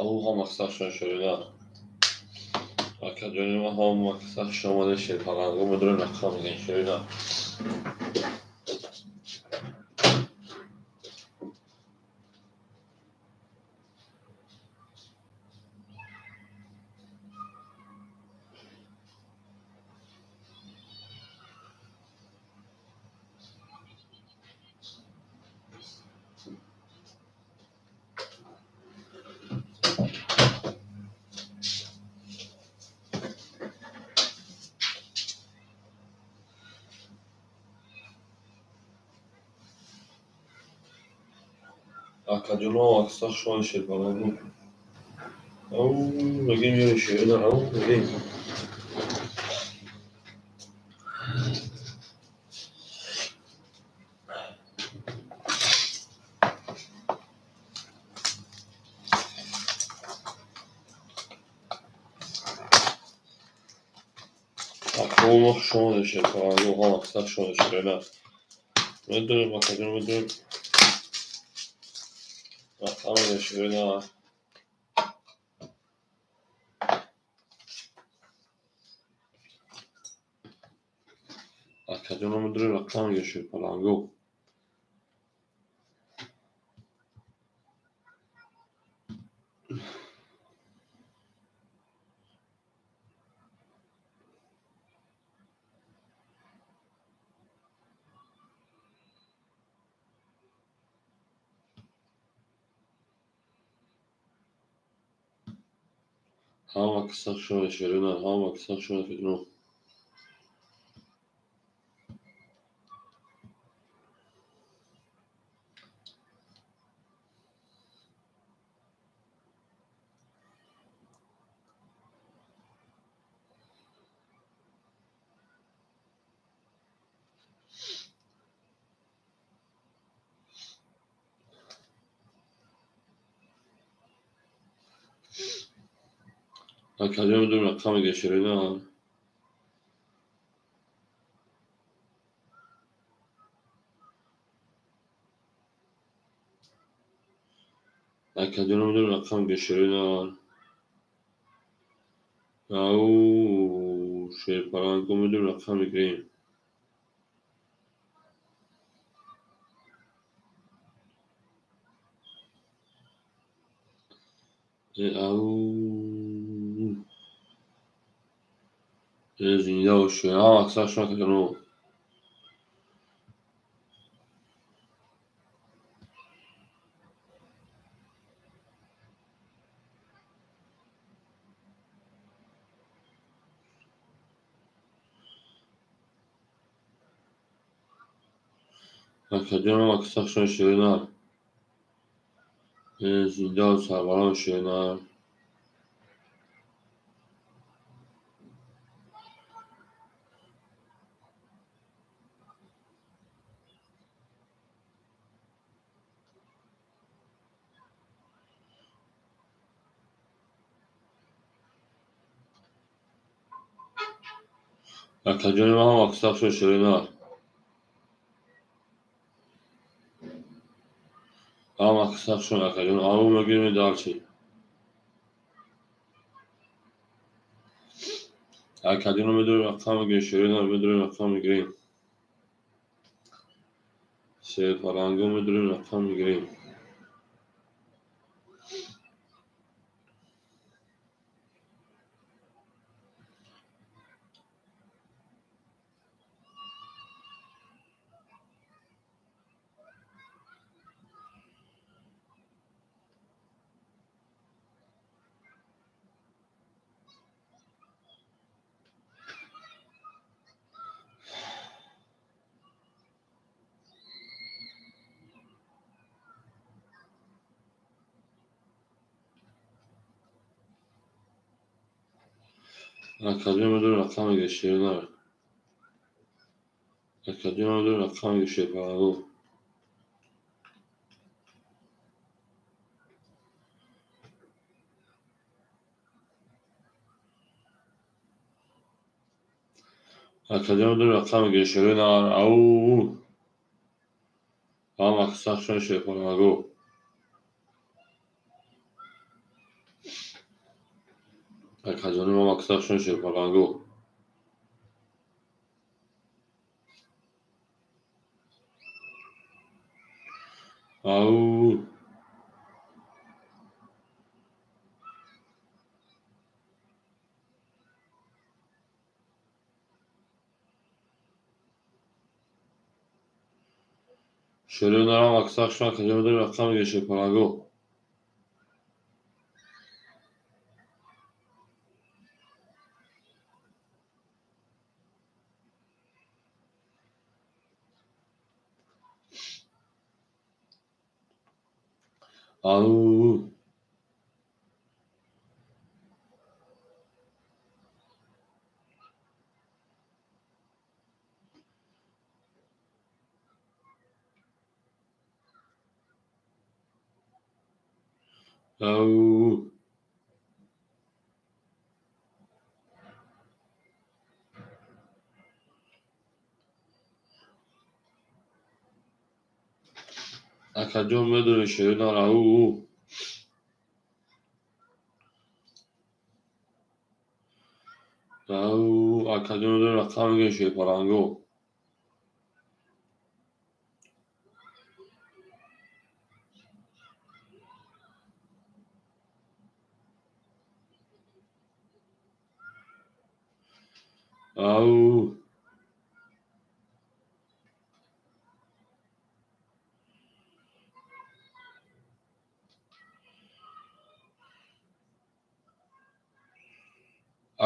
Avuha maksakşan şöyle. Akademi ha maksakşan mı şey falan. Bu müdürün rakamı gen şöyle. Akademi ha maksakşan şey falan. Avu bugün yürü şöyle. Avu bugün. Akademi şöyle şey falan. Avuha maksakşan şöyle. Müdürüm akademi müdürüm. Rakamı gen şöyle. Akademi müdürün rakamı gen şey falan. Yok. Ha maksakşan şöyle. Ha maksakşan şöyle. Akademi müdürün rakamı gen şöyle. Akademi müdürün rakamı gen şöyle. Avu şey falan. Bu müdürün rakamı gen. Avu. Zinda o şöyle. Ha maksakşan akademi. Akademi maksakşan şöyle. Zinda o sarvalan şöyle. Akademi ha maksakşan şöyle. Ha maksakşan akademi. Avu müdürün dalçı. Akademi müdürün rakamı gen şöyle. Müdürün rakamı gen. Şey falan. Bu müdürün rakamı gen. Akademi müdürün rakamı gen şöyle. Akademi müdürün rakamı gen şey falan. Akademi müdürün rakamı gen şöyle. Avu. Ha maksakşan şey falan. Akajoni ma maksashon şerpalango. Au. Şerönara maksashon akajoni rakam şerpalango. Au. Au. Akajon medore şerönara au. Au. Akajoni rakam şerpalango. Au.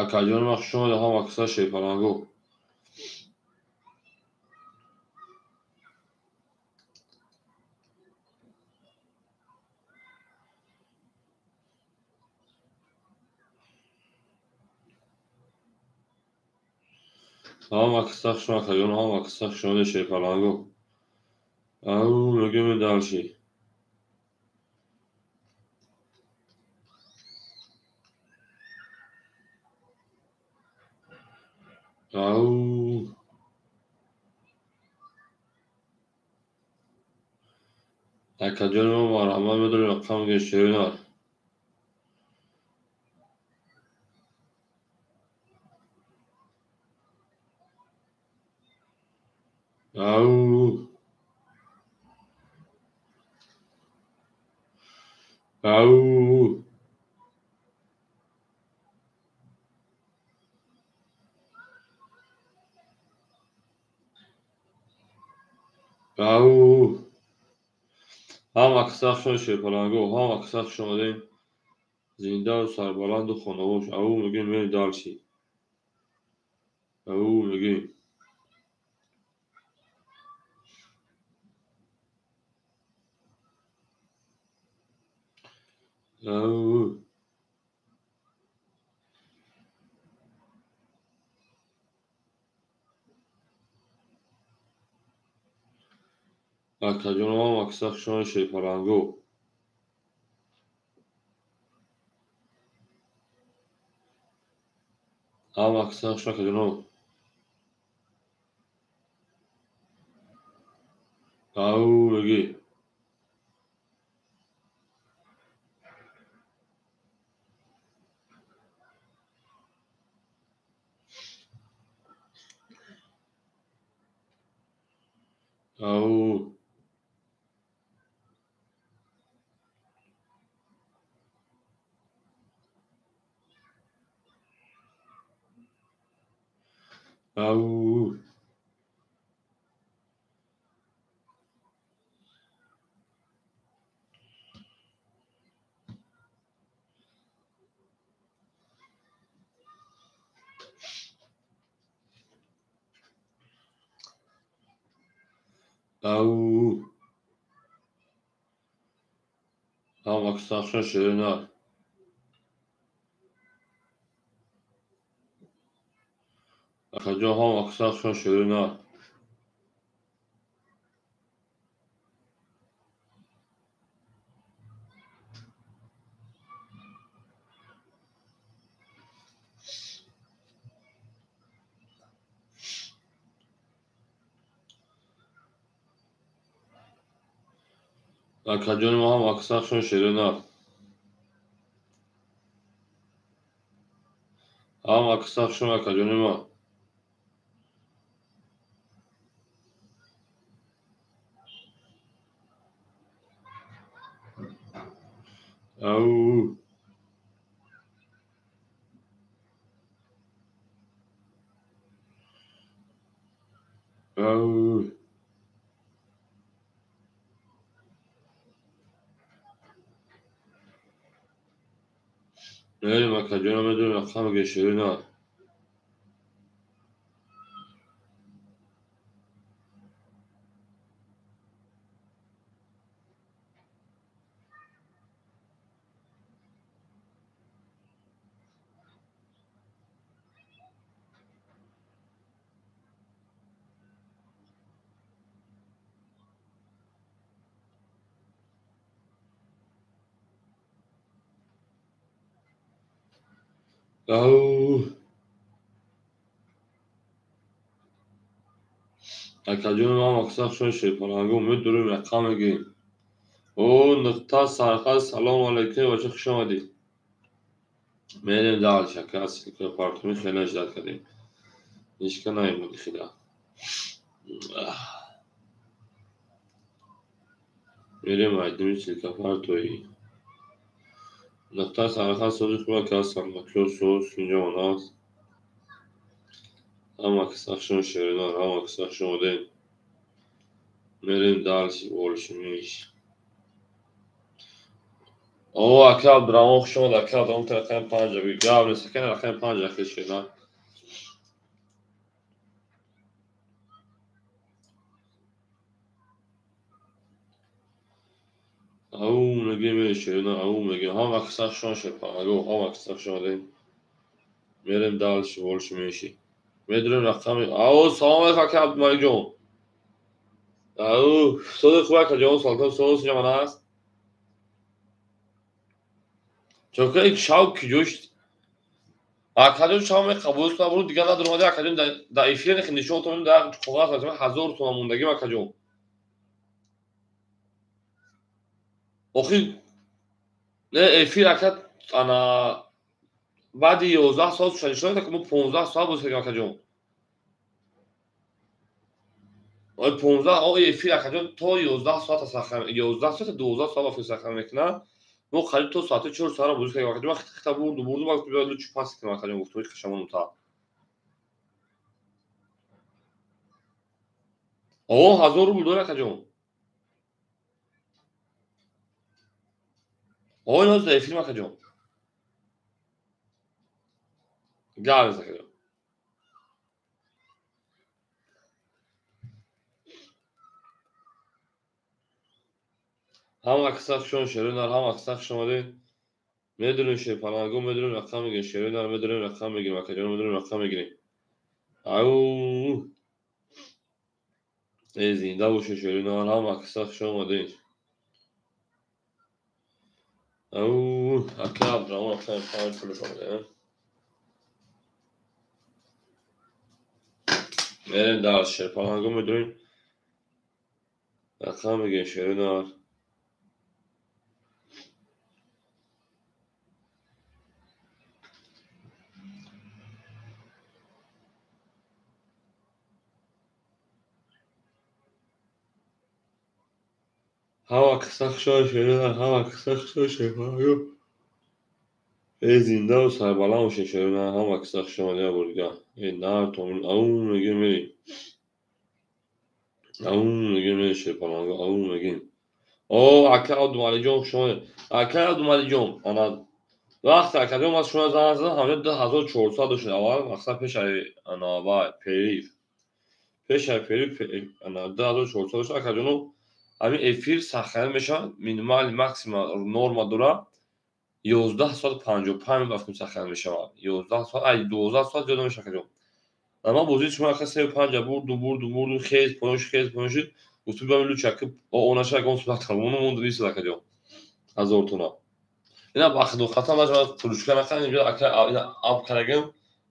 Akajoni makshon daha maksash şerpalango. Ha maksashon akajoni ha maksashon şerpalango. Au mögeme dalşi. Au. Akajoni ma marhama medore rakam şerönar. Au. Au. Au. Ha maksashon şerpalango. Ha maksashon den zinda و سربلند و خانواش. او میگیم میری دالشی. او میگیم. او. Akajoni ma maksashon şerpalango. Ha maksashon akajoni. Au میگیم. Au. Au. Au. Ha maksashon şerönar. Akajoni ha maksashon şerönar. Akajoni ma maksashon şerönar. Ama kısa şuna kaçıyorum ha. Au. Au. Öyle mi kaçıyorum ödüm akşam geçiyorum ha. Au. Kaçıyorum ama kısa şuna şey falan. Müdürüm akşam gideyim. O nokta sarkar selamun aleyküm ve çok şuma değil. Meğerim daha şaka sıkı apartmanı خیلی اجرا کردیم هیچ نیومدی خیلی میریم معدمی سلک apartmanı nokta sarkar sözü kula kalsan bakıyorsunuz finca ona ama kısa şuna şerine ama kısa şuna değil. Meğerim daha oluşmuş. O akıl drama şuna da akıl adam telefon panca bir gavne sakın telefon panca kışına. او میگه میشه نه او میگه هم اکثر شون شپا اگه هم اکثر شون دیم میریم دالش ولش میشی میدونیم رقم او سلام علیکم که عبدالمalik جون او صدق خوبه که جون سلطان صدق سینما هست چون که یک شاو کی جوش اکادون شاو می قبول است برو دیگه ندارم اومده اکادون در افیر نخی نشون تو در کاغذ هست 1000 تومان موندگی اکادون اخی نه افیر اکاد انا بعد 11 سال شنیدم که مو 15 سال بود که اکادون آره 15 آقای افیر اکادون تا 11 ساعت سخن 11 ساعت 12 سال افیر سخن میکنه مو خرید تو ساعت 4 ساعت بود که اکادون وقتی برد وقت بیاد چه پاس که اکادون گفت که شما تا او 1000 روبل داره اکادون او ناز افیر اکادون گال اکادون هم اکثر شون شهرنر هم اکثر شماره میدونن شه پناهگاه میدونن رقم میگن شهرنر میدونن رقم میگیرن اکادون میدونن رقم میگیرن او ای زنده باشه شهرنر هم اکثر شماره او اکرام روان خیلی خیلی شماره میرن در شهر پناهگاه میدونن رقم میگن شهرنر هم اکثر شهرنر هم اکثر شهرنر ای زنده و سربلند باشه شهرنر هم اکثر شماره برگه ای نه تومن او میگه میری او میگه میری شهر پناهگاه او میگه او اکرام دومالی جون شما اکرام دومالی جون آن وقت اکادون از شما زن زدن همه 2400 داشتن اول مقصد پیش انا و پیش انا 2400 داشتن اکادون همین افیر سخن میشن مینیمال ماکسیمال نورما دورا 11 ساعت 55 وقت سخن میشه 11 ساعت ای 12 ساعت جدا میشه اکادون اما بوزی شما اخر 35 برد خیز پونش گفتم بهم لوچک o ona şey konuşmak tamam onu mundu değil اکادون از اورتونا اینا وقت دو خطا مجموعه فروشگاه نکنم اینجا اینا آب کنگم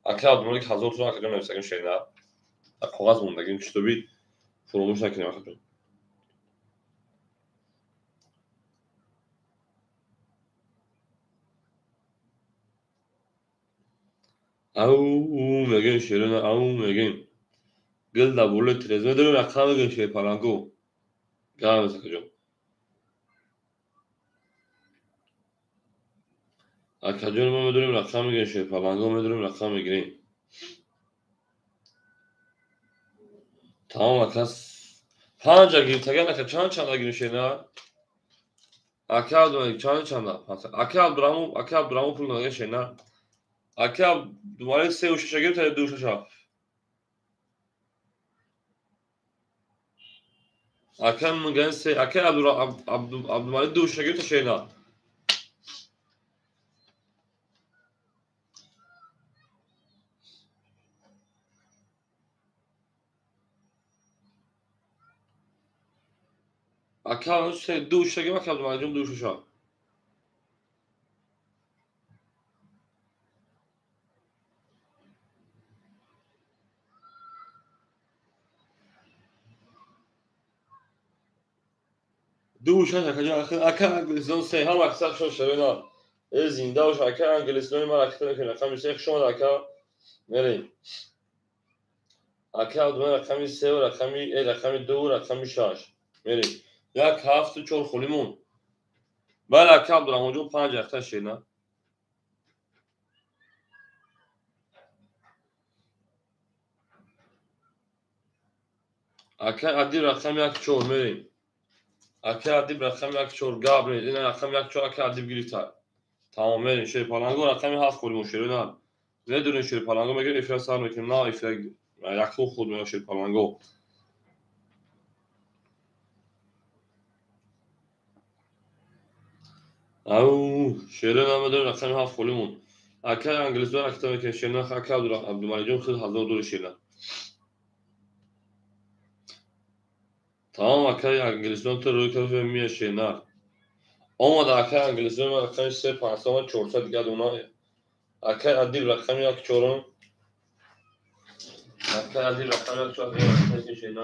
اکل آدمانی که 1000 تومان اکل نمی‌سازیم شینا کاغذ موندگیم چطور بی فراموش نکنیم اکل او میگن شیرین او میگن گل دا بوله ترز میدونیم رقم میگن شیر پالانگو گرم سکجو اکجون ما میدونیم رقم میگن شیر پالانگو میدونیم رقم میگیریم tamam akas panca gir tegen aka çan girişe ne aka abdurrahman çan aka abdurrahman puluna geçe ne aka dumare se uşa gir tane duşa aka mgen se aka abdurrahman duşa gir tane ne aka se duşa gir aka abdurrahman duşa duşa aka İngilizce se ham aksa şo şevena زنده و شاکر انگلیسی‌های ما رکھتے ہیں رقمی سه شما رکا میری اکا دو رقمی سه و رقمی دو و رقمی شش میری یک هفت چهار خلیمون بله اکا عبدالرحمن جون 5 اختر شینا اکا عدی رقم یک چهار میری اکا عدی رقم یک چهار گاب میری این رقم یک چهار اکا عدی گریتر tamam میری شیر پالانگو رقمی هفت خلیمون شیرین نه دونه شیر پالانگو میگه افرا سر میکنیم نه افرا یک خود میگه شیر پالانگو او شیرین هم داره رقمی هفت خلیمون اکا انگلیسی رکھتے ہیں شیرین اکا عبدالمجید جون خیلی هزار دور شیرین tamam اکا انگلیسی تو روی کافی میه شیرین آمد اکا انگلیسی من رقمی سه پانسا چهارصد دیگه دونا اکا عدی رقمی یک چهارم اکا عدی رقمی یک چهارم رقمی شیرین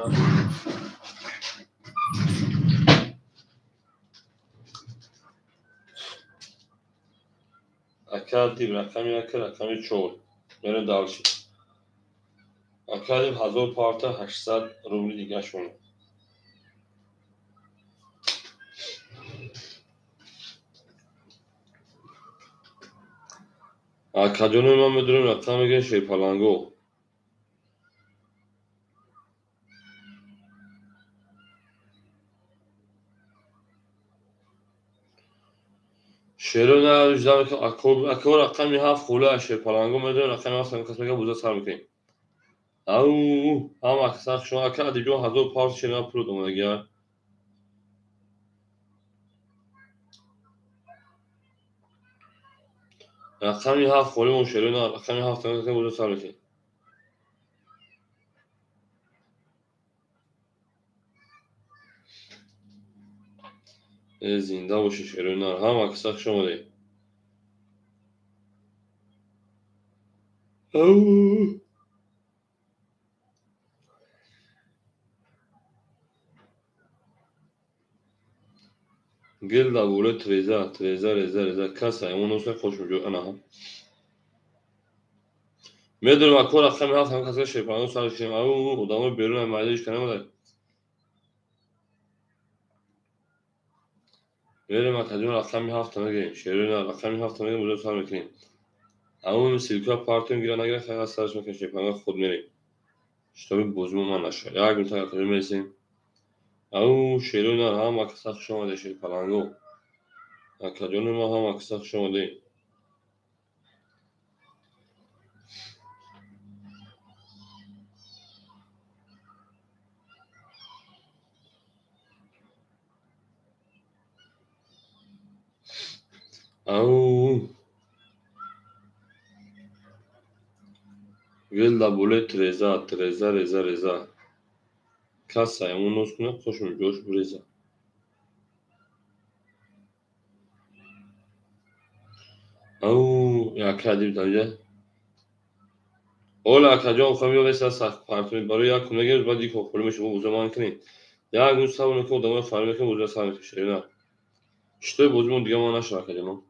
اکا عدی رقمی یک رقمی چهار میره دالشی اکا عدی هزار پارتا 800 روبلی دیگه شونه اکا جونو من میدونیم رقم میگه شیر پالانگو شیرین اجدام که اکا رقمی هفت خوله شیر پالانگو میدونیم رقمی هفت کس میگه بوزه سر میکنیم او هم اکثر شما اکا عدی جون هزار پارت شیرین پرو دومه دیگه رقمی هفت خلیمون شیرین رقمی هفت کس میگه بوزه سر میکنیم زنده باشی شیرین هم اکثر شما دی او گل دبوله تریزه کسا اون نوسه خوش میجو انا هم میدونم اکو رقمی هفت هم کسی شیرپانگو سر شیم او ادامه بیرون هم مایدهش کنه مده میدونم اکجون رقمی هفت هم نگیم شیرین رقمی هفت هم نگیم بوده سر میکنیم اما سیلکا پارتون گیره نگیره خیلی سرش میکنیم شیرپانگو خود میریم شتابی بزمون من نشه یک گونتا اکجون میرسیم او شیرین هم اکساق شما ده شیرپانگو اکجون ما هم اکساق شما ده او گل دبوله تریزه کسا اون نوز کنه خوش میجوش بریزه او یا کدیم دنیا اولا کجا خواهیم یا بسیار سخت پرتونید برای یک کنه گرد باید یک خوریم شما بوزه مان کنید یک گوز سبونه که ادامه فرمه که بوزه سر میکشه نه شتای بوزمون دیگه ما نشه کجا ما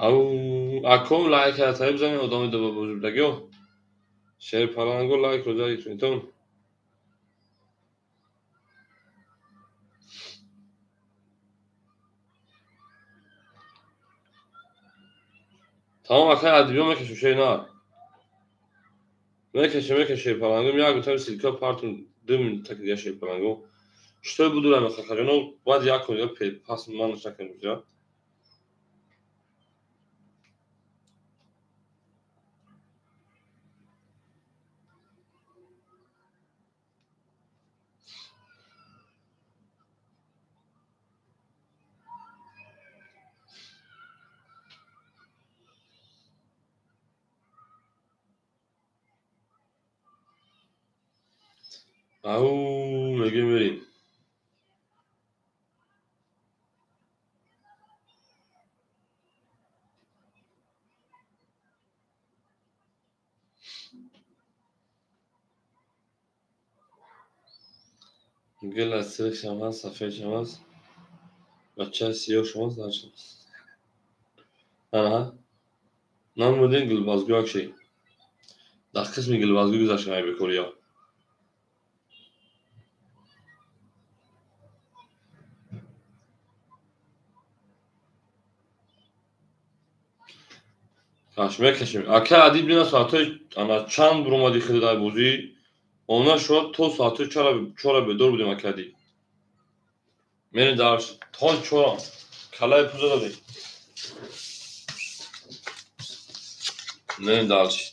او اکو لایک هست بزنید ادامه دو بزرگیو شیر پلنگو لایک رو دارید tamam akay hadi bir mekeşi şey ne mekeşi پلنگو میاد گفتم سیلکا پارتون دم تکیه şey پلنگو что буду на хахарено بعد яко я пас ман шакем я au mege vereyim gel asırık şamaz safer şamaz بچه سیاه شماست در شد aha من بودین گلبازگو اکشی در قسم گلبازگو گذاشتم ای به کوریا کشمه کشیم اکه عدیب بینا ساعته انا چند برومادی خیلی دای بوزی اونا شد تو ساعته چرا به دور بودیم اکه عدیب میرین درش تا چرا کلای پوزه دادی میرین درش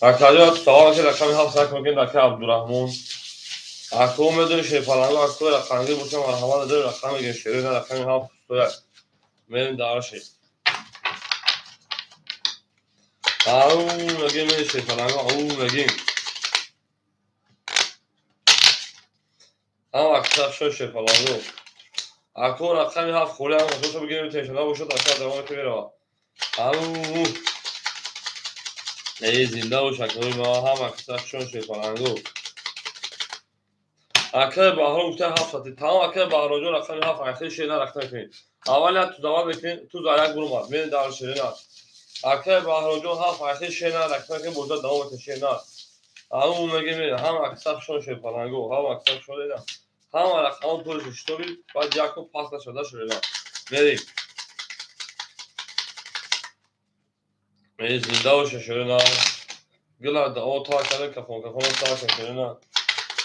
اکه عدیب سوال که رقمی هفت سک مکن اکه عبدالرحمون اکه او میدونی شی پلنگو اکه رقمی بوچه مرحبا داری رقمی گشتری نه رقمی هفت سویا میرین درشی او مگه میری شی پلنگو او مگه هم اکثر شد شی پلنگو اکه رقمی هفت خوری هم خودشو بگیریم تنشنه باشد اکه دوام که میره او ای زنده و شکلی ما هم اکثر شد شی پلنگو اکه بحران گفته هفت ساعتی تمام اکه بحران جون رقمی هفت اکه شیده رقمی کنید اولی تو زمان بکنید تو زایک برو ماد میرین در شیرین هست اکه بحران جون هفت اکه شیده رقمی کنید برده دوام تشیرین هست همون مگه میره هم اکثر شد شی پلنگو هم اکثر شد اینا هم رقم پولش اشتوری باید یکو پاس نشده شده میریم میریم زنده و شیرین گلا دا او تا کنه کفون تا کنه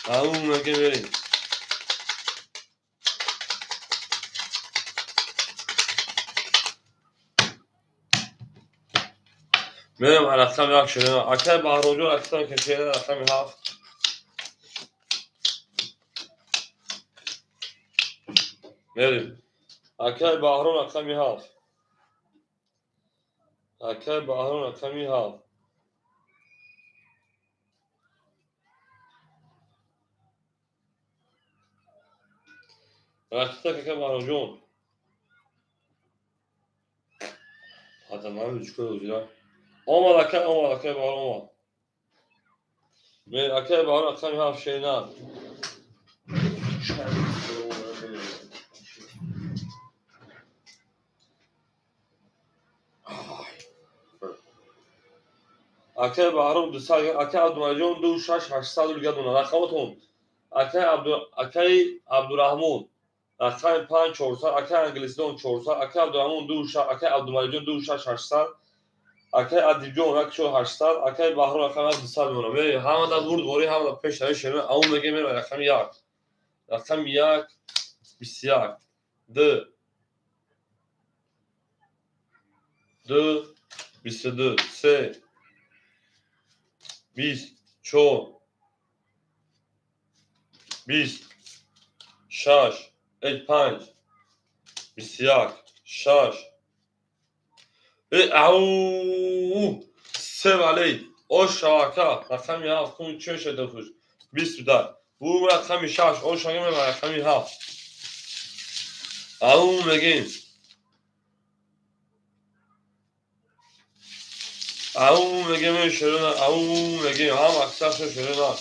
همون مگه میریم میریم رقم یک شیرین اکه بحران جون اکثر که شیرین رقم هفت میریم اکه بحران رقمی هفت اکه بحران رقمی هفت رقصه که بحران جون حتی من بچکه دوزیده آمد اکه بحران آمد میریم اکه بحران رقمی هفت شیرین اکه بحران دو سال اکه عبدالمجون دو شش هشت سال دیگه دونه رقمتون اکه عبدالرحمون رقم 5 400 اکه انگلیسیون 400 اکه عبدالرحمون دو شش اکه عبدالمجون دو شش 800 اکه ادیبجون 800 اکه بحران رقم 200 میمونه میری همه دا ورد وری همه دا پیش روی شیرین اون میگه میره رقم 1 رقم 1 21 2 2 22 3 20 4 20 6 5 21 6 او سه ولی او شاکا رقمی هفت کمی چون شده خوش 20 در او رقمی 6 او شاگه میمه رقمی هفت او مگیم او مگیم شرون او مگیم هم اکثر شرون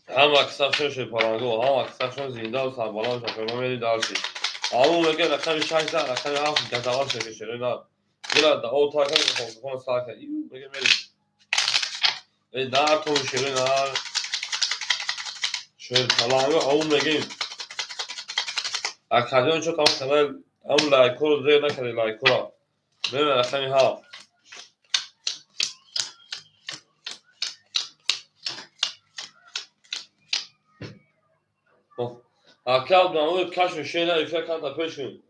هم اکثر شد پرانگو هم اکثر شد زنده و سربالا و شاکرما میری درشی اون میگه رقم 6 رقم 7 گزوان شده نه گلا او تا کنه خون ساعت میگه میری نه تو شده نه شده تمام اون میگه اکادیون چه تمام کنه اون لایک رو زیر نکنه لایک رو میره رقم 7 اکاد دامو کاش شده فکر کنم پیشون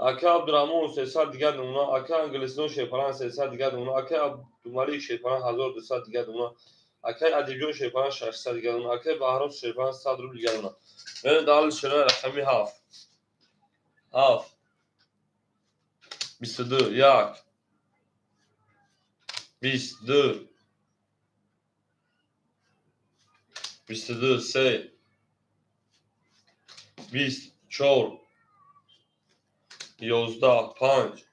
اکا عبدالرحمن 300 دیگر نمونه اکا انگلیسیون شیپران 300 دیگر نمونه اکا عبدالملیک شیپران 1200 دیگر نمونه اکا ادیبیون شیپران 600 دیگر نمونه اکا بهرام شیپران 100 روبل دیگر نمونه من دال شده رقمی 7 7 22 1 22 22 3 24 11 5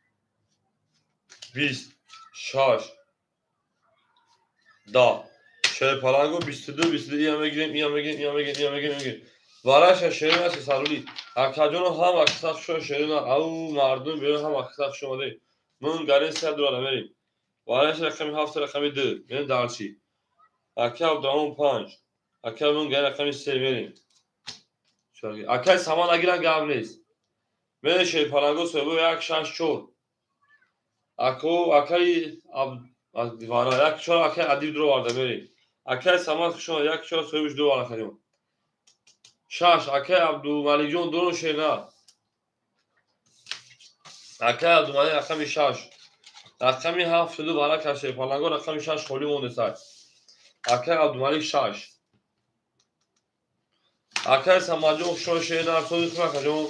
26 10 شیپرانگو 22 22 اینو میگیریم اینو میگیریم اینو میگیریم اینو میگیریم وارش شیرین است سرولی اکاجون هم اکساف شو شیرین او مردم بیرون هم اکساف شده من گارین $100 میریم وارش رقمی 7 رقمی 2 من دالچی اکا درام 5 اکا من گارین رقمی 3 میریم اکا سامان اگران گام نیست من شیپرانگو سوبو یک شش چور اکو اکای اب دیوارا یک چور اکا ادیب درو وارده میریم اکا سامان شما یک چور سوبش دو وارده کنیم شش اکا عبدالملیک جون درو شینا اکا عبدالملیک رقمی 6 رقمی 7 شده برای کشه پالنگو رقمی 6 خولی مونده سر اکا عبدالملیک 6 اکا سماجون شو شینا سوزی کنه کجون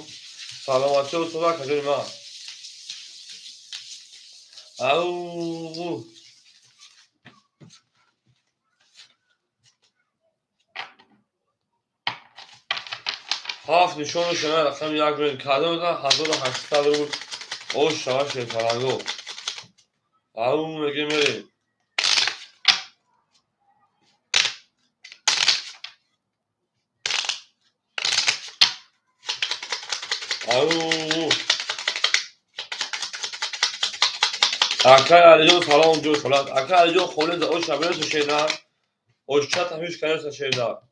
سلامتی و صدا کجون ما او 7 نشون شما رقمی 1 میلیون کادو میدن 1800 روبل او شما شیپرانگو او میگه میری او اکا علیجون سلام جو سلام اکا علیجون خوله او شبیه تو شینا او چت همیش کنه تو شینا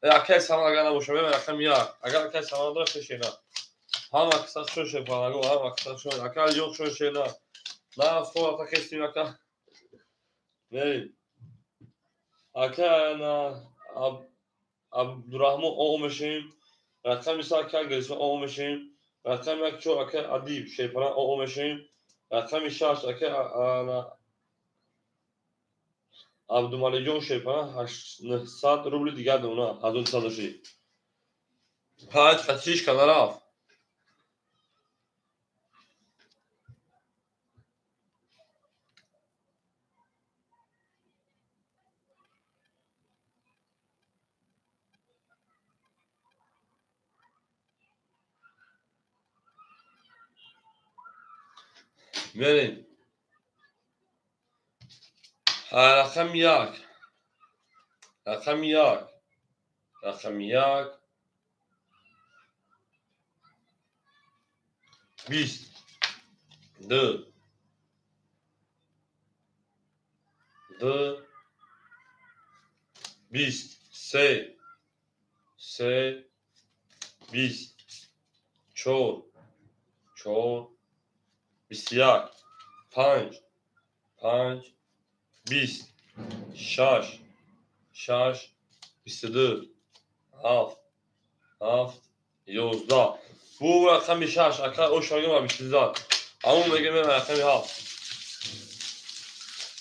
اکا سامان اگر نباشه به رقم 1 اگر اکا سامان داشته شینا هم اکساس شو شیپرانگو هم اکساس شو اکا علیجون شو شینا نه فو اتا کسی اکا میری اکا انا عبدالرحمن او میشیم رقم 2 اکا انگلیسی او میشیم رقم 1 چو اکا ادیب شیپران او میشیم رقم 6 اکا انا عبدالملیک جون شیپران 800 روبل دیگر دونه 1100 5 خطیش کنار رفت میریم رقم 1 رقم 1 رقم 1 20 2 2 20 3 3 20 4 4 21 5 5 20 6 6 22 7 7 11 bu رقم 6 اکا او شاگرد ما 23 همون میگه من رقم 7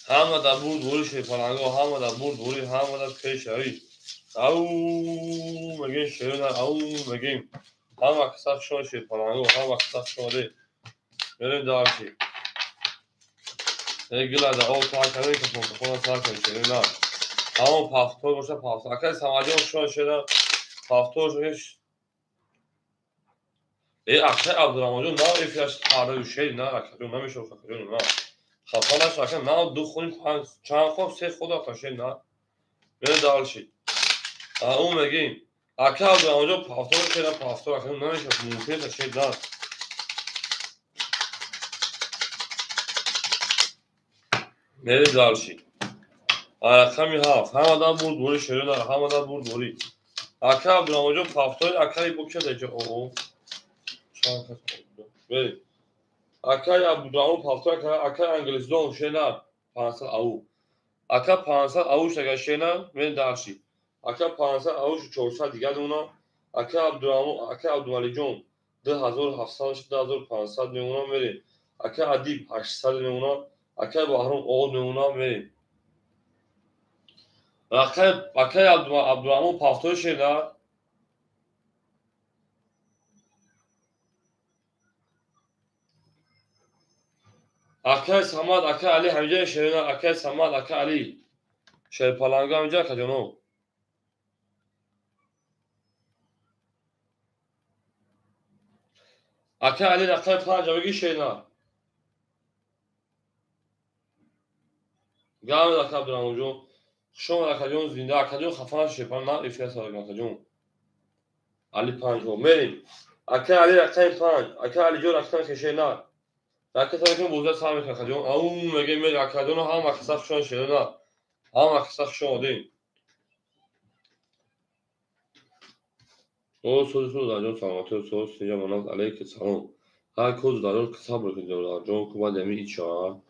همه در بود بوری شیپرانگو همه در بود بوری همه در پیشایی او میگه شیرین او میگیم همه کسف شما شیپرانگو همه کسف شما دی میریم دارچی یک گل از او تا کنه که فونتفون سر کنه شیرین همون پافتور باشه پافتور اکا سماجی شما شیرین پافتور شوش ای اکا عبدالرحمن جون نه ایفیاش آره شیرین نه اکا جون نمیشه اکا جون نه خفا نشو اکا نه دو خونی چند خوب سه خدا کشه نه میره دارچی اون میگیم اکه عبدالله اونجا پافتور شدن پافتور اکنون نمیشه ممکنه تا شید دار نری دارشی رقمی هفت هم آدم برد دوری شده داره هم آدم برد دوری اکه عبدالله اونجا پافتور اکه بو کرده که اوه چند کس برید اکه عبدالله پافتور اکه انگلیس دون شده پانسل او اکه پانسل اوش اگه شده برید دارشی اکه پانسل اوش 400 دیگه دونا اکه عبدالله جون 2700 2500 میمونم بریم اکه ادیب 800 میمونم اکه بحرم او میمونم بریم اکه عبدالرحمن پافتور شده اکه سماد اکه علی همجا شده اکه سماد اکه علی شیرپالنگا همجا که جانو اکه علی اکه پنج بگی شده گام اکه عبدالرحمن جون شما اکه جون زنده اکه جون خفان شیرپال نه افیاس اکه جون علی پنج بریم اکه علی اکه پنج اکه علی جون اکه که شده اکه تاکن بوده سامی که جون او میگه میگه اکه جون هم اکه شون شده هم اکه شون دین او سوز دارم سلامتی سوز سیجا منات علیک سلام هر کوز دارم که صبر کنید جون که بعد می ایچا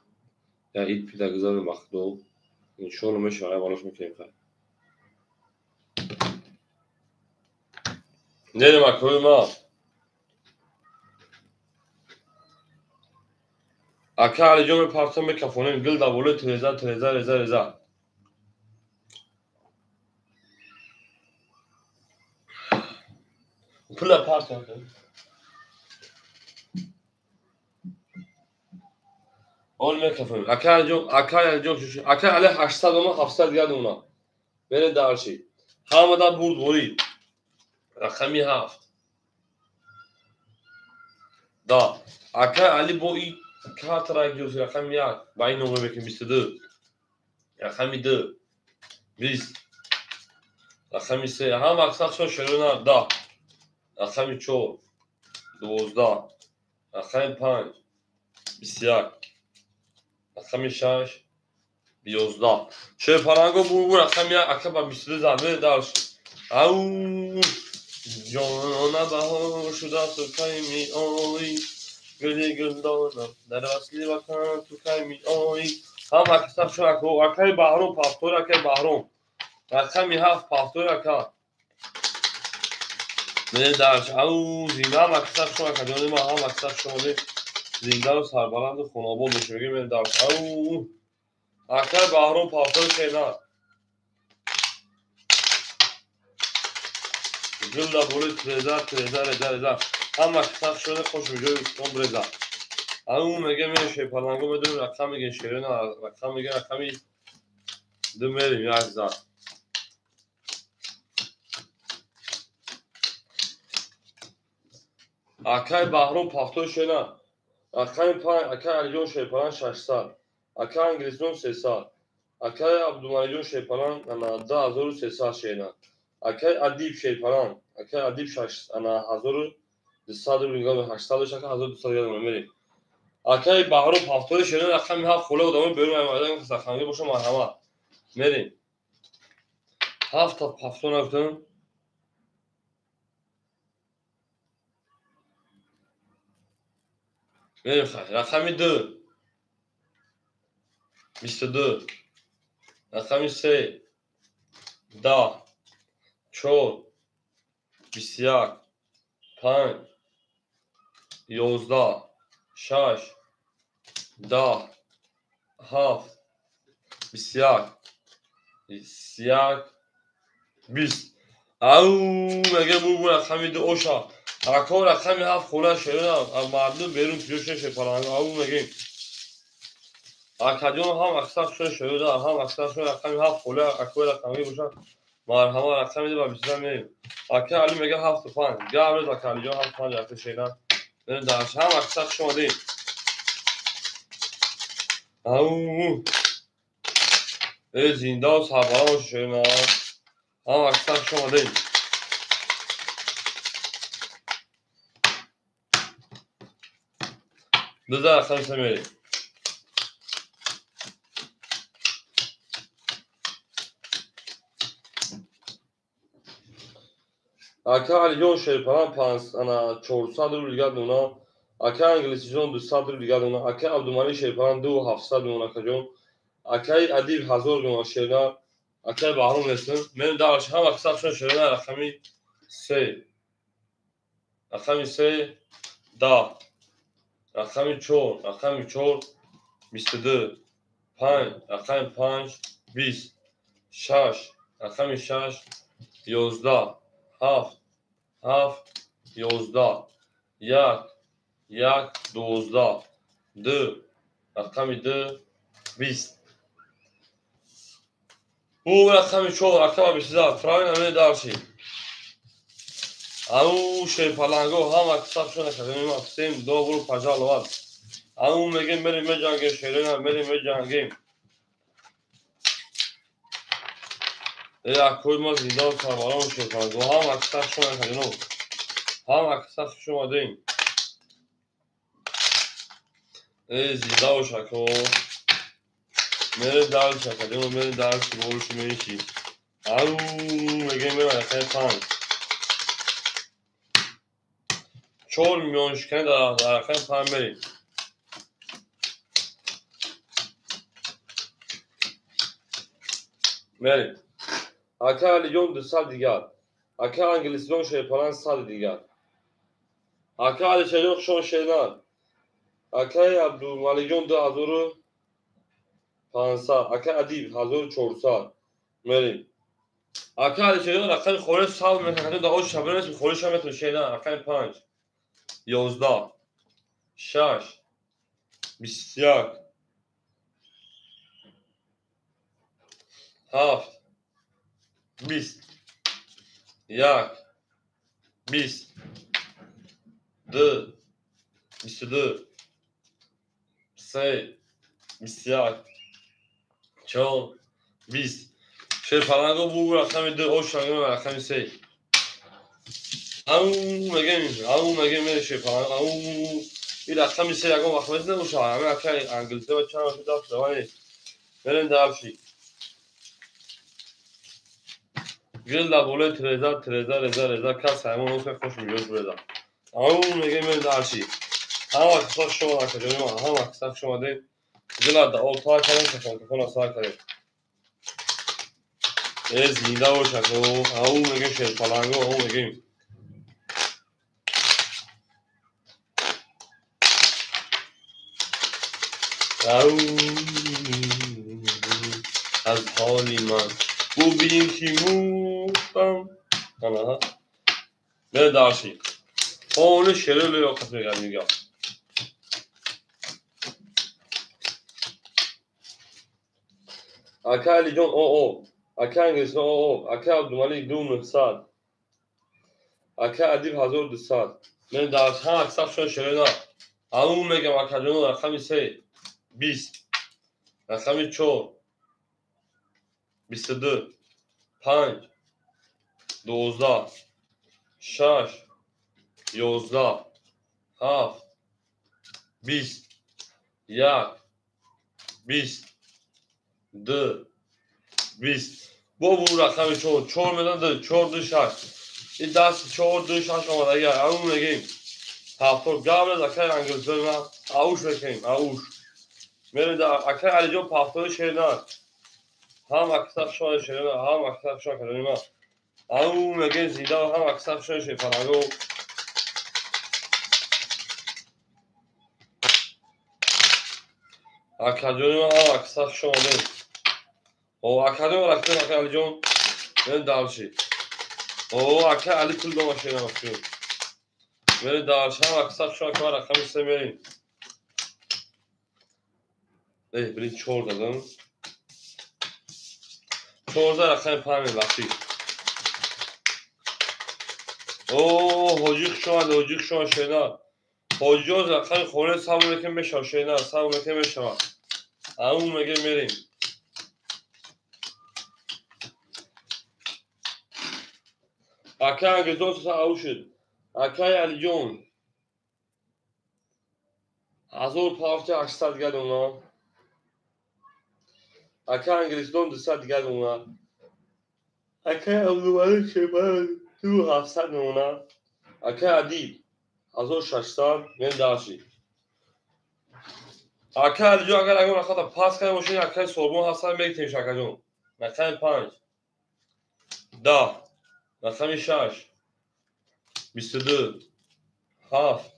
یا ایت پیدا گذار مخدو این شغل میشه ولی بالاش میکنیم خیر نه مکروی ما اکه علی جون پارتم کفونین گل داوله تریزا پول پارتم اول میکفون اکه علی جون اکه علی 800 و 700 دیگه اونا بره دارشی همه برد وری رقمی هفت دا اکه علی با این کارت را گیوز رقم یک با این نمره بکن 22 رقمی 2 20 رقمی 3 هم اکثر شون شروع دا رقمی 4 12 رقمی 5 21 رقمی 6 11 چه پرانگو بو رقمی یک اکه با 22 زنبه دارش او جانا بهار شده تو می آی گلی گلدانم در اصلی وطن تو می آی هم اکثر شون اکه بحرم پافتور اکه بحرم رقمی هفت پافتور اکه نه درش او زینده هم اکثر شون اکه جانه ما هم اکثر شون زینده و سربلند و خونابون میشه بگیم من درش او اکه بحرم پافتور شینا گل دا بولی تریزا هم اکثر شون خوش میجوی کن بریزا او میگه میشه پلنگو بدون رقم میگه شیرین رقم میگه رقمی دو میریم یک زن اکه بحرم پافتور شینا اکه پای اکه علیجون شیپلان 600 اکه انگلیسون 300 اکه عبدالمجید شیپلان 10300 شینا اکه ادیب شیپلان اکه ادیب 6 انا 1200 میگم 800 اکه 1200 میریم اکه بحرم پافتور شینا رقم هفت خوله ادامه بریم اومدن که سخنگی باشه مرحمت میریم هفت تا پافتور رفتم میریم خیلی رقمی 2 22 رقمی 3 10 4 21 5 11 6 10 7 21 21 20 او مگه بو رقمی 2 اوشا اکا رقمی 7 خوله شده از مردم بیرون پیوشه شپرانگ او مگه اکادیون هم اکثر شده هم اکثر شده رقمی 7 خوله اکا رقمی بوشن مرحمه رقمی 2 با 23 میریم اکا علی میگه 7 و 5 گابرز اکا علی جان 7 و 5 رفته شیدن بریم درش هم اکثر شده او زنده و سربلند باشه شده هم اکثر شده دزا رقم سه میریم. Aká Alijon Şerpalan ana 400 rubl ligad ona. Aká Anglisijon 200 rubl ligad ona. Aká Abdumani Şerpalan 2700 ona kajon. Akay Adib 1000 ona şerna. Akay Bahrum Nesin. Men darş ham aksafşon şerna rakami 3. Rakami 3 da. Rakami 4. Rakami 4 22. 5. Rakami 5 20. 6. Rakami 6 11. 7. 7 11. یک 12. دو رقم 2 20. او رقم 4 رقم 23 فرایند همه دارشی. او شیپالانگو هم اکساب شده کردیم اکسیم دو برو پجال واد. او میگیم بریم جنگیم شیرین بریم جنگیم. یا کوی ما زیدا و سرباران شیپالانگو هم اکساب شده کردیم. هم اکساب شده زیدا و شکو. میره دال شکردیم و میره دال سیبولش میشی. او میگیم بریم رقم 5. 4 میلیون شکنه در رقم 5 بریم. بریم. Aká Alijon 200 دیگر. Aká Anglisijon Şerpalan 100 دیگر. Aká Alijon şon şenar. Aká Abdumalijon 2500. Aká Adib 1400. بریم. Aká Alijon رقم خورش سال میکنه دا اوش شبه نیست خورش هم میتونه شینا رقم 5 11 6 21 7 20 1 20 2 22 3 21 4 20 شیپالانگو بو رقم 2 اوش رقم 3. همون مگه میره شیپالانگو همون این رقم 3 رقم وقت نمیشه همه اکای انگلیسی و چند وقت داشت ولی بریم دارشی. گل دبوله ترزا کس همون اون که خوش میگوش بردا. همون میگه میره دارشی. هم اکساک شما نکردیم هم اکساک شما دیم. گل دا اوتا کردیم که شما کفون اصلا کردیم. زیده و شکو همون میگه شیپالانگو همون میگیم. از حالی من بو بیم تیموتم آنها بره دارشی. اون شروع لیو قطعه گرد میگم. Aká Alijon او Aká Anglisijon او Aká Abdumalik 2900. Aká Adib 1200. من دارش هم اکساب شده شروع نه. همون میگم Aká جنو رقم 3 20 رقم 4 22 5 12 6 11 7 20 1 20 2 20 بو رقم 4 میدن 4 2 6 این دست 4 2 6 آمده اگر همون میگیم هفتور قبل از اکای انگلیسی من آوش بکنیم آوش میره در اکای علیجان پافتور شیرنار هم اکساب شما شیرنار هم اکساب شما کردیم من همون میگیم زیده و هم اکساب شما شیپالانگو. اکادیون من هم اکساب شما دیم او اکادیون رفتیم اکای علیجان میره دارشی. او اکای علی کل دو ماشین ماشین میره دارش هم اکساب شما که رقم 3 میریم. برید 4 دادم 14 رقم 5 وقتی. حاجیق شما شینا حاجیاز رقم خوره سامون که میشه شینا سامون که میشه همون میگه میریم. اکای انگلیزون سا او شد اکای علیجون 1800 گل اونا. اکا انگلیس‌دان 200 گل اونا. اکا عبدالملک شیبان 2700 اونا. اکا ادیب 1600 من داشی. اکا جو اگر اگه خاطر پاس کنه باشه اکا سوربون هستن میگیم شاکا جون. مثلا 5 10 مثلا 6 22 7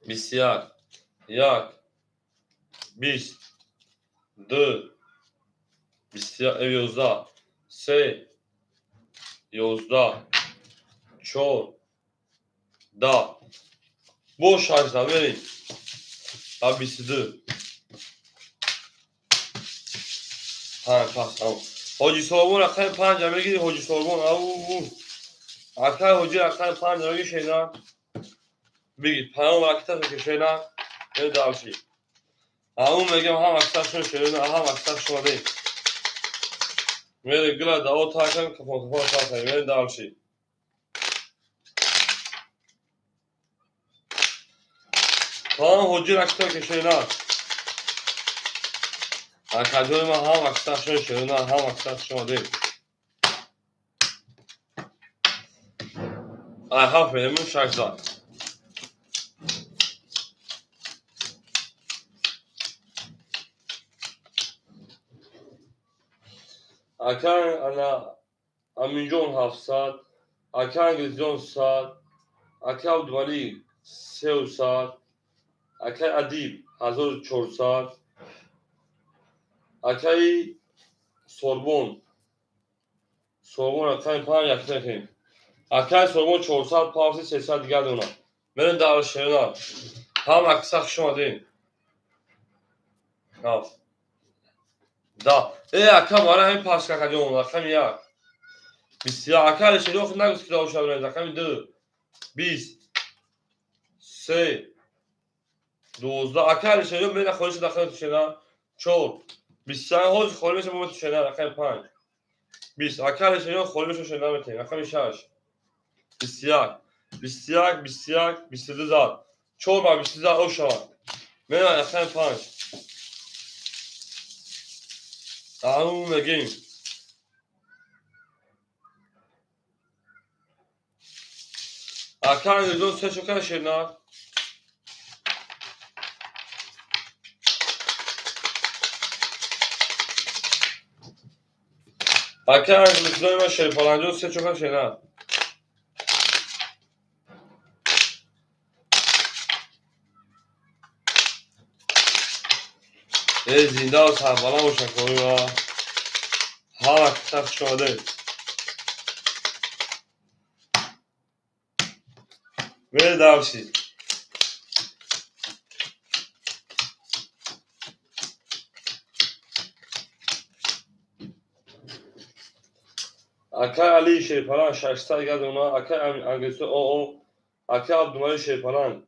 21 1 20 2 11 3 11 4 10 boş harçlar verin. Abi 22 ha pas tamam. Hoca Sorbon akşam 5 camiye gidiyor Hoca Sorbon akşam hoca akşam 5 camiye şeyler bir param vakit ki şeyler ne daha şey. Ama megam ha akşam şunu şeyler ha akşam şunu değil. Mere gila da o takan kafa takan ne daha şey. Tamam hoca akşam ki şeyler. Akademi ma ha akşam şunu şeyler ha akşam şunu değil. Ay aferin şarkılar. Akan ana Aminjon 700 Akan Gizon 100 Akan Abduvali 300 Akan Adib 1400 Akan Sorbon Akan 5 yakın. Akan Sorbon 400 pavsi 300 دیگه اونا برن دارشینا هم اکسخ شما دین ها دا اکم آره همین پاس که اون رقم یک بسیار اکل شلوخ نگوست که داوش برن رقم 2 20 3 12 اکل شلوخ بین خودش داخل تو شنا 4 بسیار هوش خودش رو تو شنا رقم 5 20 اکل شلوخ خودش شنا میتین رقم 6 بسیار 22 زاد 4 با 22 زاد او شما من رقم 5 تموم میگیم اکل گزون سه چوکه شنا اکل گزون ما شیپالانجو سه چوکه شنا زنده و سربالا و شکایی و ها اکتر شده بره درشید اکا علی شیپالان 600 گرد اونا اکا انگلیسی او اکا عبدالملک شیپالان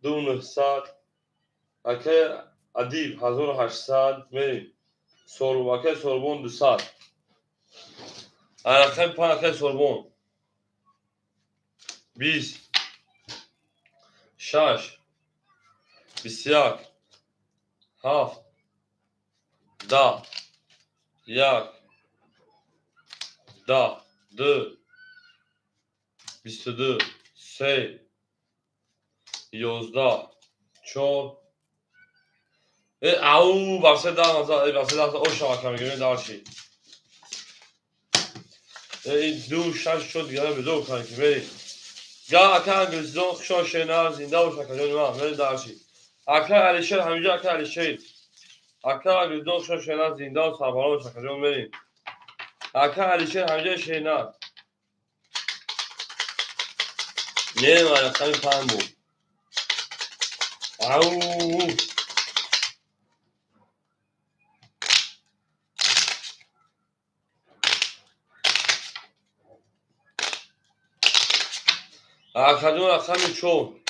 2900 اکا ادیب 1800 میریم اکا سوربون 200 رقم 5 اکا سوربون 20 6 21 7 10 1 10 2 22 3 11 4 او واسه دام او شما کم میگه دارشی این دو شش شد دیگه به دو کنی که بری یا اکا انگلیس‌دان خشان شینا زنده و شکجان ما بری دارشی اکا علیشیر همینجا اکا علیشیر اکا انگلیس‌دان خشان شینا زنده و سربالا و شکجان بریم اکا علیشیر همینجا شینا نه من اکا پن بود او اکادون اکامی چون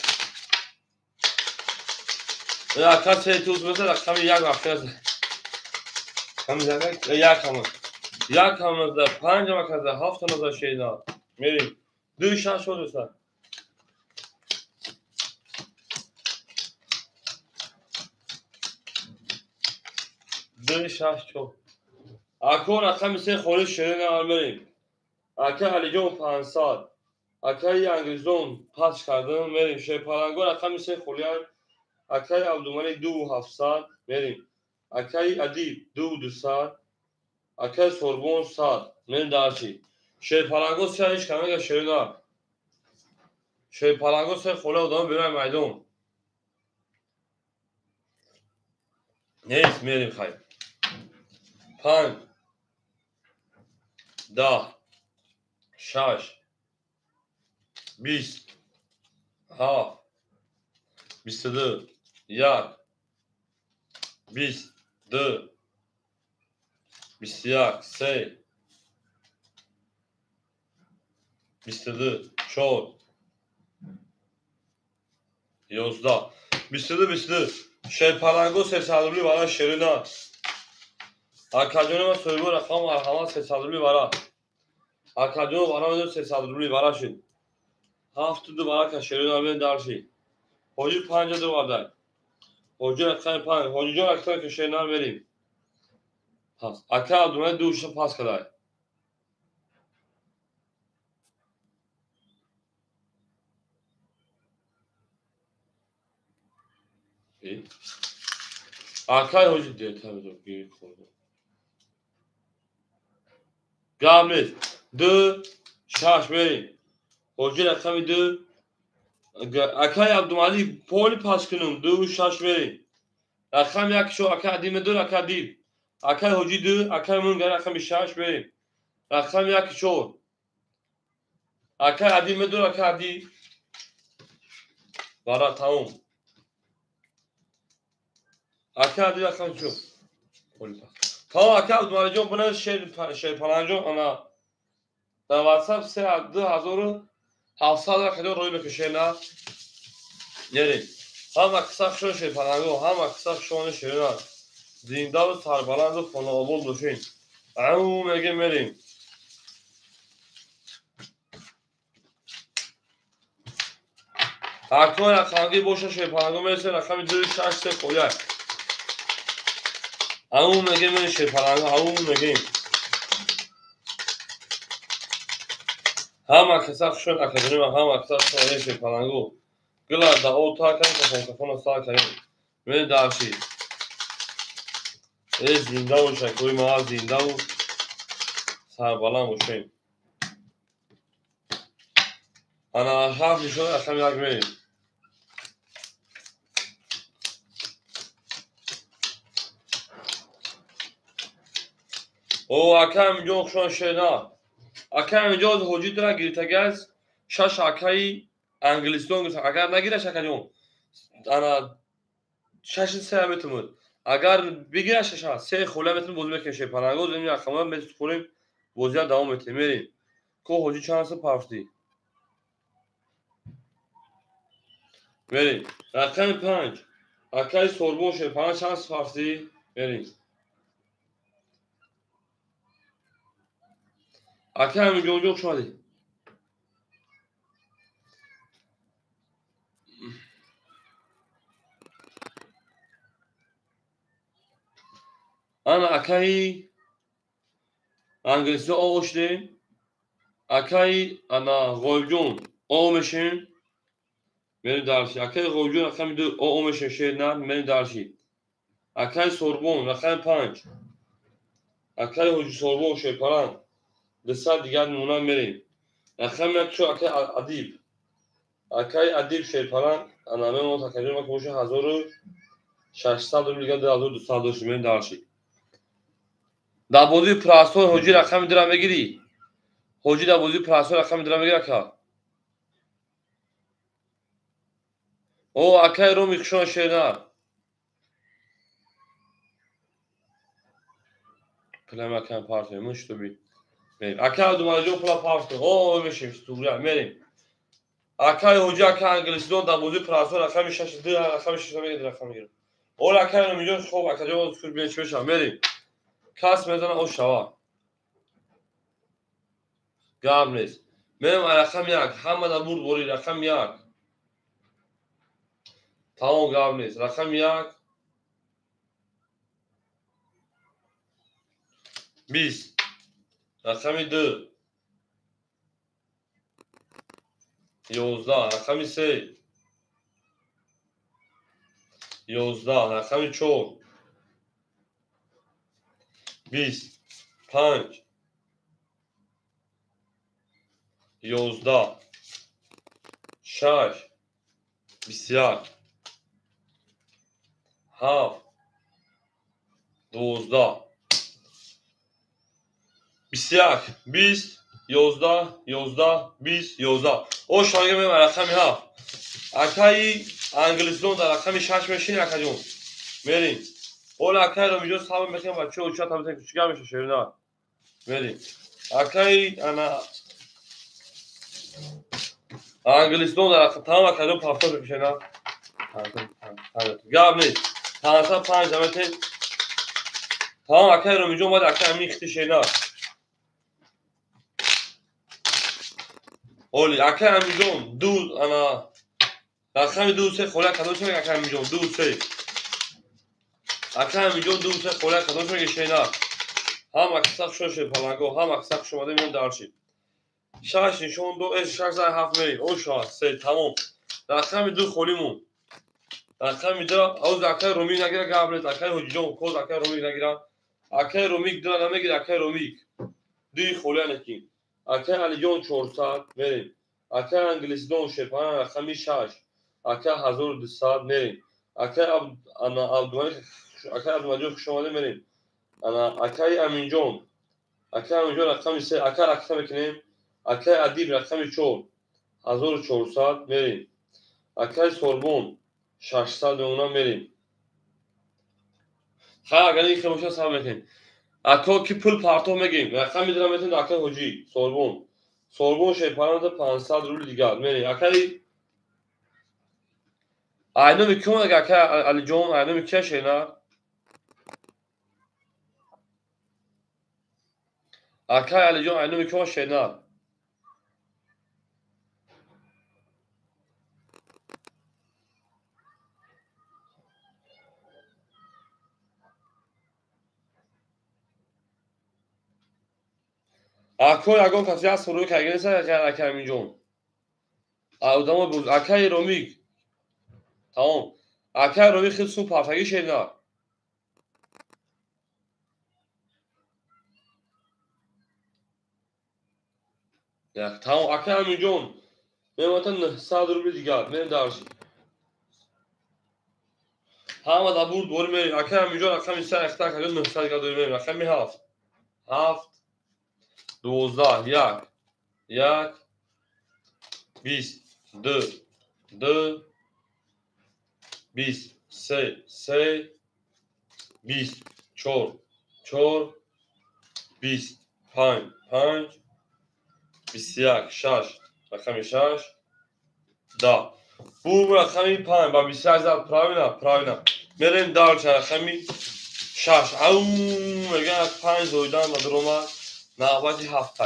اکا سه توز بزد اکامی یک هفته از اکامی یک همه ده 5 مکازه 7 نزد شینا میریم 2 شش شد بسن 2 6 4 اکا رقم 3 خورش شیرین بریم. اکا علی جان 500 اکای انگلیزون پاس کردم بریم. شیپالنگو رقم 3 خولیان. اکای عبدالملک 2700 بریم. اکای ادیب 2200 اکای سوربون 100 من دارچی. شیپالنگو 3 iş kanka şerina. Şipalango 3 خوله ادامه بریم میدون. نیست میریم خیر. 5 10 6 20 7 22 1 22 21 3 22 4 11 22 22 شیپالنگو 300 روبلی برای شیرینا. اکادیون ما سویبو رقم مرحمت 300 روبلی برای اکادیون برای میدون 300 روبلی برای شد. 72 برای که شیرینا بین دارشی. حاجی 52 بردن. حاجی رقم 5 حاجی جان رقم که شیرینا بریم. پس اکا عبدالملک دوشتا پاس کدای. اکای حاجی دیت هم دو گیر خورده. قبلش 2 6 بریم. حاجی رقم 2 اکای عبدالملک پولی پاس کنم 2 6 بریم. رقم 1 شو اکای عدیم 2 اکای عدیم. اکای حاجی 2 اکای من رقم 6 بریم. رقم 1 شو اکای عدیم 2 اکای عدیم. برای تموم. اکای عدیم رقم شو پولی پاس. تمام اکای عبدالملک جان بنا شیپالنگ جان انا در واتساپ 2700 رقم روی بکشه نریم. هم کساق شون شیپالنگو هم کساق شون شیرین زنده و سربلند و خانوابون باشین. همون میگه میریم. حکم رقمگی باشه شیپالنگو میرسه رقم 2 6 3 خویه. همون میگه میریم شیپالنگو همون میگیم. هم کساق شون اکادمی و هم کساق شون شیپالنگو گلا دا اوتا کنیم که فونکفون سا کنیم. میریم دارشی. زنده و شکوی ما زنده و سربلند باشیم. انا حرف شده رقم 1 میریم. او اکا اینجا شون شینا. اکا اینجا حاجی دارن گیرتگز 6 اکای انگلیستون گفتن اگر نگیره شکر جون انا 6 3 میتونم اگر بگیره 6 3 خوله میتونم بازی بکنم شیپالنگو زمین رقم میتونم خوریم بازی دوام میتونیم میریم کو حاجی چند سه پافتی میریم. رقم 5 اکای سوربون شیپالنگ چند سه پافتی میریم. اکا اینجا شمالی انا اکای انگلیسی آوشتی اکای انا غویجون آومشین میریم دارشی. اکای غویجون رقم 2 آومشین شیرنا میریم دارشی. اکای سوربون رقم 5 اکای حاجی سوربون شیپالنگ دسته دیگر نمونه میریم. رقم 1 شو اکای ادیب اکای ادیب شیپالنگ انا میمون تکریم ما که باشه 1600 روبل دیگر 2200 داشت میریم دارشی. در بازی پراسون حاجی رقم درم بگیری حاجی در بازی پراسون رقم درم بگیره که او اکای رو میکشون شیرنا پلم اکای پارتی مشتو بی میریم. اکای دومالجون پلا پارتی او میشیم ستوگره میریم. اکای حاجی اکای انگلیسیدون در بازی پراسون رقم 6 2 رقم 6 میگیره رقم میگیره. اول اکای رو میجون خوب اکای جو سکور بینچ بشم میریم. کاس میزنه او شوا گام نیست. میریم رقم 1 همه در بود بوری رقم 1 تمام گام نیست. رقم 1 20 رقم 2 11 رقم 3 11 رقم 4 25 11 6 21 7 12 21 20 11 11 20 11 او شاگرد من رقم 7 اکای انگلیسون در رقم 6 میشین اکاجون بریم اول اکای رو میجو صاحب میکنم بچه اوچا تا بزنید چیکار میشه شیرنا بریم اکای انا انگلیسون در رقم تمام اکاجون پافتور میشه نه گاب نیست تاسا 5 دمت تمام اکای رو میجو بعد اکای میختی شینا اولی اکای میجون دو انا رقم 2 3 خلا کدوش میگه اکای میجون 2 3 اکای میجون 2 3 خلا کدوش میگه شینا هم اکساق شوشه پلنگو هم اکساق شماده میون دارچی شاش نشون دو اش 6 7 میریم او شاه سه تمام رقم 2 خلیمون رقم 2 او اکای رومی نگیره قبل اکای حجون کوز اکای رومی نگیره اکای رومی دو نمیگیره اکای رومی دی خلا نکیم اکای علیون 400 میریم اکای انگلیس دون شپان رقم 6 اکای 1200 میریم اکای انا عبدالملک اکای عبدالمجید شماده میریم انا اکای امینجون اکای امینجون رقم 3 اکای رقم بکنیم اکای ادیب رقم 4 1400 میریم اکای سوربون 600 اونا میریم خیلی اگر این خیموشا سهم بکنیم اکا کی پول پارتو میگیم رقم میدونم بتون اکای حجی سوربون شیپانات 500 روبل دیگر میریم اکای aynı mükemmel اکای علی جون aynı mükemmel şeyler اکای علی جون aynı mükemmel şeyler اکای اگه کسی از سروی که اگه نیست اکای میجون آدم بود اکای رومی tamam اکای رومی خیلی سو پافتگی şeyler ya tamam اکای میجون من وقتا 100 روبل دیگر من دارشی همه دا بود بوری میریم اکای میجون رقم 3 اختار کردن 900 دیگر دوری میریم رقم 7 7 12 1 20 2 2 20 3 3 20 4 4 20 5 5 21 6 رقم 6 10 bu رقمی 5 با 28 زد پراوینا میریم دارچ رقمی 6 او میگه از 5 زویدان و دروما نوبتی 7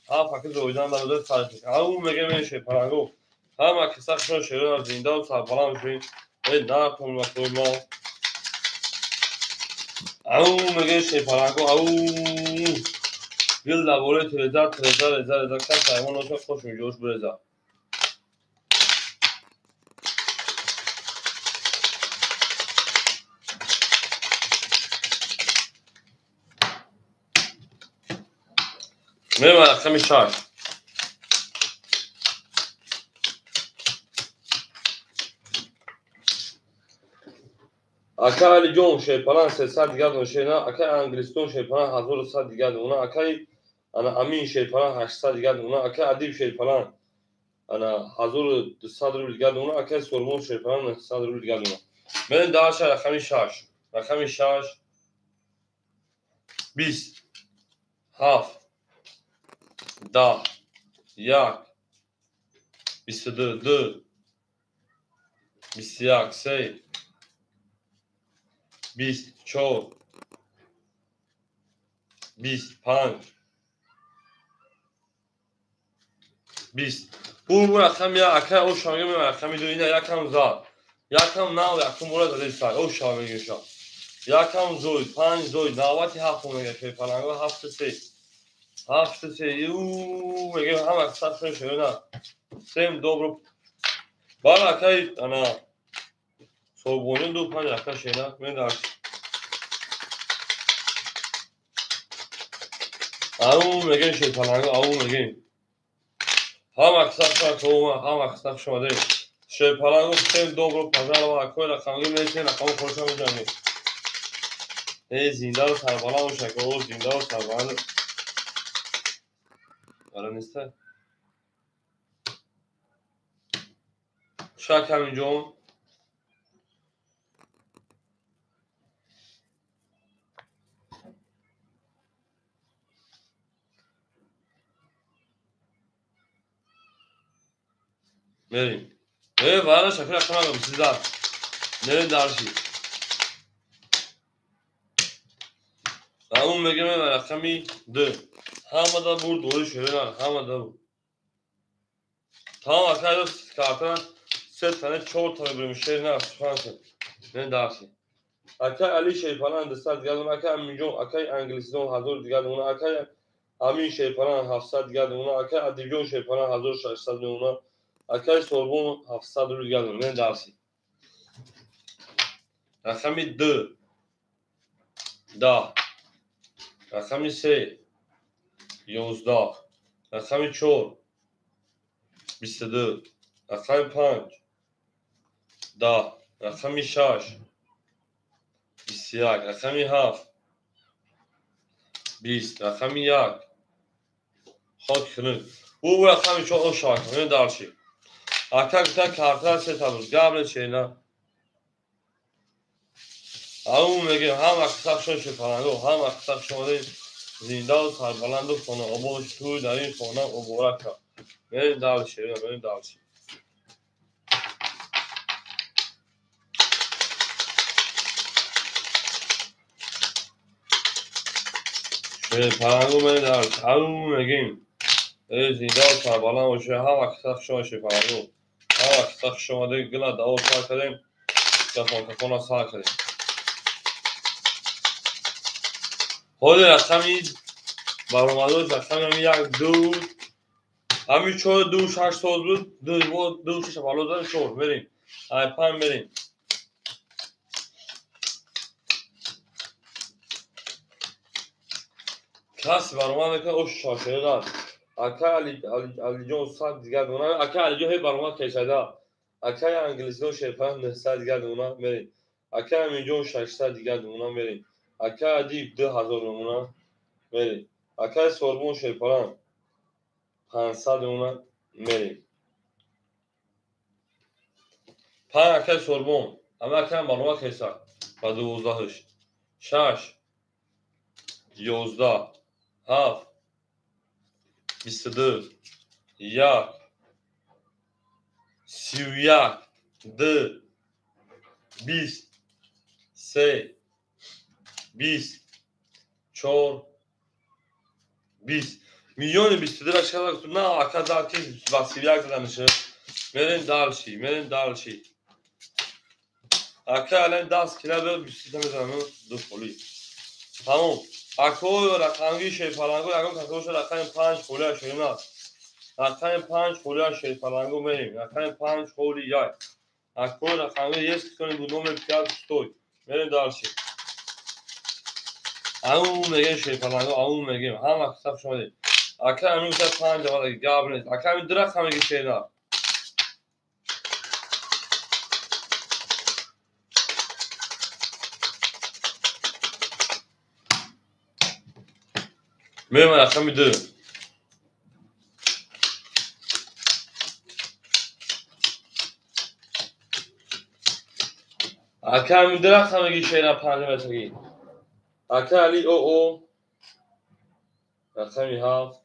هفت زویدان و دو فرق او میگه میشه پرنگو هم کسا شون شیرون زندان سربلند شوین ای نکن وقتی ما او میگه شه پرنگو او گل لبوره ترزا کس حیوان نوشا خوش میجوش برزا میرم رقم 6 اکای علی جون شیپان 300 دیگر دونشینا اکای انگلیستون شیپان 1100 دیگر دونا اکای انا امین شیپان 800 دیگر دونا اکای ادیب شیپان انا 1200 روبل دیگر دونا اکای سورمون شیپان 900 روبل دیگر دونا من دارش رقم 6 رقم 6 20 7 10 1 22 2 21 3 24 25 20 bu رقم یا اکای او شاگرد من رقمی دو اینه یکم زاد یکم نو یکم مورد داده سای او شاگرد شا یکم زوید 5 زوید 97 میگه شوی پلنگو 7 3 یو میگه هم اکثر شوی نه سیم dobro بالا کی انا صبحونه دو پنج اکثر شوی نه من دارش او میگه شوی پلنگو او میگه هم اکثر شما هم اکثر شما ده شوی پلنگو سیم dobro پنجاه و اکوی رقمی میشه رقم خودش میزنه زنده و سربالا و شکل زنده و سربالا آره نیسته شاید همینجا بریم والا شکل رقم هم سیزده بریم درشی همون میگه من رقمی ده همه دا بود دوری شده نه همه دا بود tamam arkadaşlar kartına set tane çoğu tane bölümüşler ne yapsın ne dersin akay Ali şey falan da sad geldi akay milyon akay İngilizce hazır geldi ona akay amin şey falan hafsat geldi ona akay adivyon şey falan hazır şaşsadı ona akay sorbon hafsat geldi ne dersin rakami da rakami se 11 rakami 4 22 rakami 5 da rakami 6 21 rakami 7 20 rakami 1 خاک کنید او رقمی چون او شاکنه دارشی اکر کتا کارتر سه تابوز گابل چینا او میگه هم اکتاق شون شفرانگو هم اکتاق شون زنده و سربلند و خونه آبوش توی در این خونه عبورت کرد بریم دارشی بریم دارشی شفرانگو بریم دارشی او میگیم زنده و سربلند و شوی هم اکتاق شون شفرانگو هم اکتاق شون دیگه گلا داو سار کردیم کفون سار کردیم خود رقمی برآمده رقمی هم یک دو همین چهار دو شش سال بود دو شش بالا داره چهار بریم های پنج بریم کسی برآمده که اوش شاشه دار اکای علی جان صد دیگر دونا اکای علی جان هی برآمده کشیده اکای انگلیسی و شیپان 900 دیگر دونا بریم اکای همین جان 600 دیگر دونا بریم اکای ادیب 2000 دونا بریم اکای سوربون شیپان 500 دونا بریم پنج اکای سوربون اما اکای برآمده کشیده با 12 6 11 7 22 1 31 2 20 3 20 4 20 میلیون 22 را چقدر تو نه اکا که وسیله کردنشه مرین دالشی اکا الان دست کنه به 23 میزنم دو پولی تمام اکو رقمی شی فلانگو اکو کاتوش رقم 5 پولی شوینا رقم 5 پولی شی فلانگو میریم رقم 5 پولی یای اکو رقمی یک کنیم دو نومر پیاد ستوی میریم دالشی همون میگه شی فلانگو همون میگیم هم اکساب شما دید اکا همین که 5 دوباره گاب نیست اکا همین درخت همه که شینا میریم رقم 2 اکا همین درخت همه که شینا 5 متری اکا علی او رقمی 7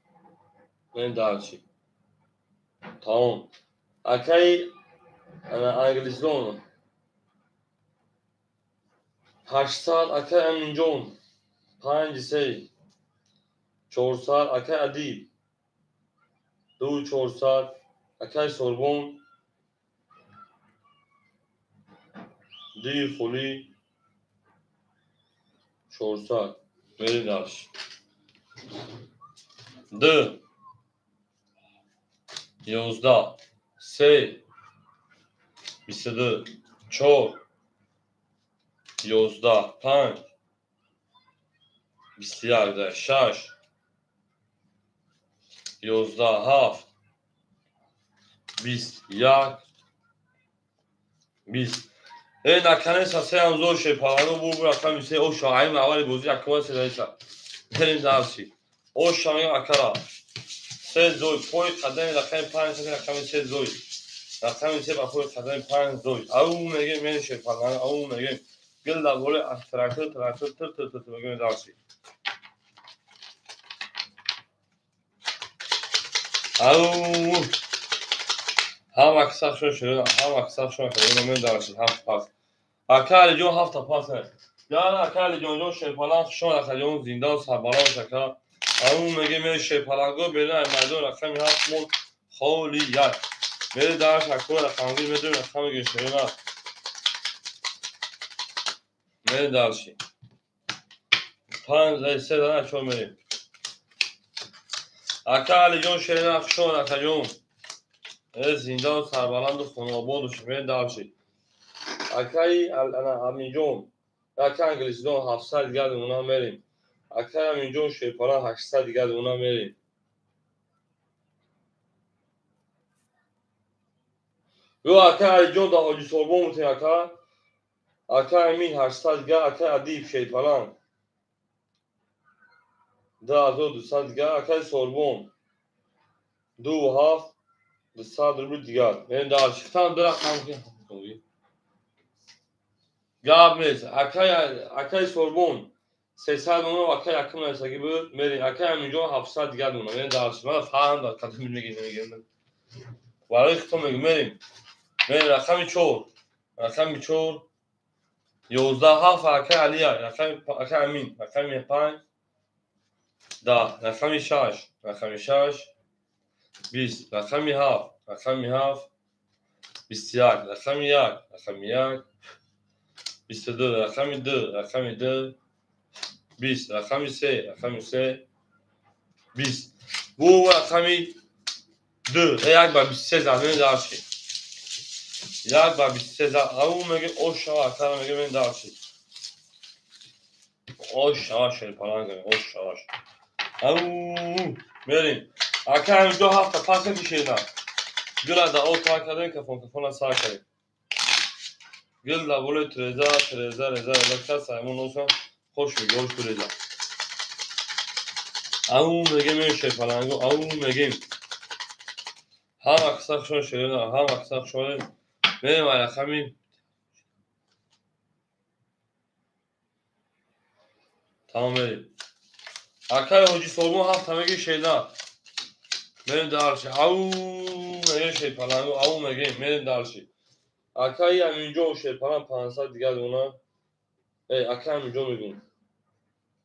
میریم دالشی تمام اکای انگلیسیون 800 اکای امینجون 5 3 400 اکای ادیب 2 400 اکای سوربون دی فولی 400 بریم درش. د 11 3 22 4 11 5 21 6 11 7 21 20 این نکنه سه هم زور شه پاگانو بو رقم میشه او شاعیم اول بازی اکوان سه دیسا بریم درشی او شاعیم اکرا سه زوی پوی قدم رقم 5 رقم سه زوی رقم سه با پوی قدم 5 زوی او میگه من شه پاگانو او میگه گل دا بوله تراکتور تر میگه درشی او هم اکثر شده هم اکثر شده من درشی هم پاس اکال جون هفته پاس یا اکال جون شیپالان شما اکال زنده و سربالان شکر اون میگه من شیپالانگو بیرون مردم رقم هفت مون خولی یک میره در شکر رقمگی میدون رقم گشتری نه میره درشی 5 3 دانه چون میریم اکال جون شیرین شما اکال جون زنده و سربالان و خوناباد و میره درشی اکای انا همینجون اکای انگلیسی دون 700 دیگه اونا میریم اکای همینجون شیپالان 800 دیگه اونا میریم و اکای جون دا حاجی سوربون مونتی اکای همین 800 دیگه اکای ادیب شیپالان 2200 دیگه اکای سوربون 2 روبل دیگه میریم در شفتان دو رقم کنی گاب میز اکای سوربون 300 اونو اکای اکم نساگی بود میریم اکای همینجون 700 دیگه اونو میریم در شفتان فهم داد کتو میگیم برای ختم میریم رقم 4 رقم 4 11 7 اکای علی رقم اکای امین رقم 5 10 رقم 6 20 رقم 7 21 رقم 1 22 رقم 2 20 رقم 3 20 و رقم 2 یک بار 23 زمین داشتی یک بار 23 زمین او میگه او شما اکرا میگه من داشتی او شما شیپالان کنیم او شما او میریم اکرا همین 2 هفته پس کشید نه گل دا او تا کردیم کفون سا کردیم گل دا بوله تریزا کس همون اوسا خوش میگه اوش تریزا او میگه من شیپالانگو او میگیم هم اکثر شده شده هم اکثر شده میریم رقمی تمام میریم اکای حاجی سوربون هفت همگی شیده میریم درشی او میگه شیپالانگو او میگیم میریم درشی اکای همینجا شیپالان 500 دیگه اونا اکای همینجا میگیم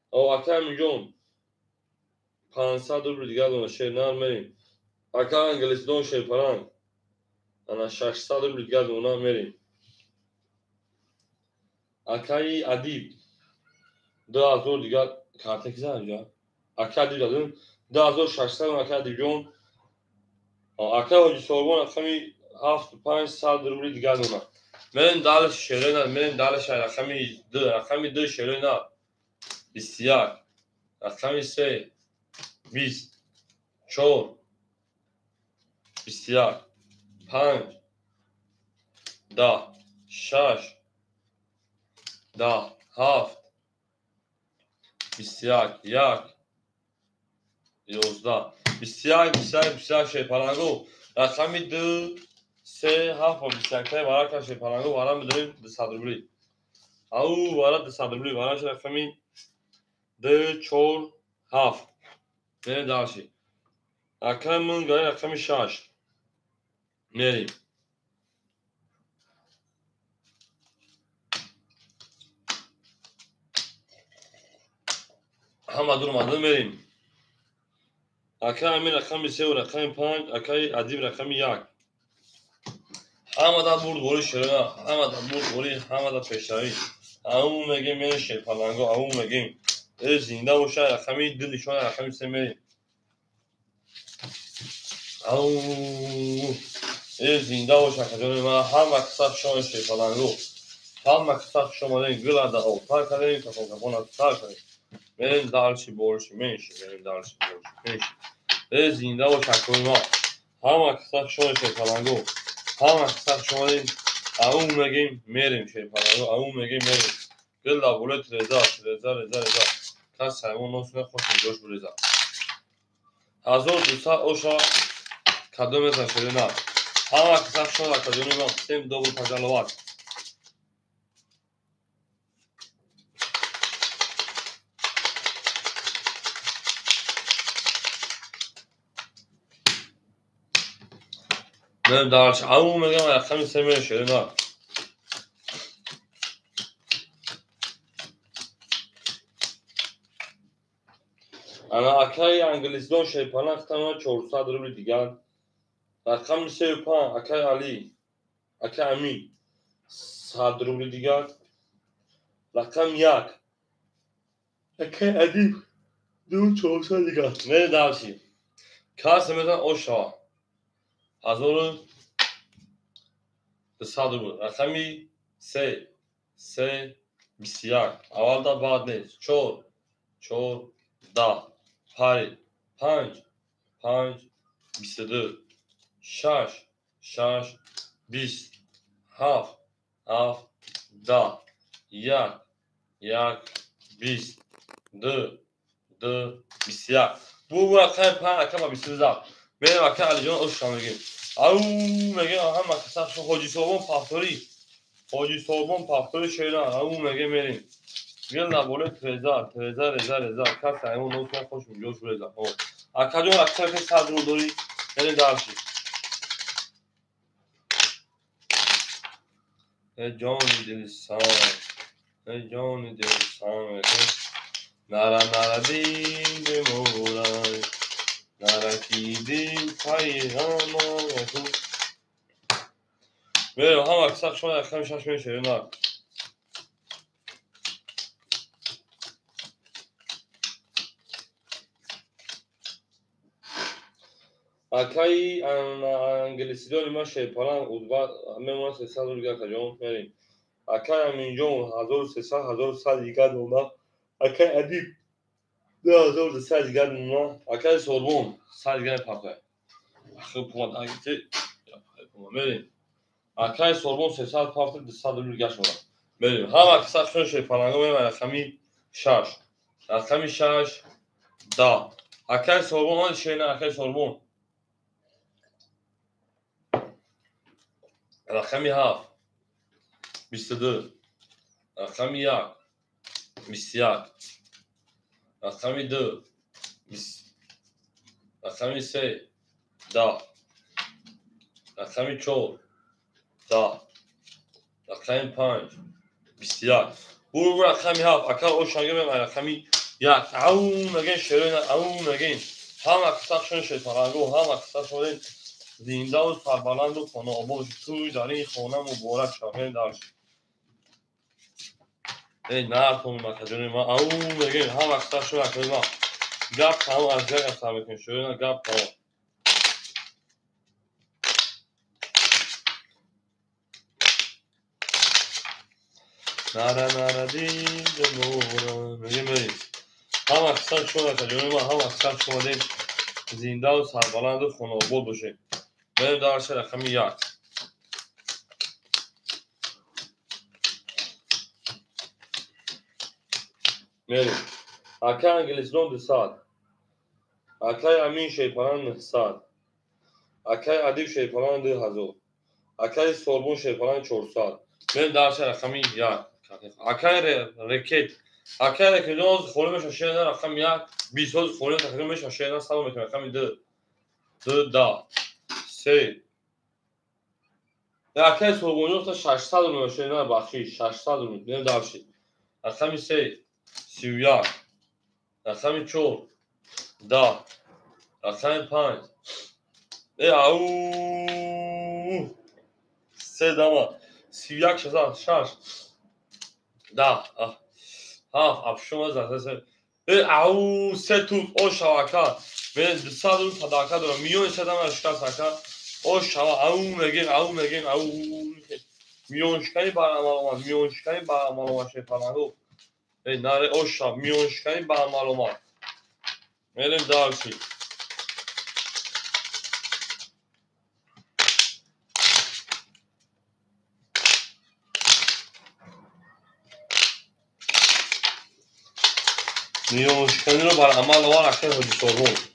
او اکای همینجا 500 روبل دیگه اونا شیرنر میریم اکای انگلیسی دون شیپالان انا 600 روبل دیگه اونا میریم اکای ادیب 2000 دیگه کارت کی زنجا اکای ادیب دادن 2600 اکای ادیب جون اکای حاجی سوربون رقمی 7500 روبل دیگه اونا میریم دالش شیرنر میریم دالش رقمی 2 شیرنر 21 رقمی 3 20 4 21 5 10 6 10 7 21 11 21 شیپالانگو رقمی 2 3 7 و 21 برای شیپالانگو برای بداریم 200 روبلی او برای 200 روبلی برای رقمی 2 4 7 میریم درشی رقم من گاهی رقمی 6 میریم همه دور مدن میریم اکای امین رقمی 3 و رقمی 5 اکای ادیب رقمی 1 همه دا برد گوری شرنا همه دا برد گوری همه دا پیشایی همون میگیم میشه پلنگو همون میگیم زنده باشه رقمی دو نشان رقمی سه میریم همون زنده باشه کجا ما هم اکثر شما میشه پلنگو هم اکثر شما دین گل ادا اوپر کردیم تا کپون اکثر کردیم میریم دارچی بولشی میشه میریم دارچی بولشی میشه زنده باشه کجا ما هم اکثر شما میشه پلنگو هم اکثر شما دین همون میگیم میریم شه پلنگو همون میگیم میریم گل دا بولت رضا کس همون نوسونه خوش میگوش بریزا 1200 اوشا کدوم مثلا شده نه همه کسب شده کدومی ما سیم دوبل پجالوات من دارش همون میگم رقمی سیم شده نه انا اکای انگلیسدون شیپانه اختماع 400 روبل دیگر رقم 35 اکای علی اکای امین 100 روبل دیگر رقم 1 اکای ادیب 2400 دیگر نه دارشی کاس مثلا اوشا 1200 روبل رقمی 3 21 اول دا بعد نیست 4 10 پاری 5 22 6 20 7 10 1 20 2 21 bu رقم 5 رقم 22 میریم رقم علی جان اوش میگیم او میگه هم مثلا حاجی صوبون پافتوری شیران او میگه میریم گل نبوله رضا کس همون نوتون خوش میگوش رضا اکجون رقم که 100 رو داری یعنی دارشی جانی دل سام نرا دین بمورای نرکیدیم پیغام تو میریم هم اکثر شما رقم 6 میشه نه اکای انگلیسیدون ما شیپالان اودباد میمونه 300 رو دیگر کجا میریم اکای امینجون 1300 دیگر نونا اکای ادیب 2200 دیگر نونا اکای سوربون 100 دیگر پاکه خب پومد اگه میریم اکای سوربون 300 پاکه 200 رو دیگر شما میریم هم اکثر شون شیپالانگو میریم رقمی 6 رقمی 6 10 اکای سوربون آن شینا اکای سوربون رقمی 7 22 رقمی 1 21 رقمی 2 رقمی 3 10 رقمی 4 10 رقمی 5 21 bu رقمی 7 اکا او شانگه میمونه رقمی 1 او مگین شیرین او مگین هم اکساکشن شیطانگو هم اکساکشن زنده و سربلند و خانه آباد توی داری خانه مبارک شامل داشت ای نرفون مکجونی ما او مگین هم اکساکشن اکلی ما گپ تمام از جای اصلا میکن شیرین گپ تمام نره دید مورا میگیم بریم هم اکسان شما کجونی ما هم اکسان شما دیم زنده و سربلند و خانه آباد باشه بریم دارش رقمی 1 میریم اکای انگلیسدون 200 اکای امین شیپانان 900 اکای ادیب شیپانان 2000 اکای سوربون شیپانان 400 بریم دارش رقمی 1 اکای رکت اکای رکت خوریم شاشیه رقم 1 20 خوریم تقریبا شاشیه سلام میکنه رقمی 2 10 3 اکای سوربون تا 600 رو شیرین بخشی 600 رو بریم دارش رقمی 3 31 رقمی 4 10 رقمی 5 او 3 دما 31 6 ده افشون زده او سه توپ او شواکا به دستا دور فداکا دور میون سدم اشکال ساکا او شوا او مگین او میونشکانی برامالوما میونشکانی برامالوما شفانالو ناره او شوا میونشکانی برامالوما میریم دارچی میونشکانی رو برامالوما رکن هجی سرون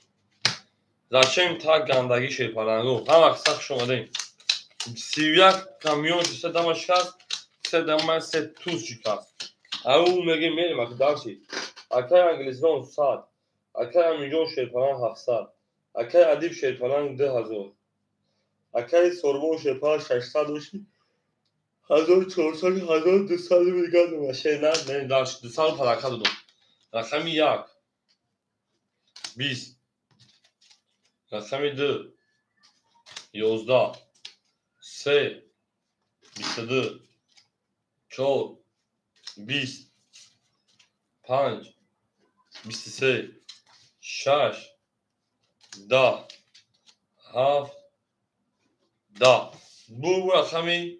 Зачем так гандагӣ шепарангу? Ҳама сах шумадем. 31 камион се дама шикаст, се дама се туз шикаст. Ау мегем мерим ака дарчи. Акай англизон 100. Акай аминҷон шепаранг 700. Акай адиб шепаранг 2000. Акай сорбон шепаранг 600 боши. 1400 1200 мегам машина мерим дарчи. 200 фарака додум. Рақами 1 20 رقمی 2 11 3 22 4 20 5 23 6 10 7 10 bu رقمی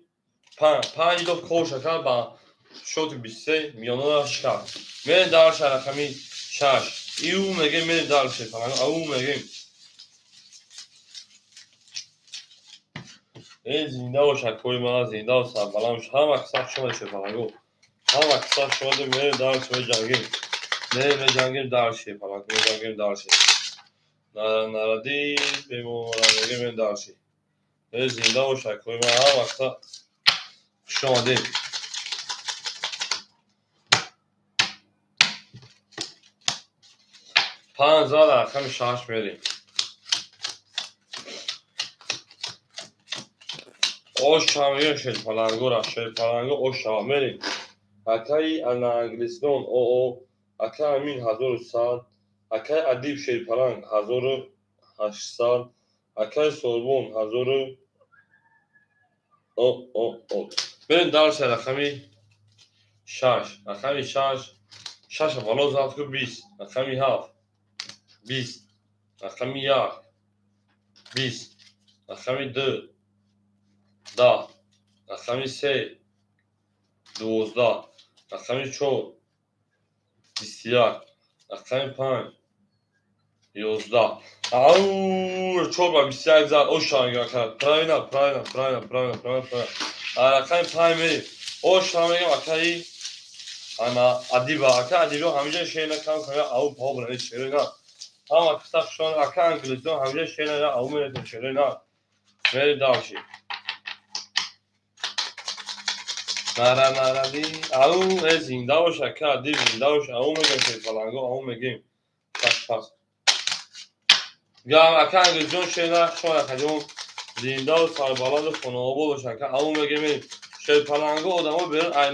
5 دو کوش کرد با شوت 23 میانو شکر من درش رقمی 6 ایو میگه من درش فلان او میگه زنده و شکوی ما زنده و سربلندش هم اکثر شما شفاهنگو هم اکثر شما دو میره دارش و جنگیم میره جنگیم دارشی پلاک میره جنگیم دارشی نردی بیمون مرانگی میره دارشی میره زنده و شکوی ما هم اکثر شما دیم پانزده در رقم 6 میریم oş şamıyor şelpalangora şelpalango oş şamerin akay ana angliston o akay min 1100 akay adib şelpalang 1800 akay sorbon 1000 o ben dars raqami 6 raqami 6 6 valo zatku 20 raqami 7 20 raqami 1 20 raqami 2 10 رقمی 3 12 رقمی 4 21 رقمی 5 11 او 4 با 21 زد او شانگاه کرد پراینا رقمی 5 میریم او شانگاه اکایی انا ادیبا ادیبا همیشه شینا کام کنه او پا برنه شیره نه هم اکسا شون اکا انگلیزون همیشه شینا نه او میره شیره نه میری دارشی نردی او زنده و شکر دی زنده و او میگم شیفالانگو او میگیم پس گام اکا انگلیزون شینا شون اکجون زنده و سربالاد و خانوابا و شکر او میگیم شیفالانگو آدمو برن ای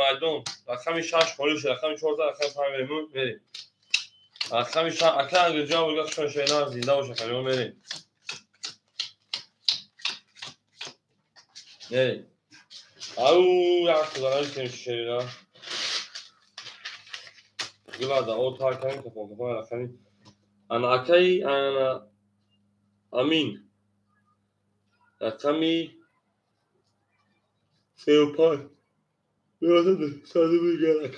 میدون رقمی 6 پولیش رقمی 14 رقمی 5 میمون بریم رقمی 6 اکا انگلیزون بگه شون شینا زنده و شکر میریم بریم او یک دارم که شیرا گلا او تا کنیم که فوق رقمی انا اکای انا امین رقمی 35 بیاده ساده میگه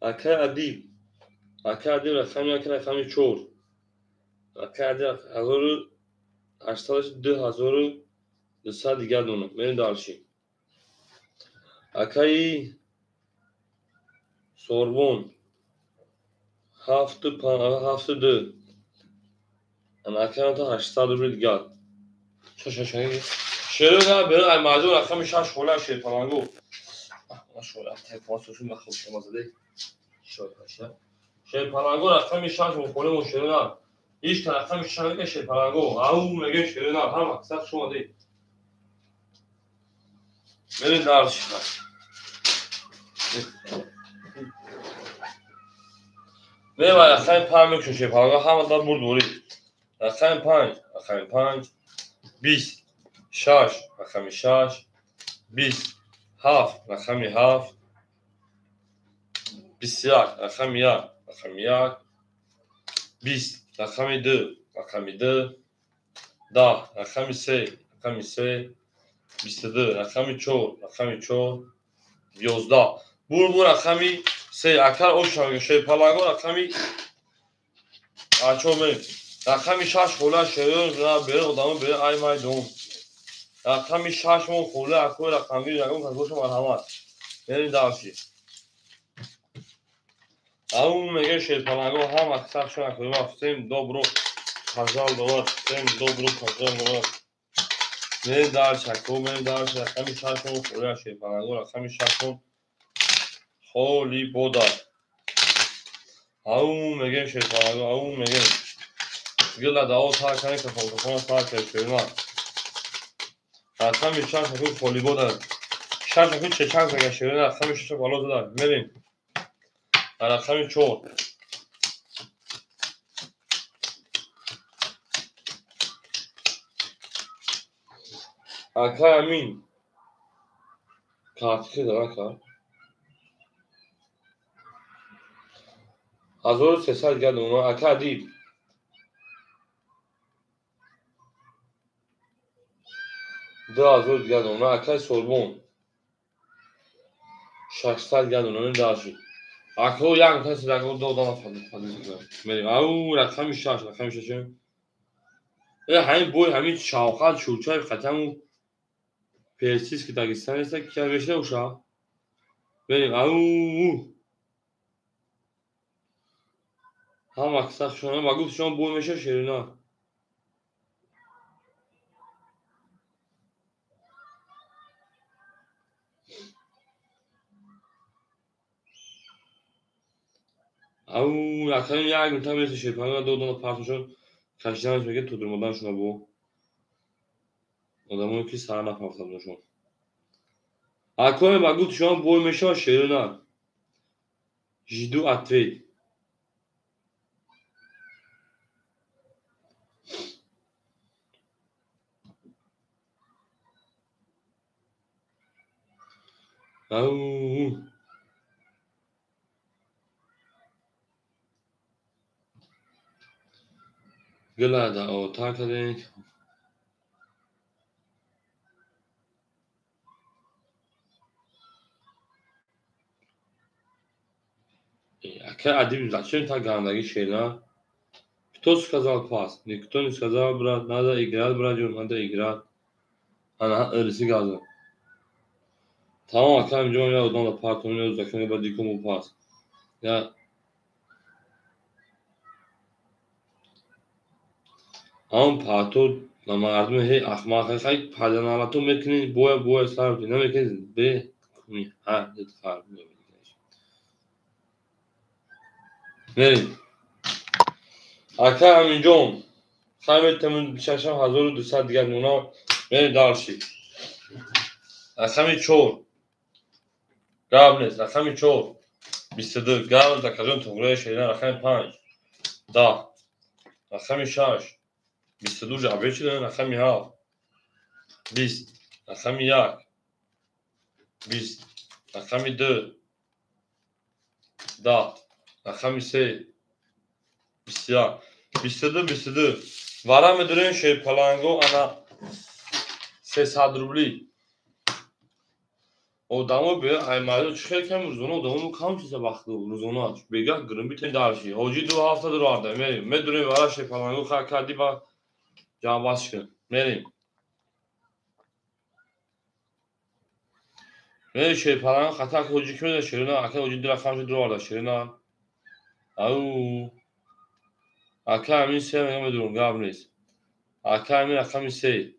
اکای ادیب رقمی 4 اکای ادیب 2200 دیگر دونه میریم دارشی اکای سوربون 72 انا اکای تا 800 دیگر شروع نه بره ای معجون رقم 6 خوله شیپالانگو شوره تفاصیلشون مخوب شما زده شیپالانگو رقم 6 خوله و شروع نه هیچ که رقم 6 که شیپالانگو او میگه شروع نه هم اکثر شما ده بریم درش نه و رقم 5 میکشون شیپالانگو همه دار برد دوری رقم 5 20 6 رقم 6 20 7 رقمی 7 21 رقمی 1 رقمی 1 20 رقمی 2 رقمی 2 10 رقمی 3 رقمی 3 22 رقمی 4 رقمی 4 11 bu raqami şey akar o şey palago raqami açome raqami shash xola sheyor ra bere odamı bere ay may dom raqami shash mon xola ako raqami raqam kagosh marhamat beri davshi aum mege şey palago ham aksar shona koyma всем добро $1000 всем добро $1000 beri davshi ako beri davshi raqami shash mon xola şey palago raqami shash mon Holy Boda. Aum megen şey palago aum megen. Gila da o ta kanı kafana sağ çevirme. Raqami shash ako Holy Boda. Shash ako çeçen kanı çevirme raqami shash بالا da. Merin. Raqami 4. Aka amin. Katkı da aka. 1300 geldi ona aka değil. Daha zor geldi ona aka Sorbon. 600 geldi ona daşı. Aka o yan tası da o da fazla. Merin. Au raqami shash raqami shash. همین بوی همین شاوخال چوچای ختمو پرسیس که داگستان است که بشه اوشا بریم او هم اکساق شما بگو شما بوی میشه شیرینا او yakın ya gün tam şey falan da odanı parçaşın kaçtan sonra tutturmadan şuna bu adamın ki sana farklı şu Akoy bagut şu an boy meşa şerina Jidu atvey au gela da o takade Aka adim zaten ta gandagi şeyler Кто сказал пас? Никто не сказал, брат, надо играть, братья, надо играть. Она ырысы газы. Tamam akşam diyorum ya odan da part oynuyoruz da kanka badi komu pas. Ya هم پاتو مردم هی اخماق خیلی پدنامتون میکنین بوی سر کنین نمیکنین به کنی ها دید خواهر نریم اکا همینجام سایمتمون بششم 1200 دیگر نونا بریم دارشی رقمی 4 قبل رقمی 4 22 قبل دکرون تغییر شیرین رقمی 5 10 رقمی 6 22 جعبه شدن رقمی 7 20 رقمی 1 20 رقمی 2 10 رقمی 3 21 22 وارا میدونین شی پلانگو انا 300 روبلی odamı be aymalı çıkarken odamı kam size baktı uzunu aç bega gırım bir darşı hoci 2 haftadır orada medure vara şey falan o kadi ba can başkın merim ve şey falan hatta hoci kimi de şerine akı hoci dira kamşı dur orada şerine au akı amin sevmem medurun gabnis akı amin akami sey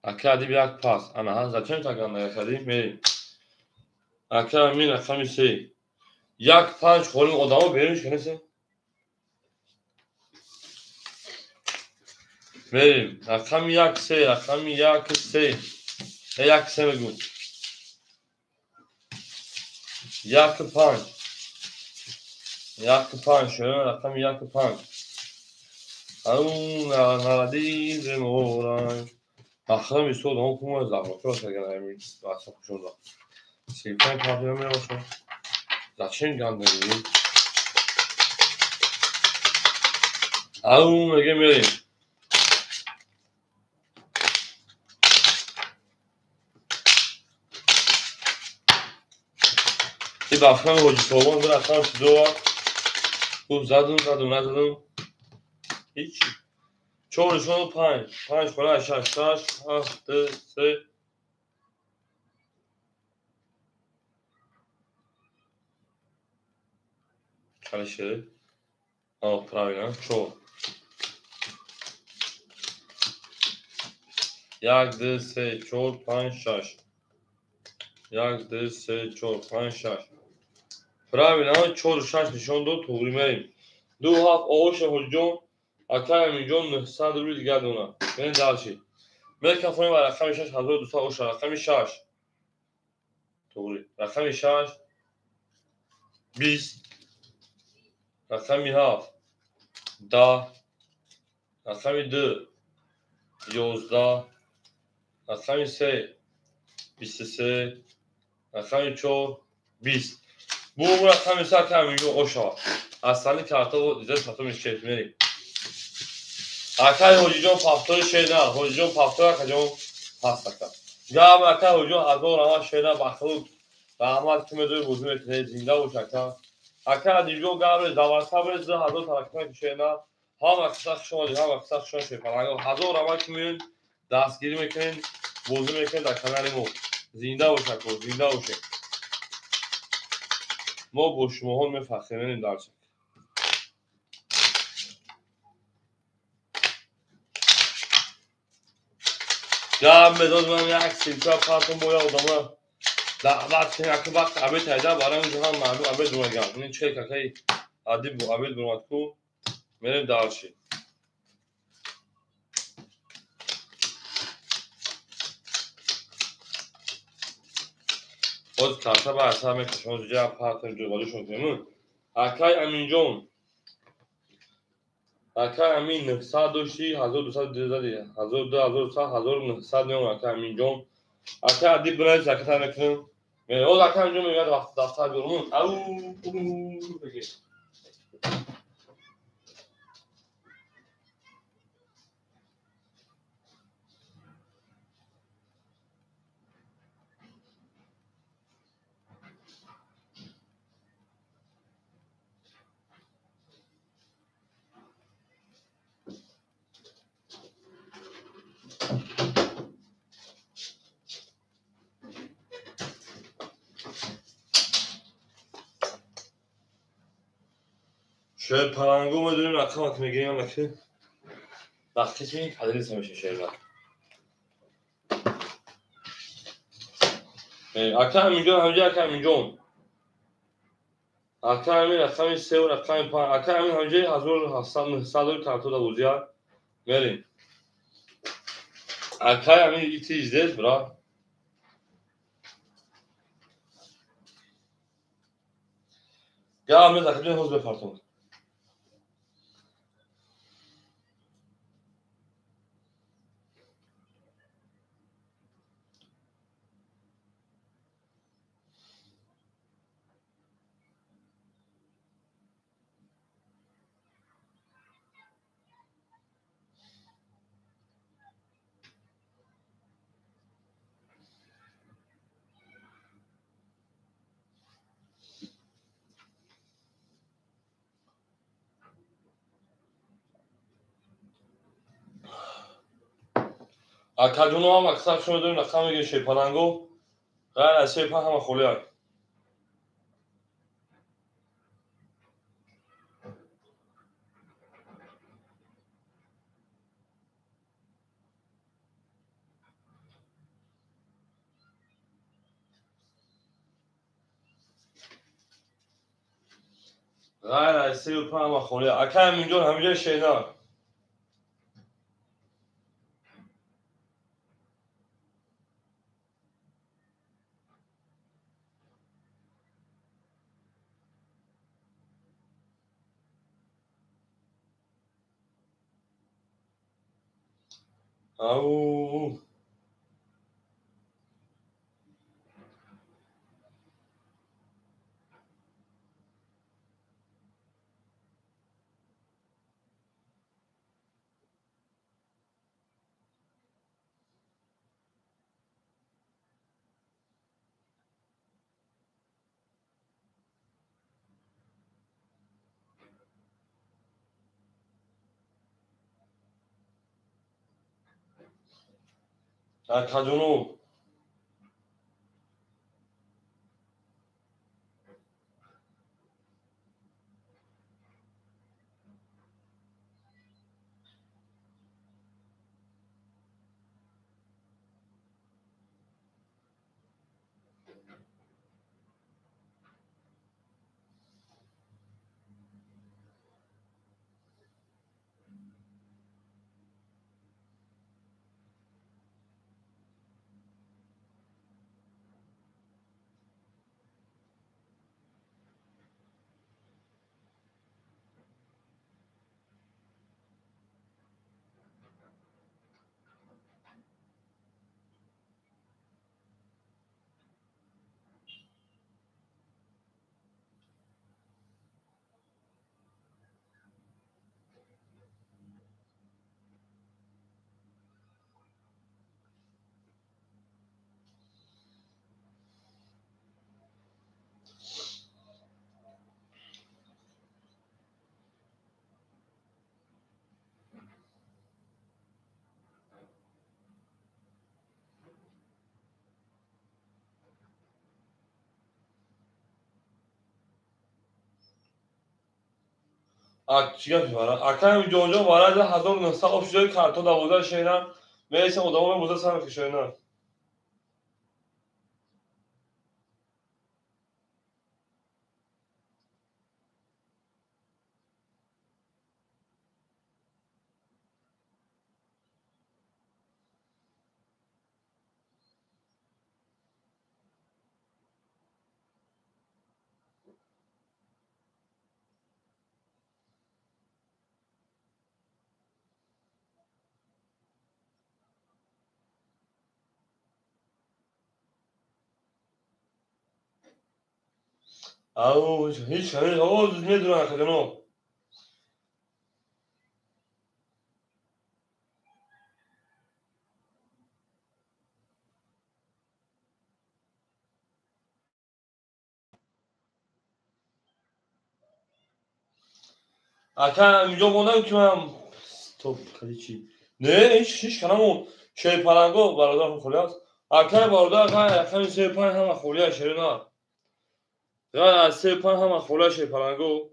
akadi bir ak pas ana zaten takanda yakadayım merim akı amin akami sey yak panç kolun odamı vermiş kenesin merim akami yak sey akami yak sey yak semegun yak panç şöyle akami yak panç au na na di zemoran Bakalım bir soru onu okumayız ama. Proszę generalnie bardzo porządna. Czyli ten problem miał się zaciągany. Au, Ege mieli. I bakalım chodzi słową, wracam się do zadum. Hiç. Çoğu sonu paylaş kolay şaş, hastı, çalışır. Ama правильно, çoğu. Yagdı, çoğu paylaş. Yagdı, çoğu paylaş. Правильно, çoğu şaş nişonda tuğrimelim. Du haf oğuşa hocam, akar milyon nühsa durur geldi ona. Benim daha şey. Melkafonu var, rakam şaş hazır dursa oğuşa, rakam şaş. Doğru. Rakam şaş. Biz. Rakam haf. Da. Rakam dı. Yozda. Rakam se. Bistese. Rakam ço. Biz. Bu rakam ise akar milyon oğuşa. Aslanı kartı o dize satım işletmeli. Akar hocam paftörü şeyden, hocam paftörü akacağım pastaka. Ya akar hocam hazır ama şeyden bakılıp damat kime diyor bozum etmeye zinde uçakta. Akar diyor galiba davarsa böyle zı hazır tarakmak şeyden ham aksak şöyle şey falan. Hazır ama kimin ders girmekin bozum etmeye de kanalim o. Zinde uçak o, zinde uçak. Mo boş mu hol mefakhirenin dersin. Ya medaz ben ya aksilka kartım boya odama. وقتی که وقت عبد تایید برای جهان معلوم عبد دومگم این چه که عادی بو عبد دومات کو میریم دارشی باز کارتا با اصلا میکشم از جا پاتن جوالشون کنم اکای امین جون اکای امین 902 1200 1900 نه اکای امین جون اکای عادی برای زکات میکنم او اکای امین جون میاد وقت دفتر برمون او بگی شاید پرنگو بدونیم رقم که میگیم وقتی وقتی چی پدری سمشه شیرلا اکرم اینجا همجا اکرم اینجا اکرم این رقم سه و رقم پنج اکرم این همجا هزار صدر کارتو دا بوزیا بریم اکرم این ایتی izleriz bra ya Ahmet akıllı hoz be kartonu اکادونو هم اکثر شما داریم رقم میگه شیپاننگو غیر از شیپان همه خولی های غیر از شیپان همه خولی های اکرم اینجا همجا شینا او Akajunu. چیکار می‌کنم؟ اکرم جونجا وارد 1900 جای کارتون 12 شهران میشه ادامه موزه سر کشیدن. او هیچ کنید او میدونن اکجونو. اکرم اینجا موندم که من تو کاری چی؟ نه هیچ کنم اون شی پلنگو برادر خولی است. اکرم برادر اکرم سه پنج هم خولی شیرنا. یا سه پنج هم خولی شی پلنگو.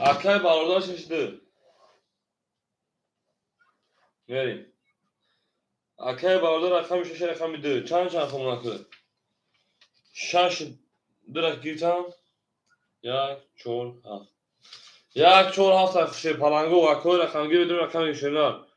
اکرم برادر ششده. بریم. اکرم برادر اکرم شش اکرم میده. چند خونه که. شش درک گیتم. یک چهار هفت. یک چهار هفت شی پلنگو و اکرم رقم گیر بدون رقم شیرنا.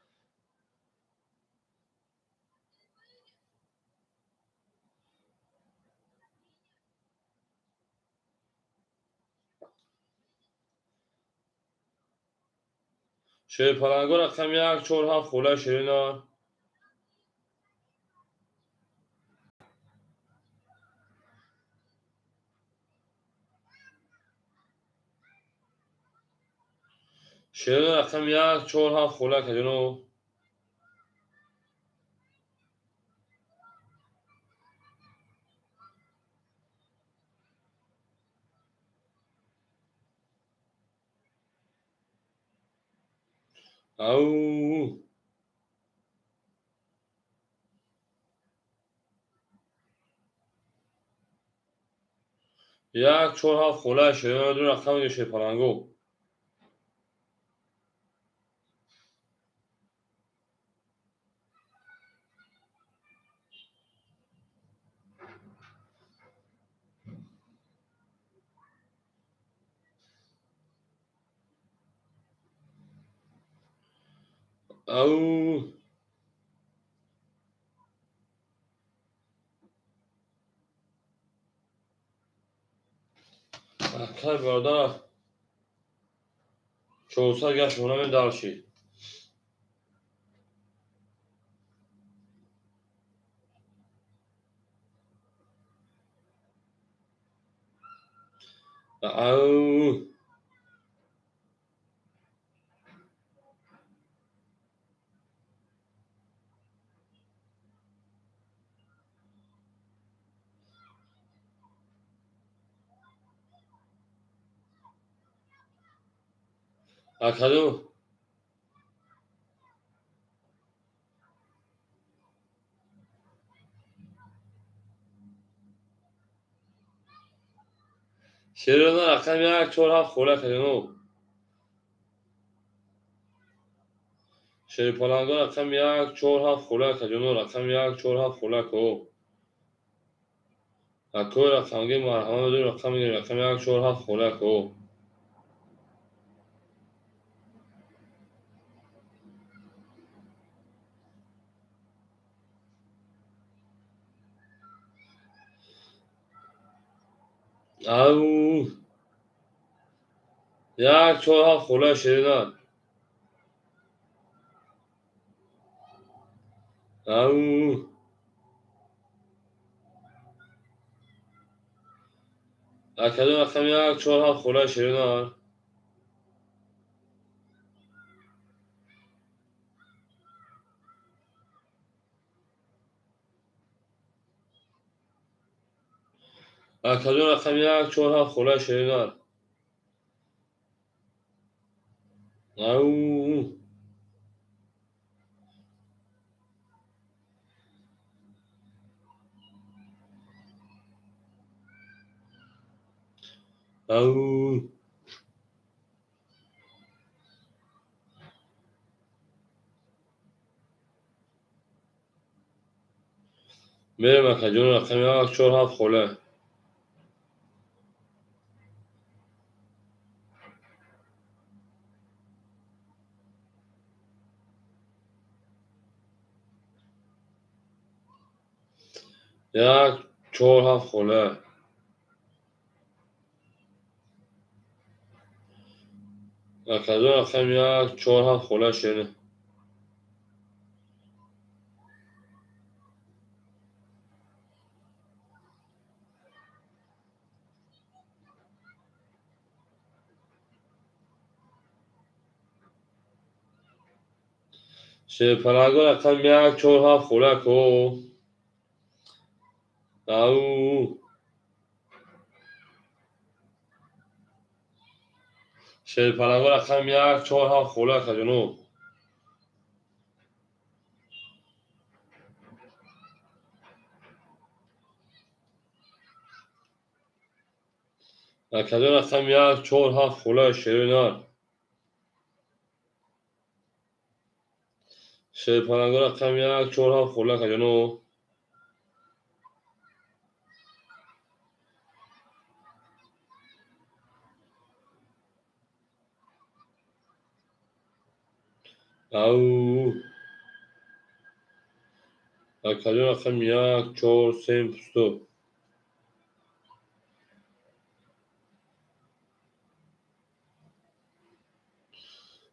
شی پلنگو رقم یک چهار هفت خولی شیرنا. شیرنا رقم یک چهار هفت خولی کجونو. او یک چهار هفت خوله شیرنا دون رقم دیگه شی پلنگو. او اکرم برادر 400 گشت اونم دلشی. او کدوم؟ شیرنا رقم 1 4 7 خورده کدوم؟ شیر پلنگا رقم 1 4 7 خورده کدوم؟ رقم 1 4 7 خورده کو. اکو رقمگی مرحمت بدون رقم 1 4 7 خورده کو. او 1 4 7 خورده شیرنا. او کدوم رقم 1 4 7 خورده شیرنا. کدوم رقم 1 4 7 خورده شیرنا. او او میرم کدوم رقم 1 4 7 خورده. یک 4 7 خورده. کدوم رقم 1 4 7 خورده شیرنا. شیر پلنگا رقم 1 4 7 خورده کو. او شیر پلنگا رقم 1 4 7 خورده کدوم؟ کدوم رقم 1 4 7 خورده شیرنا. شیر پلنگا رقم 1 4 7 خورده کدوم؟ او کدوم رقم 1 4 3 پستو.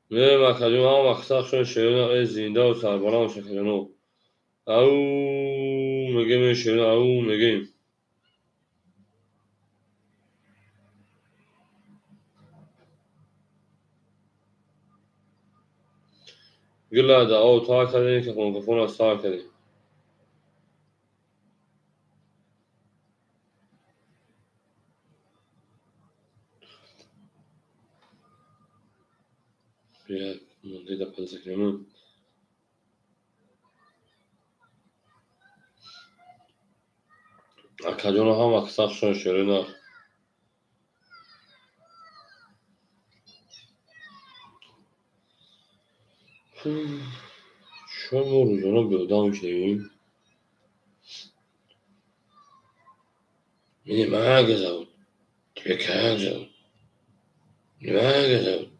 میرم کدوم هم اقصاق شون شیرنا زنده و سربالان باشه کدوم. او میگیم شیرنا او میگیم. گلا دا او تا کردی که کنکفون از سار کردی. بیا مونده دا پس کنمون. کدوم هم اقصاق شون شیرنا. شما ما روزانه به ادام میشنویم. Nima gezavut, bekar zavut, nima gezavut,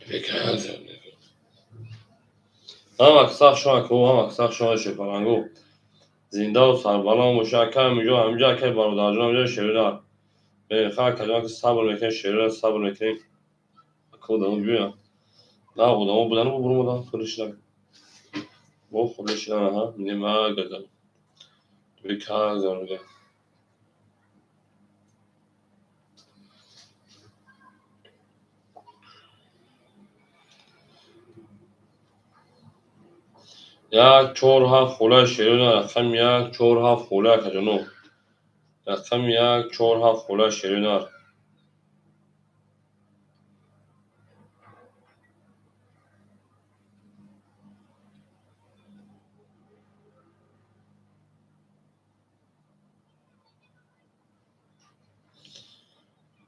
bekar zavut. هم اقصاق شون که هم اقصاق شون شپرنگو زنده و سربالان مشکل میجو همجا که برادر جان میجو شیرنا. به خاک کدوم که صبر میکنه شیرنا صبر میکنه. کدوم بیان. نه کدوم بودن و برو مدام خودش نگ. با خودش نه ها نما gezavut, bekar zavut. یک 4 7 خورده شیرنا. رقم 1 4 7 خورده کدوم؟ رقم 1 4 7 خورده شیرنا.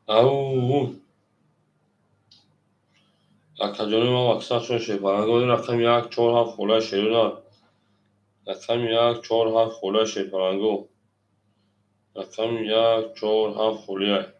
او اکاجون ما اکثر شون شیپارنگو رقم 1 4 7 خورده شیرون رقم 1 4 7 خورده شیپارنگو رقم 1 4 7 خورده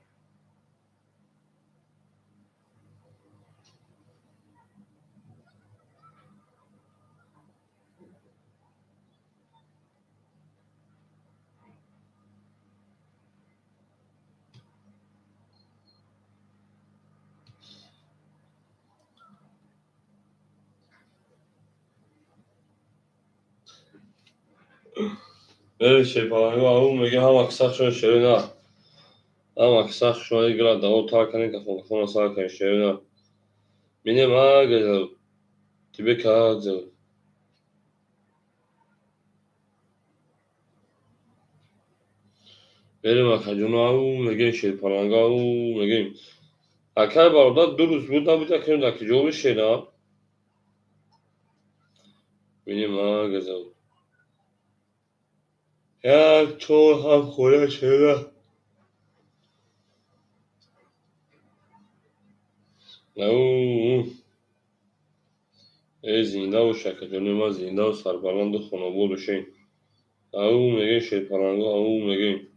برای شیپارنگو او میگه هم اکثر شون شیرون هم اکثر شون ایگرا داو تا کنی که خون سال کنی شیرون مینه ما گذار تیبه که گذار بریم اکاجون او میگه شیپارنگو او میگه اکای برادر 2 روز بود نبود که در کجا بشه نه مینه ما گذار 1 4 7 خورده شیرون او ای زنده و شکجانی ما زنده و سربلند و خانوار بشین او میگه شیپارنگو او میگه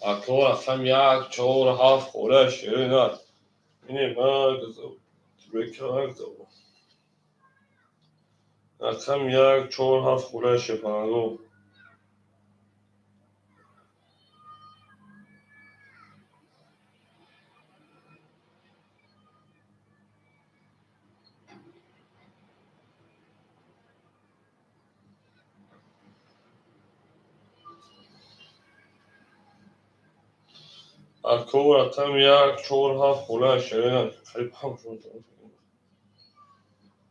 اکا رقم 1 4 7 خورده شیرون مینه ما گذار تیبه که گذار رقم 1 4 7 خورده شیپارنگو اکا رقم 1 4 7 خورده شیرون خیلی هم شد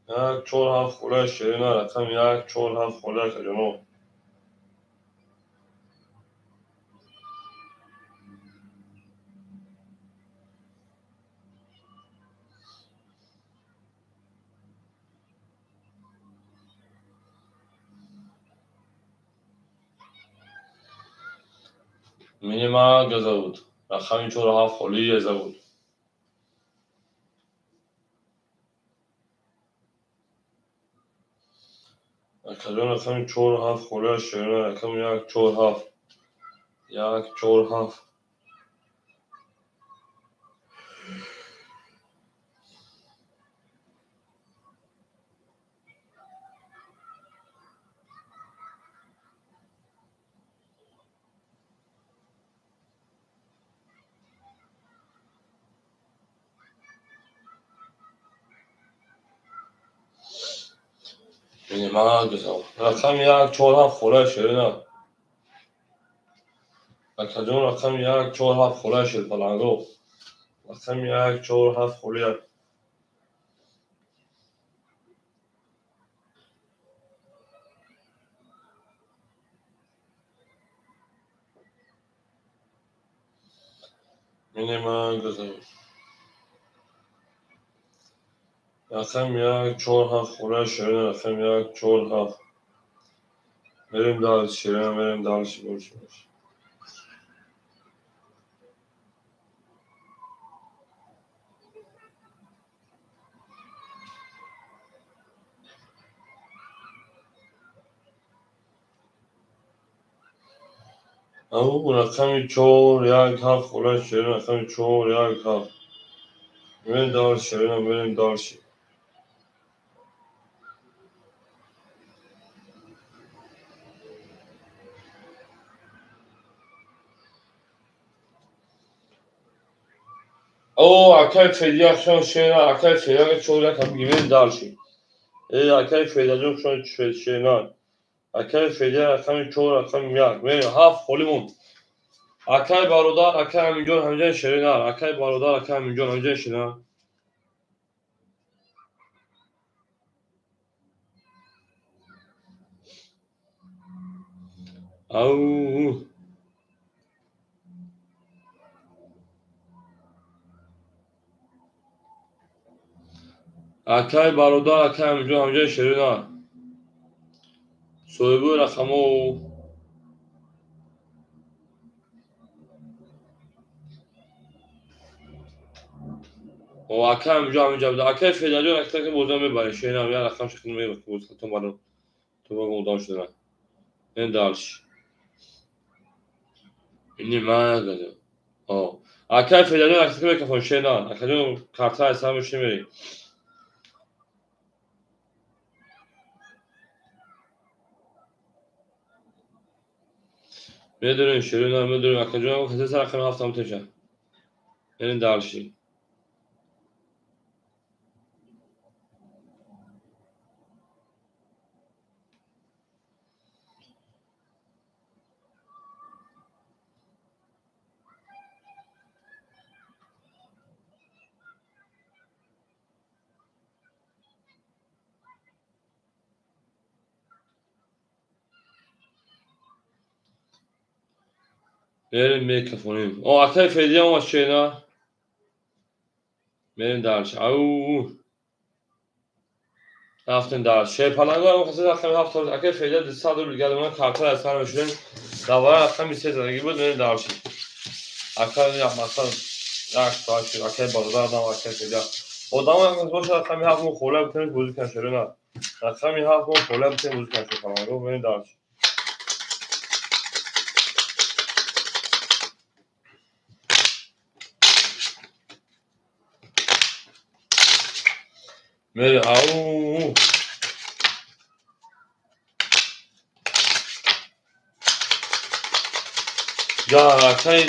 1 4 7 خورده شیرون رقم 1 4 7 خورده کجانو مینه ما گذار بود رقم 4 7 خورده گذار بود اکاجون رقم 4 7 خورده شیرون رقم 1 4 7 1 4 7 مینه ما گذار رقم 1 4 7 خورده شیرون اکاجون رقم 1 4 7 خورده شیپارنگو رقم 1 4 7 خورده مینه ما گذار رقم 1 4 7 خورده شیرون رقم 1 4 7 بریم دال شیرون بریم دال باش او رقم 4 1 7 خورده شیرون رقم 4 1 7 بریم دال شیرون بریم دال شیرون او اکای فدیا شون شیرون اکای فدیا چوره کم گیریم دال شیرون ای اکای فدیا شون شیرون اکای فدیا رقم 4 رقم 1 بریم 7 خولیمون اکای برادر اکای همینجور همینجور شیرون اکای برادر اکای همینجور همینجور شیرون او اکای برادر اکای همینجور همینجور شیرون صوبه رقمو و اکه همینجا بده اکه فعلی رکتا که بودم میبره شین هم یا رقم شکل میبره که بود خطم برام تو با مودان شده من این دارش اینی من ندادم اکه فعلی رکتا که بکفون شین هم اکه جون کارتا اصلا میشه میری میدونین شیرین هم میدونین اکه جون کسی سر رقم هفتم تشه این دارشی بریم میکفونیم اکه فعلی هم شین هم بریم دارش Haften daha palango ama kısa dakika hafta akar feyler de sadır bilgiler ona kartlar asar meşhuren davara akşam bir sezon gibi ne davşi akar yapmazsan akar bazılar adam akar feyler o da ama boş akşam hafta kola biten bozuk kanşörün ha akşam hafta kola biten bozuk kanşör palango ne davşi Meri ya akay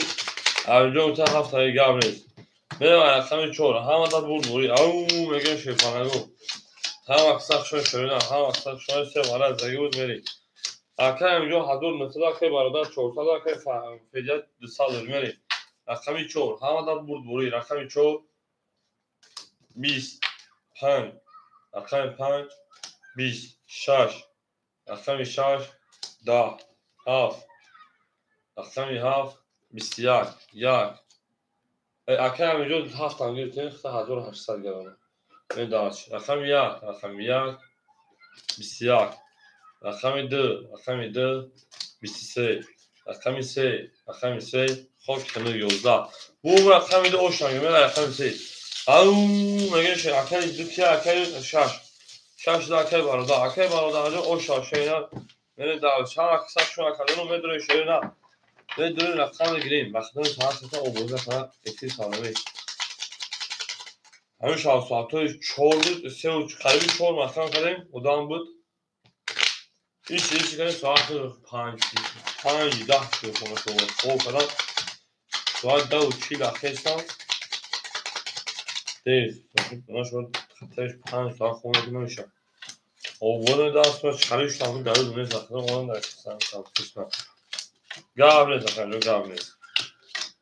avcım ta haftayı gavreyiz. Benim ayaklarım çoğu. Hem da burduruyor. Megan şey falan yok. Hem aksak şöyle hem aksak şöyle var az gibi meri. Akay jo hadur mesela akay barada çoğursa da akay fecet salır meri. Akay çoğu. Hem da burduruyor. Akay çoğu 25 akay 5 26 akay 6 10 هاف akşam haf بسیار یک akşam جو هفت تا گرفتیم خیلی هزار و هشتصد گرمه این دانش akşam یک بسیار akşam دو 23 akşam سه خوب کنه 11 bu akşam دو oşan gömer akşam سه مگه شه akşam دو ki akşam شش da akşam var da akşam var da acı oşan şeyler beni daha çağ kısa şu akşam onu medre şeyler ve dönün rakam gireyim. Baktığım saat sete o boza kadar etkili sağlamayı. همین شام ساعت‌های 4 بود 3 و قریب 4 مثلا کردیم ادام بود این چیزی که ساعت 5 10 شو کنه تو کردم ساعت 10 و 40 دقیقه دیز من شد خطرش 5 ساعت خونه نمیشه اول دست ما چالش تام دارو دونه زخم اون در سن کشنا گابل زخم گابل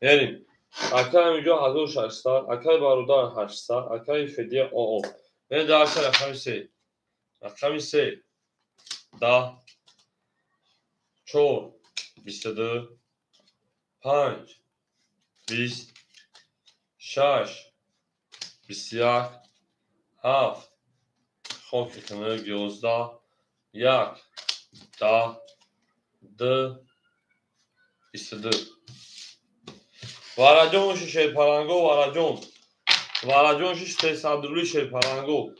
بریم اکای اینجا 1600 اکای بارودار 800 اکای فدیه او من درس رقم 3 رقم 3 10 4 22 5 20 6 21 7 خوب کنه 11 1 10 2 22 Varacağım şey parango varacağım şey sadruli şey parango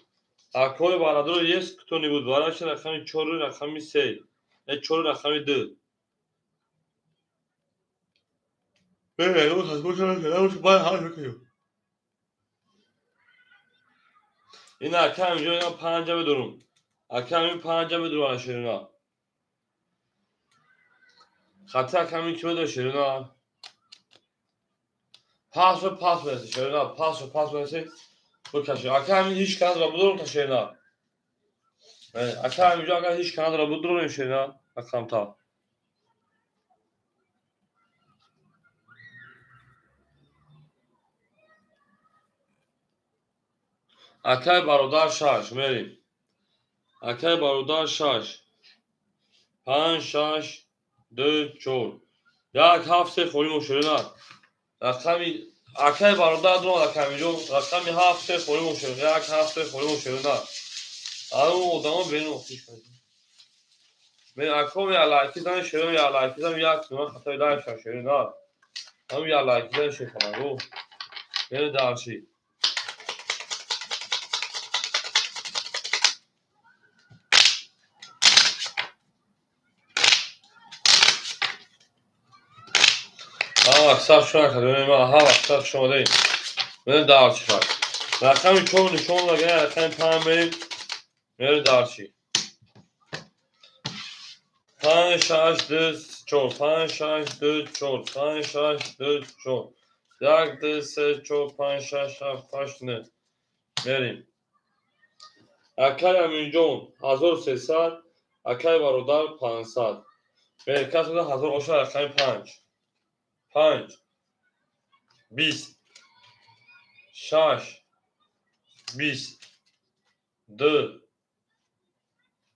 akoy varadro yes kto ne bud varaç rakami 4 rakami 3 4 rakami 2 böyle o hasbuşa bay hal bakıyor این akam اینجا اینا 5 بدونم akam این 5 بدونم شیرینا خط akam کی بده شیرینا pas versin şöyle pas versin bu kaşı akam hiç kadar bulur taşıyna akam yüce hiç kadar bulur şöyle akam ta akay barodar şaş meri akay barodar şaş 5 6 2 4 یک هفته خوریم و شروع رقمی akay barodar دو رقمی جو رقمی هفته خوریم و شروع یک هفته خوریم و شروع آدم آدم بینو خوش کنید من اکام یا لایکی دارم شروع یا لایکی دارم یک نوع خطای دارم شروع هم یا لایکی دارم شروع کنم رو بینو دارشی ها اکثر شما کردیم ما ها اکثر شما داریم بریم دارچی فرد رقمی چون نشون لگه رقمی 5 بریم بریم دارچی 5 6 2 4 5 6 2 4 5 6 2 4 1 2 3 4 5 6 7 8 9 بریم اکای امین جون 1300 اکای برادر 500 بریم کس بوده 1000 آشار رقمی 5 20 6 20 2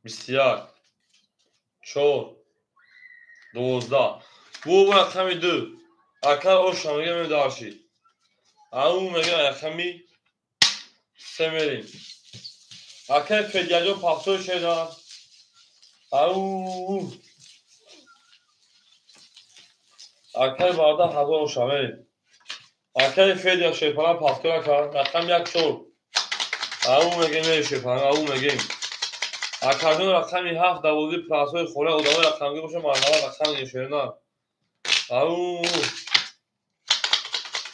21 4 12 bu raqami 2 akar o şamıge mi darşi au mege raqami semerin akar fediyajo paxto şeyda au akar barda hazır o şamerin akar fediya şeypana paxto akar raqam yak çor au mege mi şeypana au mege akarjon raqami 7 12 plasoy xore odamay raqamga boشه marnava raqam yeshena au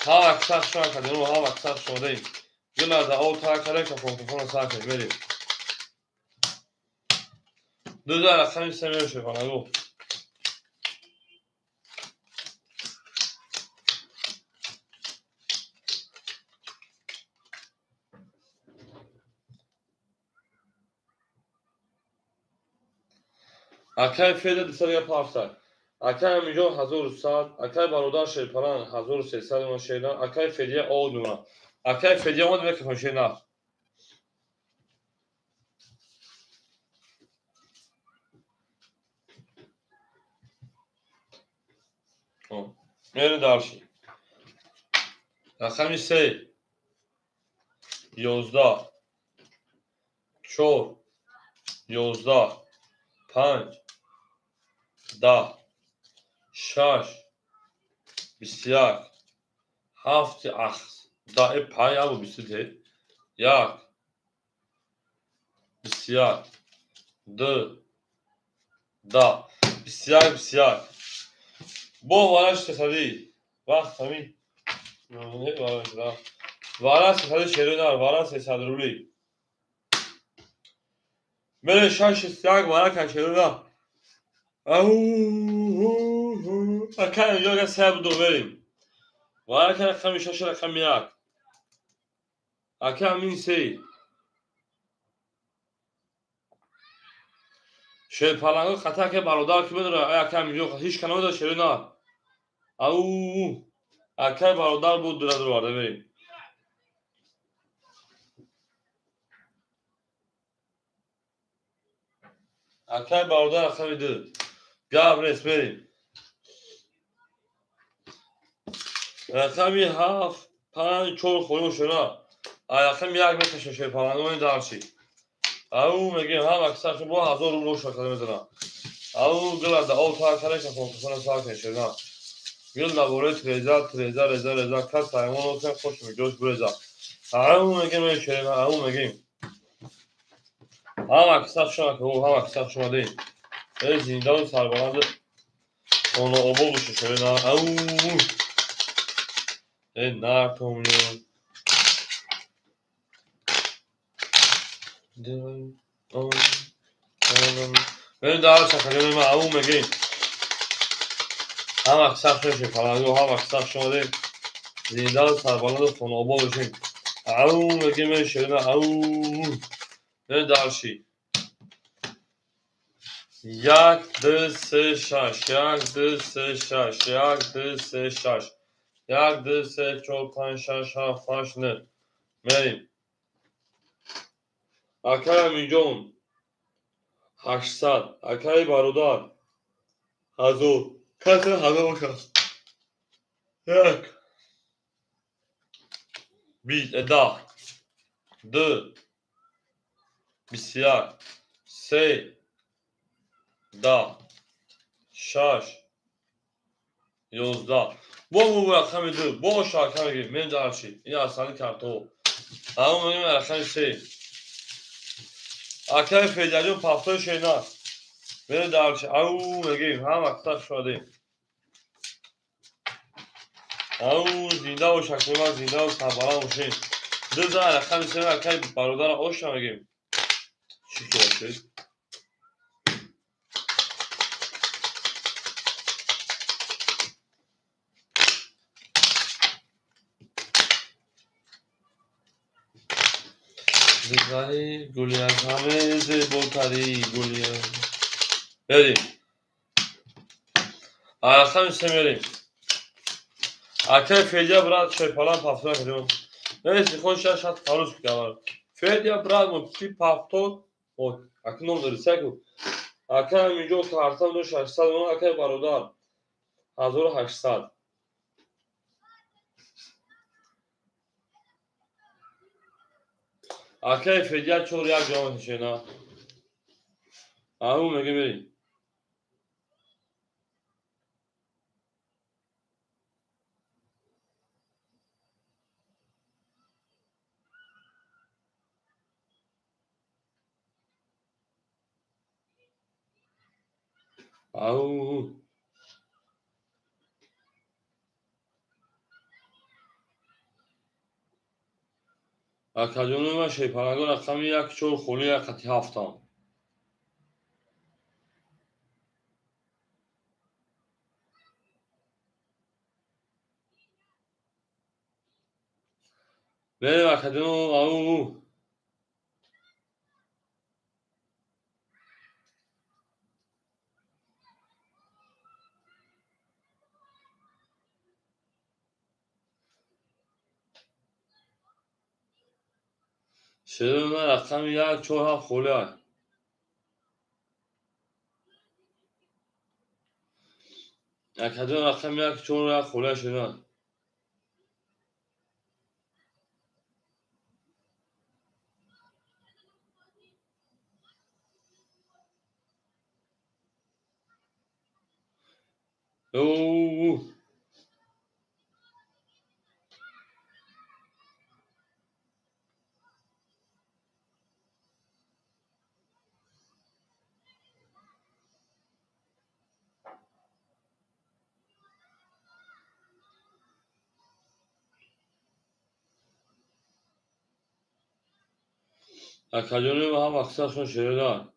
ها اکثر شما کردیم ها اکثر شما داریم یه لحظه او تا کرده که فونتفون رو سر کنیم بریم 2000 رقمی سمیر شفانه گو اکای فیده دیسر یا پارسر اکای امیجان 1100 اکای برادر شیرپران 1300 اون شیرن اکای فیدیه او دونا اکای فیدیه اومد بکه کنشه نه میره دارشی رقمی 3 11 4 11 5 10 6 21 7 8 ده 5 ابو 23 1 21 2 10 21 21 bu varaş tefadi vaqt همین نه varaş da varaş tefadi şerinar varaş sadruli mere şaş istiyag varaş kan şerinar au akan yoga sab do verim varaş kan خمی şaş رقم 1 akan min sey شیرپلنگو خطا که برادر که بداره اکا میگه هیچ کنه داره شرینا او اکای برادر بود داره وارده بریم اکای برادر اکا میده گابرس بریم رقمی 7 5 4 خوریم شنا رقم 1 میکشه شیرپلنگو این دارچی او میگه هم اکثر با 1000 روبل شکل میزنه او گلده او تا کنه که فونتفون ساکن شنا گل لابوره تریزا کس تایمون اوکن خوش میگوش بریزا او میگه میشه او میگه هم اکثر شما که او هم اکثر شما دیم ای زیندان سربلند اونو اوبو بشه شده نه او ای نرتونیون بریم دار شکلی من او میگیم هم اکثر شما شکلانگو هم اکثر شما دیم زیندان سربلند اونو اوبو بشیم او میگه میشه نه او بریم دارشی 1 2 3 6 1 2 3 6 1 2 3 6 1 2 3 4 5 6 7 8 9 بریم اکای امیجون 800 اکای برادر 1000 کسی 1000 باشه 1 20 10 2 21 3 10 6 11 bu raqam idi bu şarkı gibi men darşi این اصلا karto همون میگیم رقم 3 اکای فیدیو پافتو شینا بره دارشی او میگیم هم اکثر شده او زنده و شکرمند زنده و سربلند باشین. دو رقم سه رقم برادر آشنا میگیم. چی شد؟ زیبایی گلی از همه زیباتری گلی بریم رقم سه میریم. اکه فعلیه برات شیپالان پافتون کنیم. نمیسی خوش شد فروش بکنم. فعلیه برات مبتی پافتون و اکنون داری سکو. اکه همینجا که هرتم دو 600 اون اکه برادر 1800. اکه فعلیه چور یک جامعه نشینا. همون میگه بریم. همون اکه جانو شیپالانگو رقم یک چور خولی یک خطی هفتم. بریم اکه جانو همون شده رقم یک چور هفت خولی های. اکه جانو رقم یک چور یک خولی شده. او اکه جانو هم اکثر شون شده.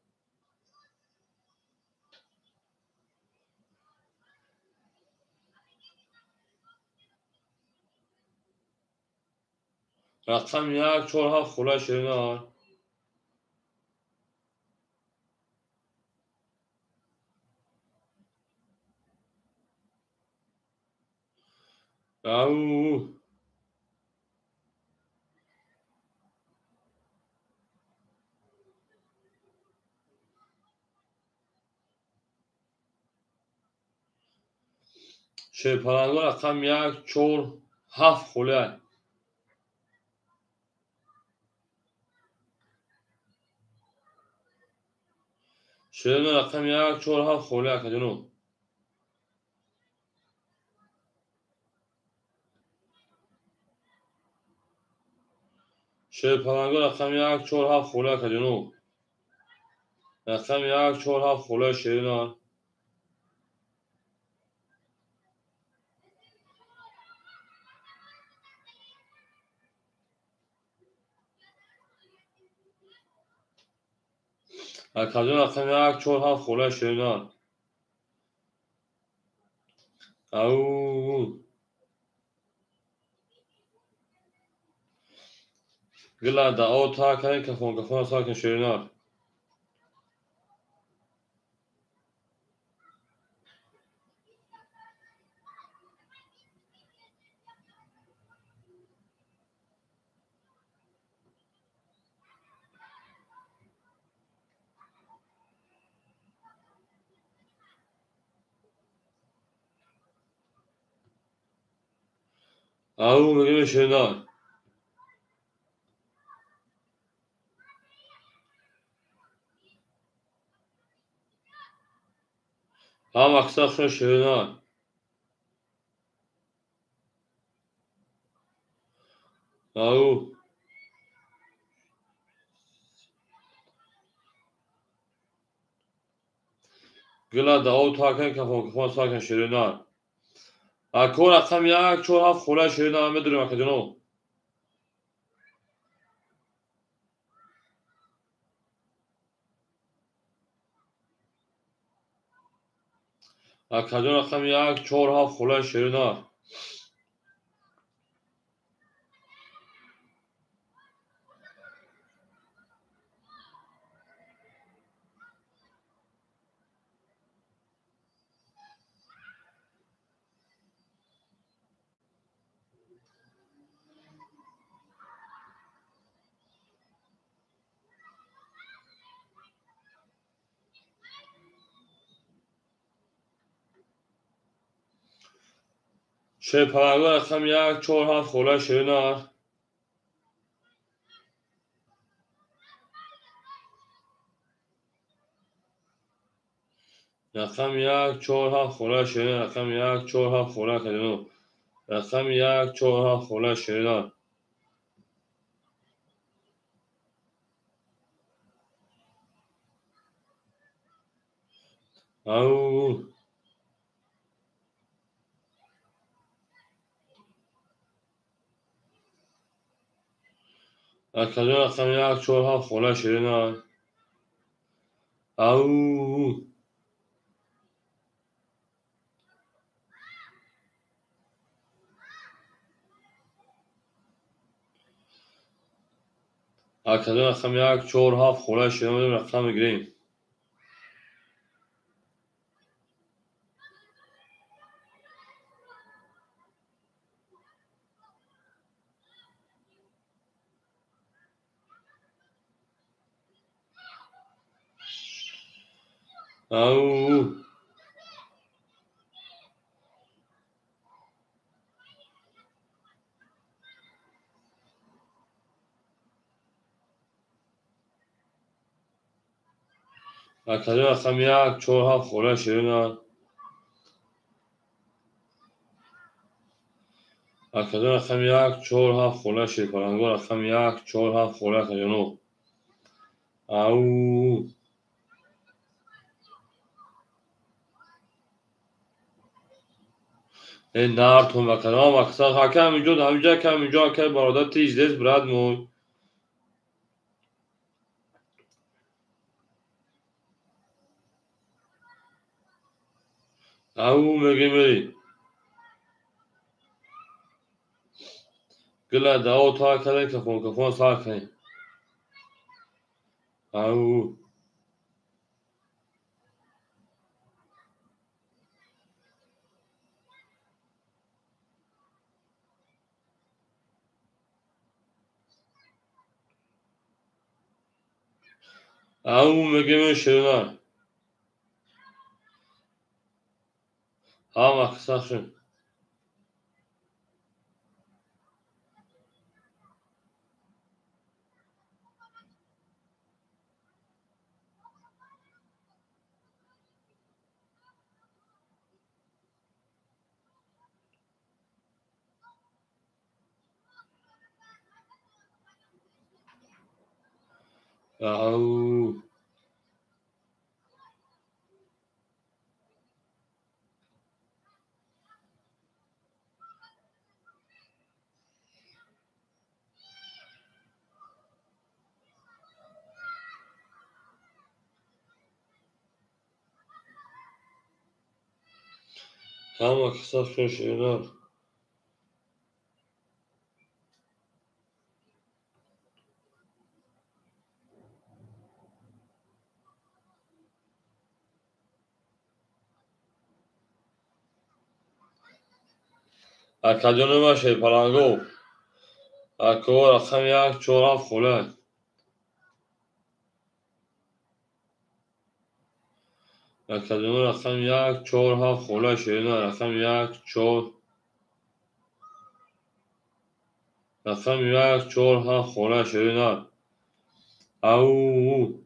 رقم یک چور هفت خوله شده. او شیپالانگو رقم یک چور هفت خوله. شده رقم یک چور هفت خوله اکه جانو. شیپالانگو رقم یک چور هفت خوله اکه جانو. رقم یک چور هفت خوله شده. اکه جانو رقم یک چور هفت خوله شده. او گلا دا او تا کنی کفون کفون ساکن شده. او میگه شده. هم اکثر شون شده. او گلا دا او تا کنی کفون کفون ساکن شده. اکو رقم 1 4 7 خورده شیرینم بدونیم اکا جانو. اکا جان رقم 1 4 7 خورده شیرینم. شیر پلنگو رقم 1 4 7 خورده شیرینم. رقم 1 4 7 خورده شیرینم. رقم 1 4 7 خورده اکا جانو. رقم 1 4 7 خورده شیرینم. او اکا جان رقم 1 4 7 خورده شیرینم. او اکا جان رقم 1 4 7 خورده شیرینم بدونیم رقم بگیریم. او اکا جان رقم 1 4 7 خورده شیرینم. اکا جان رقم 1 4 7 خورده شیر پلنگو رقم 1 4 7 خورده اکا جانو. او این نارتون بکنم اکسا حکم اینجا همینجا کم اینجا که برادر تیز دست براد مون. او میگی میری گله داو تا کردن کفون سار کنی. او میگی میری شیرینم. هم اکسا شن. او هم اکسا شن شیرینم. اکا جانو ما شیر پلنگو اکو رقم 1 4 7 خورده. اکا جانو رقم 1 4 7 خورده شیرینم. رقم 1 4 رقم 1 4 7 خورده شیرینم. او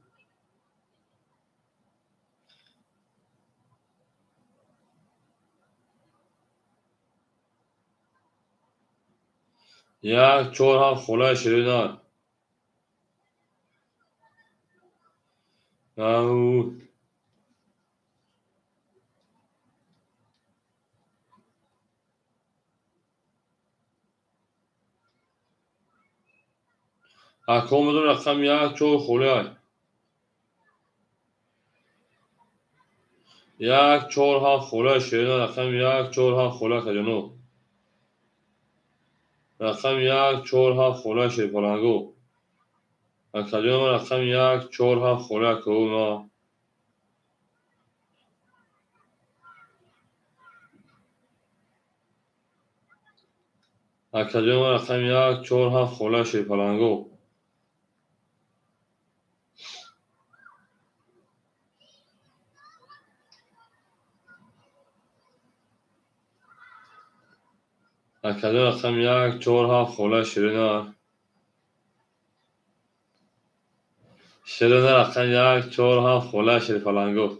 1 4 7 خورده شیرینم. او حکام بدون رقم 1 4 خولای 1 4 7 خولای شیرین رقم 1 4 7 خولای کجانو رقم 1 4 7 خولای شیر پلنگو کجانو رقم 1 4 7 خولای کوما کجانو رقم 1 4 7 خولای شیر پلنگو کجانو رقم 1 4 7 خولای شیرین شیرین رقم 1 4 7 خولای شیر پلنگو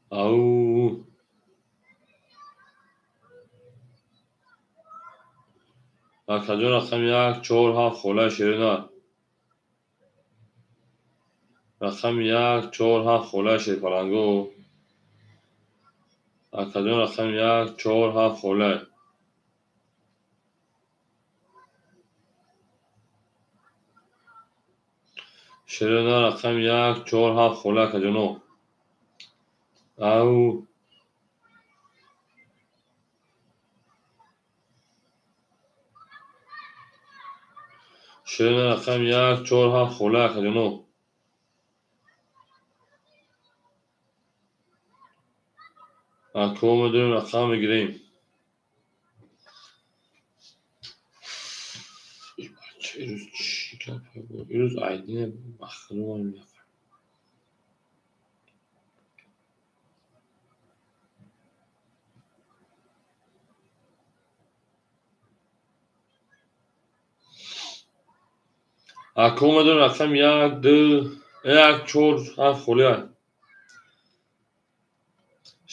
او کجانو رقم 1 4 7 خولای شیرین رقم 1 4 7 خولای شیر پلنگو کجانو رقم 1 4 7 خولای شیرین رقم 1 4 7 خولای کجانو او شیرین رقم 1 4 7 خولای کجانو کدوم میدونیم رقم بگیریم این روز چی کرد این روز آیدین مخلوق کدوم میدونیم رقم 1 2 1 4 7 خولای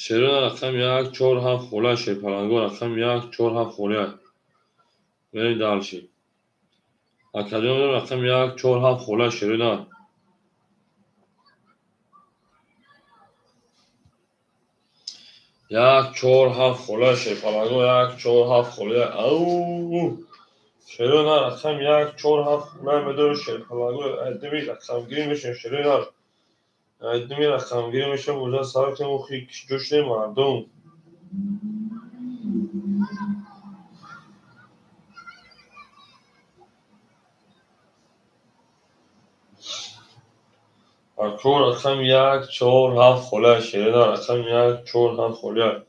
شیرین رقم 1 4 7 خولای شیر پلنگو رقم 1 4 7 خولای بریم دالشی کجا میدونیم رقم 1 4 7 خولای شیرین 1 4 7 خولای شیر پلنگو 1 4 7 خولای او شیرین رقم 1 4 7 خولای میدونیم شیر پلنگو ادمی رقم گیری میشه شیرین ادمی رقم گیری میشه بودا سر که مخی جوش مردم کور رقم 1 4 7 خولای شیرین رقم 1 4 7 خولای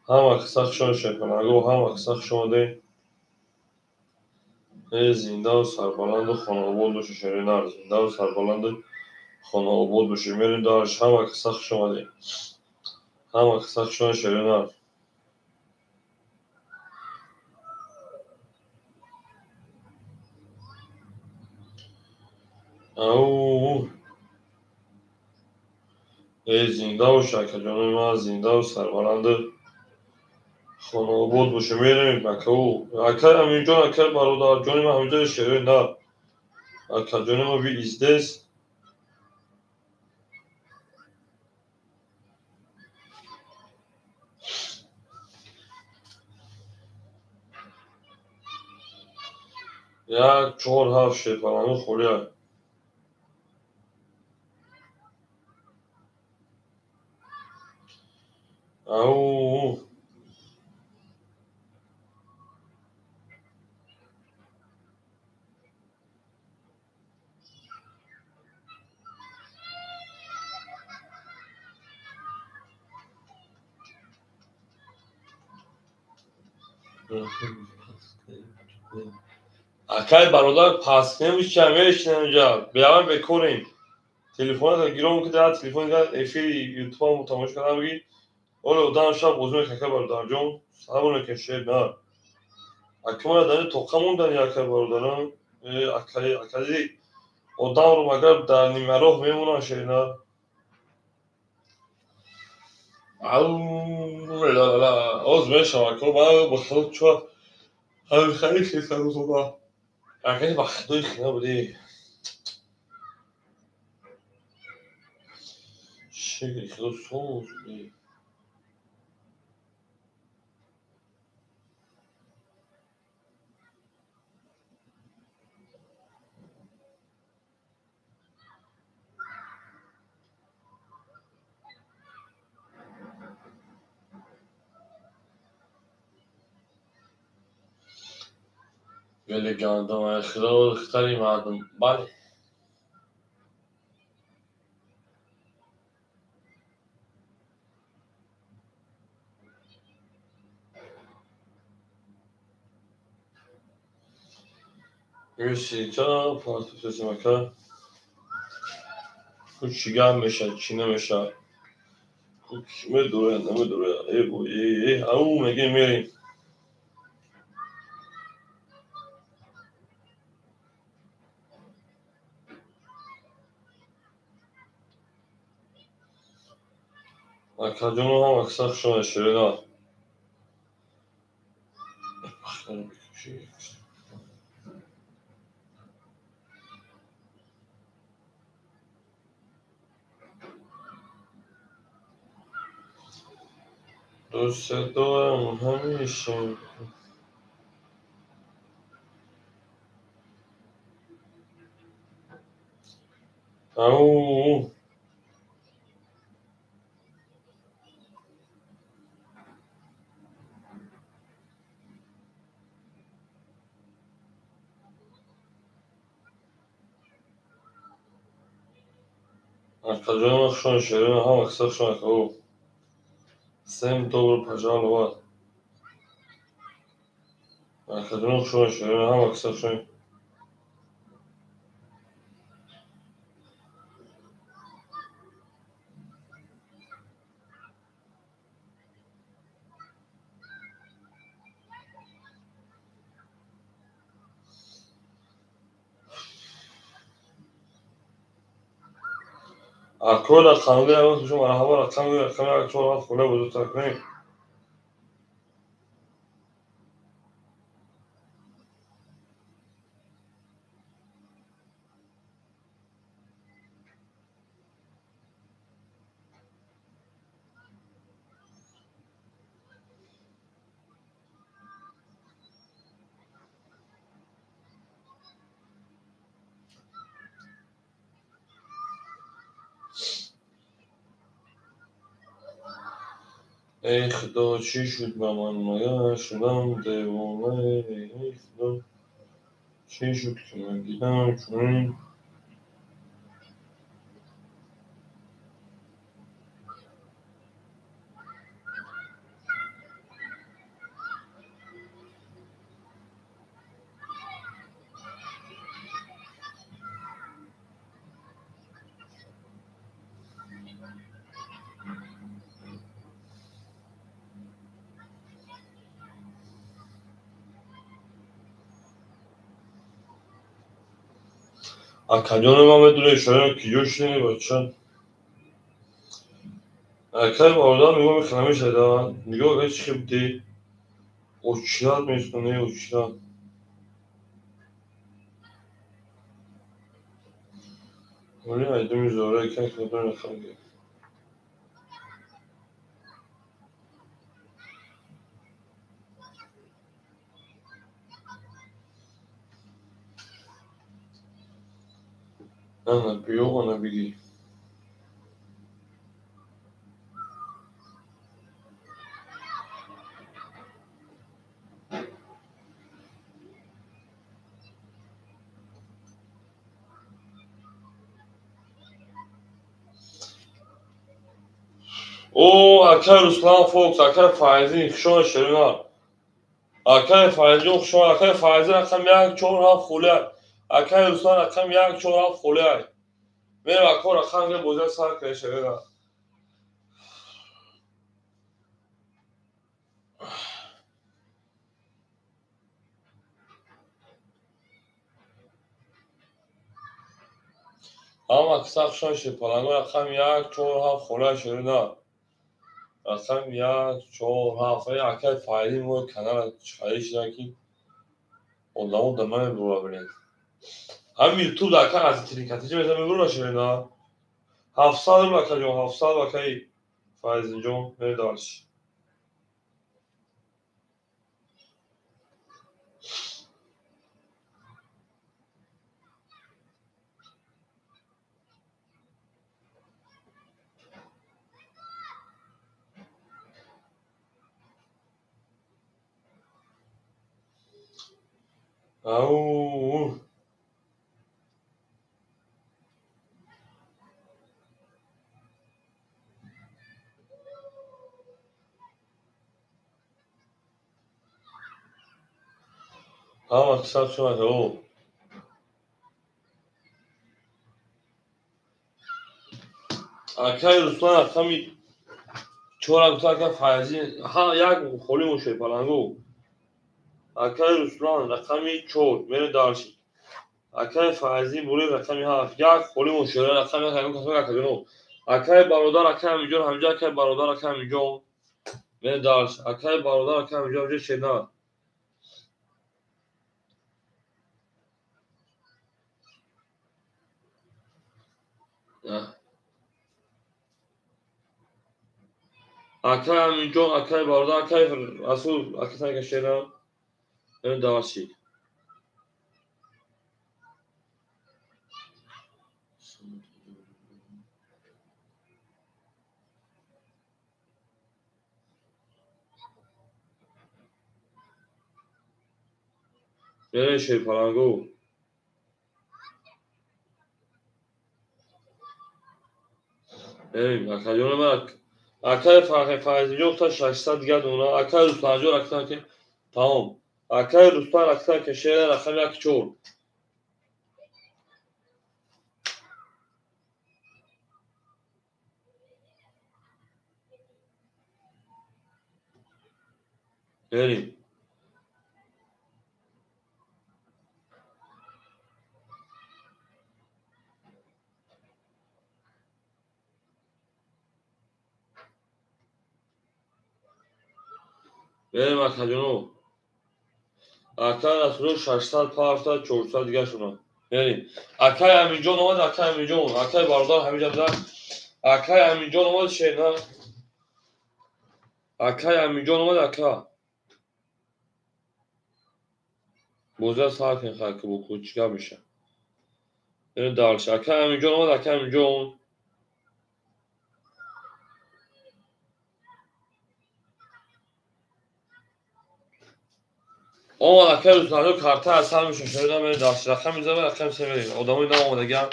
هم اکساق شون شیر پلنگو هم اکساق شونده زنده و سربلند و خانه آباد باشه شیرین زنده و سربلند و خانه آباد باشه میریم دارش هم اکساق شونده هم اکساق شون شیرین او زنده و شکر جانوی من زنده و سربلند خانه آباد باشه میریم مکه او اکر همینجا اکر برادر جانی من همینجا شیرین اکر جانی ما بی ازدست یک 4 7 شیر پلنگو خولیه او اکر برادر پس نمیشه میشنم اینجا بیایم بکنیم تلفن تا گیرم که در تلفن کرد افیری یوتیوب هم تماشا کردم بگی اولا دارم شب بازم که برادر جون صبر نکشه نه اکمال داره توقمون داری اکر برادرم اکری آدم رو مگر در نیمه راه میمونن شیرین او لا لا آزمایش شبکه با خود چوب همین خیلی شیطان رو زده اگه با خدای خیلی بودی شکلی خیلی سوز بودی elegante, خدا ختری مردم. بله. Rusika, Portugal, Kuchiga meşa, Çin'e meşa. Kime duruyor, ne mi duruyor? Bu iyi, au mege meri. Akademi ham aksak şuna şöyle. دوست دارم همیشه. او akademi şuna şöyle ham aksak şuna o. Sem dobro пожаловать. Akademi şuna şöyle ham aksak şuna. Akol rakamı ya, şu marhaba rakamı çok kule bozulacak ne? ای خدا چی شد به من مگر شدم دیوانه. ای خدا چی شد که من دیدم چنین. Akademi من بدون اشاره کیو شدی بچه. Akademi orada میگم میخوامیش ادامه میگم هیچ کی بودی uçlar میشکنه uçlar. ولی ایدمی زوره که خدا نخواهی. نه بیو ona بگی. او اکر رسلان فوکس اکر فایزی شون شرینا. اکر فایزی شون اکر فایزی رقم یک چهار هفت خوله. اکر رسلان رقم یک چهار هفت خوله. میرم اکر رقم که بوده سر که شرینا. اما اکساق شون شد پلنگو رقم یک چهار هفت خوله شرینا. رقم یک چهار هفت اکر فایزی مو کنار چخاری شده که اونمون دمه برو ببینید. هم یوتیوب در کار از تریکاتی میزنم برو شرینا. 700 بکه جون 700 بکه فایزی جون میدارش. او هم اکثر شد او اکای رسوان اکامی چورا گوتا اکا فایزی ها یک خولی موشه پلنگو اکای رسوان رقمی چور میره دارشی اکای فایزی بوری رقمی هفت یک خولی موشه رقمی هنگو کسو اکادونو اکای برادر اکای همیجون همجا اکای برادر اکای همیجون میره دارش اکای برادر اکای همیجون همجا شیدن اکای همیجون اکای برادر اکای رسول اکای تنگ شیدن میره دارشی میره شیر پلنگو اکایون من اکای فایزی جون تا 600 دیگه دونا اکای رسول جون اکای که تمام اکای رسول اکای که شیر رقم یک چور بریم بریم اکایونو اکای رسول 600 500 400 دیگه شونا بریم اکای همینجون اومد اکای همینجون اکای باردار همینجا بودن اکای همینجون اومد شیرنا اکای همینجون اومد اکا بوزه ساکن خاک بو چیکار میشه بریم دارش اکای همینجون اومد اکای همینجون اون اکای رسول کارتا اصلا میشه شده بریم دارش رقم میذاره رقم سه بریم آدمای نام اومدگن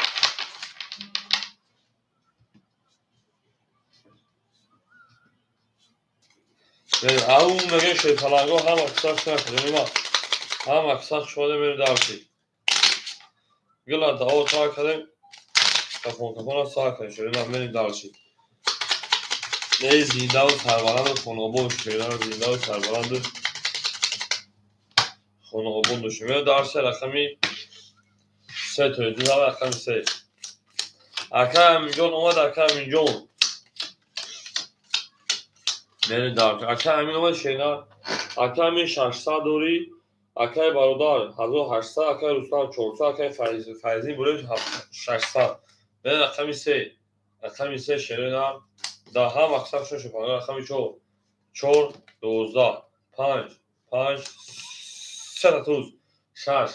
بریم او میگه شیر پلنگو هم اکثر شده ما هم اکثر شده بریم دارشی گلا تا او تا کردیم کفون ساکن شده بریم دارشی نه زنده و سربلند خانابون شیران زنده و سربلند خانابون داشتیم میره دارش رقمی سه توی دو رقم سه اکا همینجون اومد اکا همینجون میره دارش اکا همین اومد شیران اکا همین 600 دوری اکای برادر 1800 اکای رستم 400 اکای فیضی بوده 600 میره رقمی سه رقمی سه شیران ده هم اکثر شد شد رقمی چور 12 5 سه توز 6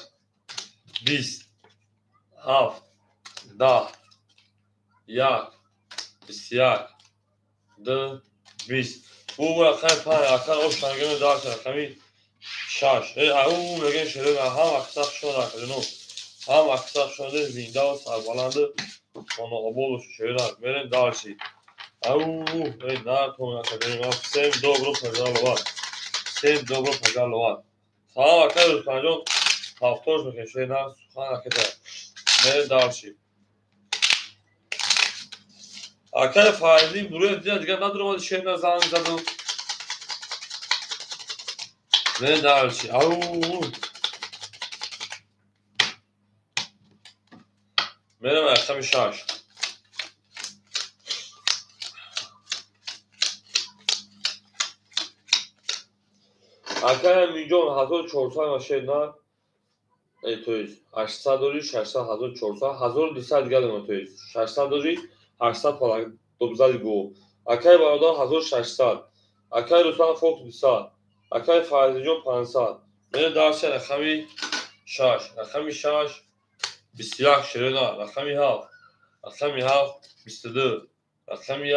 20 7 10 یک 21 2 20 او رقم 5 اکثر اوش تنگه داشت رقمی 6 او میگه شده هم اکثر شده رقمی هم اکثر شده زنده و سربلند خانه آباد شده میرین دارشی او نه تو نکردیم سیم دو گروه پجال لواد سیم دو گروه پجال لواد سلام اکثر روز پنجم هفتوش بکشه نه سخان اکثر میرین دارشی اکای فایزی بروی دیگه نداره اومد شیر زنگ زدم میرین دارشی او میرم رقم 6 اکای میلیون 1400 ماشین نه تویز 800 دوری 600 1400 1200 دیگه دارم تویز 600 دوری 800 پلنگ دوبزدی گو اکای برادر 1600 اکای رسان فوق 200 اکای فایزی جون 500 میره دارش رقمی 6 رقمی 6 21 شیرنا رقمی 7 رقمی 7 22 رقمی 1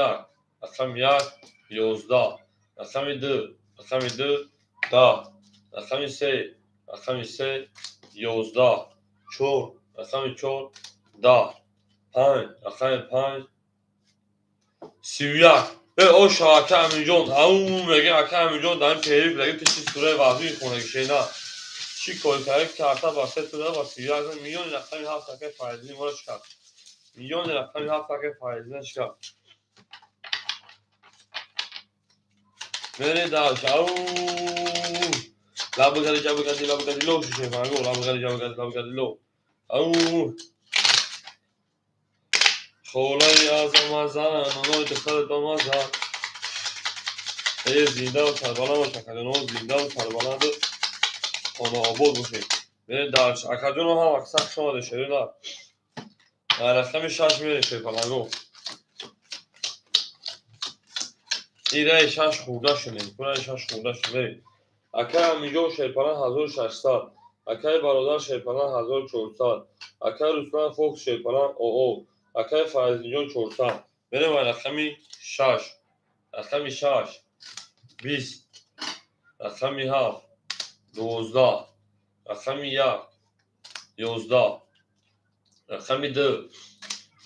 رقمی 1 11 رقمی 2 رقمی 2 10 رقمی 3 رقمی 3 11 4 رقم 4 10 5 رقم 5 31 به او شاکه امینجان همون میگه اکه امینجان در این پیریف لگه پیشی سوره وضعی میخونه که شینا چی کل تعریف کرده باسته تو ده با 31 میلیون رقمی هفت تاکه فایزی ما رو شکر میلیون رقمی هفت تاکه فایزی شکر میره داشت او لابو گلی جابو گلی لو شوشه فانگو لابو گلی لو او خولای اعظم ازن اونای دختر دامازن زنده و سربلند باشه اکاجون زنده و سربلند خانه آباد باشه میره درش اکاجون هم اکثر شما ده شده نه رقم 6 میره شیپلنگو ایره 6 خورده شدیم پونه 6 خورده شدیم اکای امیجو شیپلن 1600 اکای برادر شیپلن 1400 اکای رسولان فوکس شیپلن او اکای فرزینجان 400 میره و رقمی 6 رقمی 6 20 رقمی 7 12 رقمی 1 11 رقمی 2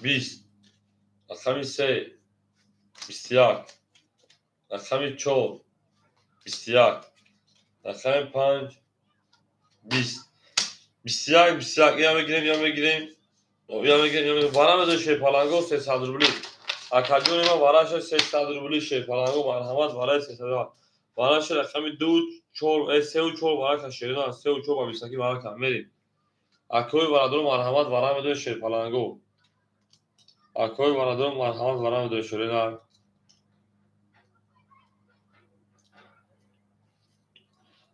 20 رقمی 3 21 رقمی 4 21 رقم 5 20 21 یا بگیریم وارم دو شیپالنگو 300 روبلی اکاجون ما وارش 300 روبلی شیپالنگو مرحمت وارای 300 وارش رقم 2 4 3 و 4 وارش شیرین 3 و 4 با 20 کی وارا کم میریم اکوی وارادور مرحمت وارم دو شیپالنگو اکوی وارادور مرحمت وارم دو شیرین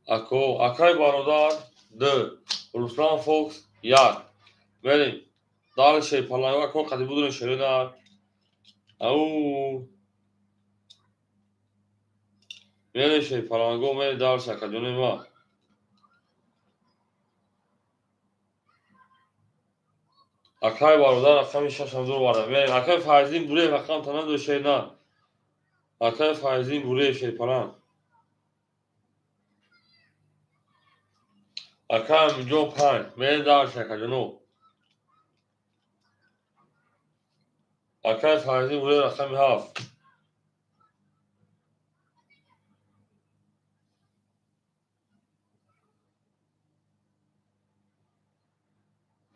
اکای برادر 2 رسلان فوکس 1 بریم دار شیپالنگو اکو قدی بودن شیرین او میره شیپالنگو میره دار شکجون ما اکای برادر رقم 6 هم دور وارد میریم اکای فایزین بوره رقم تنان دو شیرین اکای فایزین بوره شیپالنگ اکای امیجون 5 میره دار شکجونو اکای فایزین بوره رقم 7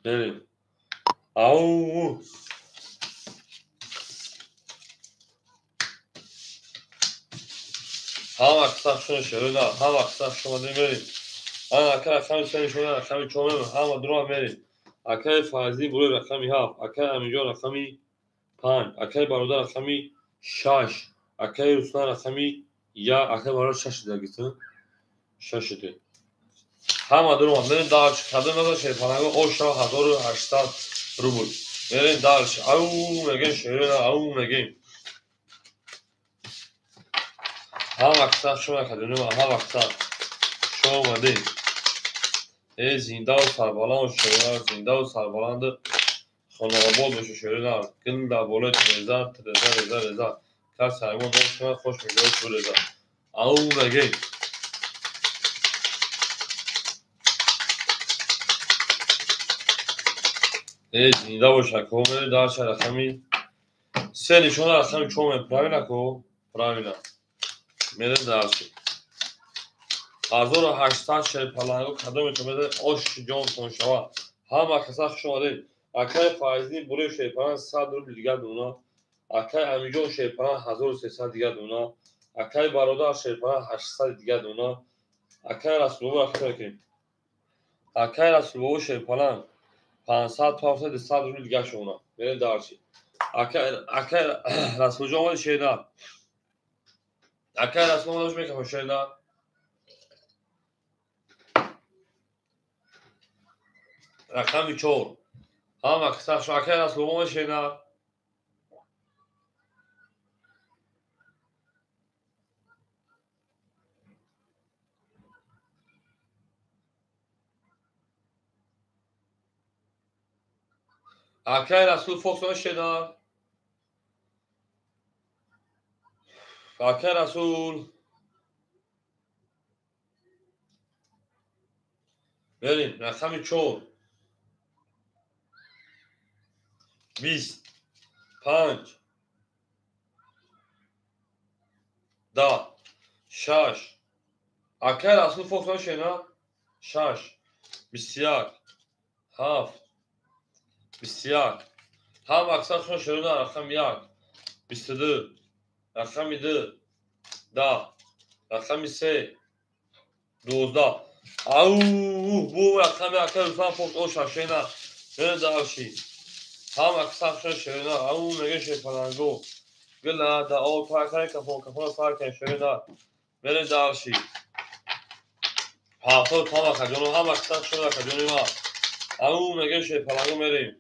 بریم او هم اکثر شون شیرین هم اکثر شما بریم اکای رقم 3 شون رقم 4 هم درو میریم اکای فایزین بوره رقم 7 اکای امیجون رقم 5 اکای برادر رقمی 6 اکای رسولان رقمی یا اکای برادر 6 دیگه 6 ده همه درو میرین دارش کدوم نظر شیپالنگو او شا 1800 روبل میرین دارش او میگن شیرین او میگن هم اکثر شما کدوم هم اکثر شما مدین ای زنده و سربلند شیرین زنده و سربلند خانه آباد باشه شیرین گل در بالای رزا کس حیوان داشت من خوش میگه تو رزا او میگن ای زنده باشه که میره دارش رقمی 3 نشونه رقم 4 پراوینا کو پراوینا میره دارش 1800 شیپالنگو کدوم تو بده آش جان تون شوا هم کسا شماره اکای فایزی بوره شیپالنگ 100 روبل دیگه دونا اکای امیجون شیپالنگ 1300 دیگه دونا اکای برادر شیپالنگ 800 دیگه دونا اکای رسولو اکای کنیم اکای رسولو شیپالنگ 500 تا 100 روبل دیگه شونا میره دارچی اکای رسولو جان شیدا اکای رسولو داش میکنه شیدا رقم 4 هم اکثر شو اکای رسولو شیدا اکای رسول فوکس شیدا اکای رسول بریم رقم 4 20 5 10 6 اکر اصل فوکس باشه نه 6 21 7 21 هم اکثر شون شروع نه رقم 1 22 رقم 2 10 رقم 3 12 او bu رقم اکر اصلا فوکس او شاشه نه نه داشی هم اکثر شون شروع نه او میگه شه پلنگو گلا دا او پاکای کفون پاکای شروع نه بره داشی هفتاد tam akacağını ham aksan şunu akacağını var. Ama mege şey falan merim.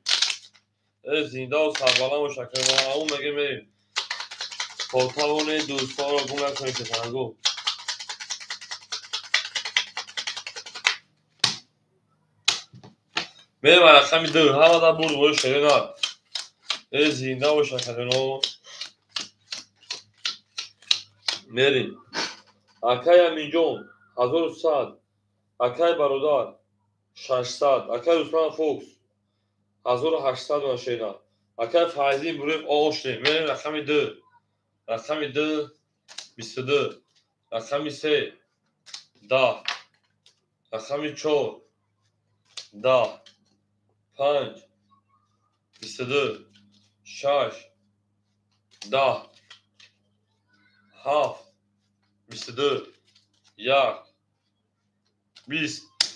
Zinda o sarbalan o şakır var. Ama mege merim. Portavone dostlar o bunlar konuşuyor falan go. Benim alakam bir dur. Havada bul bu şeyler var. Zinda o şakırını merim. Akaya milyon. Hazır saat. Akay barodar. 600. Akay Osman Fox. Hazır 800 و şeyler. Akay faizin buraya o şey. Benim rakam 2. رقم 2 22 رقم 3 10 رقم 4 10 5 22 6 10 7 22 1 20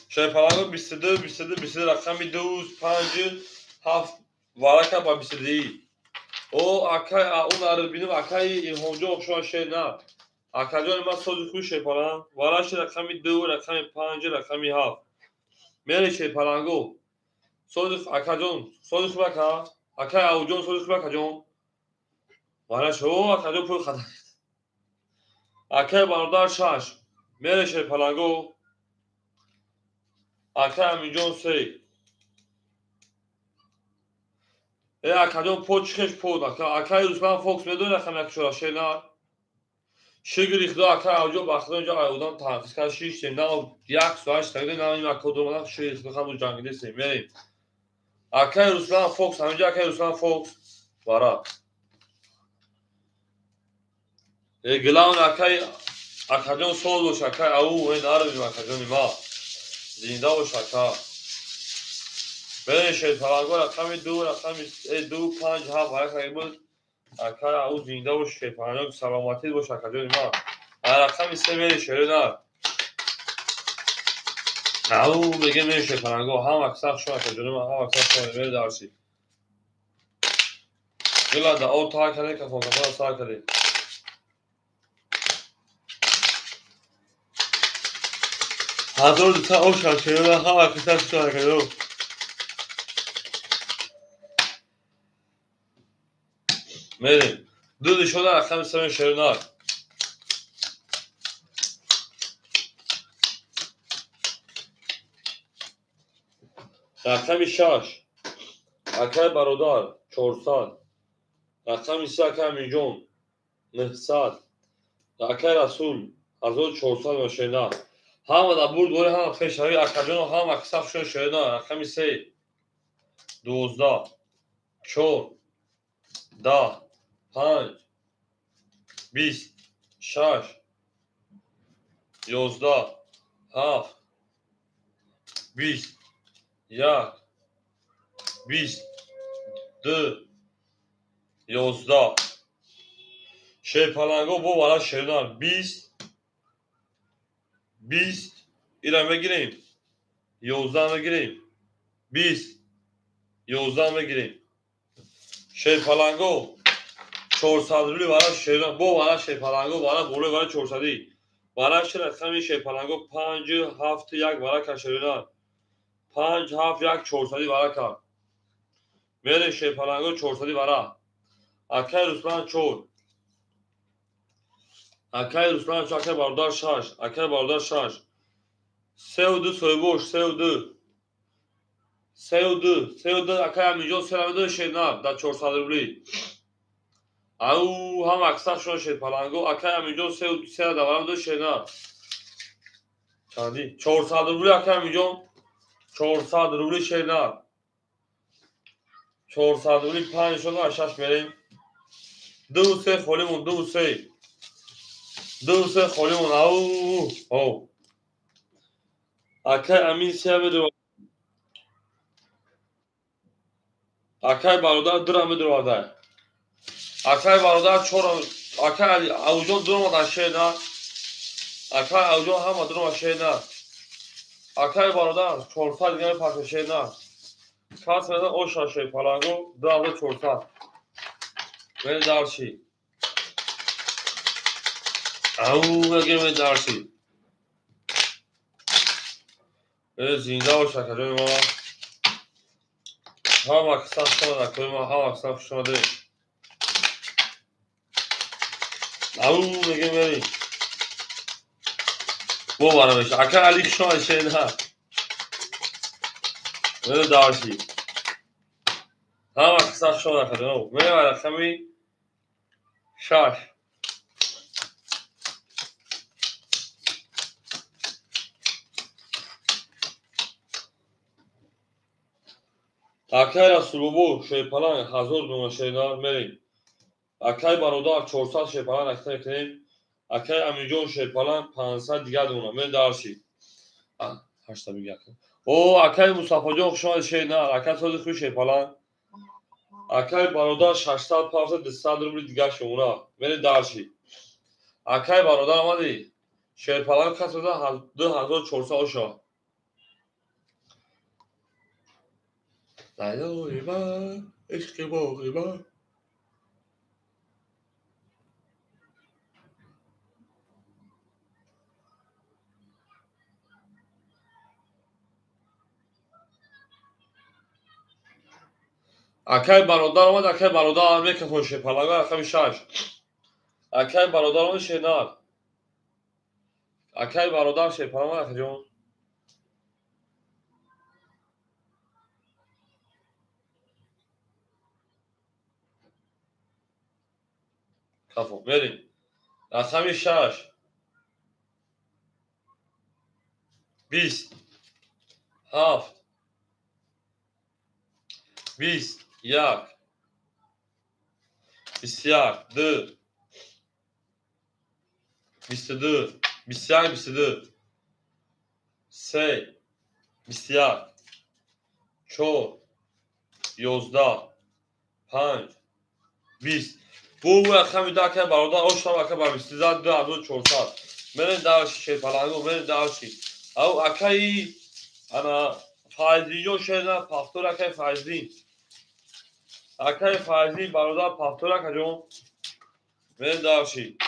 şey falan 22 22 رقم 2 5 7 varaka ba 22 o akay onlar benim akay ilhamcı okşan şey ne akacan ma sözlük şey falan varaş rakam 2 rakam 5 rakam 7 mere şey falan go sözlük akacan sözlük baka akay avucun sözlük bakacan varaş o akacan pul kadar akay bardar şaş mere şey falan go akay milyon şey akacan poçkeş pod akay Ruslan Fox medon rakam yakşora şeyler شگری خدا اکر اوجا بخدا اونجا قایودان تحقیق کرد 6 نه 1 ساعت تقریبا نه این کدوم شگری خدا خم جنگیده سیم بریم اکر روسلان فوکس همینجا اکر روسلان فوکس وارا گلاون اکر اکرجان سول باش اکر او این آره بیم اکرجان ما زنده باش اکر بریم شید فلانگو رقم 2 رقم 2 5 7 برای بود اکر او زنده باش شید فلانگو سلامتی باش اکرجان ما رقم 3 بریم شید نه او میگه میشه پرنگو هم اکثر شو اکجانم هم اکثر شو میره دارسی گلا دا او تا کنه که فوق فوق سا کنه حاضر تا او شاشه هم اکثر شو اکجانم میریم دو شده رقم 3 شرنار رقم 6 اکر برادر 400 رقم 3 اکر میلیون 900 اکر رسول 1400 و شینا هم دا برد ولی هم فشاری اکجان هم اکثر شو شینا رقم 3 12 4 10 5 20 6 11 7 20 1 20 2 11 şey palango bu valla şerinar 20 İrem'e gireyim 11'e gireyim 11'e gireyim şey palango 400 valla şerinar bu valla şey palango valla bolu valla 400 valla رقم şey palango 5 7 1 valla kaşerinar 5 7 1 400 valla ka mere şey palango 400 valla akay Ruslan çor akay Ruslan çor akay bardar şaş akay bardar şaş sevdu soyboş sevdu akay milyon selamı şeyna da 400 rubli au ham aksar şo şey palango akay milyon sevdu sera da var da şeyna çandi 400 rubli akay milyon 400 rubli şeyler. 400 rubli 5 شد اشش بریم. 2 خالیمون 2 خالیمون او اکای امین سیه بدو اکای برادر درم بدو اکای برادر چورم اکای اوجان درم داشته نه اکای اوجان هم درم داشته نه اکای برادر 400 دیگه پاسشه نه کاس نه او شاشه پلنگو 2400 من دارشی او مگه من دارشی زنده و شکر ما ها مکسب شما نکنیم ها مکسب شما داریم او میگه میری بو بارمش اکر علی شما شین ها من دارشی ها مکسب شما نکنیم میره برای خمی شاش اکر رسولو شیپلان 1000 دونه شینا میریم اکای برادر 400 شیپلان اکتر کنیم اکای امیجون شیپلان 500 دیگه دونه من دارشی هشتا میگه او اکای مصطفی جان شما شینا اکای سوز خوش شیپلان اکای برادر 600 500 200 روبل دیگه شما من دارشی اکای برادر آمدی شیپلان کس بوده 2400 شا لیلای من عشق باقی من اکای برادر آمد اکای برادر آمد که خوش شیپلان اکای شش اکای برادر آمد شینار اکای برادر شیپلان اکای جون کافو بریم اکای شش 20 7 20 1 21 2 22 21 22 3 21 4 11 5 20 bu akşam da ki barada o şam akşam var sizden 2400 من داشت پلنگو من داشتی او اکای انا فایزی جو شده پافتور اکای فایزی برادر پافتور اکجون من داشتی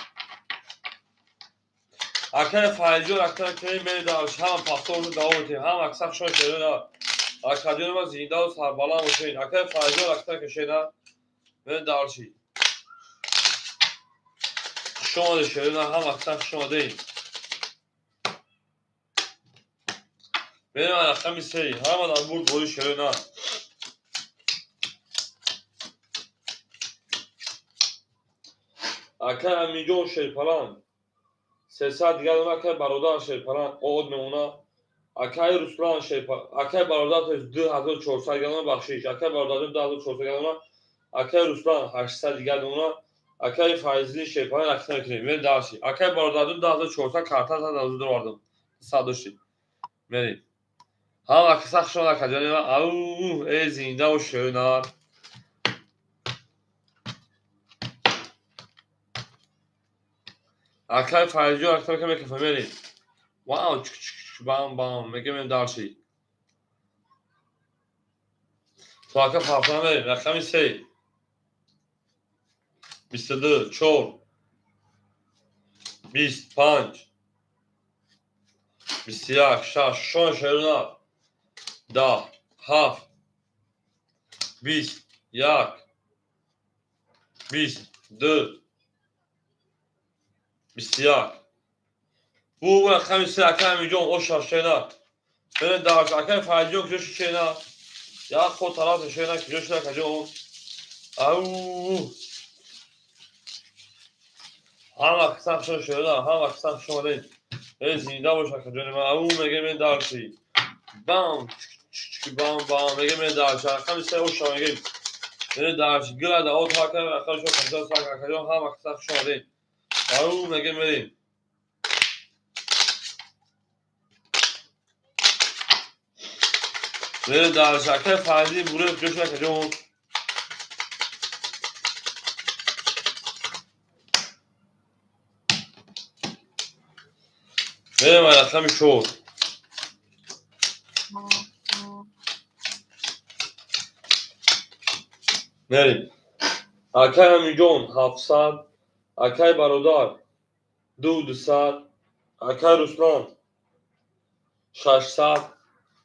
اکای فایزی رو اکتر کنی من داشت هم پافتور رو داو بتیم هم اکسب شون شده نه اکجون ما زینده و سربالا باشین اکای فایزی رو اکتر کشیده من داشتی شما شده نه هم اکسب شما دیم benim ayakta bir şey. Hamadan vur boyu şöyle ha. Akay milyon şey falan. Sesat geldim akay baroda şey falan. O odmuna. Akay Ruslan şey falan. Akay baroda to 2400 geldim bakşiş. Akay baroda 2400 geldim. Akay Ruslan 800 geldim ona. Akay faizli şey falan aksine ekledim. Ben daha şey. Akay baroda 2400 kartal da vardım. Sadoşi. Beni. Ha aksak şuna akacağım. Au ezinde o şöyle. اکای فایزی رو اکتر که میکفه بریم واو چک چک بام بام میگه من دارشی تو اکا پاپنا بریم رقمی 3 22 4 25 21 6 شون شرونا 10 7 20 1 22 21 bu رقمی 3 اکای میجون او شاشینا من دارش اکای فایزی رو کجوش شینا یا خود طرف شینا کجوش نکجون او هم اکسم شون شرونا هم اکسم شون دیم زنده باشه که جان من او میگه من دارشی بام bam میگه من درش رقم 3 او شما میگه من درش گل دا او تا کنه رقم شو 50 سال کنه هم اکثر شما دین او میگه میریم من درش رقم فردی بوره جوش نکنه من رقم شد میریم اکای همیجون 700 اکای برادر 200 اکای رسلان 600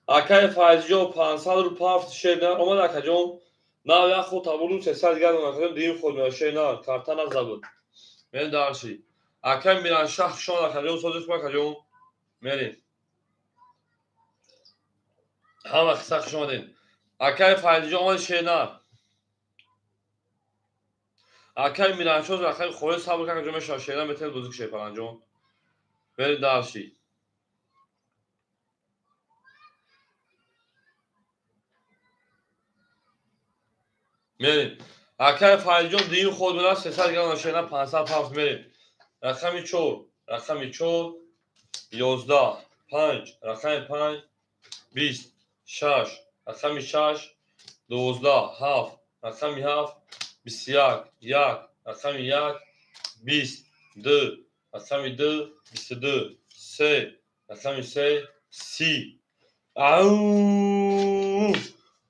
اکای فایزجو 500 رو پافت شیرنر اومد اکا جون نه یا خود تابلو 300 دیگر اکا دیم خود میشه شیرنر کارتن از زبود من دارشی اکای میران شهر شما اکا جون سوزش با اکا جون میریم هم اکساق شما دین اکای فایزجو اومد شیرنر اکای میران شوز اکای خوره صبر که جون میشه شیرنر میتونه بزرگ شه پلان جون میریم دارشی میریم اکای فایزجون دیم خود میران 300 دیگر شیرنر 500 پافت میریم رقمی 4 رقمی 4 11 5 رقم 5 20 6 رقم 6 12 7 رقم 7 21 1 رقم 1 20 2 رقم 2 22 3 رقم 3 30 او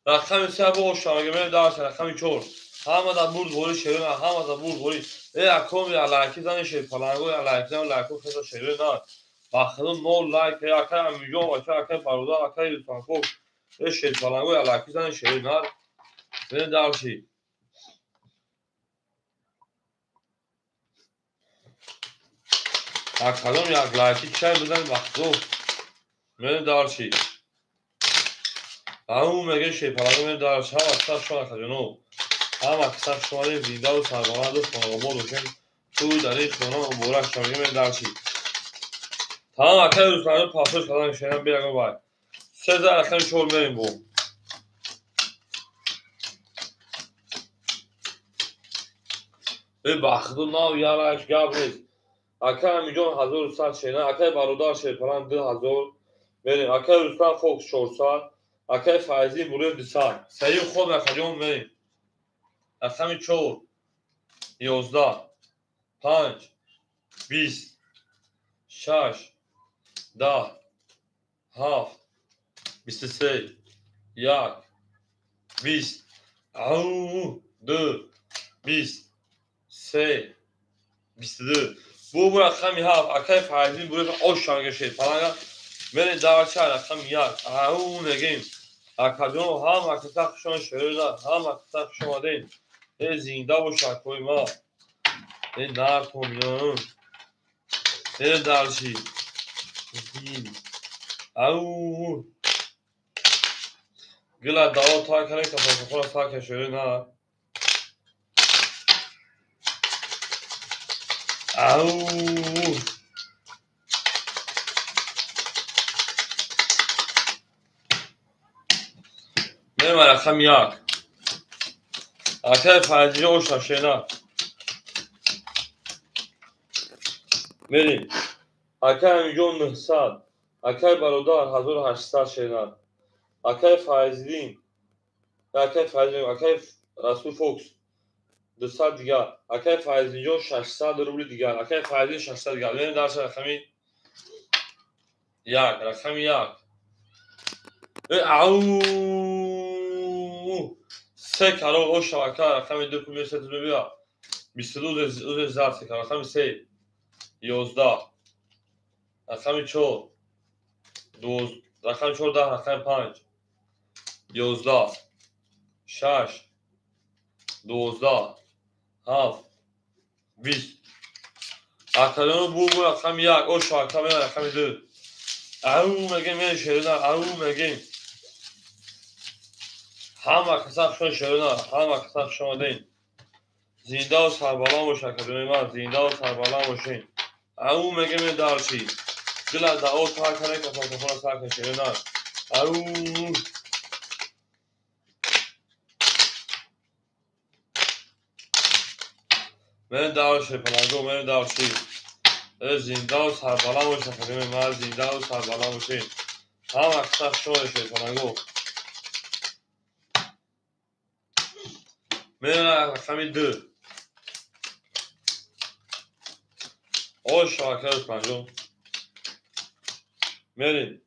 رقم 3 با شامگمه داشت رقم 4 همه در بود بوری شیرین همه در بود بوری اکومی علاکی زن شیر پلنگوی علاکی زن لایکو خیلی شیرین نه باخدون نو لایک یا اکای امیجون و اکای پارودار اکای یوتانکو شیر پلنگوی علاکی زن شیرین نه بینه دارشی اکادون یک لایکی چای بزن باخدون بینه دارشی او میگه شیر پلنگوی بینه دارش هم اکثر شما اکادونو هم اکثر شما دیم زیده و سربانه دوست کنه روشن توی داری خونه و بورک شما میگه دارشی تمام اکای روزنامه پاسش کردن شیرین بیرگم بای 3000 رقم شور میریم بو به باخدون ناو یاراش گاب نیست اکای امیجون 1100 شیرین اکای برادر شیرپلان 2000 میریم اکای رستم فوکس 400 اکای فایزی بوره 200 سریع خود اکاجون میریم رقم 4 11 5 20 6 10 7 23 1 20 او 2 20 3 22 bu raqami ha akay faizin buraya oşan şey falan beni dağarça raqam ya au negim akadon ham aktak şon şöyle ham aktak şoma değil zinda bu şakoy ma nar konyon darşi au gila dağı ta kare kafa kafa sake şöyle na au benim rakam yak akay faizi o şaşena benim akay milyon 900 akay barodar 1800 şenar akay faizlin akay rasul fox 200 دیگر akay faizi jo 600 rubl دیگر akay faizi 600 دیگر benim ders rakami yak rakam yak au سه کارو او شبکه رقم 2 کمیسیون بیا 22 زار سه رقم 3 11 رقم 4 2 رقم 14 رقم 5 11 6 12 7 20 اکادون bu رقم 1 او شبکه رقم 2 او میگم شیرین او میگم همه کسا شون شیرین همه کسا شما دین زنده و سربلند باشه اکادمی من زنده و سربلند باشین او میگم دارشی دل از او تا کنه که فاکفون سر کشیرین او من دارشی پلنگو من دارشی زنده و سربلند باشه خیلی من زنده و سربلند باشین هم اکثر شویشی پلنگو من رقمی 2 او شاکر پنجم میرین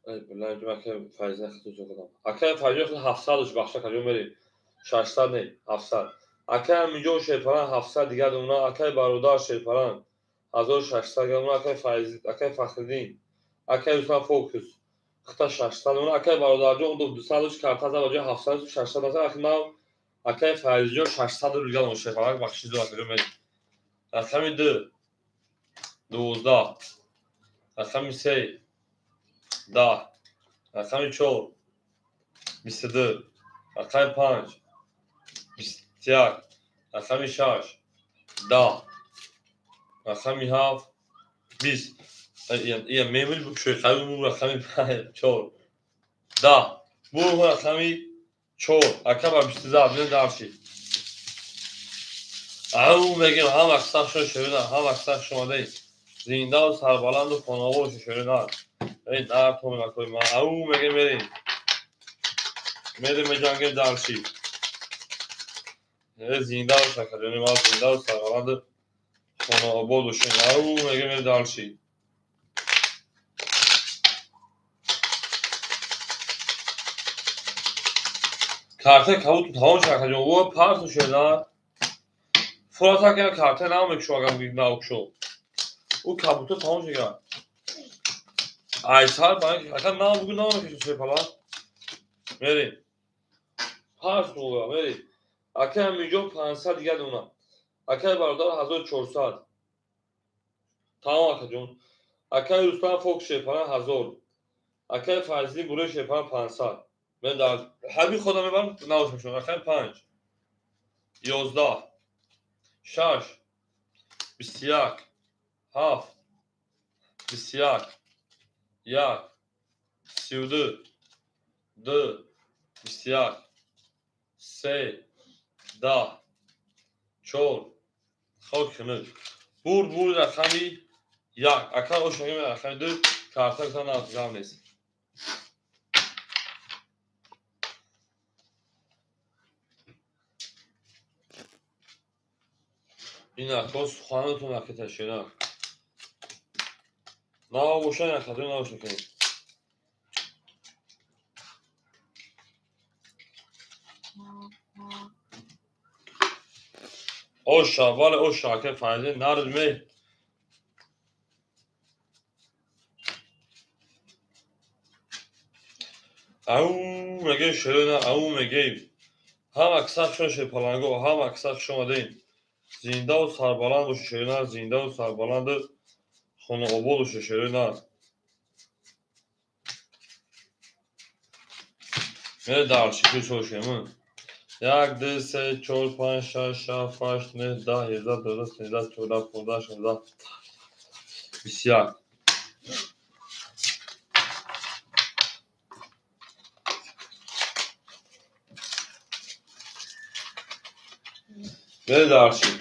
بلند جو که فایزه خطو جو کنم اکه فایزه خود 700 بخشه کجا میری 600 نه 700 اکه میجو شیپران 700 دیگه اونا اکه برادر شیپران 1600 اونا اکه فایز اکه فخردین اکه اوسان فوکس خطا 600 اونا اکه برادر جو 200 کارت از وجه 700 600 از اکه ما اکه فایز جو 600 دیگه اون شیپران بخشی دو اکه میری رقم 2 12 رقم 3 10 رقم 4 22 رقم 5 21 رقم 6 10 رقم 7 20 یه میمون بکشوی قوی رقم 4 10 بو رقم 4 اکبر 23 بیان درشی او میگیم هم اکثر شو شده هم اکثر شما دی زنده و سربلند و خانواش شده این در تو نکنی ما او میگیم میریم جنگ درشی زنده و شکرانی ما زنده و سربلند خانواد و شده او میگیم درشی کارته کبوت تمام شکر جو و پارت شده فراتا که کارته نام شو اگر میگم ناوکشو او کبوت تمام شده ایسال بانک اگر نام بگو نام کشو چه پلا میری پارت رو میری اگر میجو 500 دیگه دونا اگر برادر 1400 تمام اگر جون اگر روستان فوق شپران 1000 اگر فضلی بروی شپران 500 من در حبی خدا میبرم ناوشم شون اگر 5 11 6 21 7 21 1 32 2 21 3 10 4 خاک کنه بور رقمی 1 اکر او شنگه من رقمی 2 کارتا کتا نازگام نیست این اکتا سخانتون اکتا تشیره نا بوشن اکتا ناشن کنیم او شاول او شاکر فنزی نارد می او مگه شده او مگه هم اکثر شما شه پلنگو هم اکثر شما دین زنده و سربلند باشه شده زنده و سربلند خونه آباد باشه شده میره درشی که چوشه من 1 2 3 4 5 6 7 8 9 10 11 12 13 14 15 16 21 میره درشی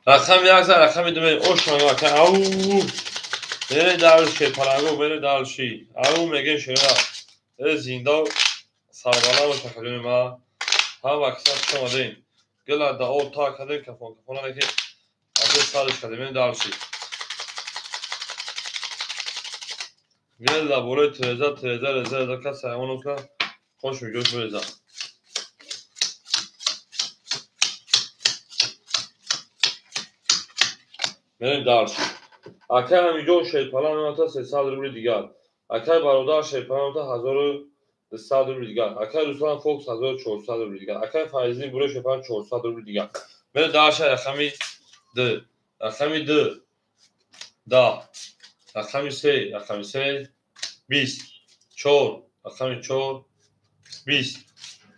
رقم 1 رقم 2 میره او شما که او میره درشی پلنگو میره درشی او میگه شده زنده سربلند باشه خیلی ما هم اکثر شما دین گل دا او تا کدیم کفونه که از سالش کدیم درشی گل دا بوله تریزه رزه کسی همونو که خوش میگوش بریزه میریم درشی اکه همیجو شیپلان اونا 300 روبل دیگر اکه برادر شیپلان اونا 1200 روبل دیگر اکه روسان فوکس 1400 روبل دیگر اکه فایزی بوله شیپلان 400 روبل دیگر میریم درشی رقمی 2 رقمی 2 10 رقمی 3 20 4 رقمی 4 20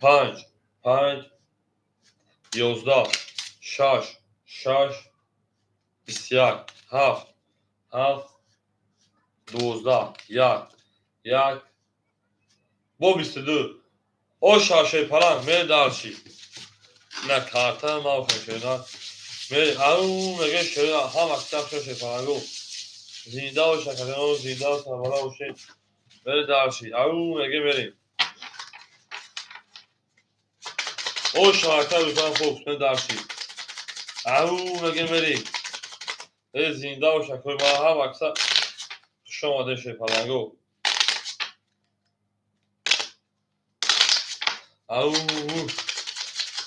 5 5 11 6 6 21 7 7 12 1 با 22 او شاشه پلنگ میره درشی نه کارتا ما کنشونا میری همون مگه شده هم اکتب شده پرنگو زنده و شکرانه و زنده و سرمالا و شید بری درشید همون مگه بریم او شاکر روزان فوکس بری درشید همون مگه بریم بری زنده و شکرانه ما هم اکتب شما ده شده پرنگو همون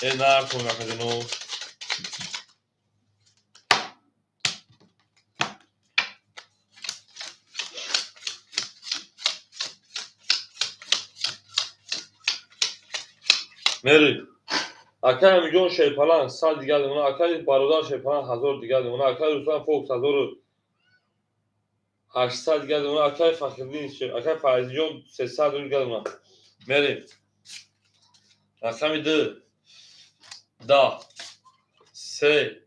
نرکن نکنو میری اکر میلیون شیپالان سال دیگه اونا اکر برادر شیپالان 1000 دیگه اونا اکر روزان فوکس 1800 دیگه اونا اکر فخردین اکر فایزیون 300 دیگه اونا میریم رقمی 2 10 3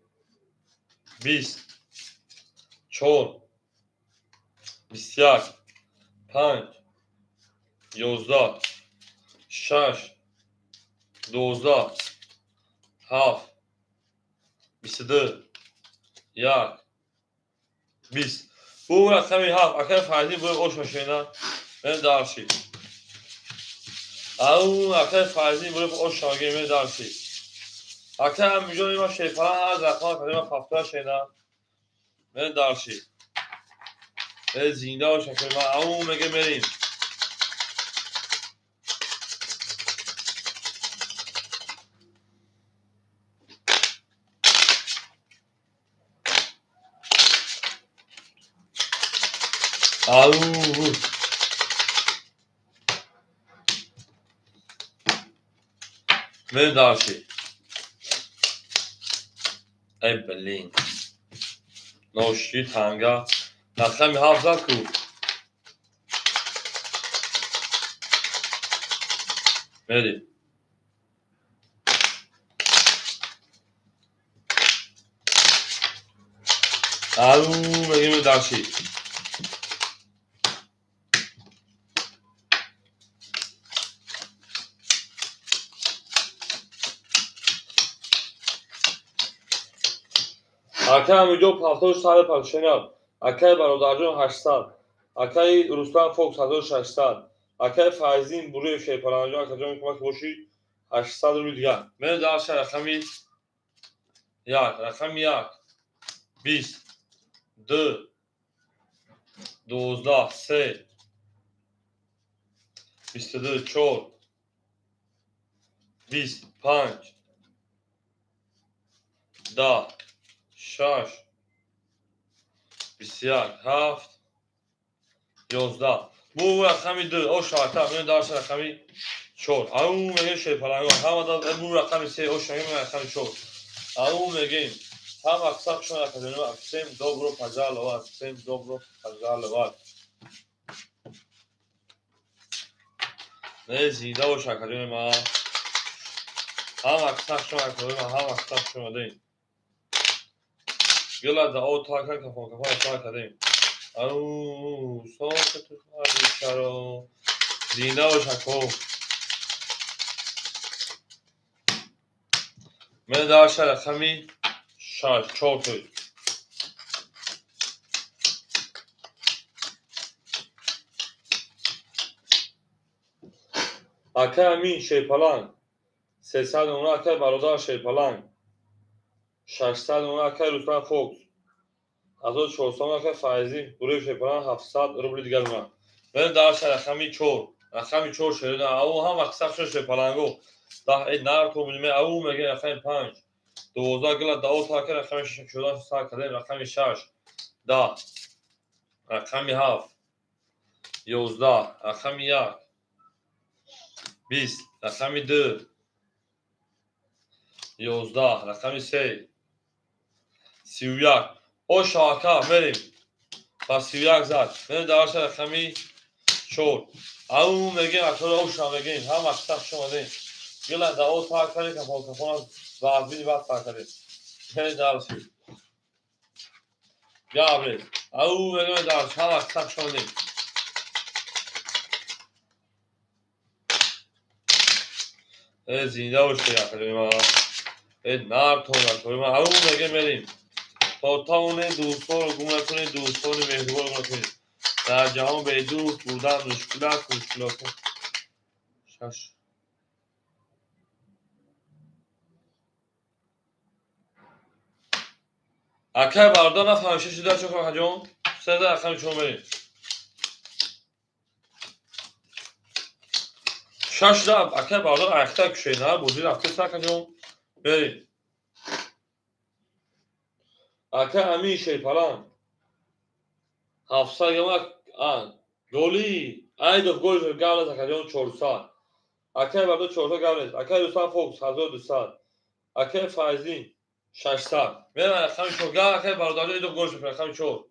20 4 21 5 11 6 12 7 22 1 20 bu raqami 7 اکر فایزی bu oş maşina ben darşi او اکر فایزی bu oş şagi ben darşi اکر میلیون ما شیپالان از رقم کلمه فافتار شینا من darşi زنده و شکر ما او مگه بریم او من darşi ای بلین نوشی تانگا رقمی 7 کو بریم او مگه من darşi اکر میلیون 70 پاکشنیان اکر برادرجان 800 اکر روستان فوکس 1600 اکر فایزین بروی شیپالانجان اکر جان کمک باشی 800 روی دیگه من darşi رقمی 1 رقمی 1 20 2 12 3 22 4 25 10 6 21 7 11 bu رقمی 2 او شاکر من darşi رقمی 4 او مگه شیپالانگو هم دا bu رقمی 3 او شاگی من رقمی 4 او مگه هم اکساب شما اکادمی اکسیم dobro pazarlovat اکسیم dobro pazarlovat نه زیده و شکرین ما هم اکساب شما اکادمی هم اکساب شما دیم گلا دا او تاکن کفان کفان اکادمی او ساکت خواهی شرو زیده و شکر من darşi رقمی 4 توی اکر امین شیپالان 300 اونا اکر برادر شیپالان 600 اونا اکر روستان فوکس 1400 اکر فایزی بروی شیپالان 700 روبل دیگه اونا من darşi رقمی 4 رقمی 4 شده او هم اکساب شده شیپالانگو ده ای نار تو میلیمه او مگه رقمی 5 12 گلا دا او تاکر رقمی 6 شده سال کردیم رقمی 6 10 رقمی 7 11 رقمی 1 20 رقمی 2 11 رقمی 3 31 او شاکر بریم پس 31 زد من darşi رقمی 4 او مگه اکر او شامگین هم اکساب شما دیم گلا دا او تاکر کفان واربینی بات تاکریم من darşi یا بریم او مگه من darşi هم اکساب شما دیم زنده و شکر ما نرتون نکنیم همون میگه بریم تا اون دوستان رو گم نکنید دوستان مهربان رو نکنید در جهان به دوست بودن مشکلات شش اکای برادر نفهم شش در چه کنم جون سه در اخم چون بریم شش در اکای برادر اخته کشه نه بودی رفته سر جون بریم اکای همین شیپران 700 yamak گلی ایدوف گل گاوله اکای 400 اکای برادر 400 گاوله اکای دوستان فوکس 1200 اکای فایزی 600 بریم اخم چون گاو اکای برادر ایدوف گل شد اخم چون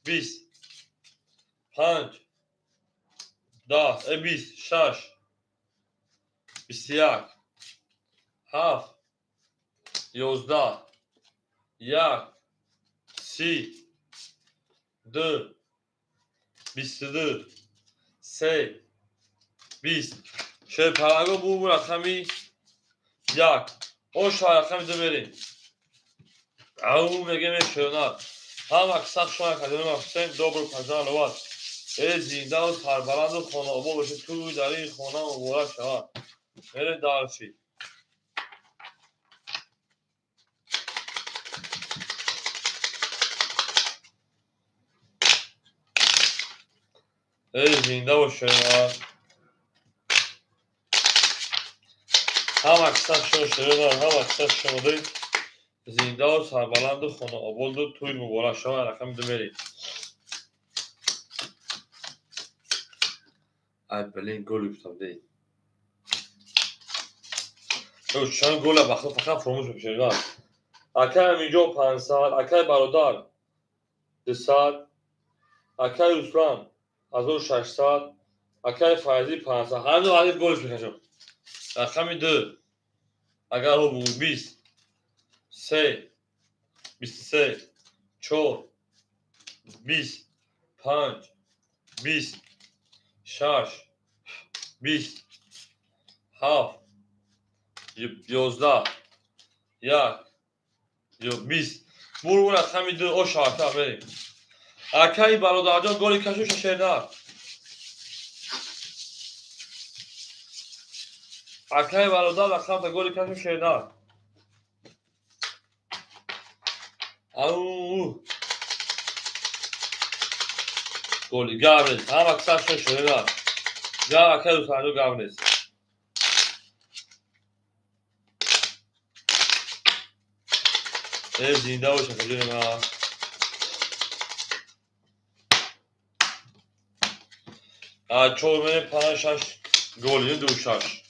20 5 10 20 6 21 7 11 1 30 2 22 3 20 شاید پرنگا بو رقمی 1 او شاید رقمی 2 بریم او میگه میشوناد هم اکساق شما کدوم افسین دوبر پزان لوات زنده و سربلند و خانه آبا باشه توی در این خانه مبارک شود میره دارشی زنده و شنواد هم اکساق شما شنواد هم اکساق شما دید زنده و سربلند و خانه آباد و توی مبارک شود رقم 2 بریم ای بلین گل گفتم دید چند گل بخدا فقط فراموش بشنواد اکای همینجا 500 اکای برادر 200 اکای رسلان 1600 اکای فایزی 500 هر دو عدد گلش بکشم رقم 2 اگر رو بود 20 3 23 4 20 5 20 6 20 7 11 1 20 برو رقم 2 او شاکر بریم اکای برادر جان گل کشوش شیردار اکای برادر رقم تا گل کشوش شیردار او گلی گاونیز هم اکثر شیردار گا اکای دو ساندو گاونیز زنده باشه کجوری ما چور منه 5-6 گلی دو شش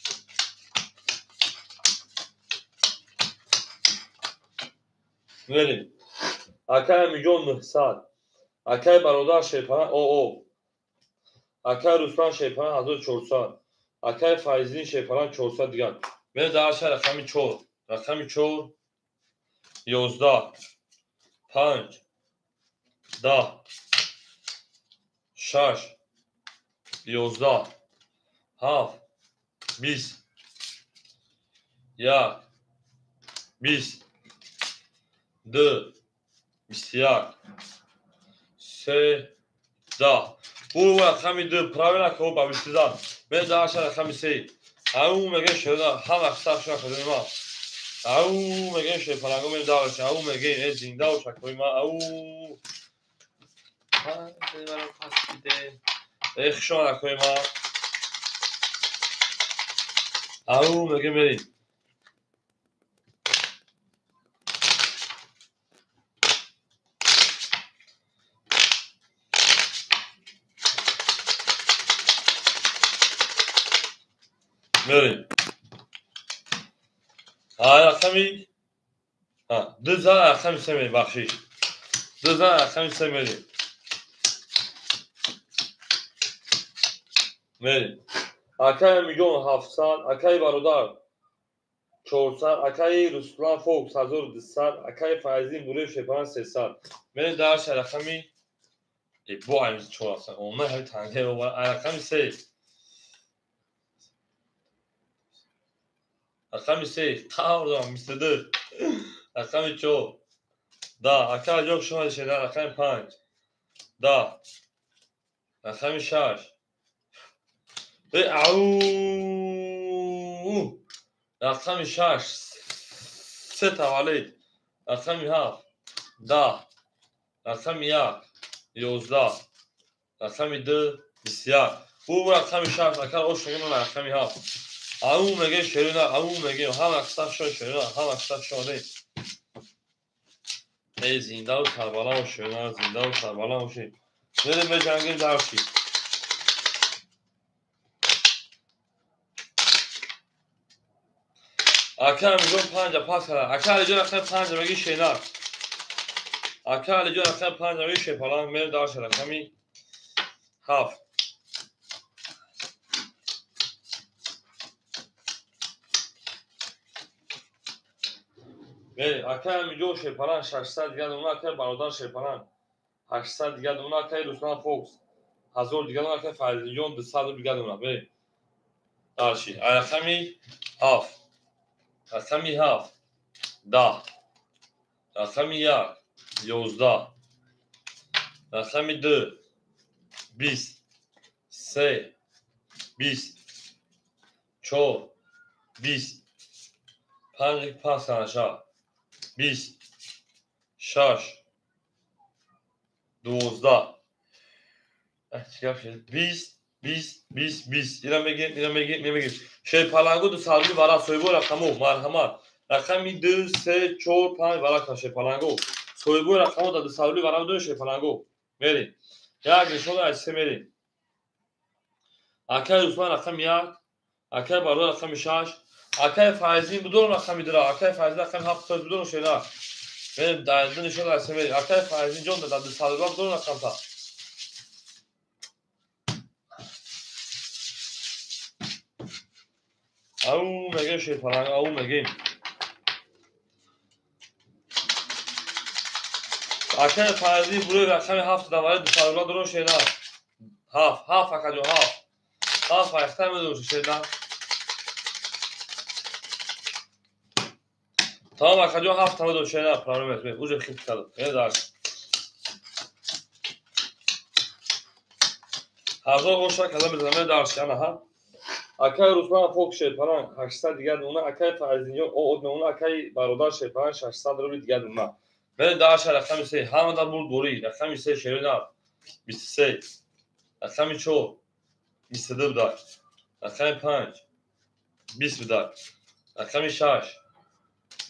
بریم اکای میلیون 900 اکای برادر شیپان او اکای رسلان شیپان 1400 اکای فایزین شیپان 400 دیگر من درش رقمی 4 رقمی 4 11 5 10 6 11 7 20 1 20 2 21 3 10 برو رقمی 2 правильно кого побеждал من درش رقمی 3 او میگه شده هم اکثر شده کدوم ما او میگه شیپانگو من درش او میگه زنده و شکوی ما او برام پس بیده شما نکوی ما او میگه بریم بریم رقمی 2000 رقمی 3 بریم بخشیش 2000 رقمی 3 بریم بریم اکای میلیون 700 اکای برادر 400 اکای رسولان فوکس 1200 اکای فایزین بوله شیپان 300 بریم درش رقمی با همیز 400 اونه همی تنگه رقمی 3 رقم 3 قهرم 22 رقم 4 10 اکه جوق شما شده رقم 5 10 رقم 6 او رقم 6 3 تولید رقم 7 10 رقم 1 11 رقم 2 21 bu رقم 6 اکه او شما رقم 7 او میگه شیرونه او میگه هم اکستا شو شیرونه هم اکستا شده ای زنده و کربلا و شیرونه زنده و کربلا و شید بریم به جنگیم درشی اکه میگم 5 پاس کرد اکه علی جان رقم 5 میگه شینار اکه علی جان رقم 5 میگه شپالان میر داشت رقمی 7 میر اکه میگه شپالان 600 دیگه اون اکه برادر شپالان 800 دیگه اون اکه رسمان فوکس 1000 دیگه اون اکه فریدی جان 200 دیگه اون میر داشی رقمی 7 رقمی 7 10 رقمی 1 11 رقمی 2 20 3 20 4 20 5 پاس کنشا 20 6 12 چیکار شد 20 20 20 20 اینا میگیم شی پالانگو دو سالمی برای سویبو رقمو مرحمت رقمی 2 3 4 5 برای شی پالانگو سویبو رقمو دو سالمی برای دو شی پالانگو میریم یک نشون از سه میریم اکای عثمان رقم 1 اکای بارو رقم 6 اکای فایزین بدون رقم درا اکای فایزین رقم 7 بدون شینا بریم در نشون از سه میریم اکای فایزین جون دو سالمی بدون رقم تا او میگه شی پالانگو او میگه اکه فرضی بروی رقم 7 دوباره دو سالگاه درون شینا 7 7 اکه جو 7 7 فایخته میدون شینا تمام اکه جو 7 میدون شینا پرانومت می اوج خیلی کلو یه داشت هزار گوشت کذا میزنم داشت انا ها اکه روزمان فوق شد پران 800 دیگه اون اکه فرضی او اون اکه برادر شد پران 600 رو دیگه اون من داشت رقم 3 هم دا بود دوری رقم 3 شینا 23 رقم 4 22 داد رقم 5 20 داد رقم 6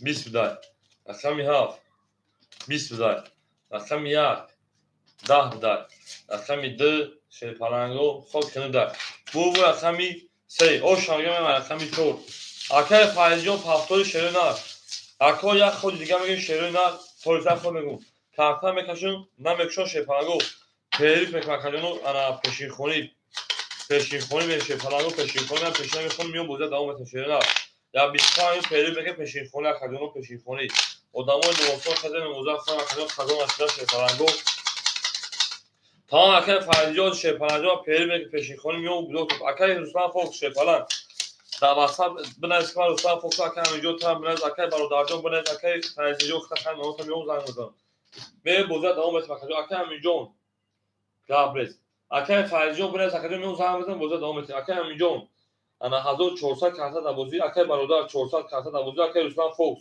20 بدار رقم 7 20 بدار رقم 1 10 بدار رقم 2 شیر پالانگو خوب کنه دار bu رقمی 3 o شانگه من رقمی 4 اکه فایزیون پافتور شیرین ها اکه یک خود دیگه میگه شیرین ها پولیسا خود میگم کارتا میکشون نمیکشون شیر پالانگو پیریف میکنو انا پیشین خونی به شیر پالانگو پیشین خونی من پیشین خونی میون بوده داوم شیرین ها یا 20 تا این پیری بگه پیشین خونی کدومو پیشین خونی odamı olsa kadar uzaksan kadar kadın aşırı şey falan go. Tamam akay faizi şey falan jo peri be peşin konum yok blok akay Ruslan Fox şey falan. Da WhatsApp buna eskvar Ruslan Fox akay jo tam biraz akay barodarjon buna akay faizi yok takan onu tam yok zannediyorum. Ve boza devam etmek akay akay jo Gabriel. Akay faizi yok buna akay yok zannediyorum boza devam etmek akay jo. Ana 1400 karta da bozi akay barodar 400 karta da bozi akay Ruslan Fox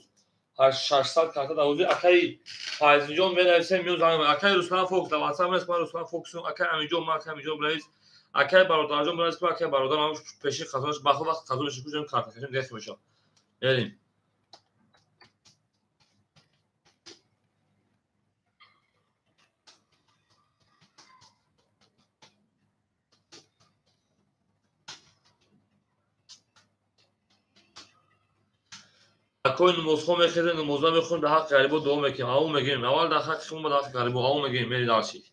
600 karta da bozi akay فایزینجون بنویسه میوزنم اکای رسمان فوکس در واتساپ است من رسمان فوکسون اکای امیجون ما اکای امیجون بنویس اکای برادرجون بنویس که اکای برادرم پیشی خزانش بخو وقت خزانش کجا کارت کشیم دیگه میشه بریم اکای نمازخون میخیزه نمازا میخون به حق غریبو دوم میکنیم اون میگیم اول در حق شما به حق غریبو اون میگیم میری داشی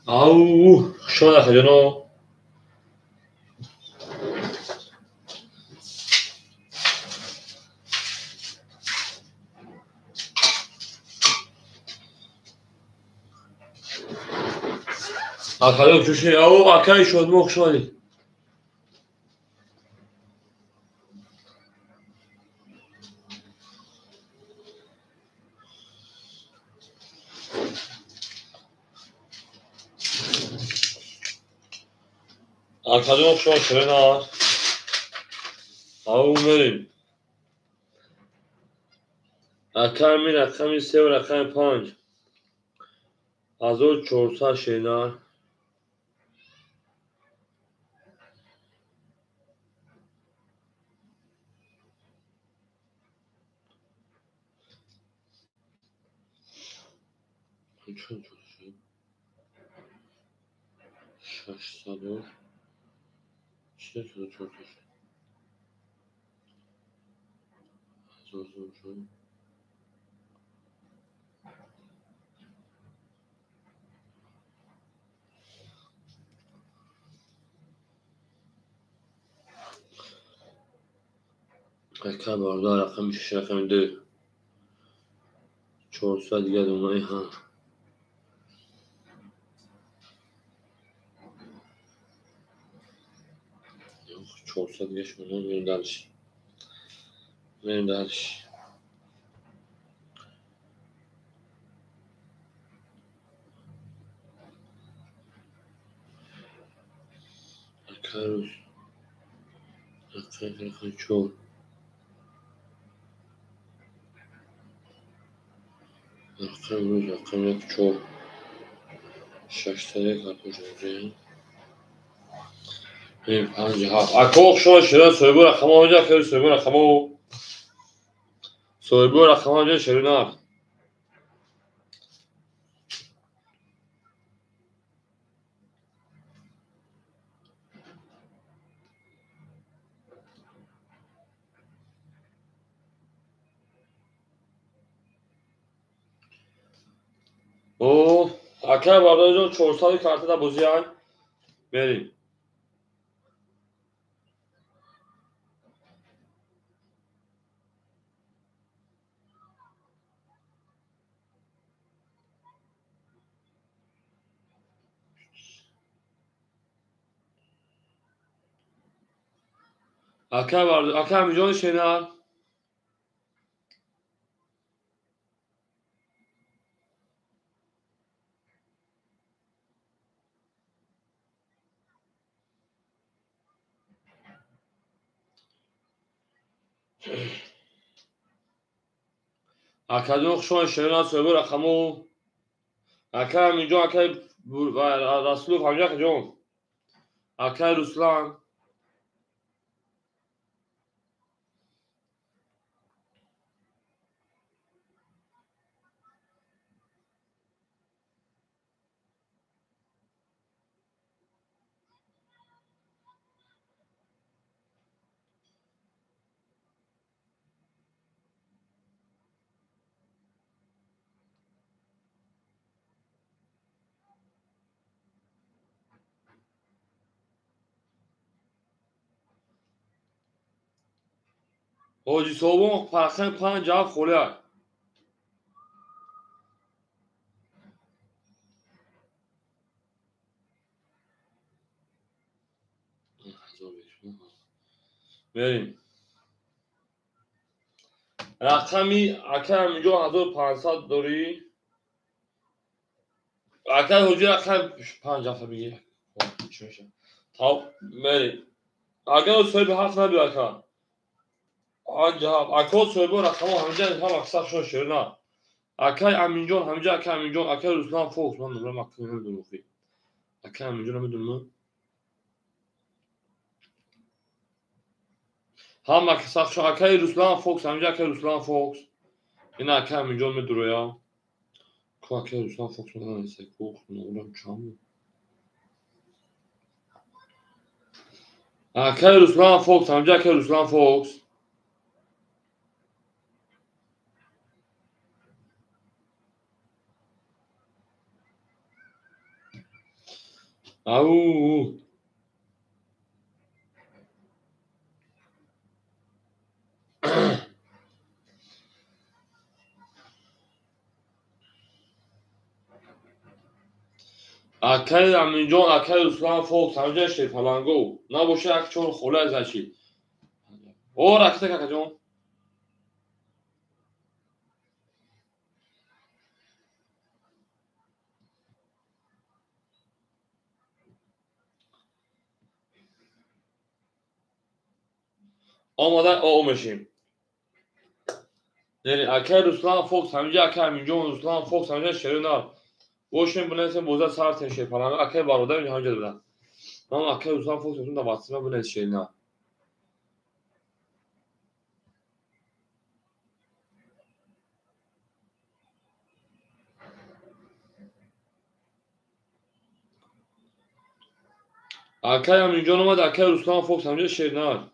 아우 시원하다 가져노. 가져 조심해. 아우 아까이 시원 먹 시원해. 가져 시원 그래나. 아우 메린. 아카미 세월 아카미 پنج 1400 شینار. چون شد 600 چه شد 400 شد. رقم باردار رقم 6 رقم 2 400 دیگه اونایی ها 400 دیگه شما میریم درش رقم چون رقم یک چون 6 kartuşu این 57 اکوخ شما شده سویبو رقم ها اونجا که سویبو رقم ها سویبو رقم ها اونجا شده نه اوه اکر باردار جون 400 kartı da bozuyan بریم اکر باردار اکر میجان شنر اکر دوخ شما شنر سویبو رقم ها اکر میجان اکر رسولوف همجا که جون اکر رسلان حاجی صابون پرخن 5 جواب خوله بریم رقمی اکر میجان 1500 داری اکر حجی رقم 5 دفعه بگیر چی میشه تا بریم اگر سوی به هفت نبی اکر آنجا اکر سوی به رقم همینجا هم اکثر شو شده نه اکر امینجان همینجا اکر امینجان اکر رسلان فوکس من نمره مکتوب نمیدونم خی اکر امینجان نمیدونم هم اکثر شو اکر رسلان فوکس همینجا اکر رسلان فوکس این اکر امینجان میدونه یا که اکر رسلان فوکس من نمیشه فوکس نمرم چند اکر رسلان فوکس همینجا اکر رسلان فوکس Au. اکل امینجان اکل رسلان فوق سمجه شی پلنگو نباشه اک چون خوله ازشی او رکته که جون آماده آمشیم یعنی اکل رسلان فوق سمجه اکل امینجان رسلان فوق سمجه شیرین نار باشیم بنیسیم بوزه سر تنشی پلنگو اکل باروده می همجه بدن اما اکل رسلان فوق سمجه دواستیمه بنیس شیرین نار اکل امینجان اومد اکل رسلان فوق سمجه شیرین نار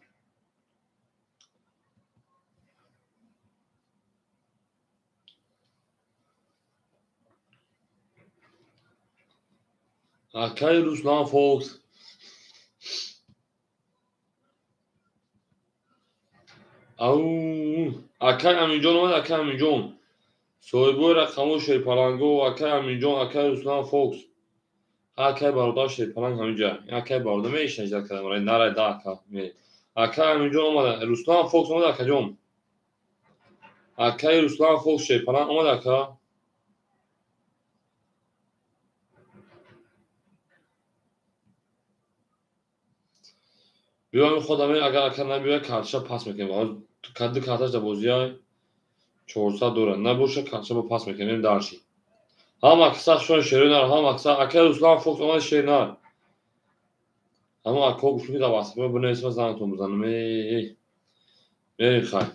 اکل رسلان فوق او اکل امینجان اومد اکل امینجان صاحبوی رقمو شی پلنگو اکل امینجان اکل رسلان فوق اکل برادر شی پلنگ همینجا اکل برادر میشه نجات کردم رای نره داکا می اکل امینجان اومد رسلان فوق اومد اکل جون اکل رسلان فوق شی پلنگ اومد اکل بیام خودم اگر اکل نبیه کارتشا پاس میکنم تو کد کارتش در بازی 400 دوره نباشه کارتشا با پاس میکنیم دارشی هم اکسا شون شیرینار هم اکسا اکل رسلان فوق اومد شیرینار اما اکل گوشمی در واسه بنه اسم زنتون بزنم خواهی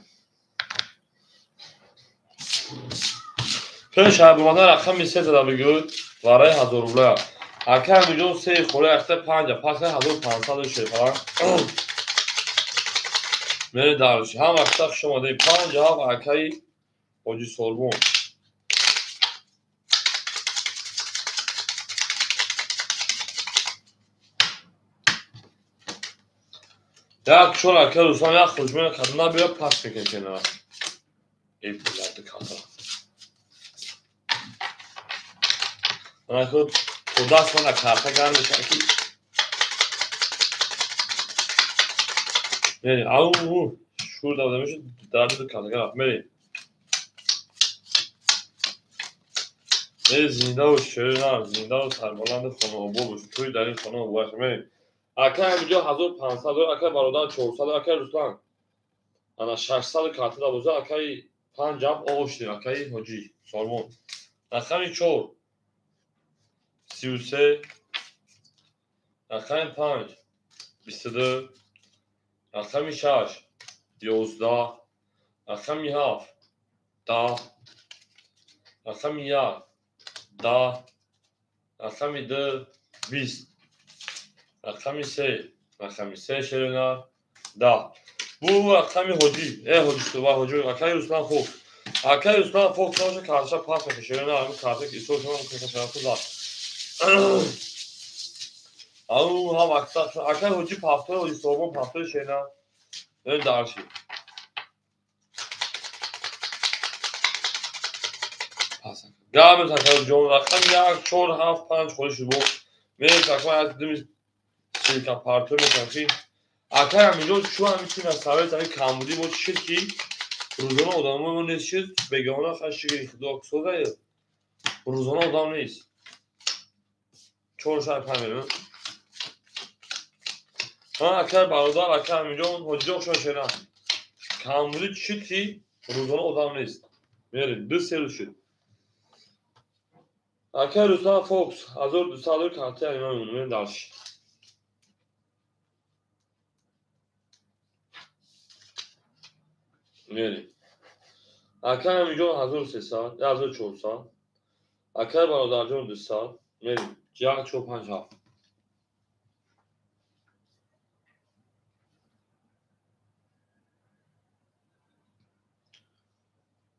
پیش بمانه رقم سه زده بگید برای 1000 روبله اکل میلیون سه خوره اخته 5 پس 1500 شیفران میره دارشی هم اکسا شما دی 5 هم اکل حاجی سربون یک چون اکل روستان یک خوشمین کدنا بیا پس میکنه کنه ای بلد کاتر من خود دست من کارتا گرم میشه اکی میری او شور داده میشه در دو کارتا گرم میری زنده و شیرین زنده و سربلند خانه آبا باشه توی در این خانه آبا باشه میری اکل همینجا 1500 اکل برادر 400 اکل رسلان انا 600 کارتا دا بوزه اکل 5 آوشتیم اکل حاجی سالمون اکل 4 33 اکل 5 22 اکل 6 11 اکل 7 10 اکل 1 10 اکل 2 20 اکل 3 اکل 3 شیرین 10 bu اکل حاجی حاجی تو حاجی اکل رسلان خوب اکل رسلان خوب چون کارشا پاس میشه شیرین همین کارت که ایسو شما که شما خدا او هم اکل حاجی پافتو حاجی صوبون پافتو شیرین نه دارشی پاس گام تا جون رقم 1 4 7 5 خودش بود میره تقریبا از دمی سیکا پارتو میکنی اکل همینجا شو هم میتونه سوال زمین کمبودی بود شرکی روزانه آدم‌ها نیست بگاونه خشکی خدا کسوده روزانه آدم نیست 4 شب همینه اکل برادر اکل همینجا حاجی شون شیرین کمبودی شرکی روزانه آدم نیست میره 2 روز شد اکل رسلان فوکس 1200 کارت اینا میره دارش میره اکل همینجا 1300 1400 اکل برادر جون 200 میره جا 45 ها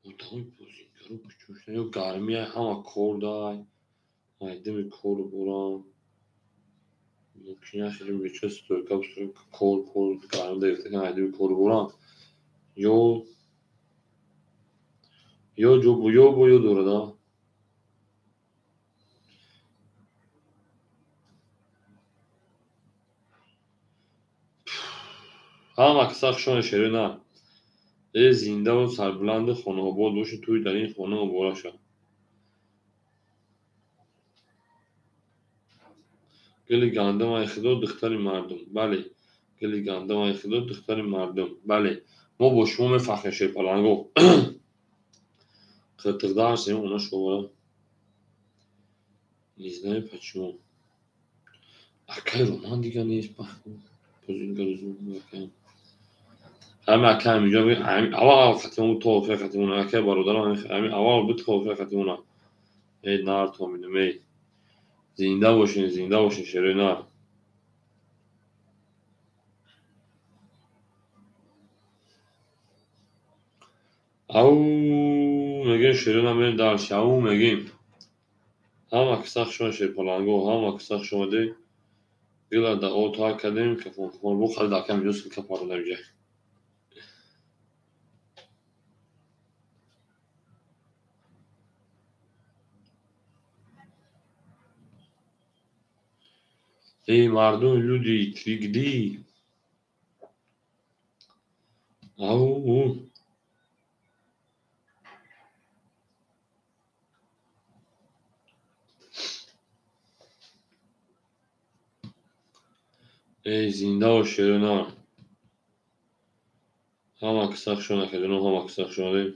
Adamı görüp küçük garmiye ama kordaj. Haydi mi koru buran. Makine film bütçe störka kor karnında yırtıkan ayda bir koru vuran. Yo yo bu yo doğru da. هم اکساخشان شده نه زنده و سربلند خانواباد باشه توی در این خانه و بارشان گلی گندم ایخدا دختر مردم بله گلی گندم ایخدا دختر مردم بله ما با شما میفخشه پلنگو قطردار هستیم اونا شما نیزنه پچمو اکای رومان دیگه نیست بزرگ روزون همه اکای اینجا بگیم اول خطیمون توفیق خطیمون اکای برادران همه اول بود توفیق خطیمون ای نار تومینم ای زنده باشین شروع نار او میگیم شروع نمیریم درش او میگیم هم اکساخ شما شیر پلانگو هم اکساخ شما دی بیلا دا او تا کدیم که فون بو خالی دا کم جوز که پارو نمیجه ای مردم لودی کلیگدی او ای زنده و شیر نار هم اکساخ شما نکدیم هم اکساخ شما دی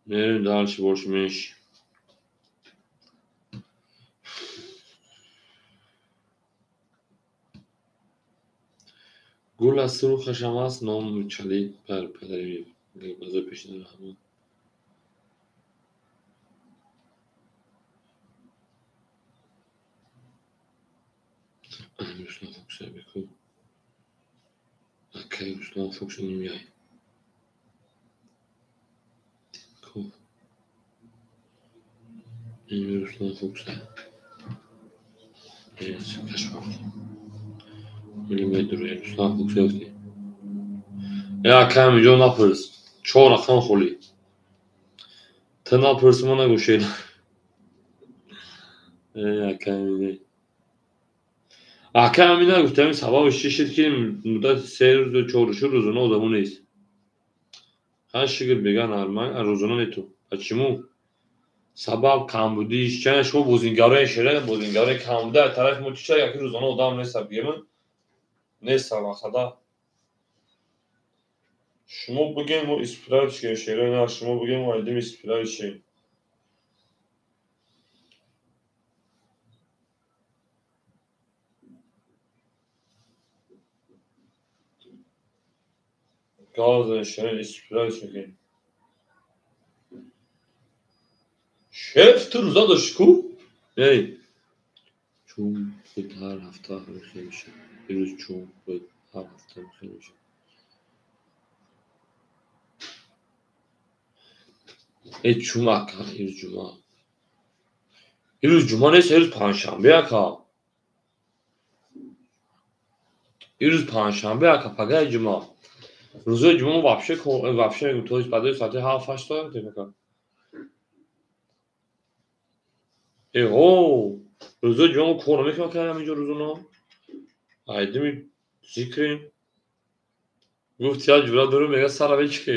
میریم درش برش میش گل از سرو خشم است نام چلید پر پدری بازه پیشنه رحمه Ruslan Fox'a beko. Okay, Ruslan Fox'a nimiay. Ko. Ruslan Fox'a. Evet, kaç var? Milimetre Ruslan Fox'a yok diye. Ya kami jo ne yaparız? Çoğu rakam holi. Te ne yaparsın bana bu şeyler? Ya kami. Kami ne guftem sabah şişit ki muda seyir de çoğuruşu rozuna o zaman neyiz? Her şıgır began armağan rozuna ne tu? Açımı? Sabah kambudi işçene şu bozingarı şere bozingarı kambuda taraf mutuşa yakın rozuna o da neyse biyemin. Neyse vakada. Şumu bugün bu ispira şey şere ne şumu bugün bu aydın ispira şey. Gazın şere ispira şey. Şef turuza da şku. Hey. Çum her hafta hırkıymış. Bir çum her hafta hırkıymış. çum akka bir cuma. Bir cuma neyse henüz panşanbe akka. Bir panşanbe akka pagay cuma. روزای جمعه вообще то есть بعد ساعت 7 8 تا تکنیکا او روزای جمعه کار میکنم اینجا روزونا haydi mi zikrim گفت یا جورا دارو میگه سر چی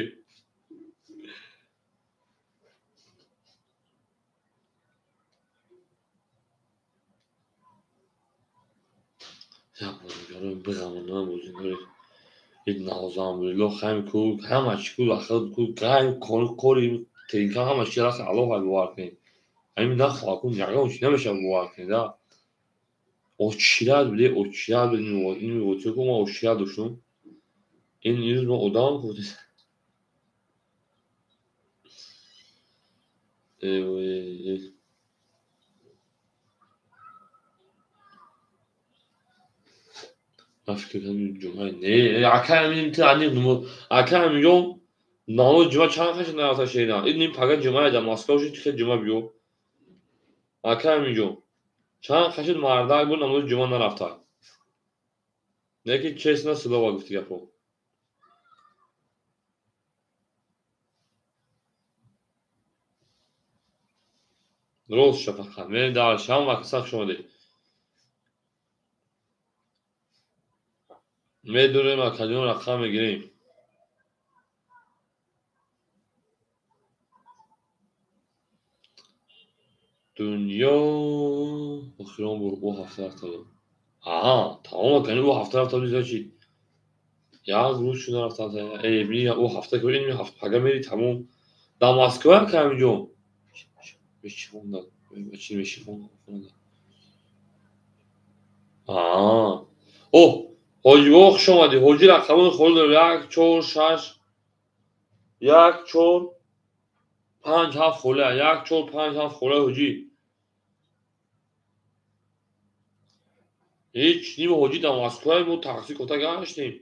ya bunu بگم بوزین این نازم ولی خم کو همش کو اخر کو گای کوری تینکا همش چرا خالو های واقعی همین نه خاکون یاگوش نمیشه واقعی دا o çiğler bile o این o çok ama o çiğler düşün این yüz mü odam kurdu evet Afrika'nın cumhuriyeti ne akademinin tane numu akademi yol 나도 주말 창학하신 나라 사실이나 이님 박은 주말이다 마스카우시 티켓 주말 비오 아카미죠 چند خشید مردک بود امروز جمعه نرفته. یکی کس نه سلوا گفتی گپو. درست شد فقط. من در شام وقت سخت شده. میدونیم اکادیون رقم میگیریم. دنیا بخیران او هفته رفته بود. آها تمام کنی او هفته رفته بود چی؟ یک روز شده رفته بود. ای بی او هفته که این هفته پگه میری تمام. در مسکو هم که همینجا. میشه خوندن. چی میشه خوندن؟ آه اوه حاجی بخش اومدی. حاجی رقم خورد یک چور شش یک چور 5 7 خوله یک چور 5 7 خوله حاجی. هیچ نیم حاجی در مسکو بود تاکسی کتا گشتیم.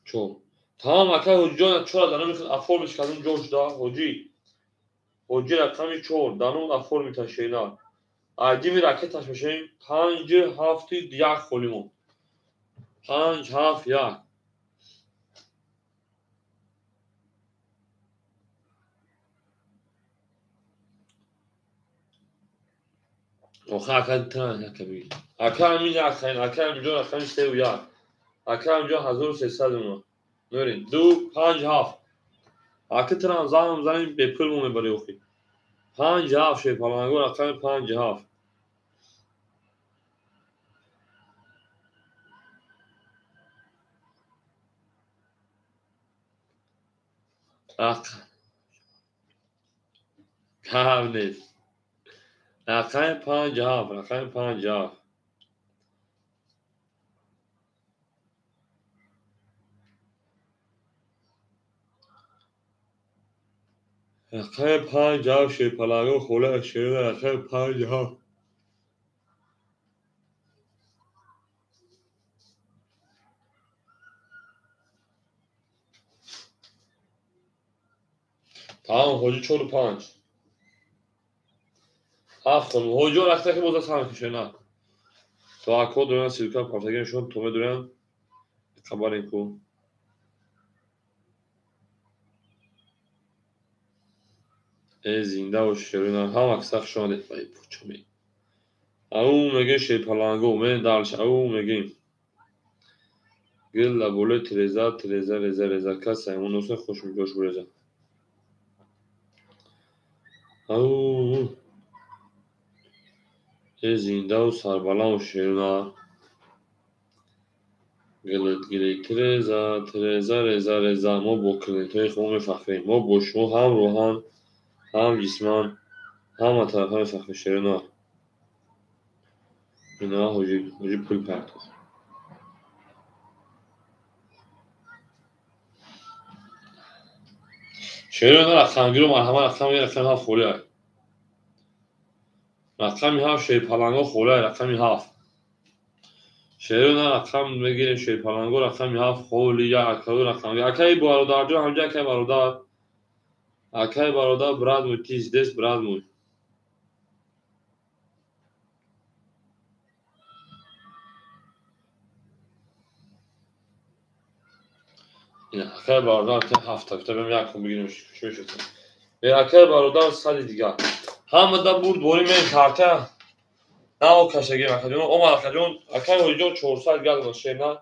چون تمام اکای حاجی جان چرا دارم میخواد افورمش کردم جوش دا حاجی. حاجی رقمی چور دانون افور میتاشینا. عادی می راکتش میشیم 5 7 یک خولیمون 5 7 یک. آخه اکای تران یکمی. اکای می اکای اینجا رقمی 3 و 1. اکای اینجا 1300 اون. نورین 2 5 7. اکای تران زام زمین به پول مو میبری اوخی. 5 7 شه پلنگو رقم 5 7. اک کم نیست. رقم 5 7 رقم 5 7. رقم 5 7 شه پلنگو خوله شیرین رقم 5 7. تمام حاجی 45 7 خانم حاجی رقم که بوده سهم کشه نه. تو اکو دوران سیرکا پارتگرشون تومه دوران خبر این کو. ای زنده و شیرین هم اکسخ شده بای پوچمی. او میگه شی پلنگو من دارش او میگیم. گل لبوله تریزا رزا کس همون نوسه خوش میگوش برزا. او ای زنده و سربلان و شیرین گلی تریزا ما با کلینتای خوب میفخریم. ما با شما هم روحان هم جسمان هم طرف های فخر شیرین اینا حاجی پول پرداخت. شیرین رقم گیرو مرحمه رقم ها خوله رقمی ها شی پلنگو خوله رقمی ها شیرین رقم بگیریم شی پلنگو رقمی ها خولی یا اکلو رقم اکای برادر جو همجا اکای برادر براد مو تیز دست براد مو اینا اکای برادر که هفته بیم یک کن بگیریم شوی شد اکای برادر صد دیگه هم دا برد دوری من کارته نه او کشگی مکدون او مکدون اکای حاجی 400 گل باشه نه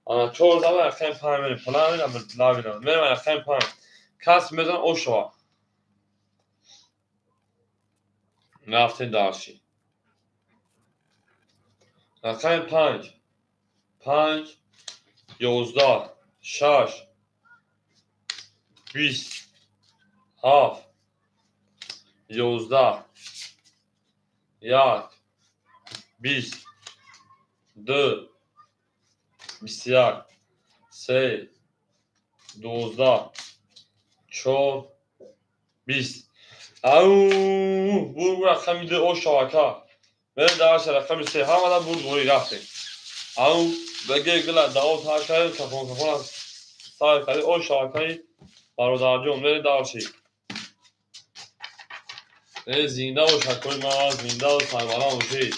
انا 400 اکای 5 من پلان میدم لاوینا من اکای 5 کس میزن او شوا رفتین دارشی اکای 5 11 6 20 7 11 1 20 2 21 3 12 4 20 او بور رقم میده او شواکا من درش رقم سه هم آدم بور دوری رفته او بگه گلا داو تا کرد کفون سای کردی او شواکای برادر جون من درشی زنده و شکل ما زنده و سربلند باشید.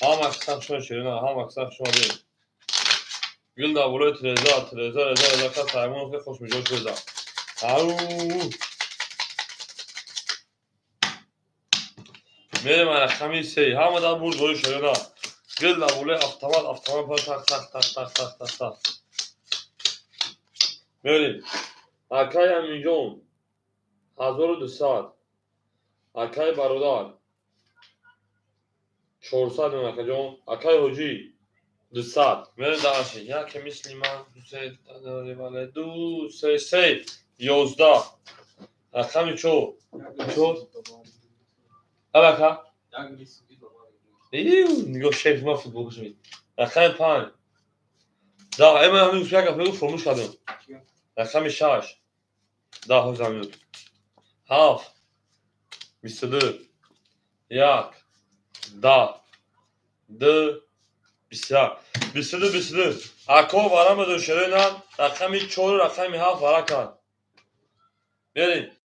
هم اکسق شما شیرین هم اکسق شما دیم. گل دابولوی تریزا کس سایمون که خوش میجوش بزن. میریم رقمی 3 همه در برد بایی شیرین گل دابولوی افتماد پر تق میریم اکای امینجون 1200 اکای برادر 400 اکای جون اکای حجی 200 میریم درشی یکی مثل من 2 11 رقمی چو ابکا نگاه شیف ما فوتبال بشمید رقمی 5 دا اما همین یک اپلو فرموش کردم رقمی 6 دا زمین 7 22 1 10 2 22 اکو وارم دو شیرین رقمی 4 رقمی 7 وارا کرد بریم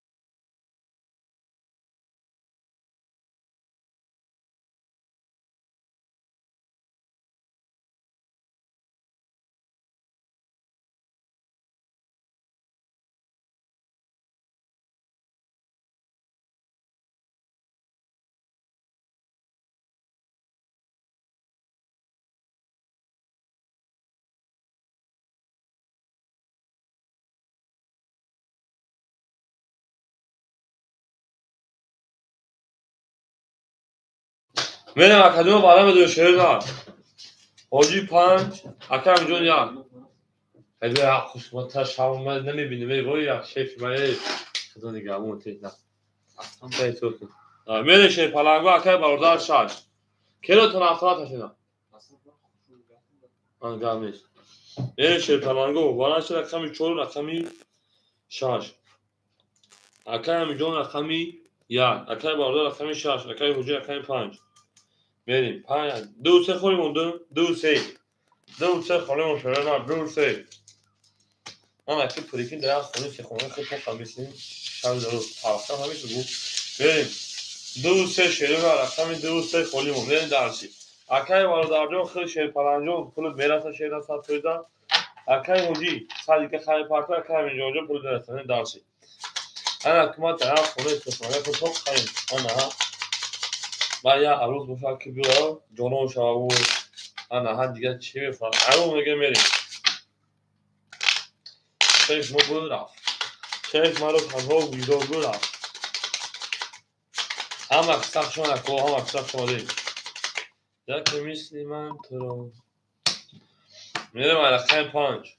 اکادمی وارم دو شیرین حاجی 5 اکرم جون یک خیلی خوش متش هم من نمیبینیم وای یک شیف من خدا نگهمون تینا اصلا تو میره شیف پلنگو اکای برادر 6 کیلو تون افراد هستینا انجام نیست میره شیف پلنگو وارش رقمی 4 رقمی 6 اکای امینجون رقمی 1 اکای برادر رقمی 6 اکای حجی رقمی 5 میریم 5 2 3 خوری موندن 2 3 خوری موندن 2 3 اما اکی پریکین در خونه که خونه خیلی خمیسیم شب دارو پاکتا همیشه بود بریم 2 3 شیرین رقمی 2 3 خوری موندن بریم درسی اکای برادرجون خیلی شیر پلنجون پول میراث شیرین صد پیدا اکای حجی صدی که خیلی پارتا اکای امینجون پول درستانه درسی انا حکومت در خونه استفاده که تو خیلی آنها من یا عروض بفرد که بیارم جانو شما بود آنها دیگه چی میفرد عروض میگه میریم شیف ما بود رفت شیف ما رو تنها و بیدار بود رفت هم اکسق شما نکو هم اکسق شما دیم یکی مثلی من تو رو میریم رقم 5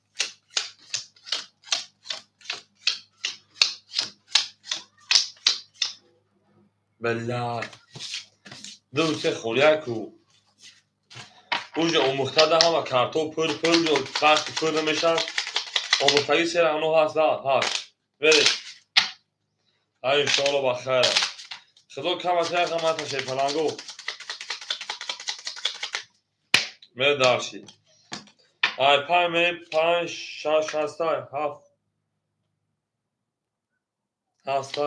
بله 2 3 خوریه کو اونجا اموخته ده همه کارتو پر و قرص پر نمیشن اموختگی سر انو هست بریم انشالله بخیر خدا کم از یک قمت شیف پلنگو میره درشی 5 میریم 5 6 7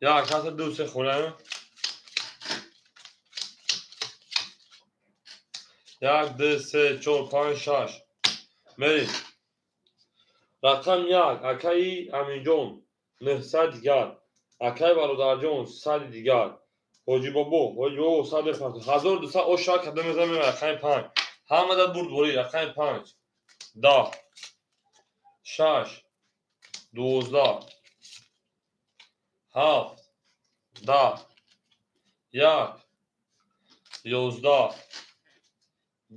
یا کس 2 3 خوره 1 2 3 4 5 6 میریم رقم 1 اکای امینجون 900 دیگر اکای برادرجون 100 دیگر حاجی بابا 100 فرد 1200 او شاک کدام زمین رقم 5 همه در برد بوری رقم 5 10 6 12 7 10 1 11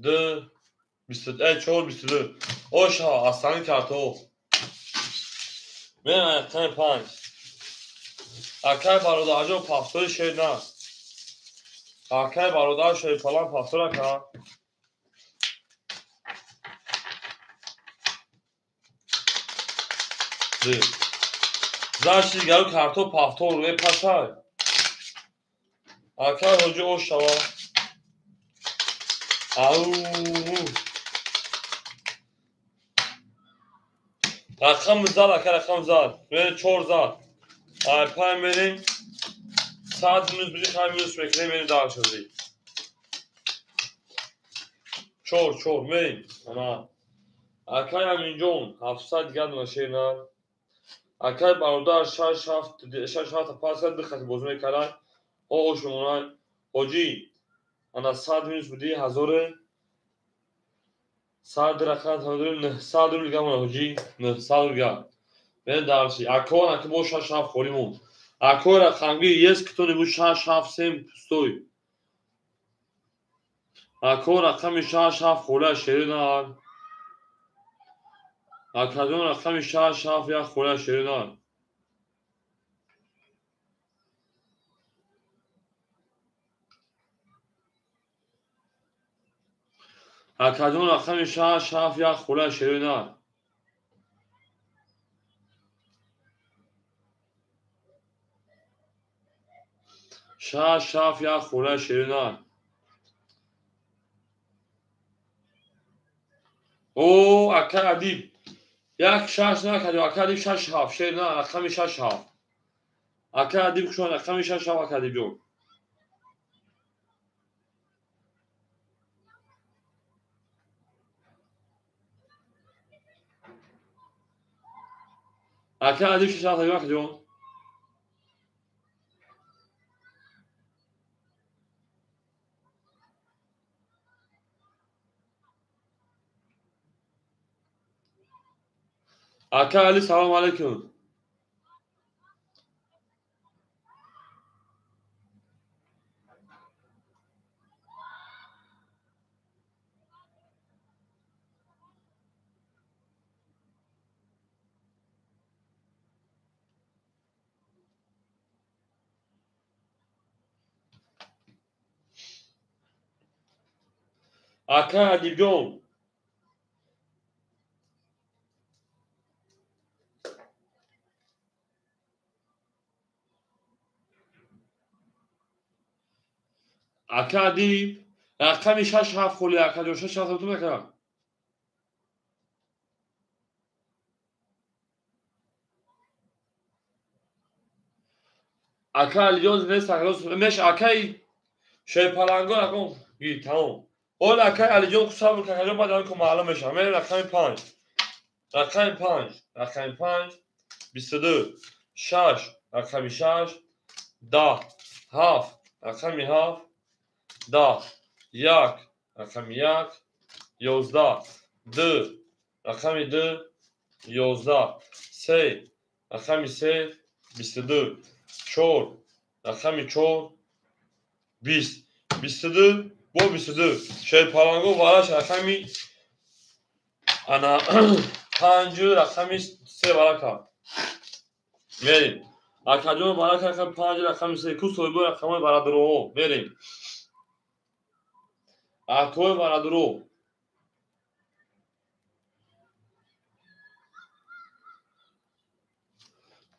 2 4 22 اوشا اصلا کارتو میرم رقم 5 اکای برادرجون پاستور شیر نه اکای برادر شیر پلان پاستور که زشتی دیگرو کارتو پاستور روی پسای اکای حجی اوشا رقم زد اکای رقم زد میره 4 زد 5 میریم ساعت minus biri خواهی minus بکنه میری دار شدی چور میم انا اکای همین جون 700 دیگر نشه نه اکای برادر شش هفت پاس کرد بخاطر بازی کلای او شما اوجی انا ساعت minus بدی هزاره ساعت رقم هزاره نه ساعت رو لگام اوجی نه ساعت رو من دارسی اکور که با شش هفت خوریمون اکور خانگی یس کتونی بو شش هفت سیم پستوی اکور رقم شش هفت خوله شیرینار اکادون رقم شش هفت یا خوله شیرینار اکادون رقم شش هفت یا خوله شیرینار شش هفت یا خوله شیرینار او اکا ادیب یک شش نکردیم اکا ادیب شش هفت شیرینار رقم شش هفت اکا ادیب شما رقم شش هفت اکا ادیب جون اکا ادیب شش هفت اکا جون اکا علی سلام علیکم اکا ادیب جون اکا ادیب رقم شش هفت خوله اکا جون شش هفت تو بکنم اکا علی جون نیست اکا مش اکای شی پلنگو نکن گی تمام اول اکای علی جون صبر کن اکا جون بعد که معلوم بشه همه رقم 5 رقم 5 22 6 رقم 6 10 7 رقم 7 10 1 رقم 1 11 2 رقم 2 11 3 رقم 3 22 4 رقم 4 20 22 با 22 شاید پالانگو بالاش رقمی انا 5 رقمی 3 بالا کار میریم اکادون بالا کار رقم 5 رقمی 3 کو سویبو رقم بالا درو میریم اکوی بالا درو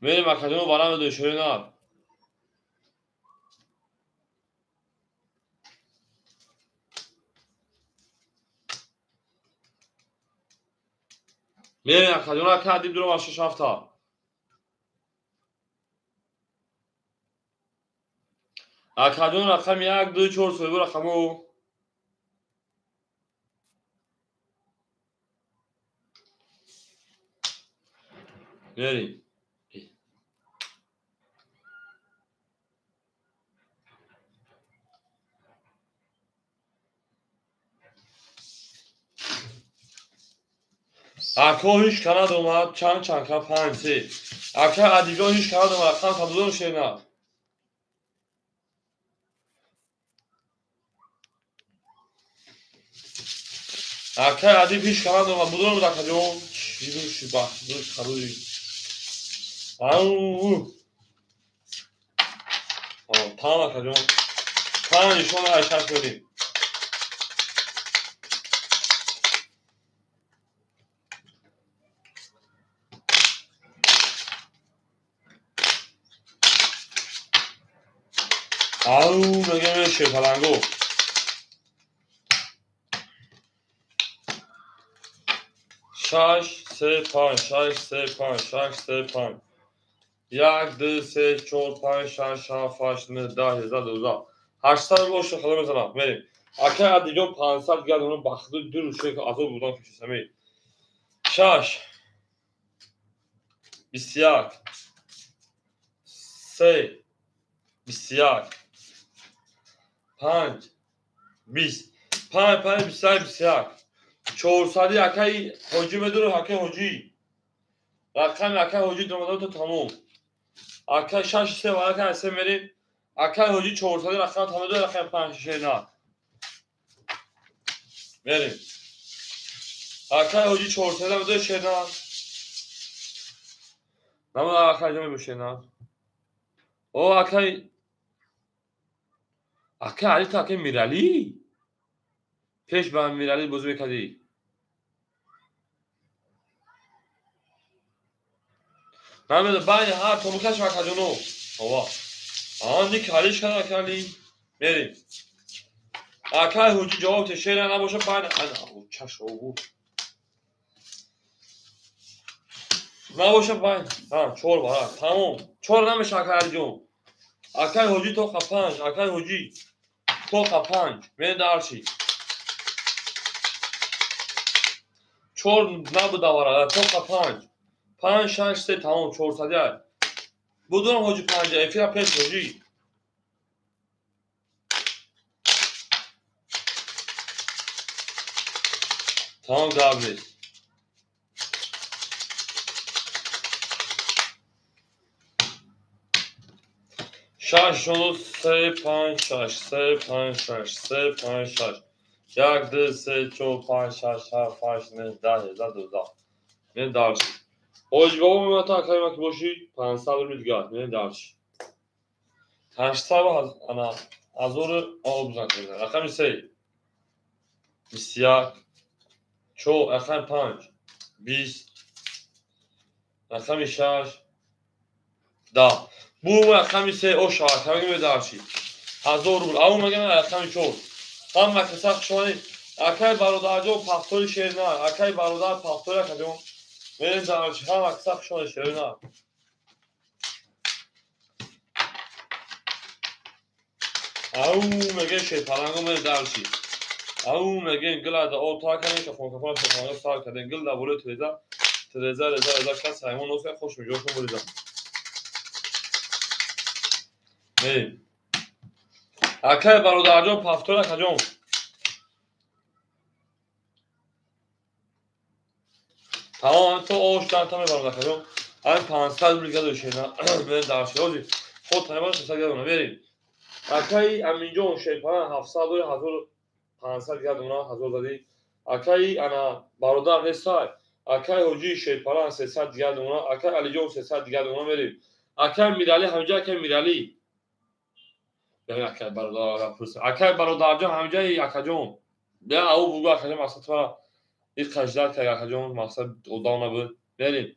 میریم اکادون بالا دو شوینا میریم اکادون اکادیم درو باشه شافتا اکادون رقم 1 2 4 سویبو رقمو میریم اکا هیچ کناد اومد چند که 5 3 اکا ادیجان هیچ کناد اومد رقم تا بدون شینا اکا ادیب هیچ کناد اومد بدون اومد اکا جون چیزوشی بخشوش خروی آو تمام اکا جون 5 شما اشتر کنیم آو مگه میشه پلنگو 6 3 5 6 3 5 6 3 5 یک دو سه چهار پنج شش هفت هشت نه ده 11 800 باشه خدا میزنم بریم اکه عدیجان 500 گردونم بخدو دو روشه که از او بودن کشیستم شش 21 3 21 5 20 5 5 21 21 400 اکه حجی بدون اکه حجی رقم اکه حجی دومدار تو تموم اکه 6 3 و اکه 3 میریم اکه حجی 400 رقم تمام دو رقم 5 6 نه بریم اکه حجی 400 دو شنا نمو اکه جمع بشنا او اکه علی تا اکه میرالی پیش به میرالی بزرگ کدی نمیده بین هر تو مکش و کجونو بابا آن دی کاریش کنه کلی بریم اکه حجی جواب تشیر نباشه بین انا چش او نباشه بین ها 4 بار تمام 4 نمیشه اکه جون اکه حجی تو خ5 اکه حجی تو خ5 من دارچی 4 نبود دواره تو خ5 5 6 3 تمام 400 بدون حجی 5 افیا پیش حجی تمام قبلی 6 3 5 6 3 5 6 3 5 6 1 2 3 4 5 6 7 8 9 10 11 من دارچی حجی بابا میمتا اکه مکی باشی 500 رو میدگاه من دارچی 800 انا ازور آب بزن کنه رقم 3 21 چو رقم 5 20 رقم 6 10 بو رقم 3 او شاید همه می دارچی ازور رو او مگه من رقم 4 هم مکی سخت شمانی اکه برادر جو پختور شیر نه اکه برادر پختور اکه جو من دارچی هم مکی سخت شمانی شیر نه او مگه شیر پلنگو من دارچی او مگه گل دا او تا کنه که خون کفان شفانه سال کردن گل دا بوله تریزا کس همون نوسه خوش می جوشون بریزا بریم اکه برادر جان پفتور اکه جان تمام تو اوش دان تمام برادر اکه جان این 500 بریگه دوشه نه بریم درشی روزی خود تنبال 600 گردونه بریم اکه امین جان شیپان 700 و 1500 گردونه هزار دادی اکه انا برادر نیستای اکه حجی شیپان 300 گردونه اکه علی جان 300 گردونه بریم اکه میرالی همجا اکه میرالی بیا اکه برادر پرس اکه برادر جان همجا اکه جان بیا او بگو اکه جان مقصد تو این خجلت که اکه جان مقصد اودانا بود بریم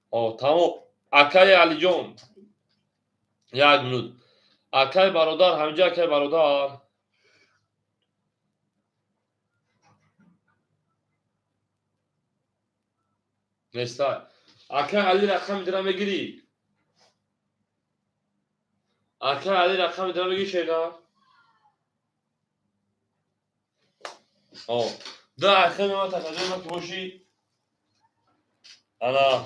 او تمام اکه علی جان یک منوت اکه برادر همجا اکه برادر نیستای اکه علی رقم درم بگیری اکه علی رقم درم بگی شیدار او ده اکه ما تقدیم ما که باشی انا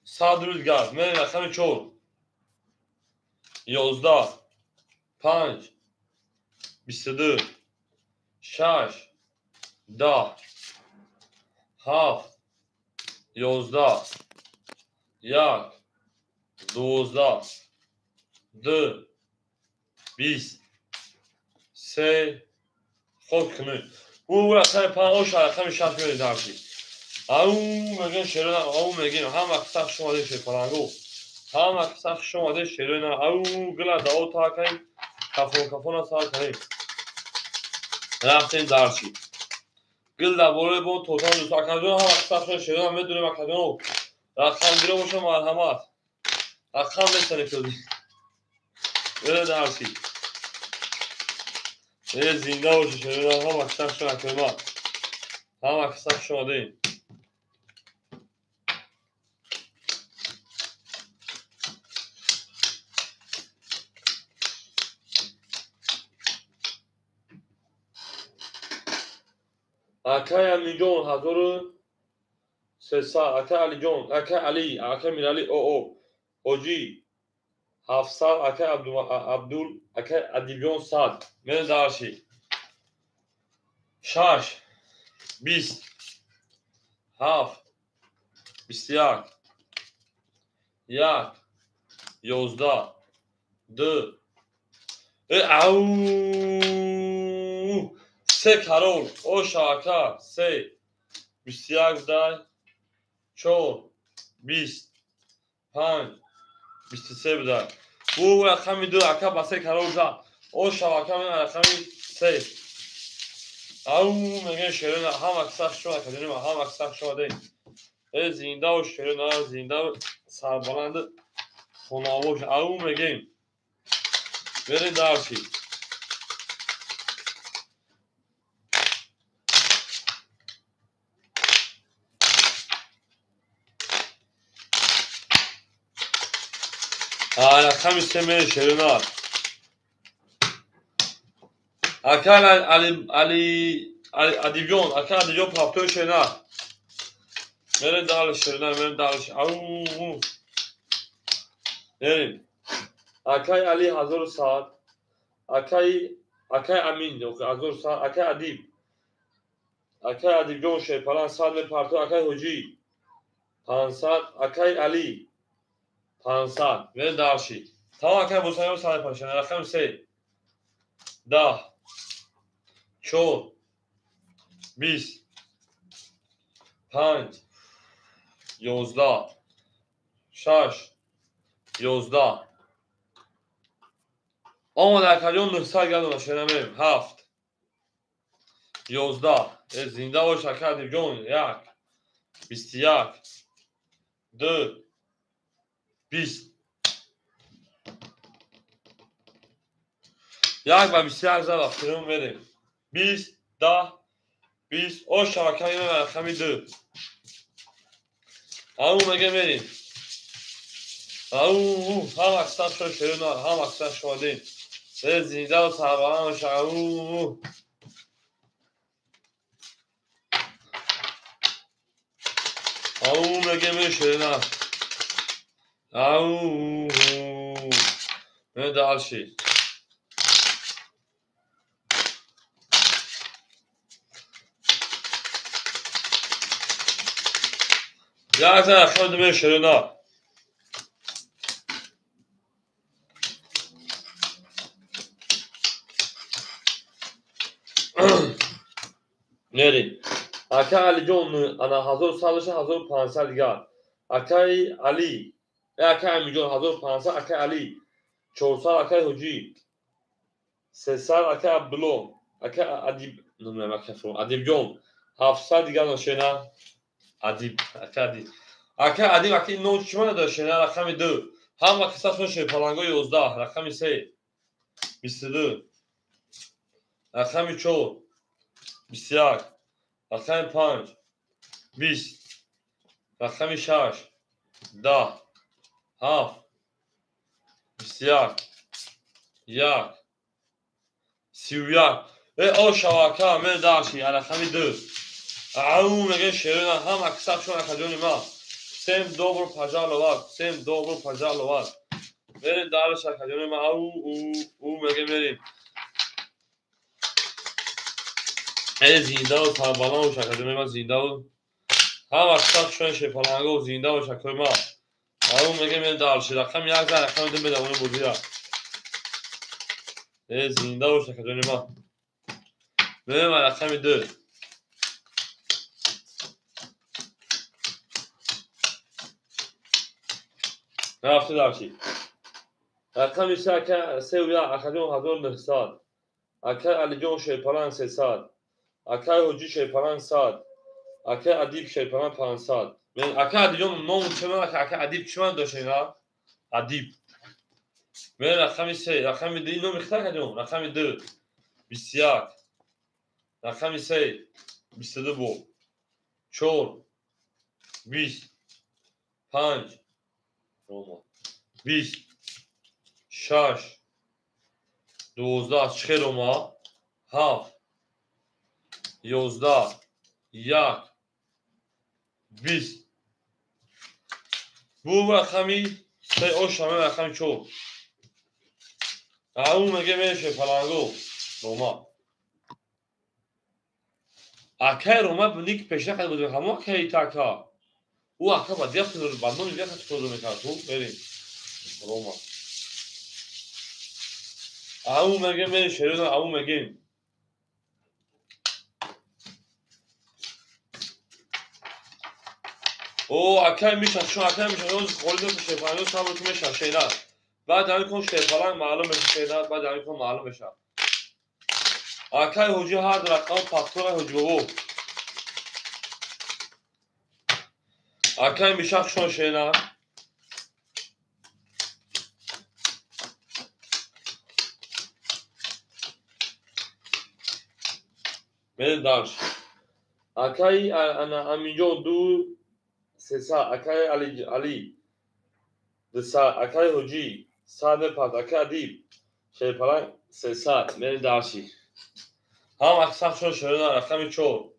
100 روزگار من رقم 4 11 5 22 6 10 7 11 1 12 2 20 3 خود کنید او رقم 5 او رقم 6 میاد درسی او میگن شیرین او میگن هم اکثر شما ده شیپرانگو هم اکثر شما ده شیرین او گلا داو تا کای کافون سال کای رفتیم درسی گل دا بوله بون توتال دوست اکادون هم اکثر شیرین هم میدونیم اکادون رقم دیره باشه مرحمت رقم بسنه کردی بله درسی یه زنده باشه شیرین هم اکثر شما کلمات هم اکثر شما ده Akay Amijon 1300 Akay Alijon Akay Ali Akay Mirali Hoji 700 Akay Abdul Akay Adibjon 100 من داشی 6 20 7 21 1 11 2 او 3 کرول او شاکا 3 21 دای 4 20 5 23 بدای bu rakami 2 aka base karol za o şavaka men rakami 3 او میگه شیرین هم اکثر شما کدیم هم اکثر شما دی زنده و شیرین زنده و سربلند خناوش او میگیم برین دارشی رقم سه شیرین اکل علی ادیبیون اکل ادیبیون پاپتو شیرین برین دارش شیرین برین دارش او برین اکای علی 1100 اکای امین 1100 اکای ادیب جون شیپلان 100 به پارتو اکای حجی 500 اکای علی 500 و داشی تمام اکای بوسایو 150 رقم 3 10 4 20 5 11 6 11 آمد اکایون 900 گردون شنمیم 7 11 زنده و شکر ادیب جون 1 21 2 20 یک و 21 زد افترون بریم 20 10 20 او شاکر این رقمی 2 همون مگه بریم هم اکثر شد شیرین هم اکثر شدیم به زنده و سربانه و شعور همون مگه می شیرین من دارشی یک زن خود می شیرین نریم اکای علی جون انا 1100 1500 دیگر اکای علی اکای امی جون 1500 اکای علی 400 اکای حجی 300 اکای عبدالله اکای ادیب نمیدونم ادیب جون 700 دیگر نشینه ادیب اکای ادیب اکای نو چما داشتینه رقم 2 هم وقت شد پلنگو 11 رقم 3 22 رقم 4 21 رقم 5 20 رقم 6 10 7 21 1 31 او شواکه من داشتی رقم 2 او میگه شیرین هم اکثر شون اکادون ما سیم دوبر پجالوات سیم دوبر پجالوات برین دارش اکادون ما او میگه بریم زنده و سربالان و شکادون ما زنده و هم اکثر شون شپلانگه و زنده و شکر ما او میگه من دارشی رقم 1 زن رقم 2 بده اونه بودیه زنده و شکادون ما بریم رقم 2 رفته دارشی رقم 3 و 1 اکادون 1900 اکای علی جون شیپلان 300 اکای حجی شیپلان 100 اکای ادیب شیپلان 500 من اکای ادیب جون نو چما اکای ادیب چما داشتینا ادیب من رقم 3 رقم 2 نو میخواد کدوم رقم 2 21 رقم 3 22 بو 4 20 5 20 6 12 چخه روما 7 11 یک 20 بو رقمی سه او شامل رقمی چور اون میگه میشه پلانگو روما اکه روما بنیک پیشنه قد بوده همه که ایتاکا او اکه با دیخت رو بندون دیخت رو میکرد تو بریم روما اون میگه میشه اون میگه او اکه میشه شو اکه میشه روز خورده میشه پلانگو صبر که میشه شینا بعد همین کن شیپلانگ معلوم میشه شینا بعد همین کن معلوم میشه اکه هجی هر رقم پاکتور هجی بابو اکه میشه شو شینا میره دارش اکای انا همینجا دو سه سا اکای علی دو سا اکای هجی ساده پات اکای ادیب شیپلانگ سه سا میره دارشی هم اکساق شو شینا رقم چور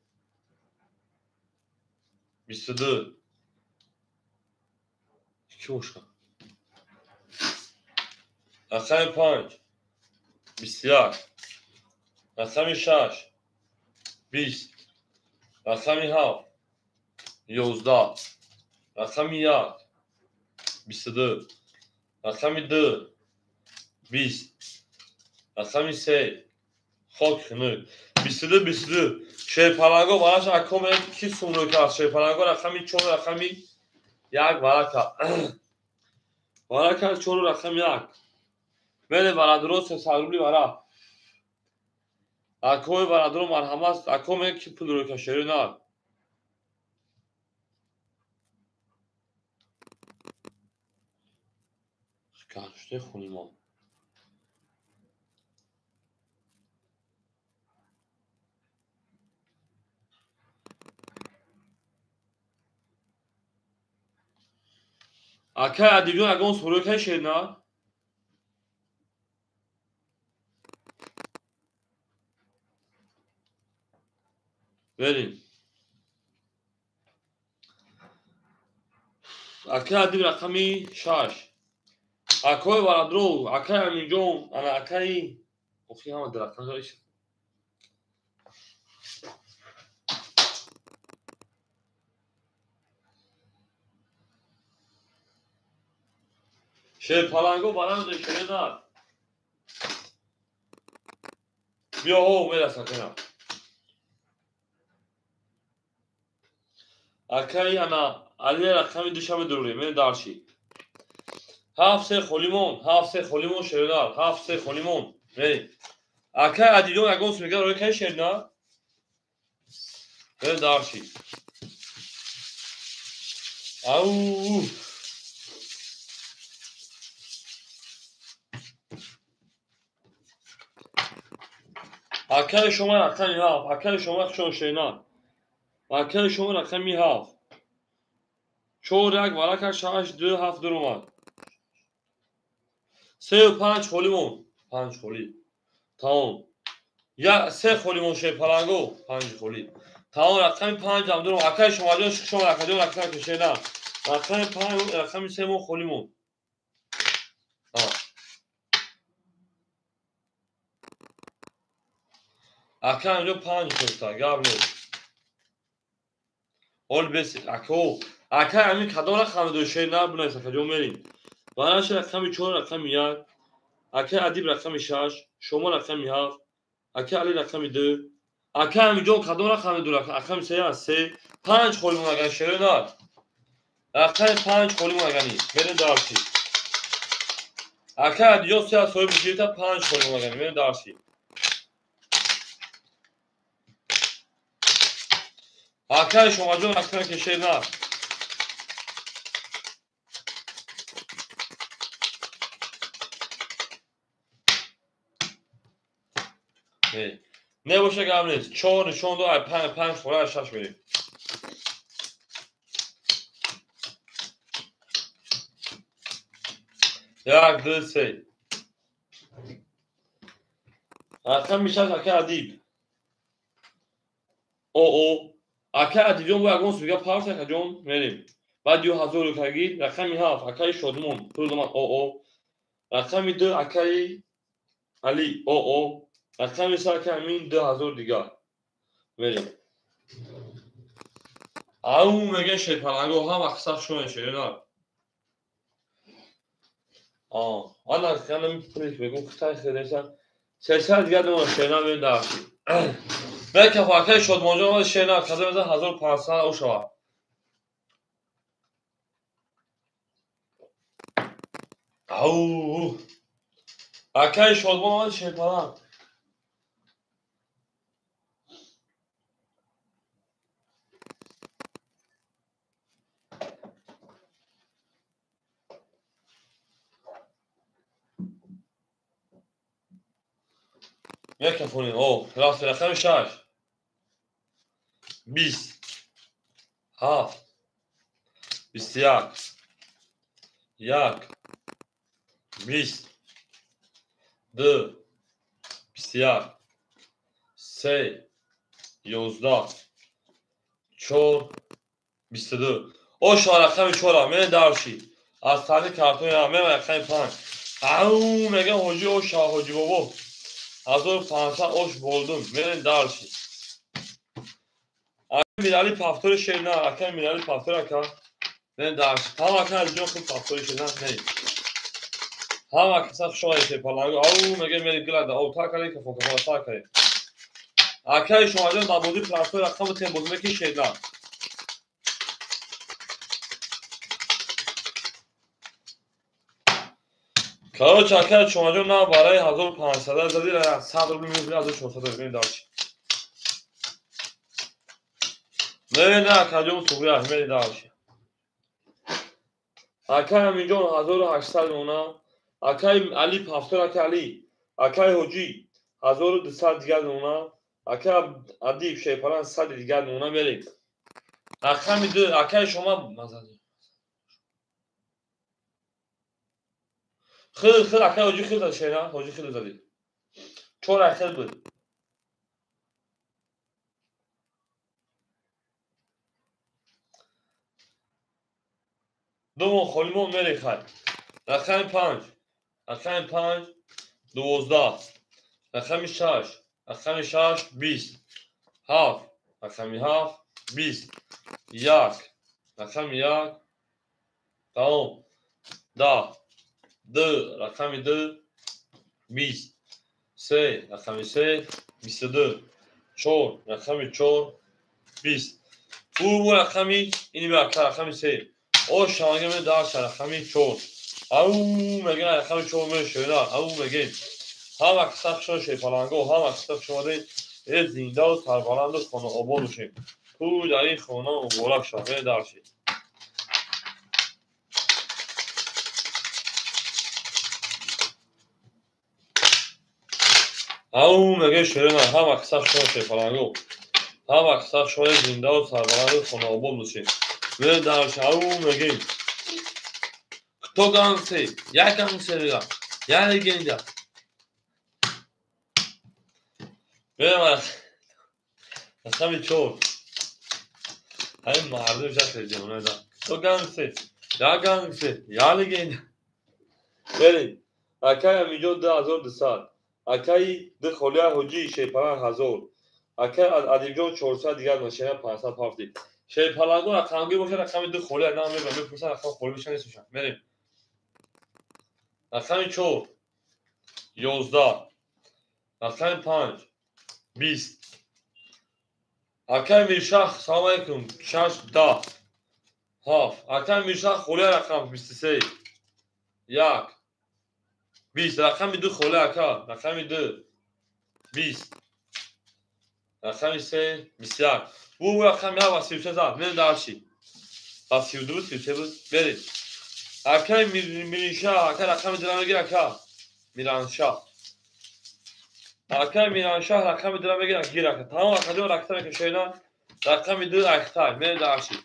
22 کی وشکا رقم 5 21 رقم 6 20 رقم 7 11 رقم 1 22 رقم 2 20 رقم 3 خاک خنک 22 شیپلانگو براش اکم کی سونو کرد شیپلانگو رقمی چون رقمی یک ورکا چون رقم یک بله برادروس سالولی برا اکوی برادرو مرحمه است اکم کی پول رو کشیری نه کارشته خونی ما اکای ادیبیون اگه اون سورو کشید نه بریم اکای ادیب رقمی 6 اکوی برادرو اکای همینجون انا اکای اوخی هم در رقم داریش شیپلانگو برام دشمنی نه بیا او میره سکنم اکای انا علی رقمی دوشم دروری میره دارشی 7 خلیمون شیرنار 7 خلیمون میره اکای ادیبیون اگه اون سمیگه روی که شیرنار میره دارشی او اکای شما رقمی 7 اکای شما چون شیرنار اکای شما رقمی 7 چور یک ورکه 6 2 7 در اومد 3 و 5 خلیمون 5 خلی تمام یا 3 خلیمون شیپلانگو 5 خلی تمام رقم 5 هم درم اکای شما جان شما رقم کشه نه رقم 5 رقم 3 مون خلیمون اکای اینجا 5 کشتا گاب نیست اول بس اکو اکای همین کدام رقم دو شی نه بنای سفجو میریم وانش رقم 4 رقم 1 اکای ادیب رقم 6 شما رقم 7 اکای علی رقم 2 اکای همینجا کدام رقم دو رقم 3 5 خلیمون اگر شیر نه رقم 5 خلیمون اگر نیست میره دارشی اکای ادیو سه سوی بشیتا 5 خلیمون اگر میره دارشی اکای شما جون رقم کشه نه نه باشه گم نیست 4 نشون دو 5 خوره 6 میریم 1 2 3 رقم میشه اکای ادیب او اکای ادیجون و اگون سوگا پارت اکجون میریم بعد 2000 کاگی رقمی 7 اکای شادمون پرودمان او رقمی 2 اکای علی او رقمی 3 اکای امین 2000 دیگه میریم او میگه شیپلنگو هم اکثر شو شیرنا والا کنم پلیس بگم کتای خیلیشن سه دیگه دو شیرنا میریم داشتی belki farklı şodmoncu olan şeyler kazanırsa hazır parasına o şova. Au. Akay şodmon olan şey falan. Ne kafoni? O, rast rakam şaş. Bis. Haf. Bisyak. Yak. Bis. D. Bisyak. Se. Yozda. Çor. Bistedu. O şu rakam çora. Men darşi. Az tane karton ya. Men rakam pan. Au, mega hoca o şah hoca baba. 1500 oş buldum. Men darşi. Mirali paftör şeyler. Akar mirali paftör akar. Men darşi. Tam akar diyor ki paftör şeyler ne? هم اکثر شما ایشه پالانگو او میگه میری گلد او تا کاری که فوق ما تا کاری اکای شما جان دابودی پلاستور رقم تیم بودم که شیلا کارو چاکر شما جان نه برای 1500 زدی را 100 روبل میگیری از 400 روبل داشت نه کاجو سویا میری داشت اکای همینجا 1800 اونا اکای علی پافتور اکای اکای حجی 1200 دیگه اونا اکای ادیب شیپران 100 دیگه اونا میری اکای میده اکای شما مزادی خیلی اکای حجی خیلی شینا حجی خیلی زدی چور اکای بود دوم خلیمون میری خواهد رقم 5 رقم 5 12 رقم 6 رقم 6 20 7 رقم 7 20 1 رقم 1 تمام 10 2 رقم 2 20 3 رقم 3 22 4 رقم 4 20 bu رقمی اینی به رقم 3 o şahane mi daha şarkı çok. Au mega رقم 4 میشه نه au mega هم اکثر شو شی پلنگو هم اکثر شما دی زنده و سربلند و خانه آباد بشیم تو در این خانه مبارک شامل درشی او مگه شیرین هم اکثر شو شی پلنگو هم اکثر شما زنده و سربلند و خانه آباد بشیم میره درشی او مگه تو گانسی یک گانسی دیگه یعنی گنده میره رقم 4 همین مردم شد جمعه دا تو گانسی یا گانسی یا لگین بریم اکای امیجو 2200 اکای ده خولیا حجی شیپران 1000 اکای ادیجون 400 دیگر ماشین 570 شیپرانگو رقمگی باشه رقم ده خولیا نام میبرم میپرسن رقم خولی میشن نیستوشن بریم رقم 4 11 رقم 5 20 اکای میرشخ سلام علیکم 6 10 7 اکای میرشخ خولیا رقم 23 1 20 رقم 2 خولیا اکا رقم 2 20 رقم 3 21 bu رقم ya 33 زد من درشی 32 33 بود برید اکای میرشخ اکای رقم درام بگیر اکا میرانشاه اکای میرانشاه رقم درام بگیر گیر اکا تمام اکا رقم که شینا رقم 2 اکتای من درشی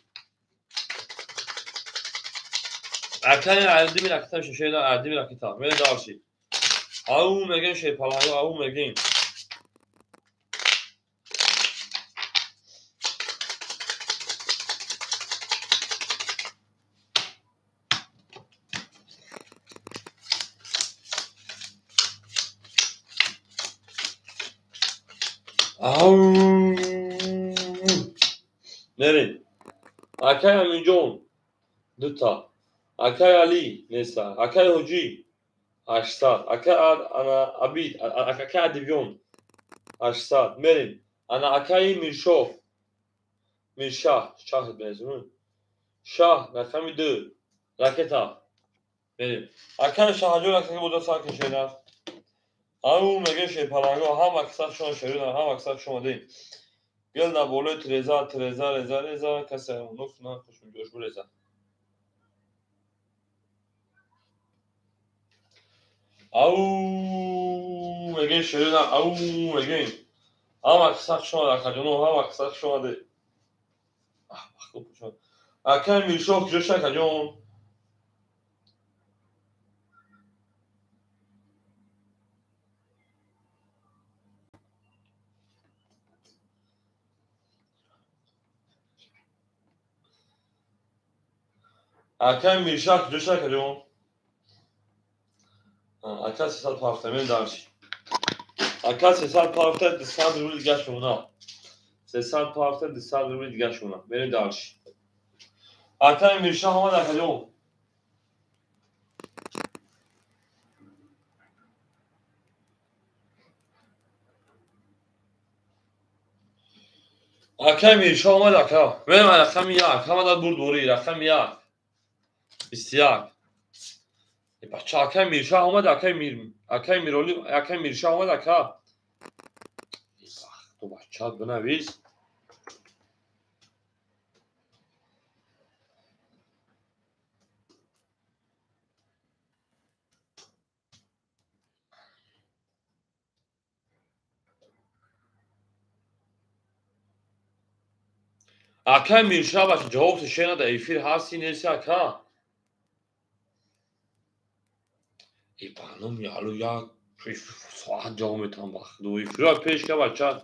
اکای عددی می رقم شینا عددی می رقم من درشی او مگه شی پلنگو او مگه Au. Nereye? Akay Aminjon 2 تا. Akay Ali mesela. Akay Hoji 800. Akay Abid. Akay Adivion 800. Merin. Ana Akay Mirshah. شاه بنزون شاه رقم 2 راکتا بریم اکن شاهجو رقم بودا ساکن şeyler او مگه şey پلانگو هم اکثر شما شریدن هم اکثر شما دیم گل دا بولو ترزا کسی اونوک نه خوشون جوش بو رزا او مگه شریدن او مگه هم اکثر شما در کجانو هم اکثر شما دیم خوب شد اکن میرشوک جوش کجان اکن میرشاک جوش کجان اکن 350 دارش اکن 350 دستان رو دیگه شونا 350 دستان رو دیگه شونا بری دارش اکن میرشا هم در کجان اکن میرشا هم در کجان بری من رقم 1 هم در برد دوری رقم 1 21 بچه اکن میرشا هم در اکن میرولی اکن میرشا هم در کجان تو بچه بنویس اکن میرشا بچه جواب شینا در ایفیر هستی نیستی اکن ای بانم یالو یا ساعت جواب میتونم بخ دو ایفیر ها پیش که بچه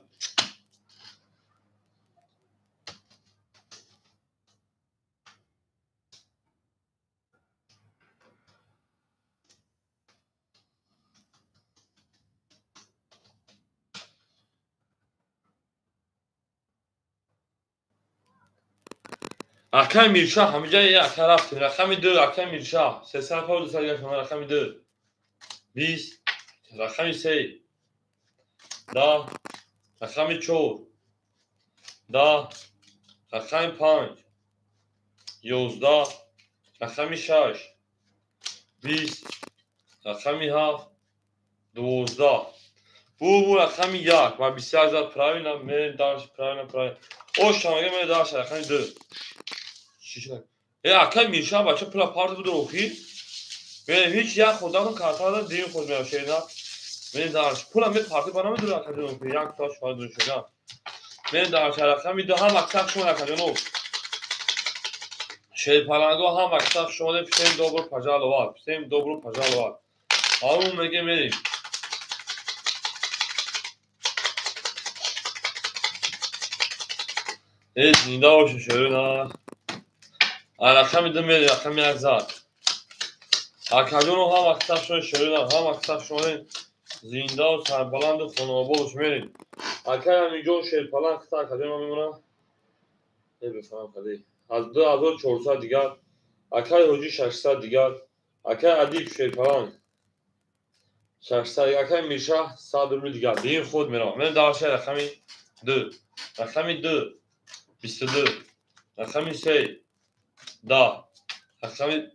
اکن میرشا همه جای یک رفتیم رقم 2 اکن میرشا 350 سال شما رقم 2 20 رقم 3 10 رقم 4 10 رقم 5 11 رقم 6 20 رقم 7 12 bu رقم 1 و 20000 правильно من дальше правильно ошамага мен дальше رقم 2 چی شد اکن میرشا بچه پلا پارت بود روخی من هیچ یک خودمون کارتا داد دیم خود میام شینا من دارش پولا می پارتی بانم دور اکادون که یک تاش فاز دور شینا من دارش رقم 2 هم اکثر شما اکادونو شیر پلنگو هم اکثر شما پیشیم دو برو پجالوار پیشیم دو برو پجالوار همون میگه میریم هیچ نیده باشه شیرنا رقم 2 میریم رقم 1000 اکادونو هم اکثر شما شیرنا هم اکثر شما زنده و سربلند و خانوابالش میریم اکن همینجا شیر پلنگ کتا اکادونو میمونم بفهم خدای از 2400 دیگر اکای هوجی 600 دیگر اکای ادیب شیرپلنگ 600 اکای میرشا 100 روبل دیگر دین خود میرم من داشته رقمی 2 رقمی 2 22 رقمی 3 10 رقمی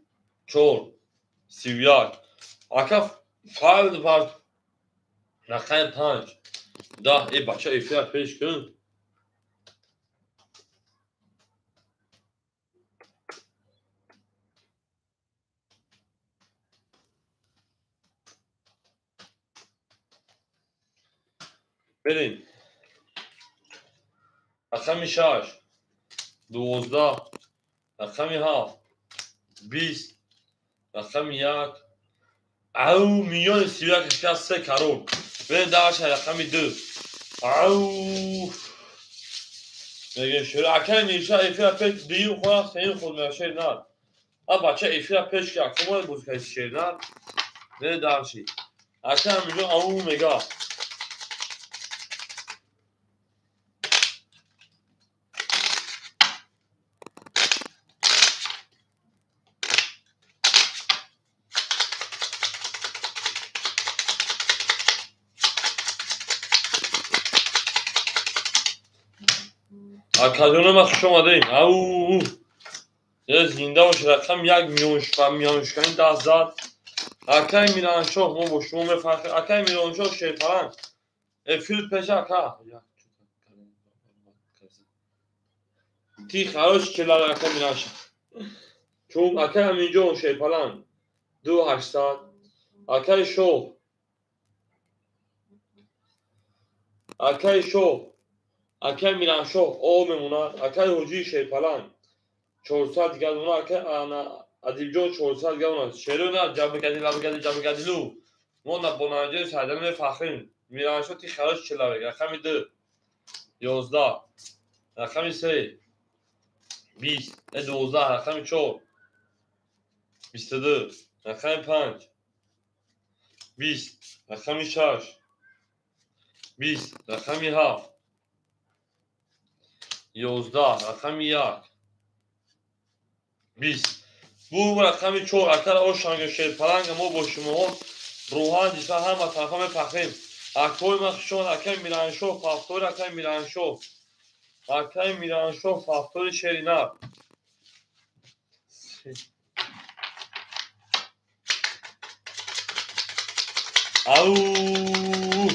4 31 اکا فایل پارت رقمی 5 10 ای بچه ایفیت پیش کن بریم رقمی 6 12 رقمی 7 20 رقمی 1 او میلیون 31 3 کرور من داشته رقمی 2 او میگه شروع اکن میرشا ایفیت پیش دیم خود سین خود میشه نه بچه ایفیت پیش که اکمال بود که شیرنر من داشتی اکن میلیون او میگه اکادون ما خوش آمدین. او یه زنده باشه. رقم 1,000,000 شکنی 10,000. اکای میران شاه ما با شما میفرخه. اکای میران شاه شیطان فیلد پیش اکا تی خراش کلار اکای میران شاه چون اکای همینجا شیطان 2,800. اکای شاه اکای میران شاه او میمونه. اکای حجی شیطان 400 دیگه اون اکای انا ادیب جان 400 دیگه اون شیرو نه جاب گدیلو ما نبوناجه سادن میفخریم. میران شاه تی خراش کلار رقم 2 11 رقم 3 20 12 رقم 4 22 رقم 5 20 رقم 6 20 رقم 7 11 رقم 1 20 bu رقم 4 اکر او شانگ شیر پلنگ ما با شما روحان جسا هم از طرف میفخریم. اکوی مخشون اکای میران شاه فافتور اکای میران شاه فافتور شیرینار او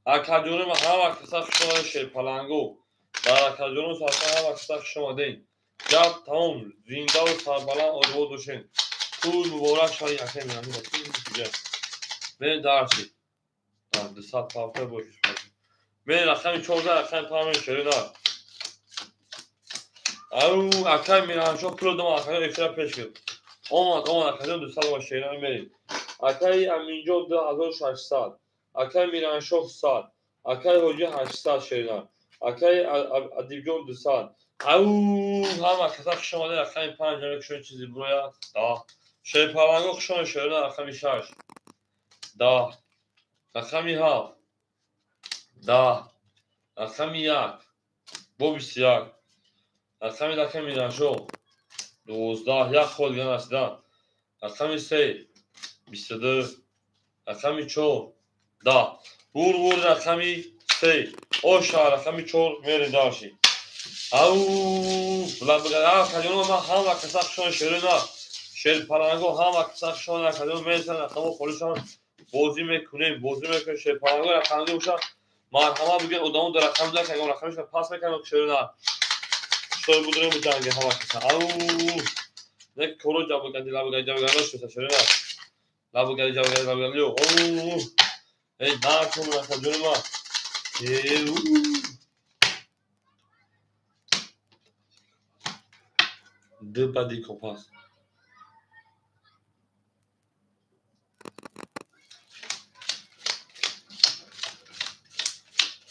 اکادون ما هم اکسا شما شیر پلنگو در اکادون ساعت هم اکسا شما دین جب تمام زنده و سربلند آدو دوشین طول مبارک شایی اکای میران شاه طول بین درسی دستات فافتور باشید بین رقم 14 رقم 5 شیرینار او اکای میران شاه پول دو اکای افرا پیش کرد اومد اکای 200 با شیرینار میریم. اکای امینجا 2,600 اکای میران شاه 100 اکای حجی 800 شیرینار اکای ادیب جان 200 او هم اکسا شماده رقم 5 نمیکشون چیزی برویا دا شیر پلنگو کشون شیرینار رقم 6 دا رقم 7 دا رقم 1 با 21 رقم میران شاه 12 یک خود دیگه نسیدن رقم 3 22 رقم 4 10 بور رقم 3 اوشا رقم 4 میرین داشی او بلا کجون ما هم اکساخشون شیرنا شیر پلنگو هم اکساخشون کجون میسن رقم پلیسان بازی میکنه شیر پلنگو رقم دوشا مرحبا بگن ادامه در رقم داره که رقمش پاس میکنه شیرنا شوی بودیم جنگ هم اکسا او یک کورو جابو گندی لابو گندی شیرنا لابو گندی او ای دار کنم کجون ما deux pas des compas.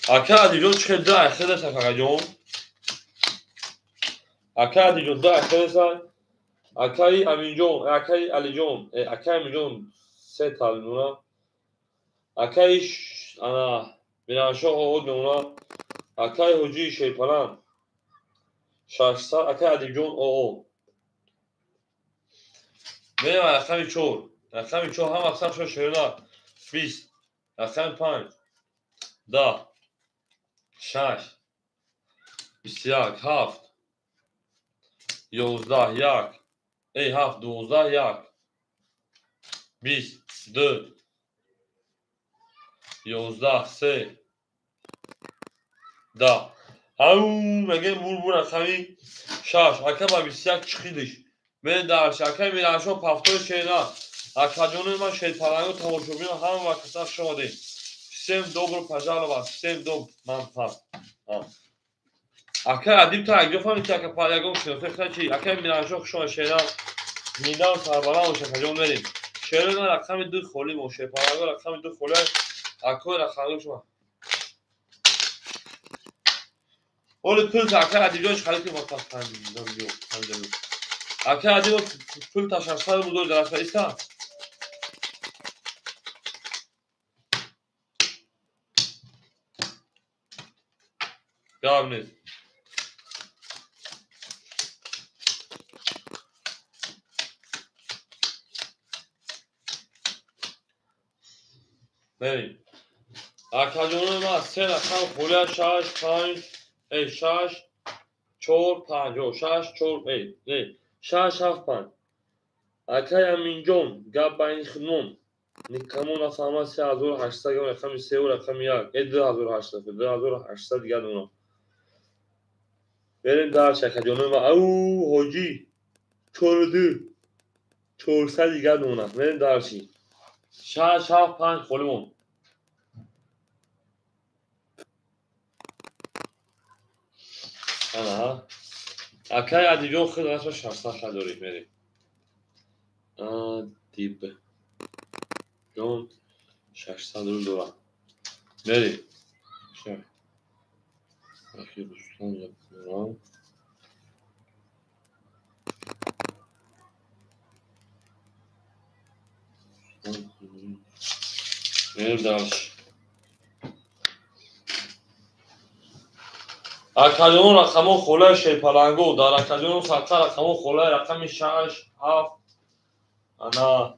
اکا دیجون چه دا اخده سا کجون اکا دیجون دا اخده سا اکای امینجون اکای علیجون اکای امینجون سه تال نونا اکایش انا بیناشو هود نونا اکای حجی شیپلان 600 اکای علیجون او بیم رقم 4 رقم 4 هم اکثر شو شیرنا 20 رقم 5 10 6 21 7 11 1 ای 7 12 1 20 2 11 3 10 او مگه بور رقمی 6 اکا با 21 چخیدش من درش اکا میرانشو پافتور شینا اکا جون ما شید پلنگو تماشوبین هم وقت ساخت شما دیم سیم دوبرو پجالو با سیم دو من پاس اکا ادیب تا اگه فهمی که اکا پالیگون شنفه خیلی چی اکا میرانشو شما شینا زنده و سربلند و شکجون بریم شیرنا رقم 2 خولی و شید پلنگو رقم 2 خولی اکا رقم شما اول پول تاکه ادیبش خالی که وقت پنجم اکه ادیب پول تاشرسال بودو درست ایستا جواب نیست بریم اکه جون ما سه رقم خوله 6 5 6 4 5 6 4 6 7 5 акай аминҷон гап ба ин хунум никамон нафаҳмаси 1800 гам рақами 3 рақами 1 2800 дигар дунам берем дарчи акаҷонои ма ау ҳоҷӣ 400 дигар дунам берем дарчи 6 7 5 холимон ана акай адиҷон хеле расма 600 дорид мерем адиб ҷон 600 рубл дорам мерем мерем дарчи акаҷонон рақамон холаи шерпалангу дар акаҷонон садқа рақамон холаи рақами 6 7 ана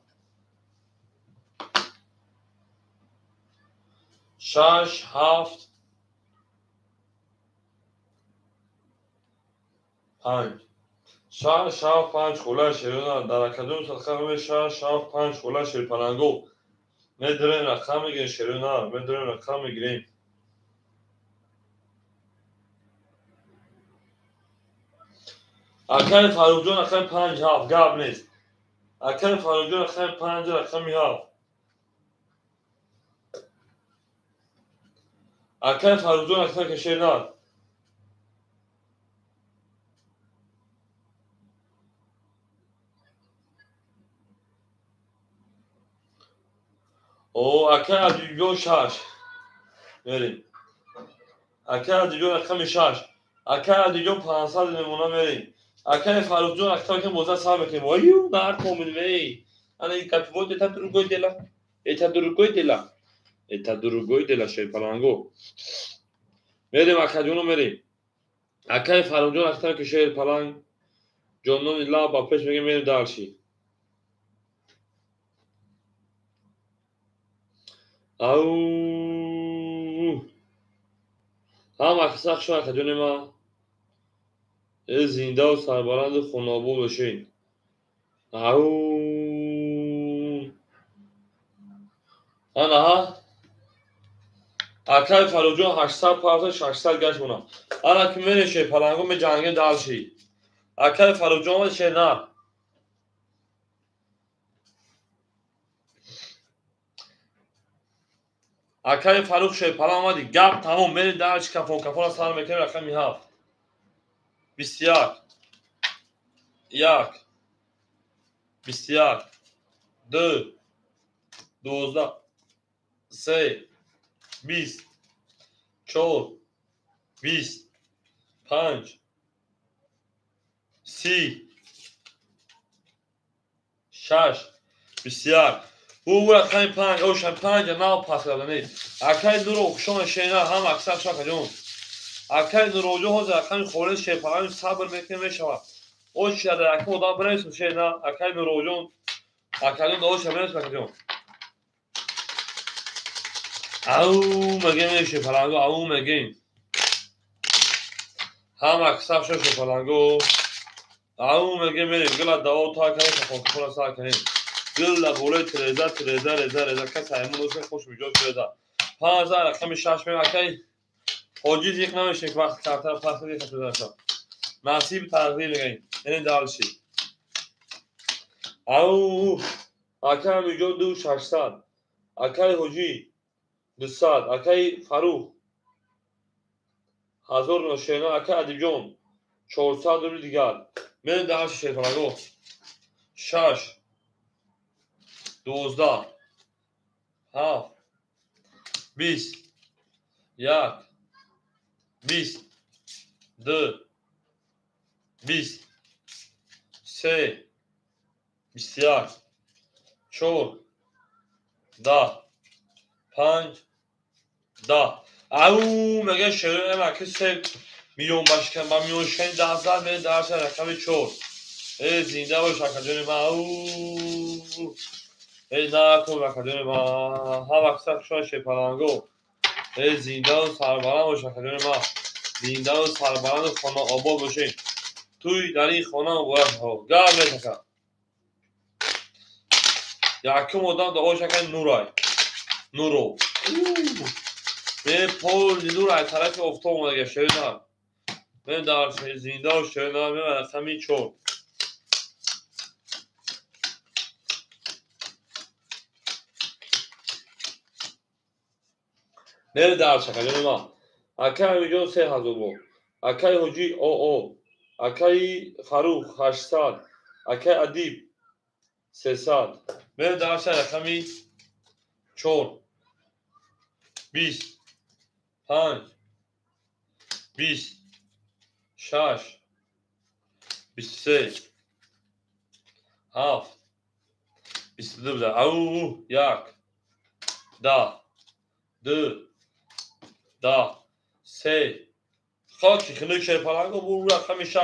6 7 5 6 7 5 холаи шерона дар акаҷон садқа рақами 6 7 5 холаи шерпалангу медорем рақам мегирем шерона медорем рақам мегирем акай фаррухҷон рақами 5 7 гап нест акай фаррухҷон рақами 5 рақами 7 акай фаррухҷон рақами кашерна акай адиҷон 6 мерем акай адиҷон рақами 6 акай адиҷон 500 мемона мерем акай фаррухҷон рақами кам боза сар мекунем ваю дар комилвей ана ин капивот это другой дела шерпалангу мерем акаҷоно мерем акай фаррухҷон рақами ки шерпаланг ҷонони лаб ба пеш мегем мерем дарчи ау ҳам аксақшон акаҷони ма зиндаву сарбаланду хунобод бошед ау ана акай фаррухҷон 800 500 600 гашт монам ана ки мерем шерпалангу меҷангем дарчи акай фаррухҷон ва шерна акай фаррух шерпаланг омади гап тамом мерем дарчи кафон кафона сар мекунем рақами 7 21 1 21 2 12 3 20 4 20 5 30 6 21 بو رقم 5 اوشن 5 ناو پاس کردنی اکای نورو خشون شینا هم اکثر شاکا جون اکای نورو جو ها رقم خورد شیپان صبر میکنه میشوا او شده رقم ادا برنس شینا اکای نورو جون اکای نورو شمرس کاکا جون او مگه میشه فلانگو او مگه هم اکثر شو فلانگو او مگه میریم گلا داو تا کنه که خون سا کنه گل بوله ترزا کس همون روز خوش میجوز بیاد 5000 رقم 6 می اکی حاجی یک نمیشه که وقت کارتر پاس دیگه خطر داشت نصیب تغییر لگین این دالشی او اکی میجوز 2800 اکی حاجی 200 اکی فاروق 1000 نوشینا اکی ادیجون 400 روبل دیگر من دالش شیفانگو 6 12 7 20 1 20 2 20 3 21 4 10 5 10 او مگه شروع مکه 3 میلیون باش کن با میلیون شکن 10,000 به درس رقم 4 زنده باش اکادمی ما او نکن اکادمی ما هم اکثر شما شپلانگو زنده و سربالان باش اکادمی ما زنده و سربلند خانه آباد باشین توی در این خانه و باید ها گرم نتکن یکم آدم دعا شکن نورو به پول نور از طرف افتا اومده گشته من در زنده و شده من از همین چور نره در شکن ما اکای میلیون 3000 با اکای حجی او اکای فروخ 800 اکای ادیب 300 من در شکن همین چور 20 5 20 6 23 7 22 بده او یک 10 2 10 3 خاکی خنوی شیپالنگو بو رقم 6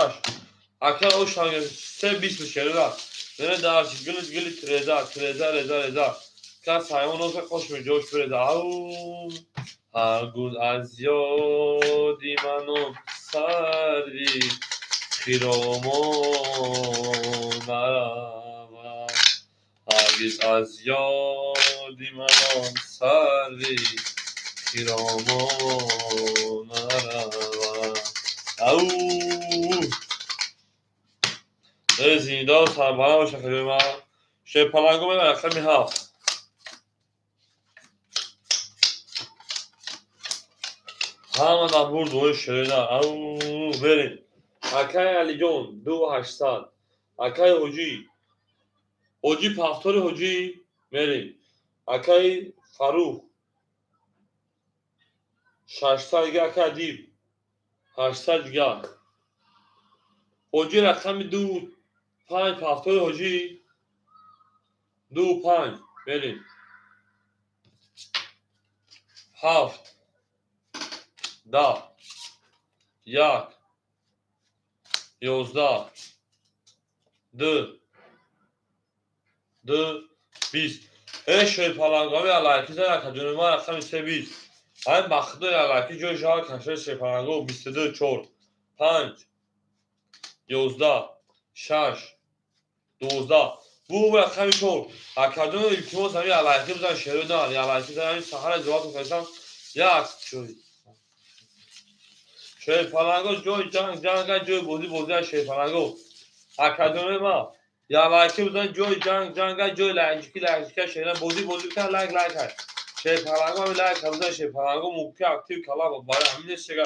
اکر او شانگ 3 20 بشکره نه درش گلی ترزا کس حیوان اوزه خوش می جوش برده او هر گل از یادی منو سردی خیرامون نروا هرگز از یادی منو سردی خیرامون نروا او زنده و سربلند باشه خیلی من شیپالنگو من رقمی 7 همه نبور دوی شریدن او بریم اکای علی جون 2800 اکای حجی پفتور حجی بریم اکای فروخ 600 دیگه اکای ادیب 800 دیگه حجی رقم 2 5 پفتور حجی 2 5 بریم 7 10 1 11 2 20 شیپالنگامی علاکی زد که جون ما رقم 320 همین مخدوی علاکی جوی شهر کشور شیپالنگو 22 4 5 11 6 12 بو رقم 4 اکادون التماس همین علاکی بزن شروع دارن علاکی زد همین سحر ازوات و فیسان یک شیپالنگو جوی جنگ جوی بودی شیپالنگو اکادون ما یا لایکی بزن جوی جنگ جوی لنجکی شیرن بودی کن لایک هست شیپالنگو می لایک بزن شیپالنگو موکی اکتیو کلا برای همین شگر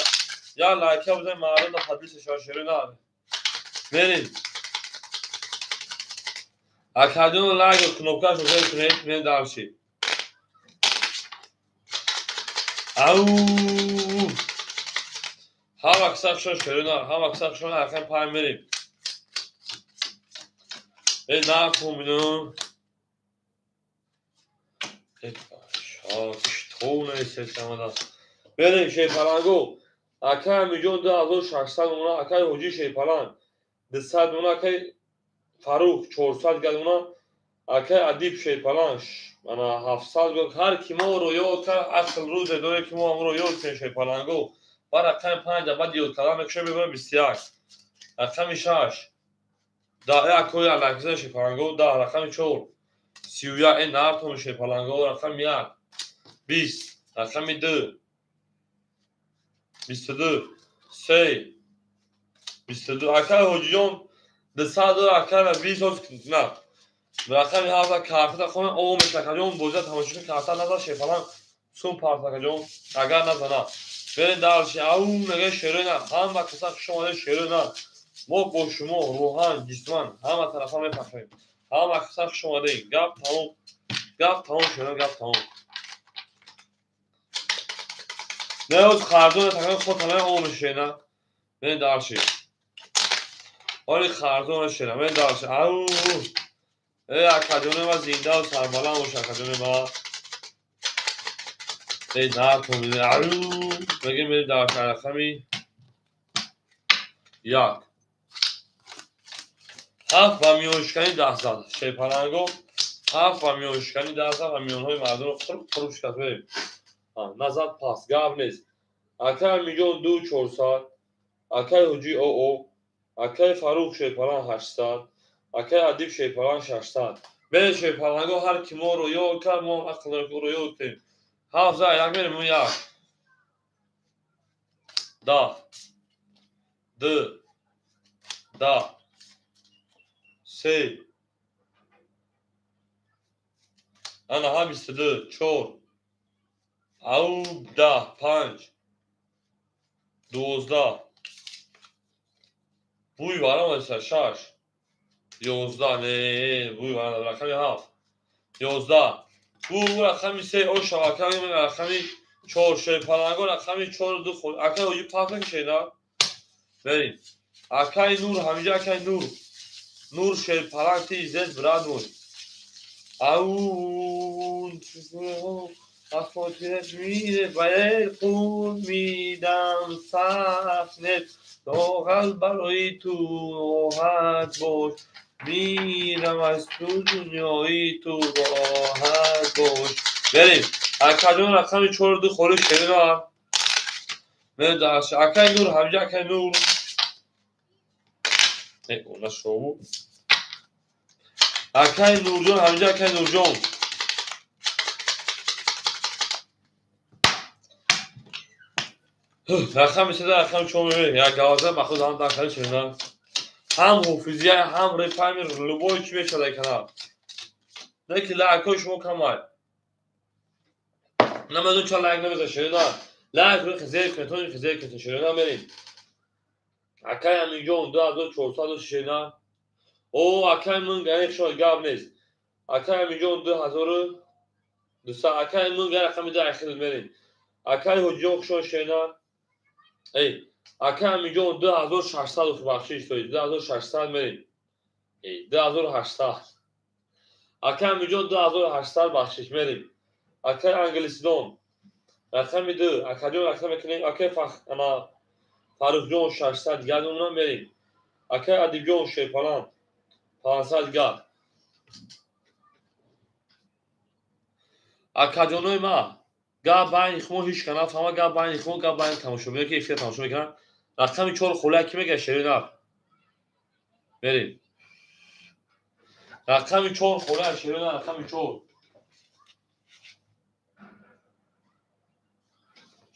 یا لایکی بزن مردم حدیث شیرین داره بریم اکادون لایک و کنوکاش رو کنید من دارشی او هم اکساق شیرین داره هم اکساق شون اکن پایم بریم نه کنم تونه سیستم دست بریم شیپالنگو اکای میلیون 2600 اونا اکای حجی شیپالنگ 200 اونا اکای فروخ 400 گل اونا اکای ادیب شیپالنگ انا 700 گل هر کی ما رو یاد کرد اصل روز دوی که ما رو یاد کنیم شیپالنگو بعد اکای 5 بعد یاد کردن میشه ببر 21 اکای 6 دا اکای علاقه شیپالنگو دا رقم 4 31 این نارتون شیپالنگو رقم 1 20 رقم 2 22 3 22 اکای حجیون 200 اکای 20 نه رقم 7 کارت خونه او مشکلیون بوزه تماشا کارت نذار شیپالنگ سون پارت کجون اگر نزنه برین دارش او میگه شیرین هم با کسا شما شیرین ما با شما روحان جسمان همه طرفا میپخشیم هم کسا شما دی گپ تمام شیرین گپ تمام نه از خردون تکان خود همه او میشه نه برین دارشی آری خردون شیرین برین دارشی او اکادون ما زنده و سربلند باشه اکادون ما ای نه تو میده بگیم بریم در رقمی 1 7 و میونشکنی 10 زد شیپالنگو 7 و میونشکنی 10 زد و میونهای مردم رو خروش کرد بریم نزد پاس گاب نیست Акай Миҷон 2400, Акай Ҳуҷӣ ОО, Акай Фарух шепалан 800, Акай Адиб шепалан 600. Бере шепаланго ҳар ки моро ёд кард, мо ақлро ёд кунем. 7 за 1 мерем 1. 10 2 10 3 ана ҳам 22 4 ау 10 5 12 буй барам аста 6 11 не буй барам рақами 7 11 бу рақами 3 о шаваками мен рақами 4 шепаланго рақами 4 ду ход акай оҷи пака кишена берим акай нур ҳамиҷа акай нур шепалан ти зет брат мой ау афотираш мире баер хун мидам сахнет доғал барои ту роҳат бош мирам аз ту дунёи ту роҳат бош берем акаҷон рақами 4 ду холи шенидам мен дарш акай нур ҳамиҷа акай нур нашову акай нурҷон ҳамиҷа акай нурҷон рақами 3 рақами 4 меберем як гаваза махсус ҳам дакали шенидам ҳам ҳофизия ҳам репами любой чӣ мешада канал не ки лайкҳои шумо камай намедонам чаро лайк намезанед шунидам лайк зер кунед зер кунед шунидам мерем акай аминҷон 2400 шунидам о акай мунга шо гап нест акай аминҷон 2200 акай мунга рақами 10 ахир мерем акай ҳуҷҷон шо шунидам эй акай аминҷон 2600 бахшиш доид 2600 мерем эй 2800 акай аминҷон 2800 бахшиш мерем акай англисидон рақами 2 акаҷон рақами кинем акай ана фарухҷон 600 дигар номерам мерем акай адибҷон шепалан 500 гап акаҷонои ма гап байни хумо ҳич ка нафаҳма гап байни хумо гап байни тамошобиноне ки эфир тамошо мекунанд рақами 4 холия ки мегӯяд шунидам мерем рақами 4 холия шунидам рақами 4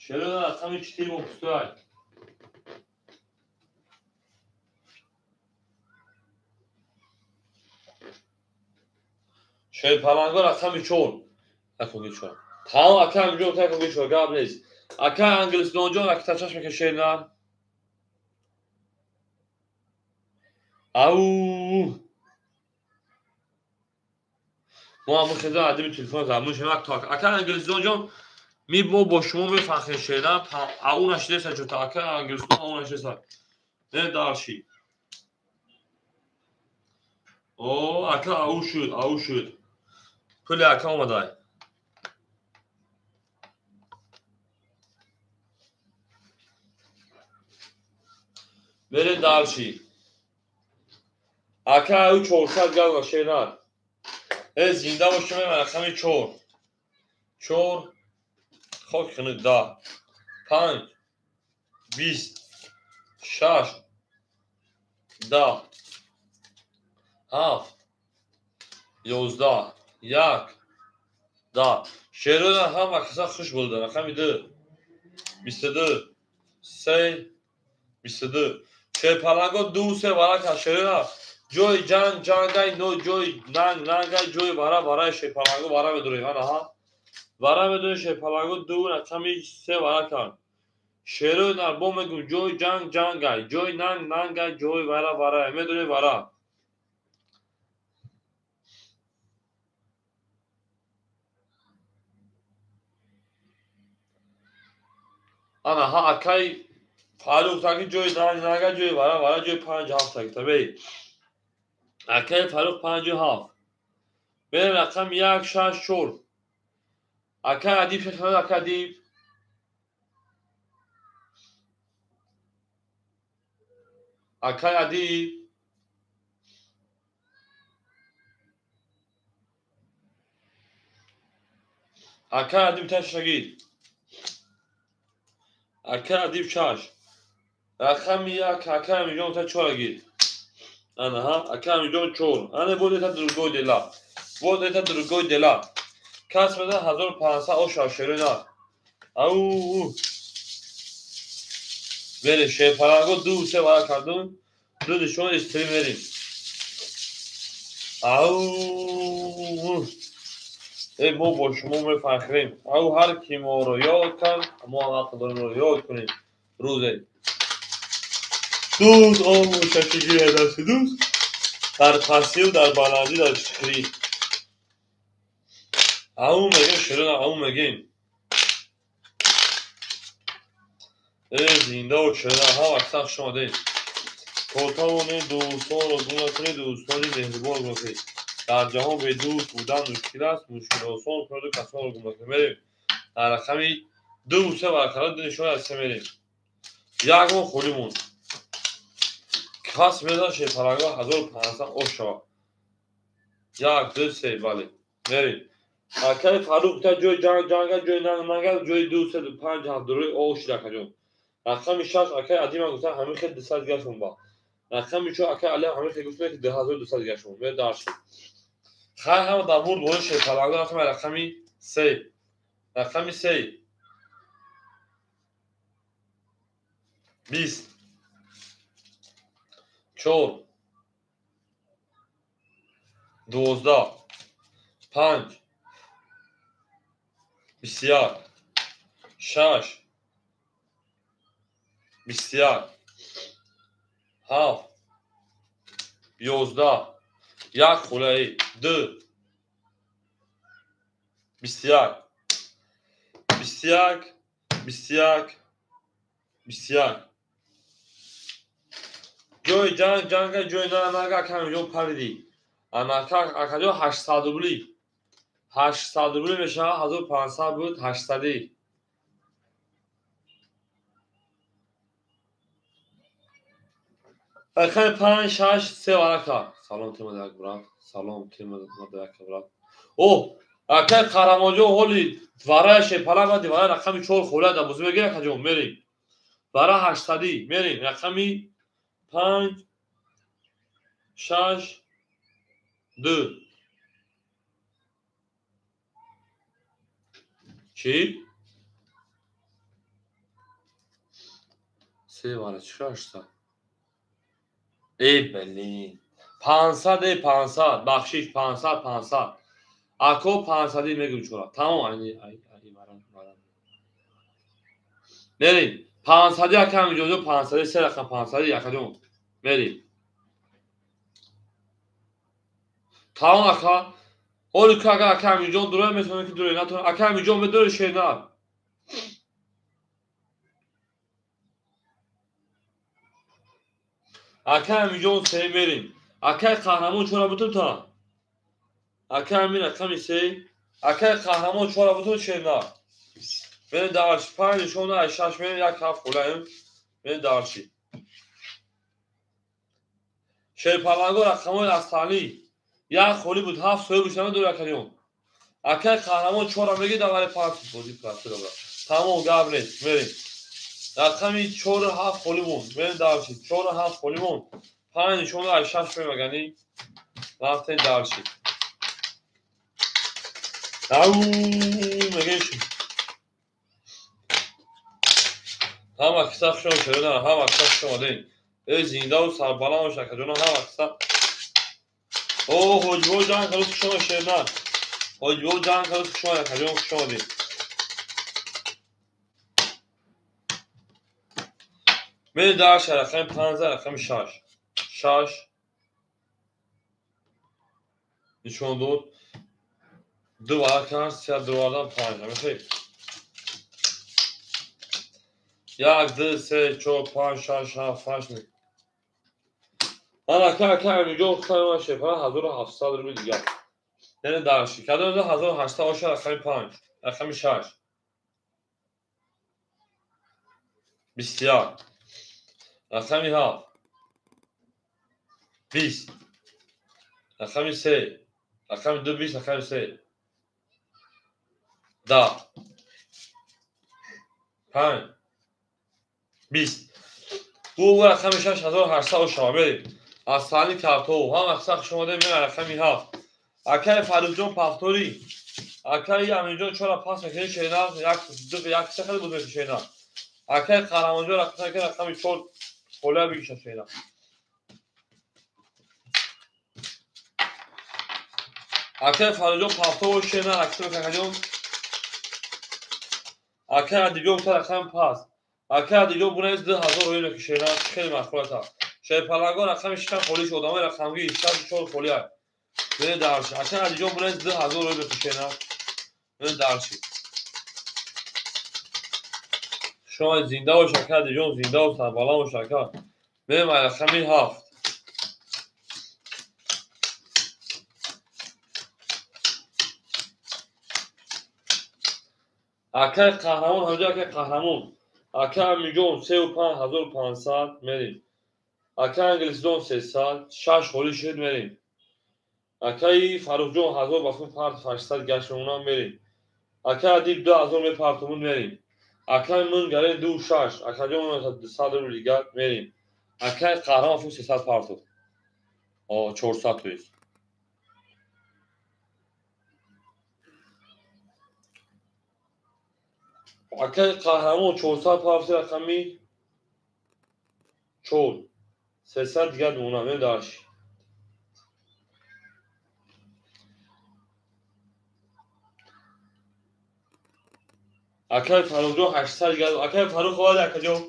шунидам рақами 4 бо пустояй шепаланго рақами 4 акогичо тамом акай аминҷон такогичо гап нест акай англисидонҷон акитачаш мекашенам ау мо ҳамун хеза адими телефон замун шунак то акай англисидонҷон ми мо бо шумо мефахрем шенидам ау нашидеса чута акай англисидон ау нашидеса не дарши о ака ау шуд пули ака омадай берем дарши ака ау 400 гал шенад зинда бошем рақами 4 хок кунед 10 5 20 6 10 7 11 1 10 шерона ҳам акаса хуш булда рақами 2 22 3 22 шепаланго 2 варака шерона ҷои ҷангай но ҷои нангай ҷои вара шепаланго вара медорем анаҳа вара медорем шепаланго 2 рақами 3 варака шерои нарбо мегӯм ҷои ҷангай ҷои нангай ҷои вара медорем вара анаҳа акай фарух таки ҷои нангай ҷои вара ҷои 57 таки табе акай фарух 57 берем рақами 164 акай адиб шашонад акай адиб акай адиб акай адиб ташагид اکه ادیب شش رقم یک اکه میلیون تا چهار گیر انا ها اکه میلیون چهار انا بود تا درگوی دلا بود تا درگوی دلا کس بده 1500 او شاشری نه او بله شیپرانگو دو سه وارا کردون دو نشون استری بریم او ای ما با شما میفخریم او هر کی ما رو یاد کن ما عقل رو یاد کنیم روزه دوست آمو شکیگی دست دوست در پسی و در بلندی در شکری او میگیم شروع او میگیم ای زنده و شده ها وقتا شما دید کوتاونه دوستان رو گونه کنید دوستانی مهربان باشید در جهان به دوست بودن مشکل است مشکل آسان کنید و کسان رو گونه کنید بریم در رقمی دو سه برقرار دو نشون از سه میریم یک ما خولیمون کس بزن شیپرانگاه 1500 اوش شود یک دو سه بله میریم اکه فروخ تا جوی جنگ جوی ننگل جوی دو سه دو پنج هفت دروی اوش رکجون رقمی شش اکه عدیم گفتن همه خیلی دست گشتون با رقمی چو اکه علی همه خیلی گفتن که 2200 گشتون به داشت خیلی هم در مورد گوش شیپرانگاه رقم رقمی سه رقمی سه 20 4 12 5 21 6 21 7 11 یک خوله‌ای 2 21 21 21 21 جوی جنگ جوی ننگه کمی جو پریدی اکجو 800 روبلی 800 روبلی میشه 1500 بود 800 اکه 5 6 3 ورکا سلام تیم درک برات سلام تیم درک برات او اکه قراماجو هولی ورای شپلا و دیوار رقمی 4 خوله دا بزرگ بگیره کجا میریم برای 800 میریم رقمی 5 6 2 چی؟ سه باره چیکار شد؟ ای بلی 500 بخشش 500 اکو 500 میگم چورا تمام ای مرام بریم 500 یکم جوجو 500 سه رقم 500 یکم بریم تمام اکا اولی که اگر اکم اینجا دوره میتونه که دوره نتونه اکم اینجا به دوره شیرنار اکم اینجا سه میریم اکه قهرمان چورا بتون تا اکم این اکم سه اکه قهرمان چورا بتون شیرنار بین درش 5 شونه 6 میریم یک هفت خولایم بین درشی شیرپرنگو رقمای اصلی یک خولی بود 7 سوی بشنه دوره کنیم اکه قهرمان چورا میگی دواره 5 بودی پرسه دوباره تمام گاب نیست میریم رقمی 4 7 خولیمون بین درشی 4 7 خولیمون 5 شونه 6 میریم یعنی رفتین درشی او میگیش هم اکساق شما شده هم اکساق شما دین ای زنده و سربلان و شکرونه هم اکساق اوه حجبه جان کلوس شما شده حجبه جان کلوس شما یکجون شما دین بین درش رقم 15 رقم 6 6 نشون دود دو برکن سه دروازه 5 میخوای 1 2 3 4 5 6 7 8 من اکه اینجا اختار شپا 1700 روبل دیگه یعنی درشی کدو 1800 باشه رقم 5 رقم 6 21 رقم 7 20 رقم 3 رقم 2 20 رقم 3 10 5 20 بو رقم 6800 شما بریم از ثانی کارتو هم اقساق شما ده من رقمی 7 اکای فرود جان پافتوری اکای امین جان چرا پاس میکنی شینا یک سه خیلی بود میشه شینا اکای قهرمان جان رقمی 4 خلا بگیشه شینا اکای فرود جان پافتو شینا رقم جان اکای دیگه اون رقم پاس اکای دیگه بونایز 2000 روی میشه شینا خیلی مخالفه شای پلنگو رقم شکم خالی شد آمه رقمگی 4 خالی های بینه درشی اکای دیگه بونایز 2000 روی میشه شینا بینه درشی شما زنده و شکر دیجون زنده و سربالان و شکر بریم رقمی 7 اکای قهرمان همجا اکای قهرمان اکای میلیون 35,500 میریم اکای انگلیسیون 300 6 خوری شد میریم اکای فروخ جون 1000 بخون پارت 800 گشت اونا میریم اکای ادیب 2000 می پارتمون میریم اکای من گره 26 اکای جون 200 رو لیگات میریم اکای قهرمان فون 300 پارتو 400 تویست اکای قهرمان 400 پارت رقمی 4 300 دیگه اونا می داشت اکای فروخ جون 800 دیگه اکای فروخ خواهد اکای جون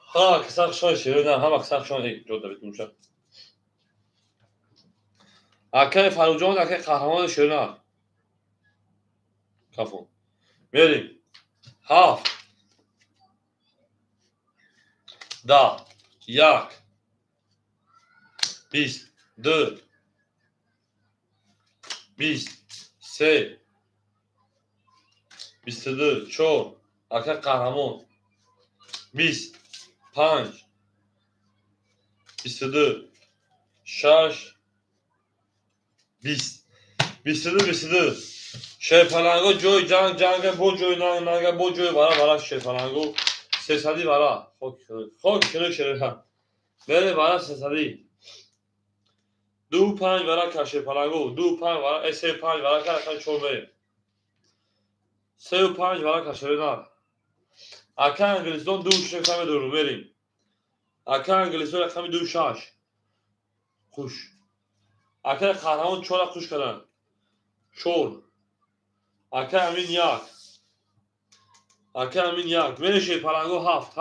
ها کساق شون شیرودن هم کساق شون جدا بیت موشه اکای فروخ جون اکای قهرمان شیرودن کافون میریم 7 10 1 20 2 20 3 22 4 اکای قهرمان 20 5 22 6 20 22 شای پلنگو جوی جنگ بو جوی نانگه بو جوی برا شای پلنگو 300 برا خوک کنو شده بره برا 300 2 5 برا کشه پلنگو 2 5 برا 3 5 برا کشه چور بره 3 5 برا کشه نه اکا انگلیسون 2 6 کم دورو بریم اکا انگلیسون رقم 2 6 خوش اکا قهرمان چور خوش کردن چور اکا امین یک اکا امین یک میشه پلنگو 7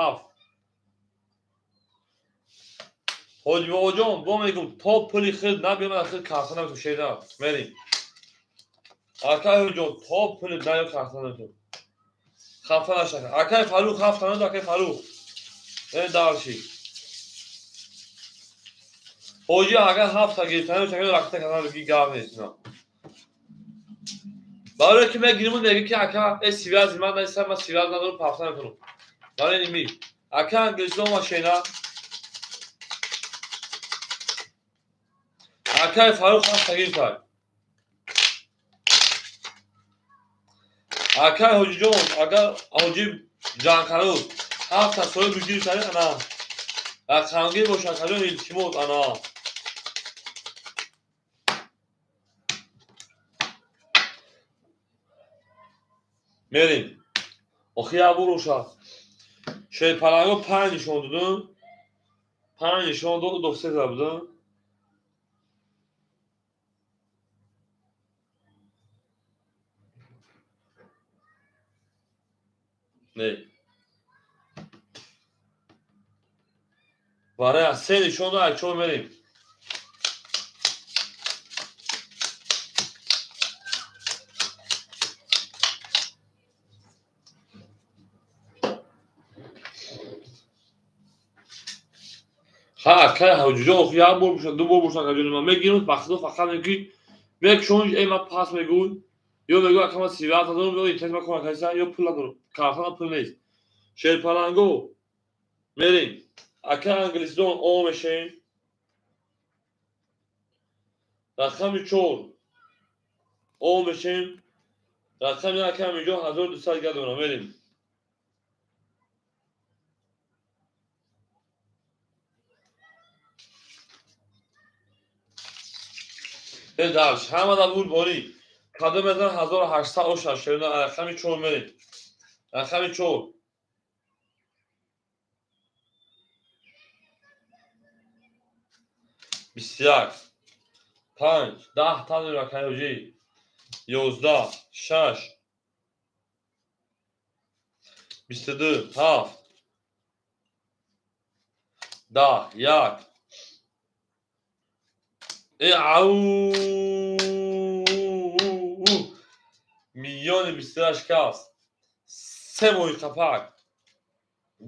حاجی با جان با میگم تا پلی خود نبیم اخیر کارتون نمیتون شیدا بریم اکا جان تا پلی نیا کارتون نمیتون خفه نشکن اکای فروخ 7 تانه اکای فروخ این دارشی حاجی اگر 7 تا گیرتنه چکه رکته کردن بگی گرم نیست نه برای که میگیریم میگه که اکا ای سیواز من نیستم من سیواز ندارم پافتن نکنم برای نمی اکا انگلیسون ماشینا اکای فروخ 7 تا گیرتن اکای حاجی جان اگر حاجی جان کرد 7 تا سوی بگیری تره انا رقمگی باشه کجا التیموت انا میریم آخی ابو روشا شای پلنگو 5 نشون دادن 5 نشون داد و 2 زدن نه برای 3 نشون داد اکچو میریم ها که حجوجا آخی ابو روشا 2 بورشا کجا ما میگیریم بخدا فقط میگی یک شونج ای ما پاس میگو یا میگو اکما سیوات دادم میگو اینترنت ما کمک هست یا پول دادم کارتون پول نیست شای پلنگو میریم اکا انگلیسون او میشه رقم 4 او میشه رقم یکم اینجا 1200 گردونم بریم. درش همه دا بود باری کادو بزن 1800 و 60 رقم 4 بریم. رقم 4 21 5 10 تا رقم حاجی 11 6 22 7 10 1 او میلیون 28 کس 3 موی قپک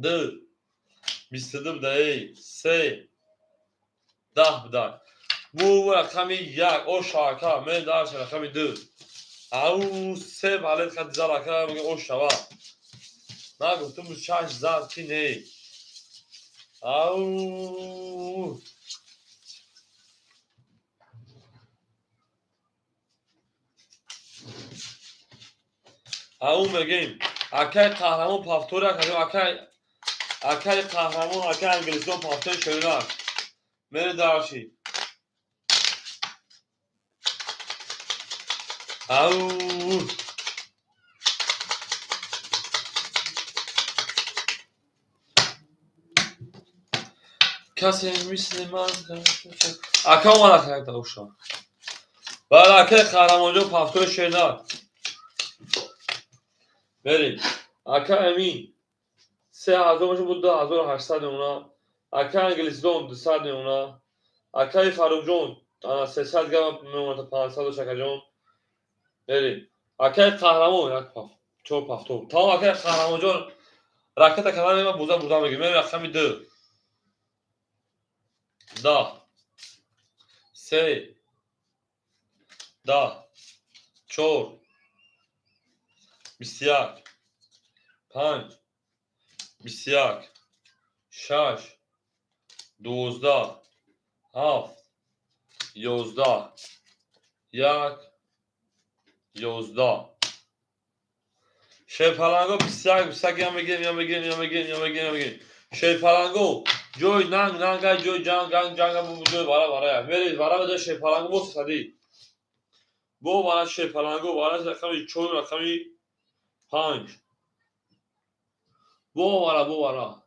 2 22 بدهی 3 10 بدهی بو رقم 1 او شاکه من درش رقم 2 او 3 بالت که دیزا رقم میگه او شوا نه گفتم بود 6 زن چی نه او او میگیم اکای قهرمان پافتور کردیم اکای قهرمان اکای انگلیسیان پافتور شدن میره درشی او کسی مثل من اکا اومد اکای دوشان بعد اکای قهرمان جو پافتور شدن بریم اکا امین 3000 بود 2800 اونا اکا انگلیسیان 200 اونا اکای فاروق جون انا 300 گرم میمونه 500 شکر جون بریم اکای قهرمان یک پاف چو پافتور تا اکای قهرمان جون راکت کلام ما بودا میگیم رقم 2 10 3 10 4 21 5 21 6 12 7 11 1 11 شیپالانگو 21 یا میگیم شیپالانگو جوی ننگ جوی جنگ بو جوی بارا میری بارا بده شیپالانگو بو سدی بو بارا شیپالانگو بارا رقم 4 رقم 5 بو بارا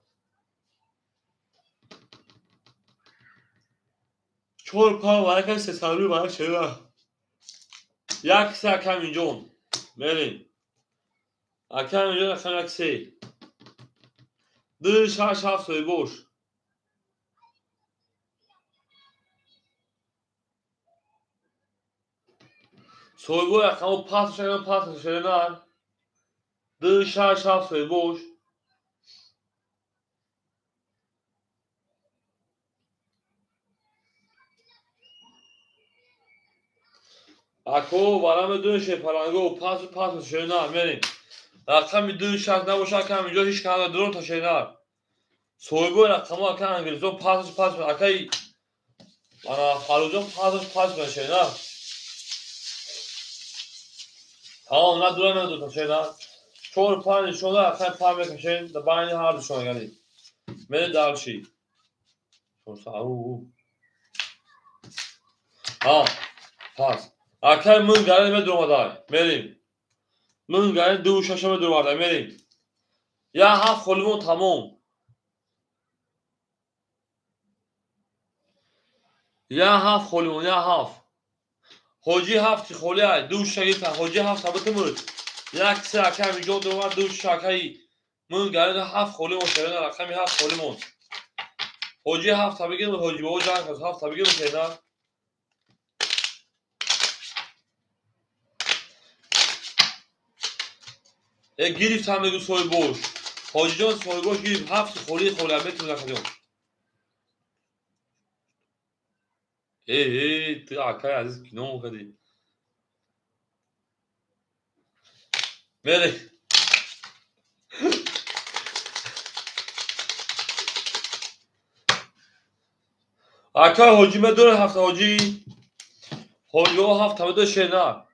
4 5 بارا که 300 بارا شده یک سه کم اینجا میریم اکم اینجا رقم 3 2 6 7 سوی boş soygu rakamı pas şeyler 2 6 7 سوی boş Ako varame 2 şeparango pas şeyler میریم رقم 2 6 نباشه کم اینجا هیچ کنار درون تا şeyler soygu rakamı akan انگلیسون pas akay ana farucan pas به şeyler tamam ne duramıyor تا şeyler 4 5 şuna akay pam بکشین da bani hard şuna geldi میره dalşi sorsa au ha pas akay من گره به دومدای میریم من گره دو شاشه به دومدای میریم یا هفت خلمون تمام یا هفت خلمون یا هفت حاجی هفت خلیه دو شگیت حاجی هفت ثابت مرد یک سه اکم اینجا دومد دو شاکهی من گره هفت خلمون شده رقمی هفت خلمون حاجی هفت ثابت مرد حاجی بابا جنگ هست هفت ثابت مرد شده گیریفت هم بگو سوی boş حاجی جان سوی boş گیریفت هفت خلیه میتونه نکنیم تو akay aziz günah kadi بله akay حاجی من دور هفت حاجی بابا هفت ثابت شده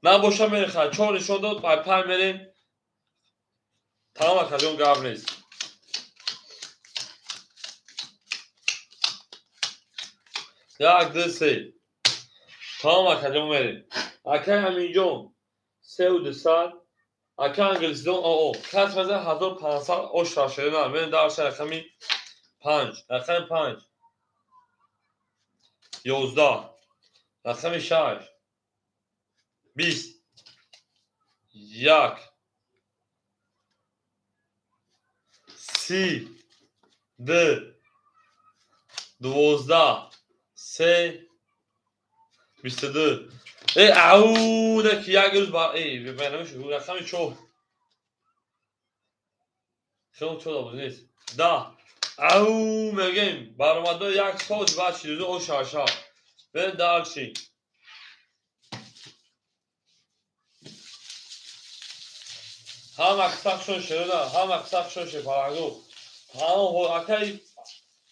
نباشه میره خرد 4 نشون داد پای پای میریم تمام کجون گاب نیست یک دو سه تمام کجون میریم اکه همینجون 3200 اکه انگلیسیدون او کس مزه 1500 اشتر شده نه من درس رقمی 5 رقم 5 11 رقم 6 20 یک 30 2 12 3 22 ای اعوده که یک روز با ای برنامه شد رقم 4 خیلی چود آبود نیست 10 او میگیم برآمده یک ساعت بعد 42 و شاشا به دارچی هم اکساکشون شده هم اکساکشون شده پرانگو تمام اکی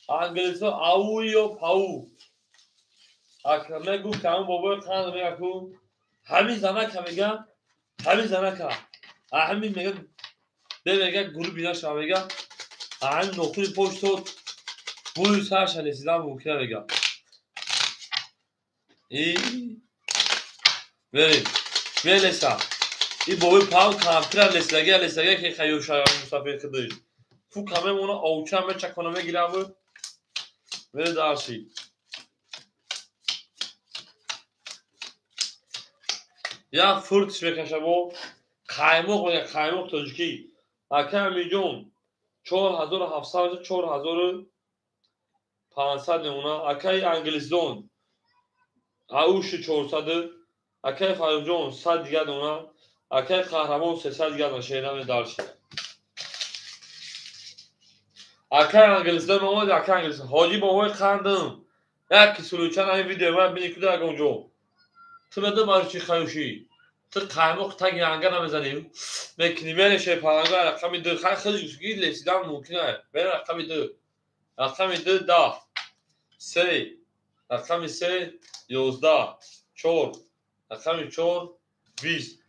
انگلیسی اوی و پاو اکی میگو که همون بابای خانه میگه که همین زنه که میگه همین زنه که همین میگه به میگه گروه بینا شما میگه همین نقطه پشت تو بوی سرش نسیدن ممکنه میگه این بریم لسه این بابای پاو کامپیوتر لسلگه که خیلی شاید مسافر کدیش فو کامه اونا اوچه همه چکنه میگیره بود بره دارشی یا فرتش بکشه با قایمق تاجیکی اکه همیجون 4700 4500 نمونه اکه انگلیسدون اوش 400 اکه فرجون 100 دیگه نمونه اکه قهرمان 300 دیگه نشینه دارشی اکه انگلیسدون اومد اکه انگلیسدون حاجی بابای خندم یکی سلوچن این ویدیو من بینی کده اگه اونجا تو بده بارو چی خیوشی تو قایمق تگ یانگه نمیزنیم میکنی میرشه پرانگاه رقم 2 خیلی گیر لسیدن ممکنه بره رقم 2 رقم 2 10 3 رقم 3 11 4 رقم 4 20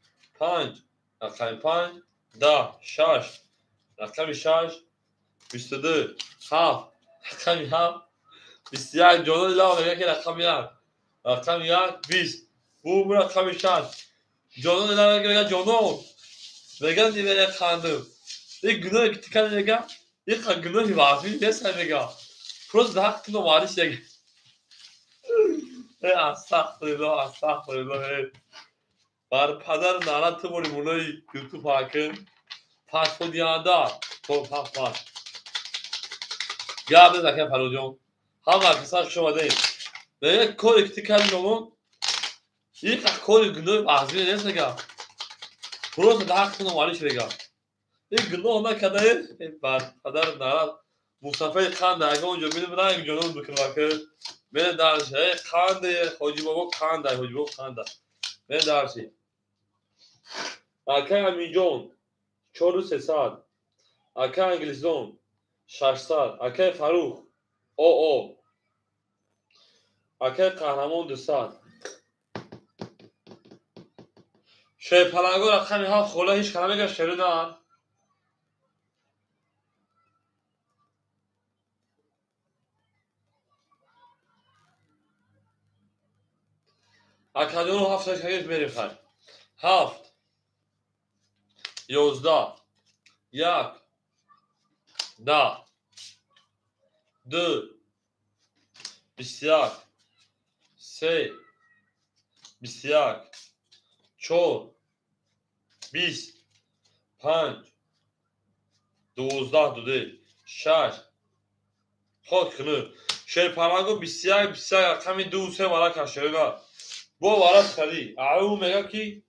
5 رقم 5 10 6 رقم 6 22 7 رقم 7 21 جلو لا میگه که رقم 1 رقم 1 20 بوم رقم 6 جلو لا میگه جلو میگه دیگه خندم یک گناه که تکان میگه یک گناهی واقعی نیست میگه پروز ده حق تو ماریش دیگه استغفرالله بر پدر نالت تو بری مولای یوتیوب حاکم پس خود یادار تو پس گرد زکه پرودیون همه اکساک شما دیم به یک کاری که تکان نمون یک کاری گناه واقعی نیست میگه پروز ده حق تو ماریش میگه این گناه نکرده بر پدر نالت مصطفی خان اگه اونجا میدم نه یک جنون بکنه که من دارشه خانده حاجی بابا خانده حاجی بابا خانده من دارشه اکه همینجون 4300 اکه انگلیسدون 600 اکه فروخ او اکه قهرمان 200 شای پلنگو رقمی ها خوله هیچ کنه میگه شریدن اکه دونو هفت هیچ میریم خواهی 7 11 1 10 2 21 3 21 4 20 5 12 دوده 6 خود کنه شای پلنگو 21 رقمی 2 3 والا کشیده با وارد خری او میگه که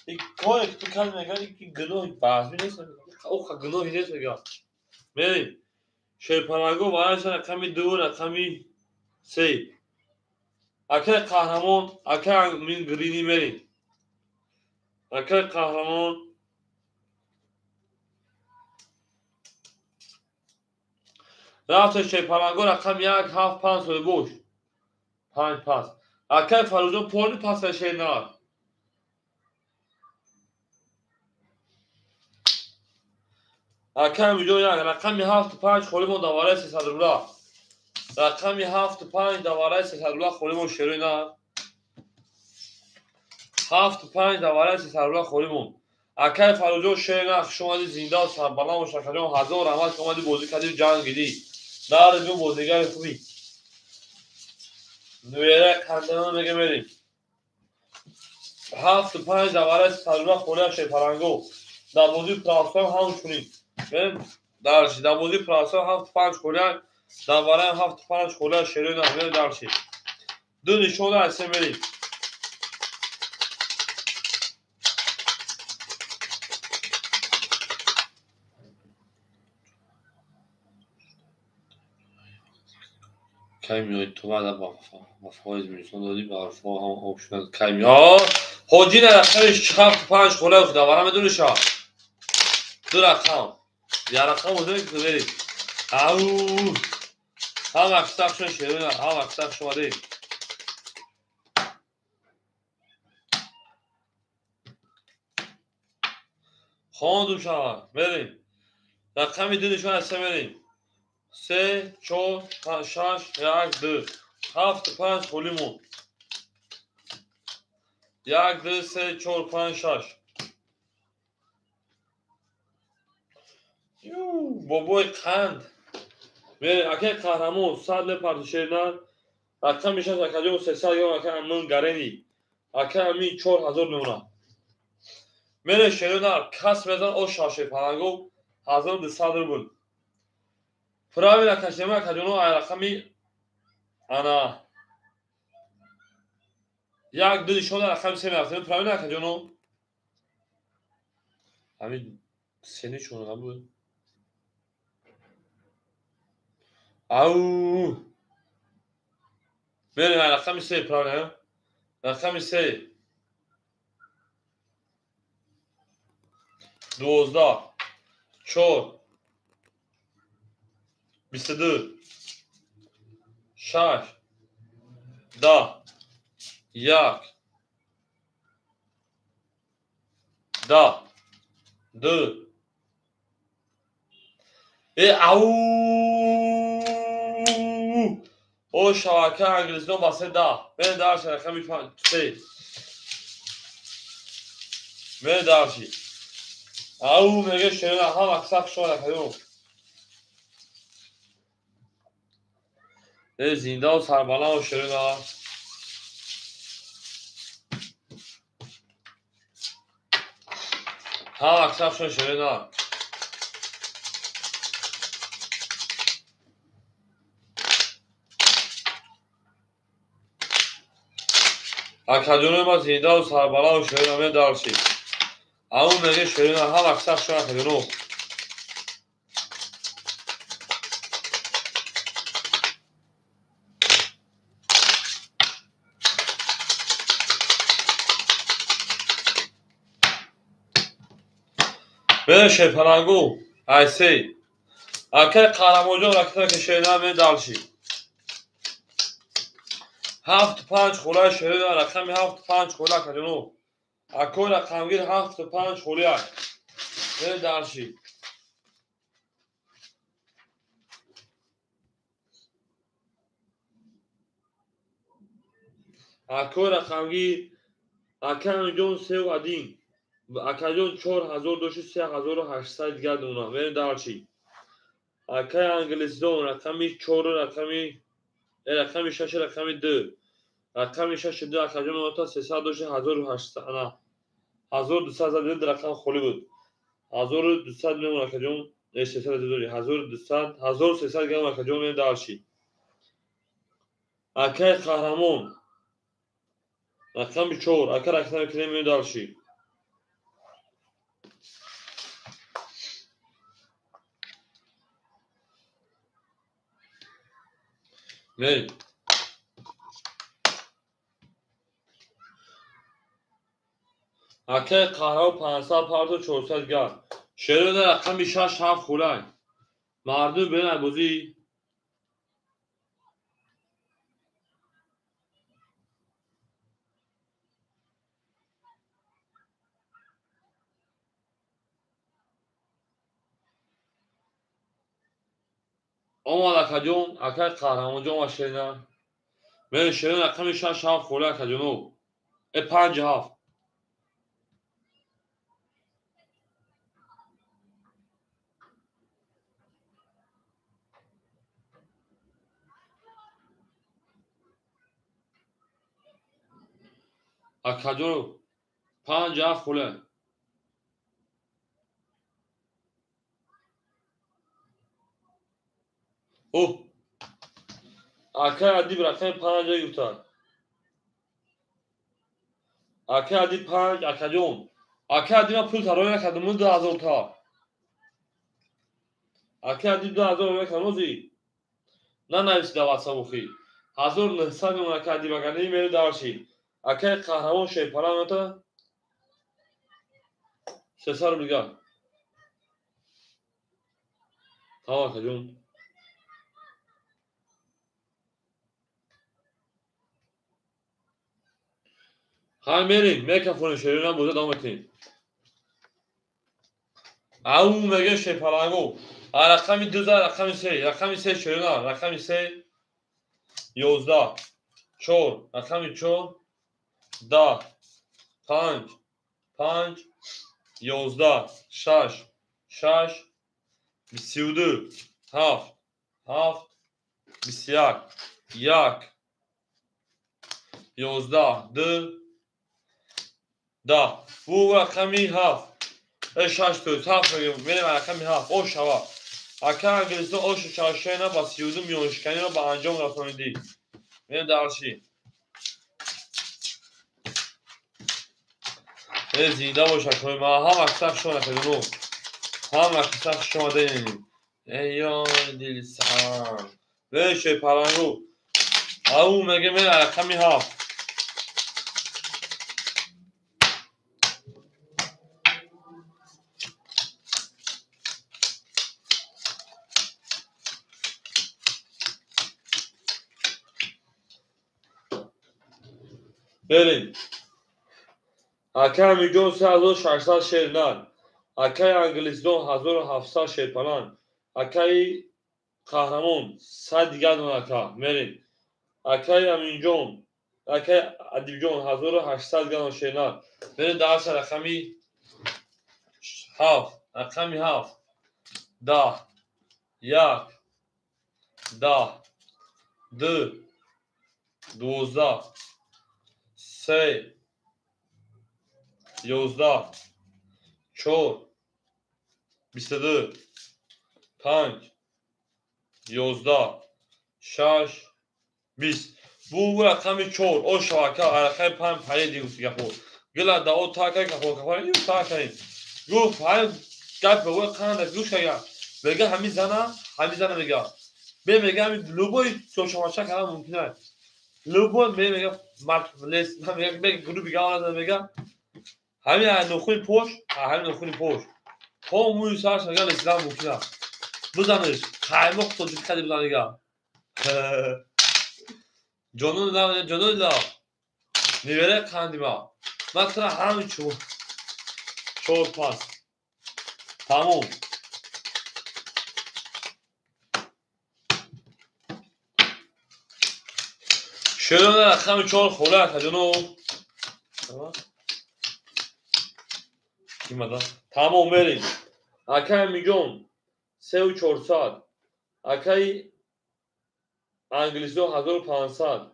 این کاری که تو کل میگه که گناهی بازمی نیست او گناهی نیست میگه میریم شای پلنگو وارد رقمی 2 رقمی 3 اکه قهرمان اکه من گرینی میریم اکه قهرمان رفت شای پلنگو رقم 1 7 5 بوش 5 پس اکه فروجان پولی پس شای نار رقم ویدیو یک رقم 75 خوریم دواره 300 روبله. رقم 75 دواره 300 روبله خوریم شیرین 75 دواره 300 روبله خوریم. اکای فروجو شیرین شما دی زنده و سربلند و شکران هزار رحمت که اومدی بازی کردی جنگ گیدی در بیون بازیگر خوبی نویره کندنه میگه میریم 75 دواره 300 روبله خوری شیپرنگو در بازی پراسان همون چونیم درشی در بازی پراسان 75 خوری دواره 75 خوری شیرین همه درشی دو نشونه هسته میریم کمی تو بعد با فایز میرسون دادی به حرفا هم آپشن کمی حاجی نرخمش 75 خوری دواره میدونی شا دو رقم یه رقم بوده که بریم او هم اکستر شون شیرین هم اکستر شما دیم خواندو شود بریم رقمی دو نشون هسته بریم 3 4 5 6 1 2 7 5 خولیمون 1 2 3 4 5 6 بابای قند بریم اگه قهرمان 100 لپرد شیرین رقم میشه اکجا 300 یا اکه امون گرینی اکه امی 4000 نمونه میره شیرین کس بزن او شاشه پرنگو 1200 روبل پراوی نکشیمه اکجانو ای رقمی انا یک دو نشون رقم سه میرفتیم پراوی نکجانو همین سه نشون بود او بریم رقم سه پراوی رقم سه 12 4 22 6 10 1 10 2 او او شبکه انگلیسی واسه 10 بریم درش رقمی 3 بریم درشی او میگه شیرین هم اکسف شما نکدیم زنده و سربلند و شیرین هم اکسف شما شیرین اکدیم ما زنده و سربلند و شیرین همه درشی او میگه شیرین هم اکسف شما نکدیم بریم شیپرنگو ایسی اکه قهرمانجان رکتر که شیرین همه درشی 75 خوله شیرین رقم 75 خوله کجانو اکو رقمگیر 75 خوله بریم درشی اکو رقمگیر اکه جون 3 و ادین اکه جون 4000 دوشی 3800 دیگر دونا بریم درشی اکه انگلیسی دون رقمی 4 رقمی 6 رقمی 2 رقمی 6 2 اکه جون نوتا 300 دوشی 1800 انا 1200 زدید رقم خولی بود 1200 میمونه اکه جون 300 دوری 1200 1300 گرم اکه جون بریم درشی اکه قهرمان رقم 4 اکه رقم کنیم بریم درشی بریم اکه قهرمان 500 پارت و 400 گرم شیرین رقم 6 7 خوله مردم برین بازی آمد اکجون اکای قهرمان جون و شیرینه من شیرین رقم 6 7 خوره اکجونو 5 7 اکجونو 5 7 خوره او اکای ادیب رقم 5 یوتا اکای ادیب 5 اکجون اکای ادیب پول ترای نکردم 2000 تا اکای ادیب 2000 نکردم نه نویسی در واتساپ بخی 1900 اون اکای ادیب اگرنی میره دارشی اکای قهرمان شیپران تا 300 میگه tamam اکجون ها میریم میکروفون شیرین هم بوده دامتین او میگه شیپرانگو رقم 2000 رقم 3 شیرین رقم 3 11 4 رقم 4 10 5 5 11 6 6 22 7 7 21 1 11 2 10 bu رقمی 7 6 تو 7 میریم رقمی 7 او شوا اکا انگلیسی او شاشینا با 32 میونشکنی رو با انجام رسوندی میریم درشی زیده باشه کنیم ما هم اکتاق شما نکردنو هم اکتاق شما دینیم ایان دیلی سام ویشه پرانگو او مگه میره رقمی 7 بریم اکای میلیون 3600 شیرنان اکای انگلیسدون 1700 شیرپنان اکای قهرمان 100 دیگر دون اکا میریم اکای امینجون اکای ادیبجون 1800 دیگر شیرنان میریم درس رقمی 7 رقمی 7 10 1 10 2 12 3 11 4 22 5 11 6 20 bu raqami 4 o şavaka araqay 5 payı diyoruz yapı gela da o taka kapı yok taka yok pay gap bu kanada guşa ya bege همین زنه میگه به میگه همین لوگوی شوشماچا کردن ممکنه لوگو میگه مارک لیس میگه به گروه میگه آن میگه همین نخونی پوش همین نخونی پوش هم موی سرش میگه اسلام ممکنه بزنش قایمق تو دقت بزن میگه جنون لا میبره کاندیما مثلا همین چور پاس تمام شیرین رقم 4 خوله اکجونو تمام بریم اکای میلیون 3400 اکای انگلیسی 1500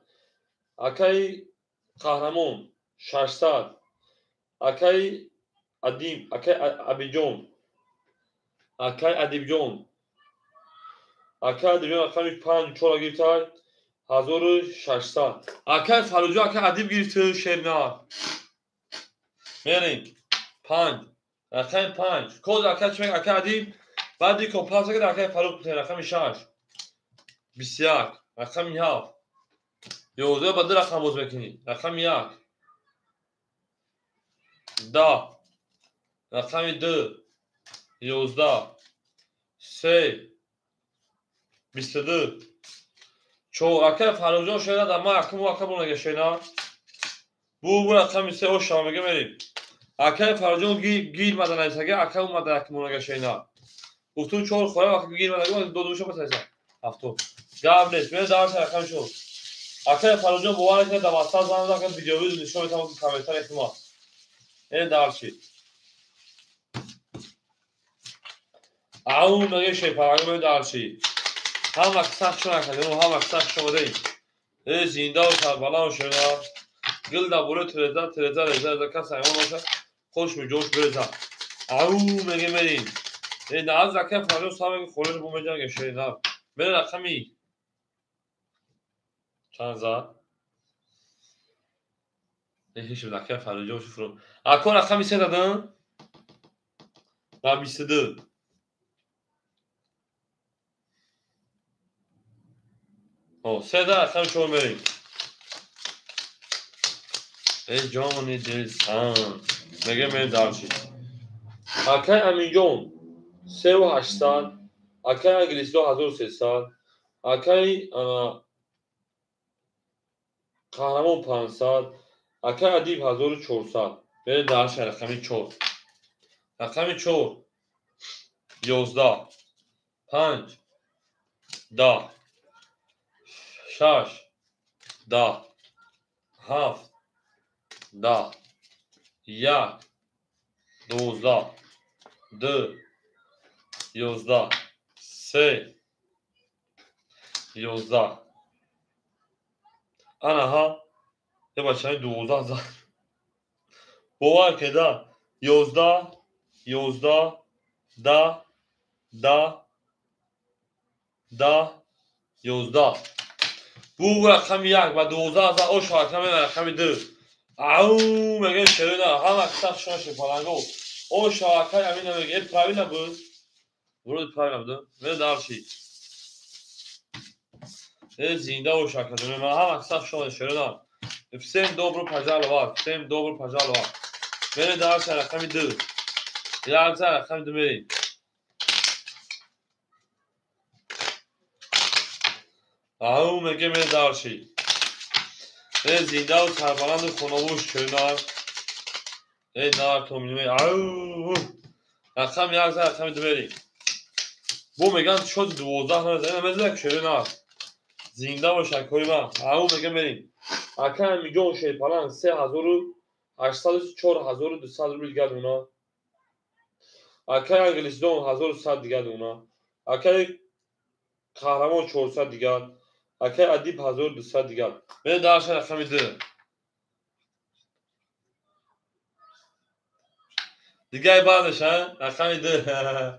اکای قهرمان 600 اکای ادیبجون رقم 5 4 گرفت 1600 اکای فروجو اکای ادیب گرفت شیرنا میریم 5 رقم 5 کد اکای چه اکای ادیب بعدی کمپاس اکای اکای فروج رقم 6 21 رقم 7 11 بعد رقم باز بکنی رقم 1 10 رقم 2 11 3 22 چو اکای فروجو شده در ما اکم و اکم نگه شینا bu رقم 3 o şamige vereyim. اکای فروجو گیر مدن ایساگه اکای اومده اکم نگه شینا Utun çoğu koya bak girmeden dolu duşa basacak. هفتم گرم نیست. بره دارش رقم شد. اکر فراجان باور کرد دواستا زن داد ویدیو ویدیو نشون میتونم که کامنتار احتمال این دارشی اون میگه شیپارگو به دارشی هم وقت سخت شو نکردیم هم وقت سخت شده این زینده و سربلا و شنا گل دا بوله ترزه رزه کس ایمان باشه خوش می جوش برزه اون میگه مرین این ناز رکه فراجان صاحب خورش بومه جنگ شینا بره رقمی چند زد هیچ رکه فراجان شفرو اکو رقمی سه دادن و 22 سه در رقم شما بریم ای جان دلستان میگه من دارشی اکه امین جان 3800 اکه انگلیسی 1300 اکه قهرمان 500 اکه ادیب 1400 بره دارش رقمی 4 رقمی 4 11 5 10 6 10 7 10 1 12 2 11 3 11 ها یه بچه 12 زد باور که ده 11 11 10 10 10 11 bu رقم 1 و 12 زد او شارکم رقم 2 او میگه شده نه هم اکتر شما شپارنگو او شارکم همین میگه پراوی نبود ورود پراوی نبود میگه دارشی زینده و شارکم من هم اکتر شما شده نه всем добро пожаловать всем добро пожаловать میگه دارش رقم 2 یه رقم 2 میریم او میگه میره دارشی زینده و سربلند خونابوش کنار دار تو میگه او رقم 1 رقم 2 بریم بو میگن شد 12 نزده نمیزده کنار زینده و شکوی من او میگه بریم اکه میگه شیپالان 3804 روبل دیگه اونا اکه انگلیسی 1100 دیگه اونا اکه قهرمان 400 دیگه اکه ادیب 1200 دیگه من دارش رقم 2 دیگه بعدش رقم 2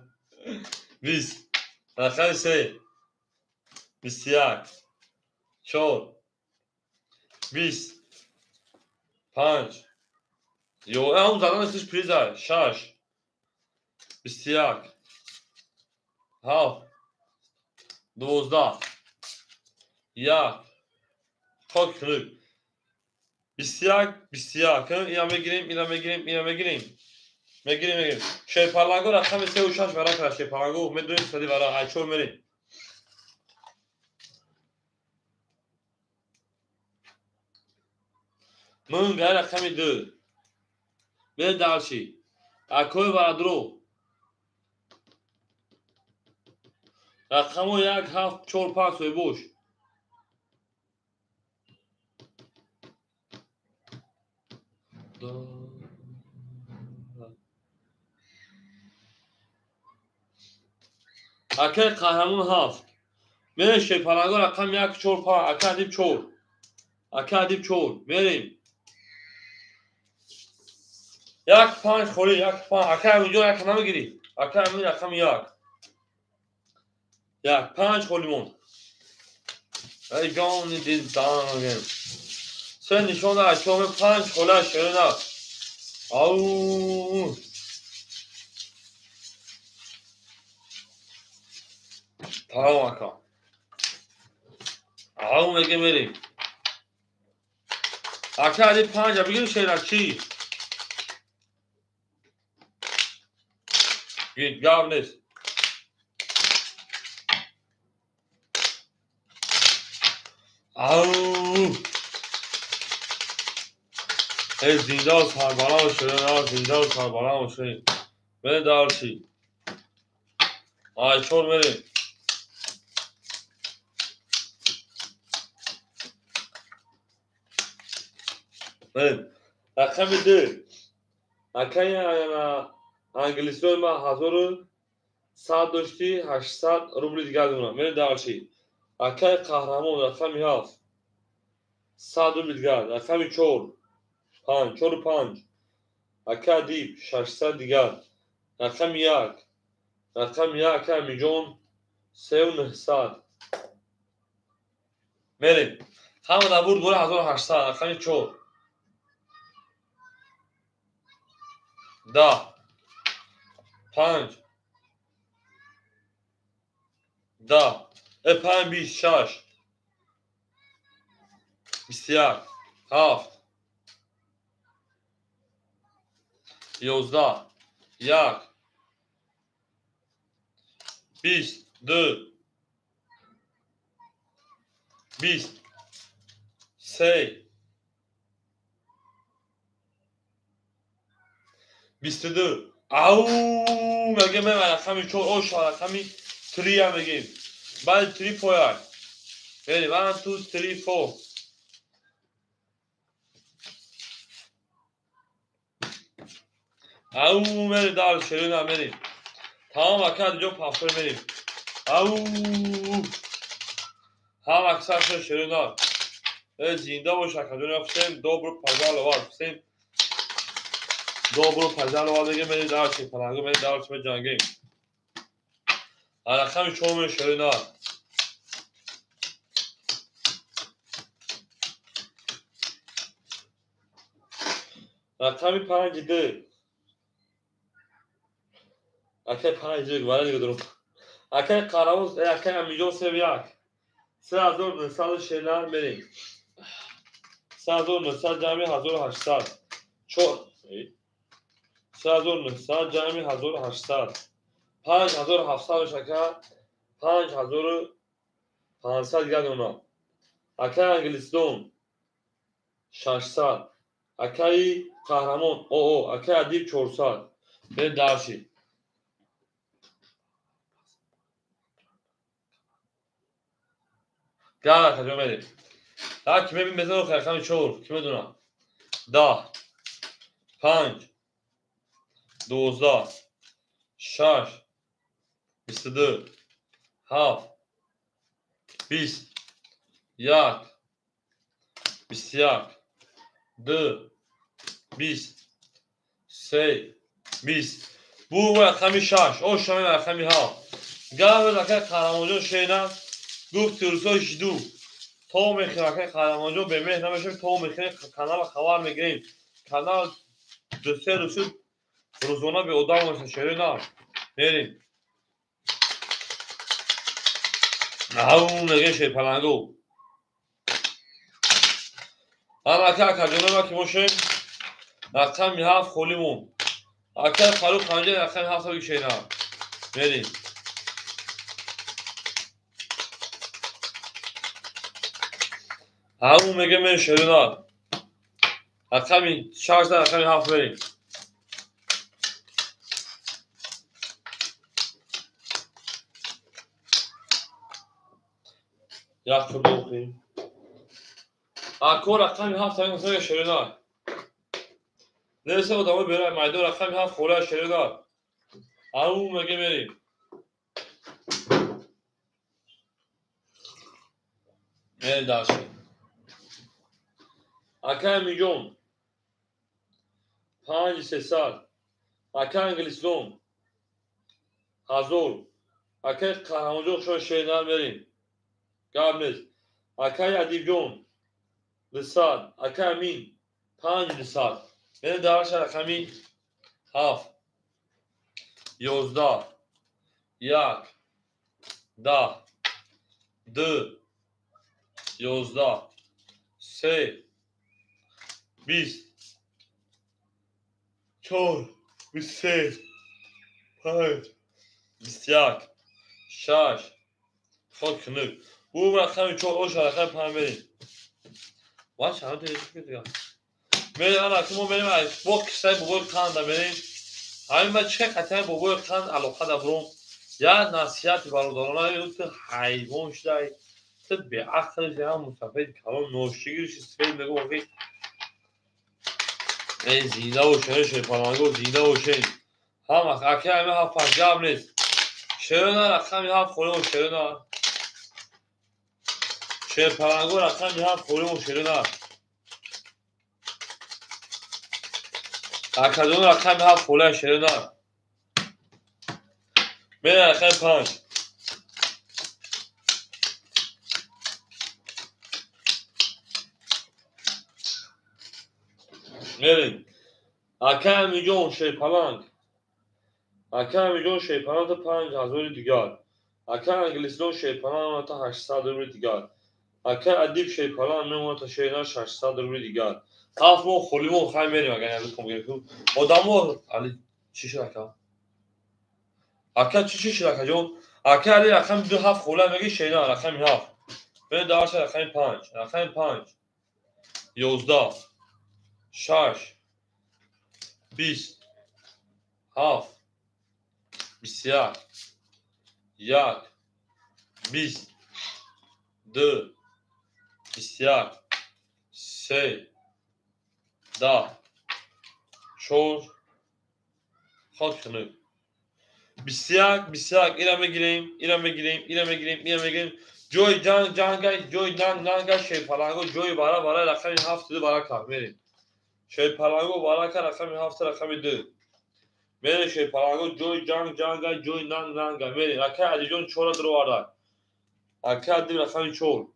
20 رقم 3 21 4 20 5 یو اون زدن استش پریزه 6 21 7 12 1 tak kırık 21 اینم بگیریم شیپارلانگو رقم 3 و 6 برای کرد شیپارلانگو میدونید سدی برای ایچور میریم من گه رقم 2 به دارشی اکوی برادرو رقمو 1 7 4 5 و بوش اکه قهرمان 7 میره شیپارلانگو رقم 1 4 5 اکه ادیب 4 میریم 1 5 خوری 1 5 اکه همینجا یک نمیگیری اکه همین رقم 1 5 خوریمون ای جان دلستان سه نشون در چوم 5 خوله شده نه او تمام اکا او میگه میریم اکه علی 5 بگیر شیرکی گید گاو نیست او ای زنده و سربلند شده نه زنده و سربلند شده بره دارشی آیچور میریم بریم رقم 2 اکای انگلیسیون ما 1100 داشتی 800 روبل دیگر دونم بریم دارچی اکای قهرمان رقم 7 100 روبل دیگر رقم 4 5 اکای دیب 600 دیگر رقم 1 اکای میلیون 3900 بریم همه نبود گل 1800 رقم 4 10 5 10 5 26 21 7 11 1 22 20 3 22 او مگه من رقم 4 او رقم 3 هم بگیم بعد 3 پایان بریم 1 2 3 4 او بریم دار شروع هم بریم تمام اکاد جو پافر بریم او هم اکثر شروع دار زنده باش اکادون افسیم دو برو پرگاه لواد افسیم دو برو پرگاه لواد بگیم بریم دار چی پرگاه بریم دار چی به جانگیم رقم 4 شروع دار رقم 5 2 اکای 5 2 ولی دیگه درم اکای قراوز اکای میلیون 31 3900 بریم 3900 جمعی 1800 4 3900 جمعی 1800 5700 شکر 5500 دیگر اونا اکای انگلیسیون 600 اکای قهرمان او اکای ادیب 400 بریم درشی گرد کجا بریم در کمه بیم بزن رو رقم 4 کمه دونم 10 5 12 6 22 7 20 1 21 2 20 3 20 bu رقم 6 او شامل رقم 7 گرد رقم قهرمانجون شینا گفت تروسا جدو تا میخیر رقم قهرمانجون به مهر نمیشیم تا میخیر کانال خبر میگیریم کانال دو سه روز روزانه به ادام میشه شینا بریم او میگه شیر پلنگو اکای کجونه ما که موشیم رقم 7 خولیمون اکای فاروق خانجه رقم 7 رو شینا بریم او میگه من شینا رقم 16 رقم 7 بریم یک خورده بخوریم اکو رقم 7 تایم شینا نرسه و دامه برای مایدو رقم 7 خوره شینا او میگه بریم بریم داشتیم اکای میلیون 5300 اکای انگلیسیون 1000 اکای قهرمانجون شما شینا بریم گرد اکای ادیب 200 اکای امین 5200 بریم دارش رقمی 7 11 1 10 2 11 3 20 4 23 5 21 6 خود کنک bu رقم 4 او رقم 5 بریم باش همه تیرش میدونم بریم انا که ما بریم از بوکسای بابای خان دا بریم همین من چه قطعه بابای خان علاقه دارم یا نصیحت برادرانه اینو تو حیوان شده تو به عقلش هم مستفید کلام نوشتگیرش سفید میگه واقعی این زینده و شیر پلنگو زینده و شیر هم اکی همه هفت پنجه نیست شیر نه رقمی هفت خوریم و شیر نه شیر پلنگو رقمی هفت خوریم و شیر نه اکدون رقمی هفت خوریم شیر نه بین رقم 5 بریم اکی میلیون شیر پلنگ اکی میلیون شیر پلنگ تا 5000 دیگر اکی انگلیسیون شیر پلنگ تا 800 روبل دیگر اکی ادیب شیر پلنگ میمونه تا شیر 600 روبل دیگر هفت مو خولیمون خیلی میریم اگر نبود کم گرفتیم آدمو علی چی شد اکی چی شد اکی جون اکی علی رقم 2 هفت خوله میگی شیر رقم 7 بین دارش رقم 5 رقم 5 11 6 20 7 21 1 20 2 21 3 10 4 خاک کنه 21 اینم بگیریم اینم بگیریم اینم بگیریم اینم بگیریم جوی جوی جنگ شیر پلنگو جوی برای رقم 7 برای کار میریم شیر پلنگو برای کار رقم 7 رقم 2 میریم شیر پلنگو جوی جنگ جوی ننگ میریم اکی عدیجون چورا درو آرد اکی عدیب رقم 4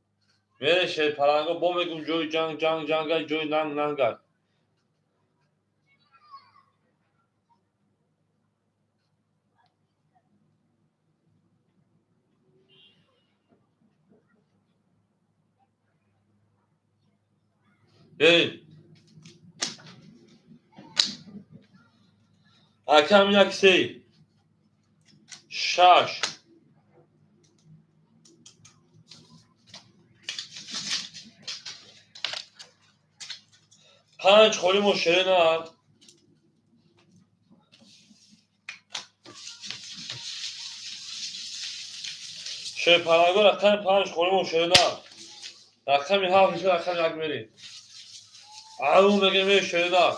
میریم شیر پلنگو با میگم جوی جنگ جوی ننگ بریم اکم یک سی 6 5 خوریم و شیر نه شیر پلنگو رقم 5 خوریم و شیر نه رقم 7 میشه رقم یک میریم اون بگیم میره شیر نه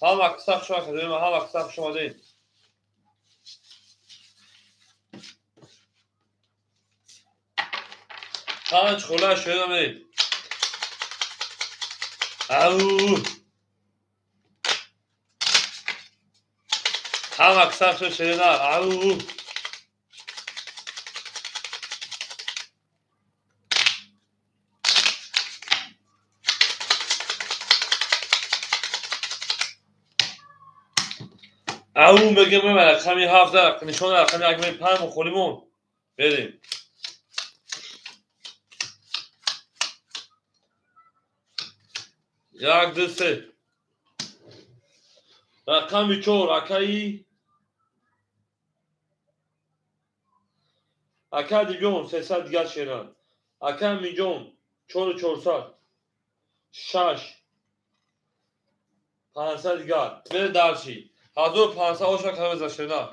هم اکساق شما کردیم هم اکساق شما دیم 5 خوله شیر میریم او هم اکساق شما شیر نه او اون بگیم میره رقم 7 نشون رقم یک میریم 5 خولیمون بریم یک دو سه رقم 4 اکی دیگون 300 دیگر شیرن اکی میلیون 400 6 500 دیگر بره درشی 1500 آشا کنه بزن شیرن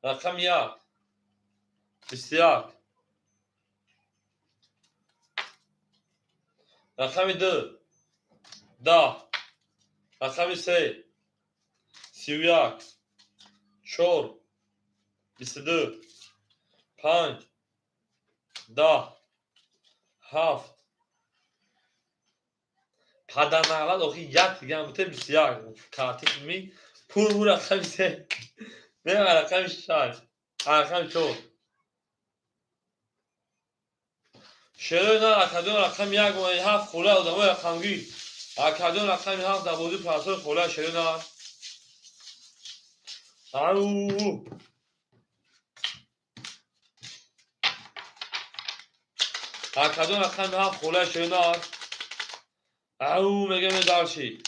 رقم 1 21 رقم 2 10 رقم 3 31 4 22 5 10 7 پدر نقلت آخی یک دیگه هم بوده 21 کارتی می پول بو رقم 3 نه رقم 6 رقم 4 شروع نه اکادون رقم 1 و 7 خوله آدمای رقمگی اکادون رقم 7 در بودی پرسور خوله شروع نه او اکادون رقم 7 خوله شروع نه او میگه می دارشی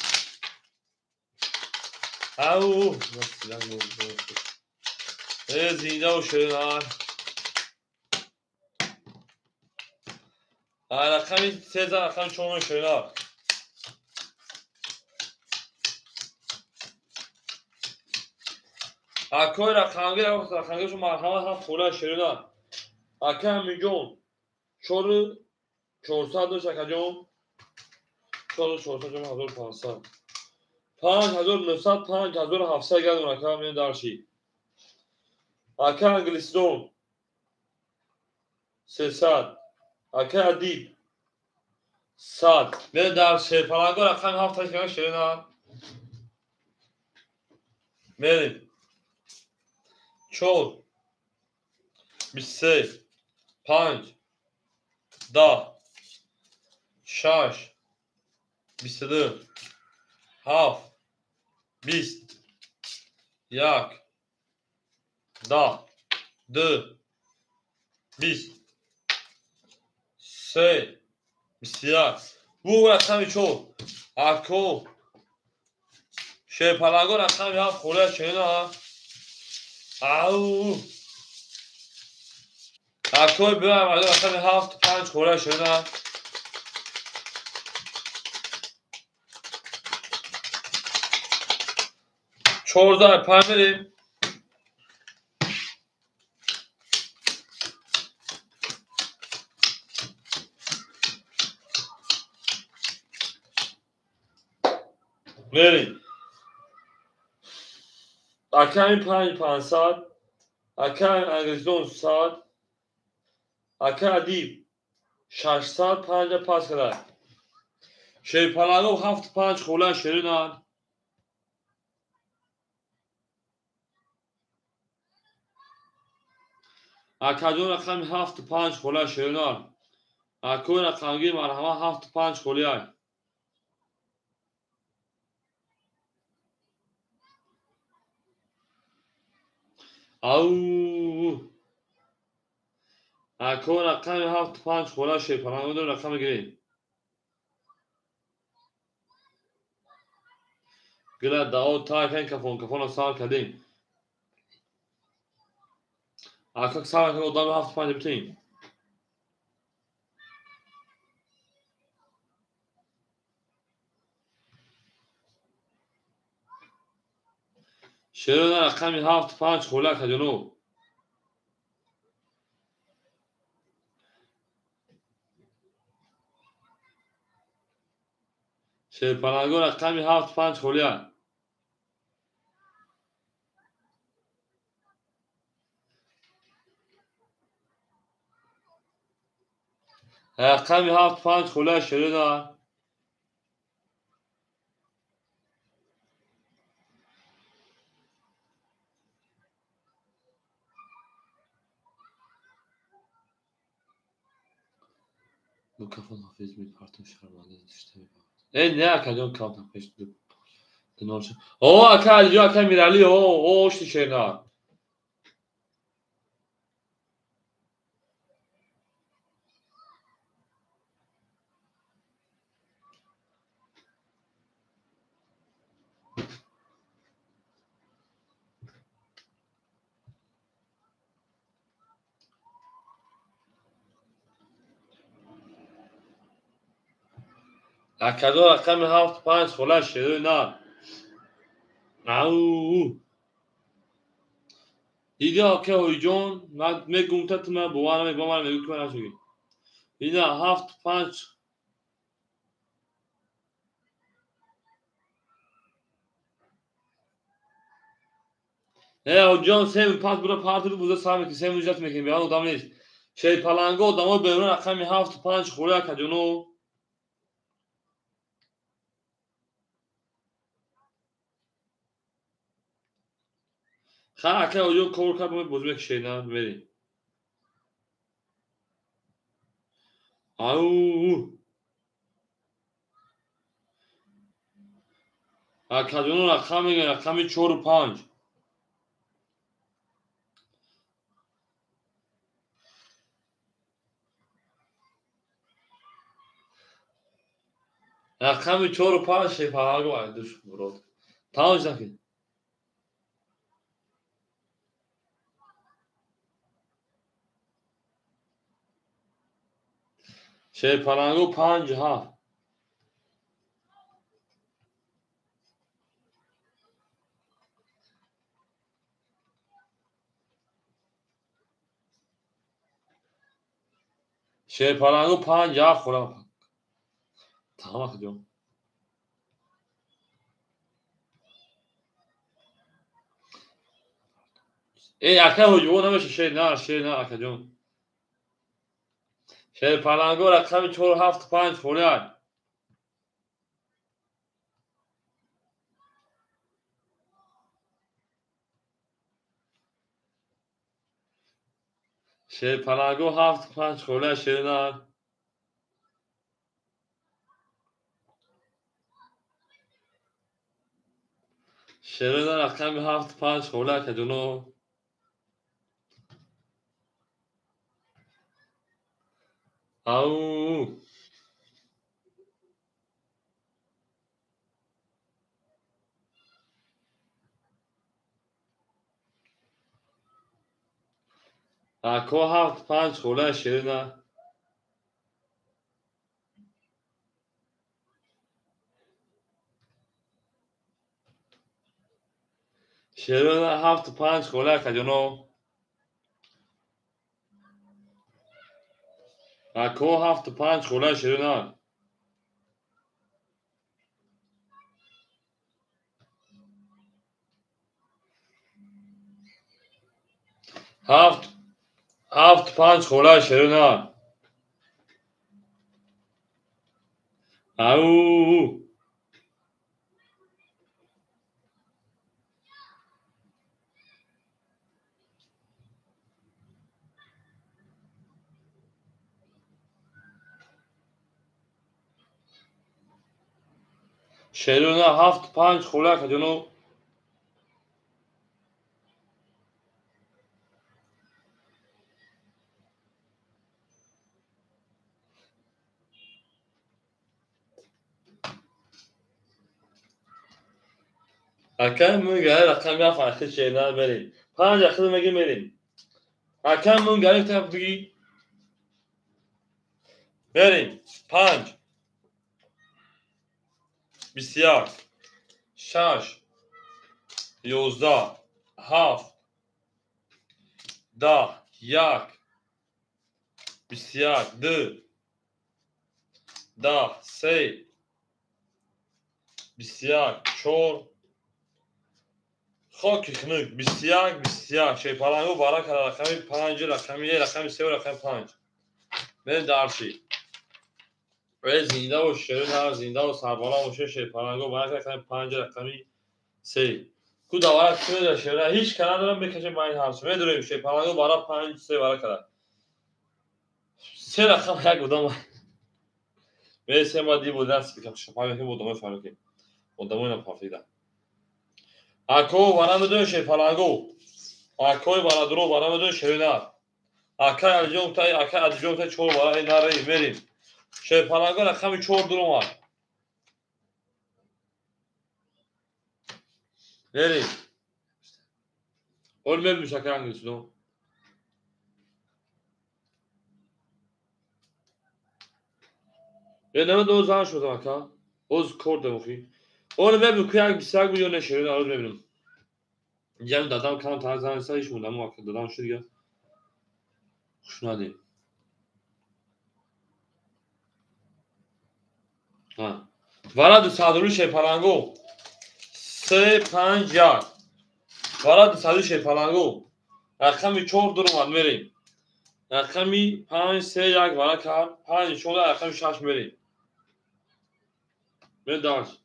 او زینده و شروع نه رقم 3 رقم 4 شروع نه اکای رقمگی شما مرحمت هم خوله شروع نه اکای میلیون 400 داشت اکا جون 400 جون 1500 5900 5700 گردون اکا میان دارشی اکا انگلیستون 300 اکا ادیب 100 میان دارشی پلانگو رقم 7 کنه شیرین میریم 4 23 5 10 6 22 7 20 1 10 2 20 3 21 bu رقم 4 اکو شه پلنگو رقم 7 خوره شینا او اکو بیام رقم 7 5 خوره شینا 14 بریم بریم اکمی 500 اکم انگلیزون 100 اکم ادیب 650 پاس کرد شه پلنگو 7 5 خوره شینا اکجون رقم 7 5 خوره شینا اکو رقمگی مرحمه 7 5 خوره او اکو رقم 7 5 خوره شه پلنگو دو رقم گیری گله داو تا کن کفون سال کردیم اکو سال که قدام 7 5 بتیم شیرون رقم 7 5 خوره کجنو شه پلنگو رقم 7 5 خوره رقم 7 5 خوره شیرون bu kafan hafif bir parça şarmanı işte ne kajun kafan peş دنارش اوه اکا جو اکا میرالی اوه اشتی شینا اکا دو رقم 7 5 خوله شیرون او دیدی آکه هوی جون من میگم تا تو من بوانم میگم من میگم که من نشوگی دیدی 7 5 هوی جون سیم 5 برا پارتی رو بوده سامی که سیم نجات میکنیم بیان ادام نیست شی پلنگو ادامه بیرون رقم 7 5 خوله کجونو خیلی اکا هوی جون کور کرد باید بزرگ شینا بریم او کجونو رقم میگه رقم 4 و 5 رقم 4 و 5 شی پلنگو دوش برود تمامش نکن شی پلنگو 5 7 شی پلنگو 5 7 خوله تمام کجون ای اکا هجوم نمیشه شیر نه اکا جون شیر پلنگو رقم 475 فوریاد شیر پلنگو 75 فوریاد شیر نه شیر نه رقم 75 فوریاد که جونو او اکو 75 فوریاد شیر نه شیر نه 75 فوریاد که جونو اکو 75 فوریاد شیر نه هفت 5 فوریاد شیر نه او شیر نه 75 فوریاد که جونو اکم گره رقم یا فرقی شیر نه بریم 5 اخیر میگی میریم اکم گره تا بگی بریم 5 بسیار 6 11 7 10 1 بسیار 2 10 3 بسیار 4 خاک خنک بسیار شیر پلنگو بارا کرده رقم 5 رقم 1 رقم 3 و رقم 5 بریم درشی و زنده و شیر نه زنده و سربالا و شیر پلنگو بارا کرده رقم 5 رقم 3 کو دوارت کنه در شیر نه هیچ کنه دارم بکشیم با این حرس میدونیم شیر پلنگو بارا 5 3 بارا کرده 3 رقم یک بودم میرسه ما دی بود دست بکم شپایی که بودم فاروقی بودم اینم پافیده اکو بارا میدون شیر پلنگو اکوی بارا درو بارا میدون شیر نه اکای الجون تای 4 بارا این نره میریم شیر پلنگو رقم 4 درو ما بریم اول میریم شکر انگلیسونو یه نمه دو زن شدم اکا اوز کرده مخی اول میریم که یک بسیار میلیون شیر نه اول میبینم جمع دادم کام تا زن سایش موندم و دادم شد دیگه خوش ندیم ها ورد صدرو شیر پلنگو 3 5 1 ورد صدرو شیر پلنگو رقم 4 درو من میریم رقمی 5 3 1 ورا کرد 5 شده رقم 6 میریم به داشت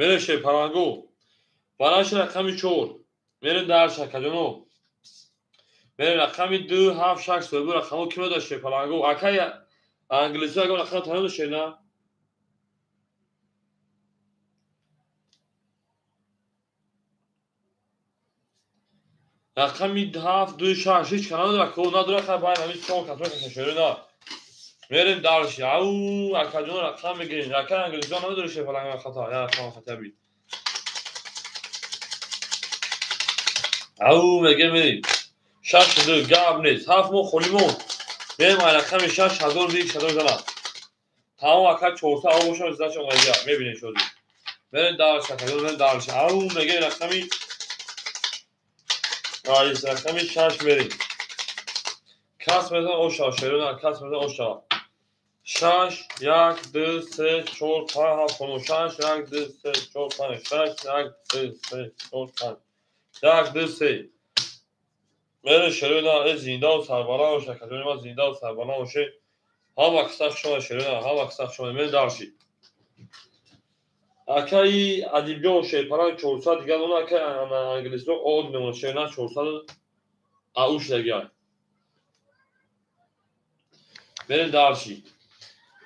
میره شیر پلنگو براش رقم 4 میره در شکلونو میره رقم 2 7 6 سوبر رقمو کی داشت شیر پلنگو اکای انگلیسی اگه رقم تنو داشت نه رقم 7 2 6 هیچ کنه رقم نداره خب باید همین چون کاتو شیر نه میریم درش او اکادون رقم میگیرین رقم انگلیسی نداره شیر پلنگو خطا یا رقم خطا بید او میگه میریم 6 2 گاب نیست 7 مو خلیمون میریم رقم 6 هزار دیگه شده زنم تمام اکا 400 آب باشم ازدهش اومدی میبینین شدی برین دارش کردن برین دارش او میگه رقمی رایز رقمی 6 میریم کس میزن اوشا شیرون کس میزن اوشا 6 1 2 3 4 5 7 6 1 2 3 4 5 6 1 2 3 4 5 1 2 3 مر شرونا از زنده و سربلند باشه کجای ما زنده و سربلند باشه ها وقت شما شرونا ها وقت شما من دارشی اکای ادیبجو شیپران 400 دیگه اون اکای انگلیسی رو اود میمونه شینا 400 اوش دیگه من دارشی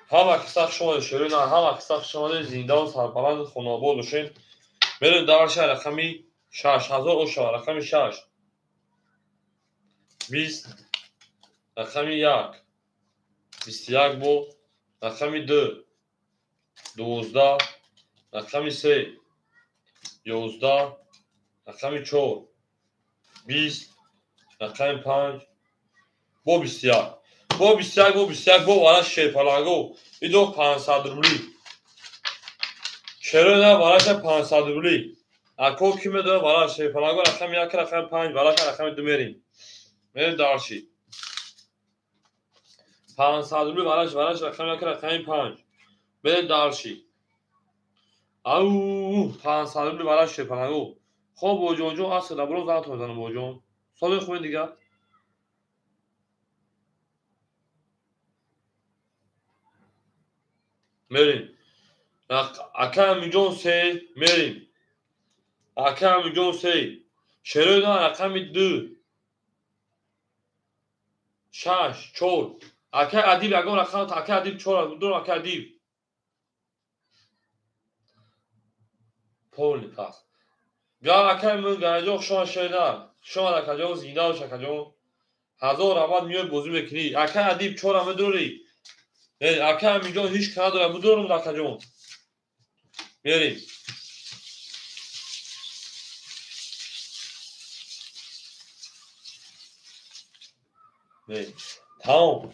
ها وقت شما شرونا ها وقت شما زنده و سربلند خوناباد باشه من دارشی رقمی 6000 اوش رقمی 6 20 رقمی 1 21 بو رقمی 2 12 رقمی 3 11 رقمی 4 20 رقمی 5 بو 21 بو 21 بو 21 بو وارا شیپالاگو ایدو 500 روبلی شروع وارا 500 روبلی اکو کیمه داره وارا شیپالاگو رقمی 1 رقمی 5 وارا رقمی 2 میریم دارشی 500 روبلی وارا رقمی 1 رقمی 5 دارشی او 500 روبلی وارا شیپالاگو خب بوجون اصلا برو زات بزنم بوجون سال خوبه دیگه میریم اکا میلیون سه میریم اکا میلیون سه شروع رقمی 2 6 4 اکا ادیب اگه رقم اکا ادیب 4 دو اکا ادیب پول پاس بیا اکا من گنجو شما شیدا شما اکا زیندا و شکجو هزار اول میاد بازی میکنی اکا ادیب 4 هم دوری اکا میلیون هیچ کار داره بدورم اکا میریم تمام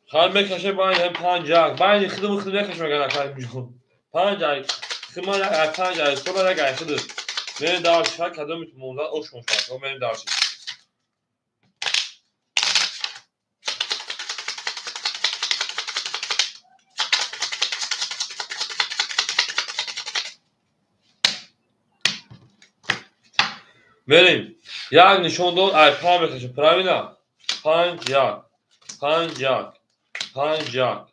خواهد میکشه باید هم 5 جاک باید خودم میکشه مگر اکا میلیون 5 جاک خدمت یک 5 جاک صبح یک خود من دارش ها کدوم میتونه اوش مشتاق من دارش بریم یک نشون داد ای پا میکشه پراوینا 5 جاک 5 جاک 5 جاک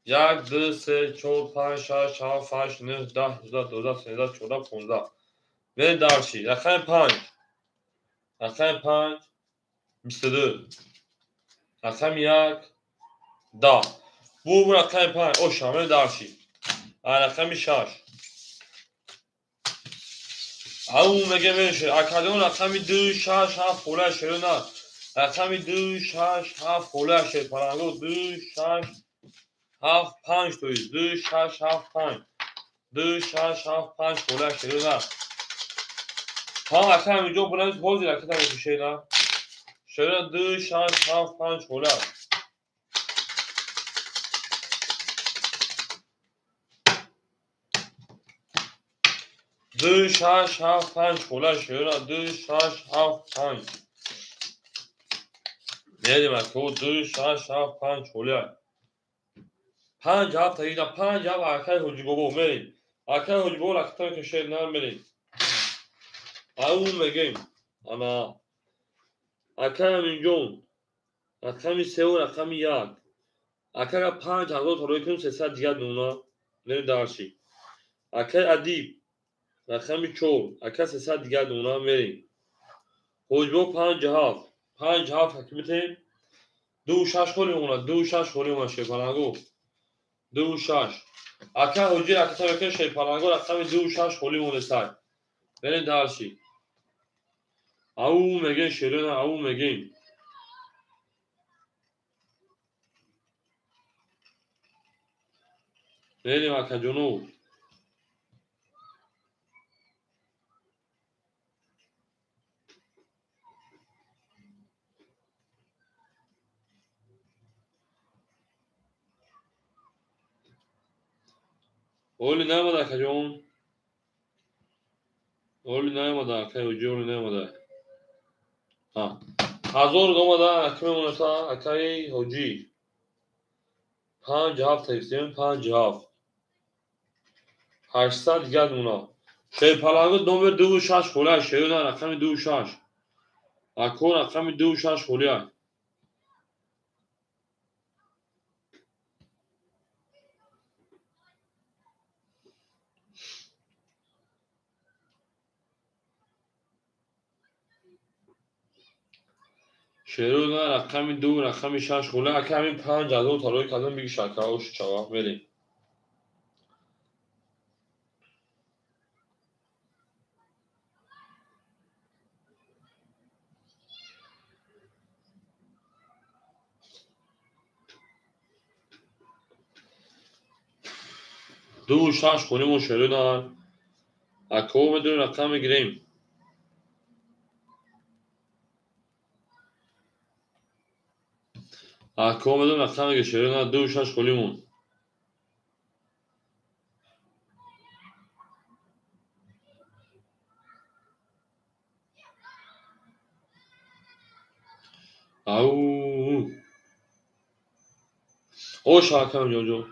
1 2 3 4 5 6 7 8 9 10 11 12 13 14 15 من دارشی رقم 5 رقم 5 22 رقم 1 10 بو رقم 5 اوش من دارشی رقم 6 او میگه میشه اکادون رقمی 2 6 7 فوله شده نه رقمی 2 6 7 فوله شد پرانگو 2 6 7 5 توی 2 6 7 5 2 6 7 5 فوله شده نه ها رقمی جو بلند بازی رقم میشه نه شده 2 6 7 5 فوله 2 6 7 5 فوله شده نه 2 6 7 5 میدیم از تو 2 6 7 5 فوله 5 هفت اینا 5 هفت اکای حجبو میریم اکای حجبو رقم کشه نه میریم اون میگیم انا اکای میلیون رقمی 3 و رقمی 1 اکای 5000 تا روی کن 300 دیگه دونا میریم دارشی اکای ادیب رقمی 4 اکای 300 دیگه دونا میریم حجبو 5 هفت حکمیتیم 2 6 خوری اونا 2 6 خوری اونا شیپانگو 2 6 اکای حجی رقم کشه شیپانگو رقمی 2 6 خوری اونا سای بریم دارشی او میگه شیرین او میگه بریم اکا جنوب اولی نماده اکا جون اولی نماده اکا اوجی اولی نماده ها هزار دومده اکا میمونه تا اکای حجی 57 تکسیم 57 800 دیگر مونا شیر پلاگو نمبر 26 خونه شیر رقم 26 اکو رقم 26 خونه شیر رقم 2 رقم 6 خونه اکه همین 5 از اون تالوی کردن بگی شکرهاش چواب بریم دو شش خونیمون شروع دارن اکو بدون رقم میگیریم اکو بدون رقم میگیریم شروع دارن دو شش خونیمون او او شاکم جوجو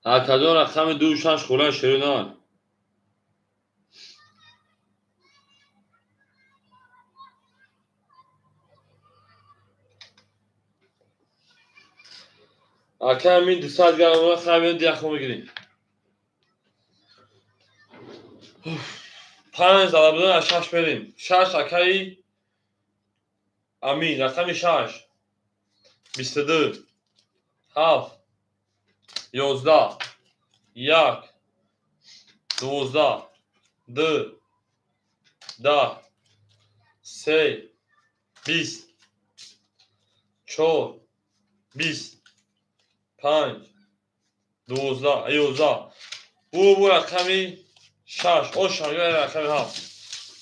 اکدون رقم دو شش خونه شروع دارن اکه همین 200 گرم خواهیم دیخو میگیریم 5 زده بدون از 6 بریم 6 اکه امین رقم 6 22 7 11 1 12 2 10 3 20 4 20 5 12 11 bu رقمی 6 او شاگرد رقم 7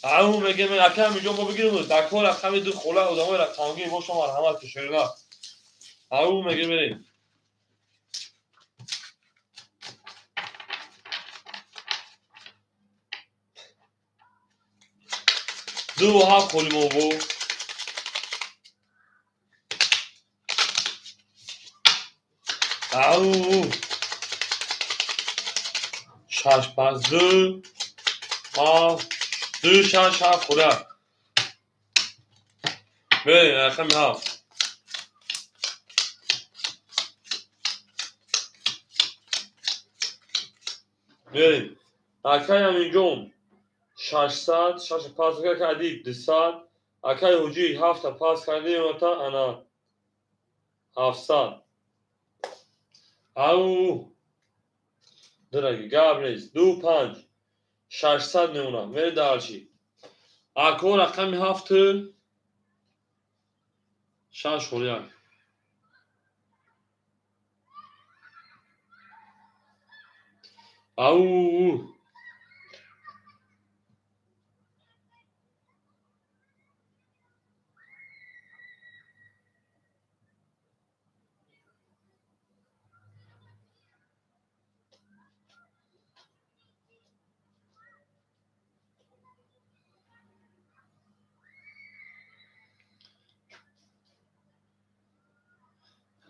همون میگه من اکم میگم با بگیرم در کل رقم دو خوله ادامه رقمگی با شما مرحمت کشوری نه همون میگه بریم دو و هفت خولی موبو همون شش پس دو هفت دو شش هفت خوله بریم رقم هفت بریم اکه همینجون 600 6 پاس کردیم 200 اکه حجی 7 پاس کردیم تا انا 700 او درگی گابریز 2 5 600 میمونم بری دارچی اکو رقم 7 6 خوریان او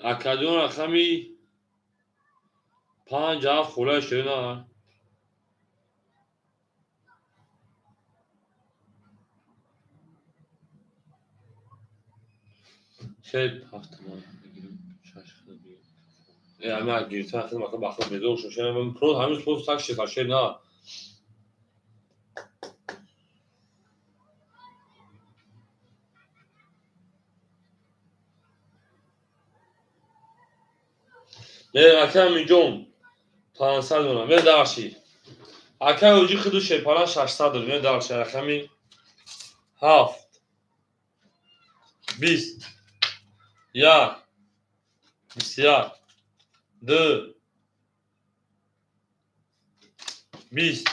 اکدون رقمی 5 7 خوله شده شاید 7 ما بگیریم 6 بگیریم یعنی اگه تا خیلی مثلا بخوام میذارم شده من پرو هنوز پست تاک شکاشه نه نه اکه میجون 500 میمونم بری دارچی اکه اوجی خودو شیپاران 600 داریم بری دارچی رقمی 7 20 1 21 2 20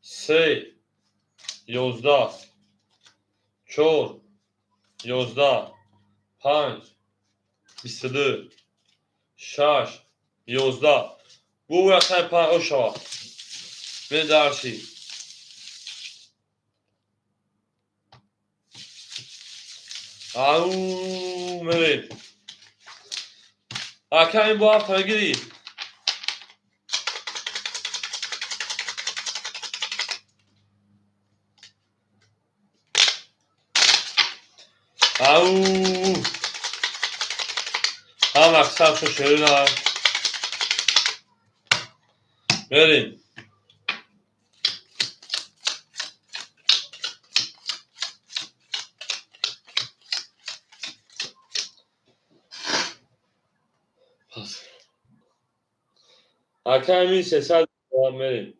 3 11 4 11 5 22 6 11 بو رقم 5 اوشا به درشی او میریم اکه این با هفت گیری او هم اکثر شو شیرین هم بریم اکه همین 300 بریم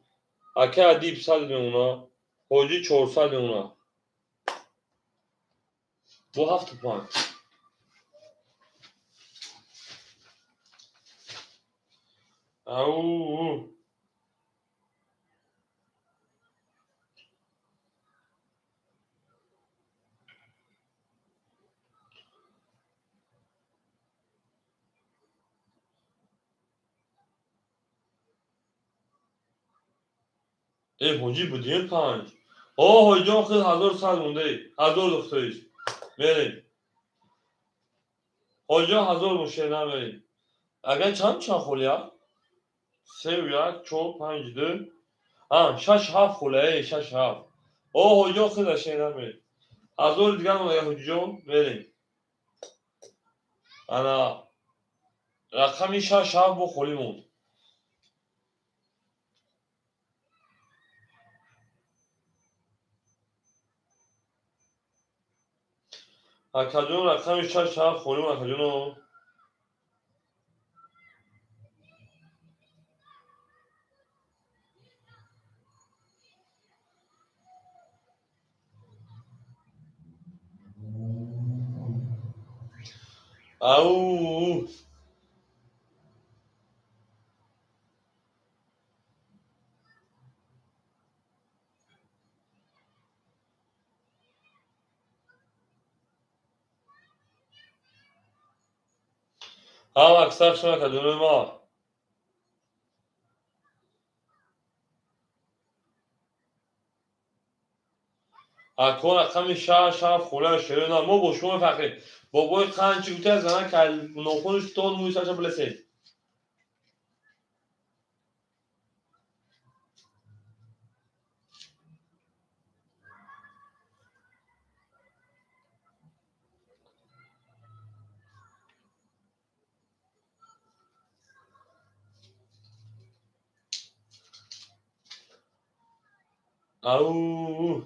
اکه دیپ 100 میمونا حاجی 400 میمونا bu 7 puan او ای حاجی بودیم 5 اوه حاجی آخه 1100 مونده 1000 دختریش بریم حاجی 1000 مشتری بریم اگر چند خولی ها 3 و 1 4 5 2 6 7 خوله 6 7 اوه حاجی آخه داشته بریم 1000 دیگر مونده حاجی جان بریم انا رقمی 6 7 با خولی موند اکجون رقمی 6 7 خولی موند اکجون او هم اکثر شما اکجون ما اکون رقمی 6 7 خوله شیرین ما با شما فقیر بابای قنچی گوته زنن که ناخونش تون موی سرشا بلسید او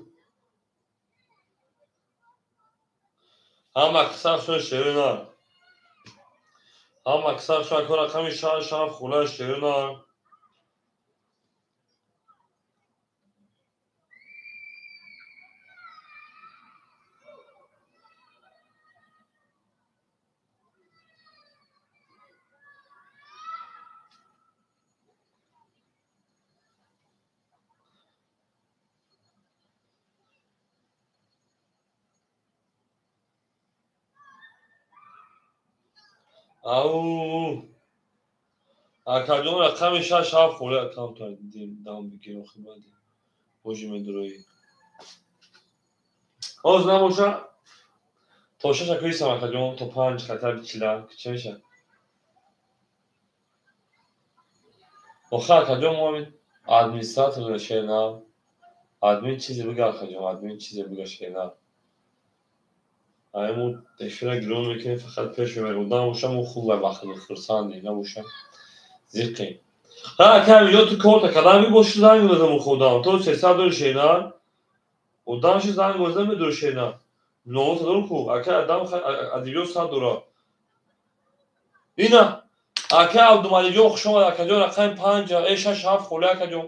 هم اکثر شما شیرین هم اکثر شما اکون رقمی 6 7 خوله شیرین او اکجون رقمی 6 7 خوله اکام تا دام بگیر خیلی بوجی مدروی آز نباشه تا 6 اکوی سم اکجون تا 5 خطر بچیلا چه میشه آخه اکجون ما ادمینستراتور شیرین ادمین چیزی بگه اکجون ادمین چیزی بگه شیرین همون دشوره گرون میکنه فقط پیش میبره و نباشه مو خوبه وقتی خرسندی نباشه زیقی ها کم یا تو کارت کدامی باشه زنگ بزنم خودم تو 300 دور شینار و دانش زنگ بزنم می دور شینار نو تو دور کو اکه ادم ادیو 100 دورا اینا اکه عبدالمالی جو شما اکه جو رقم 5 ای 6 7 خوله اکه جو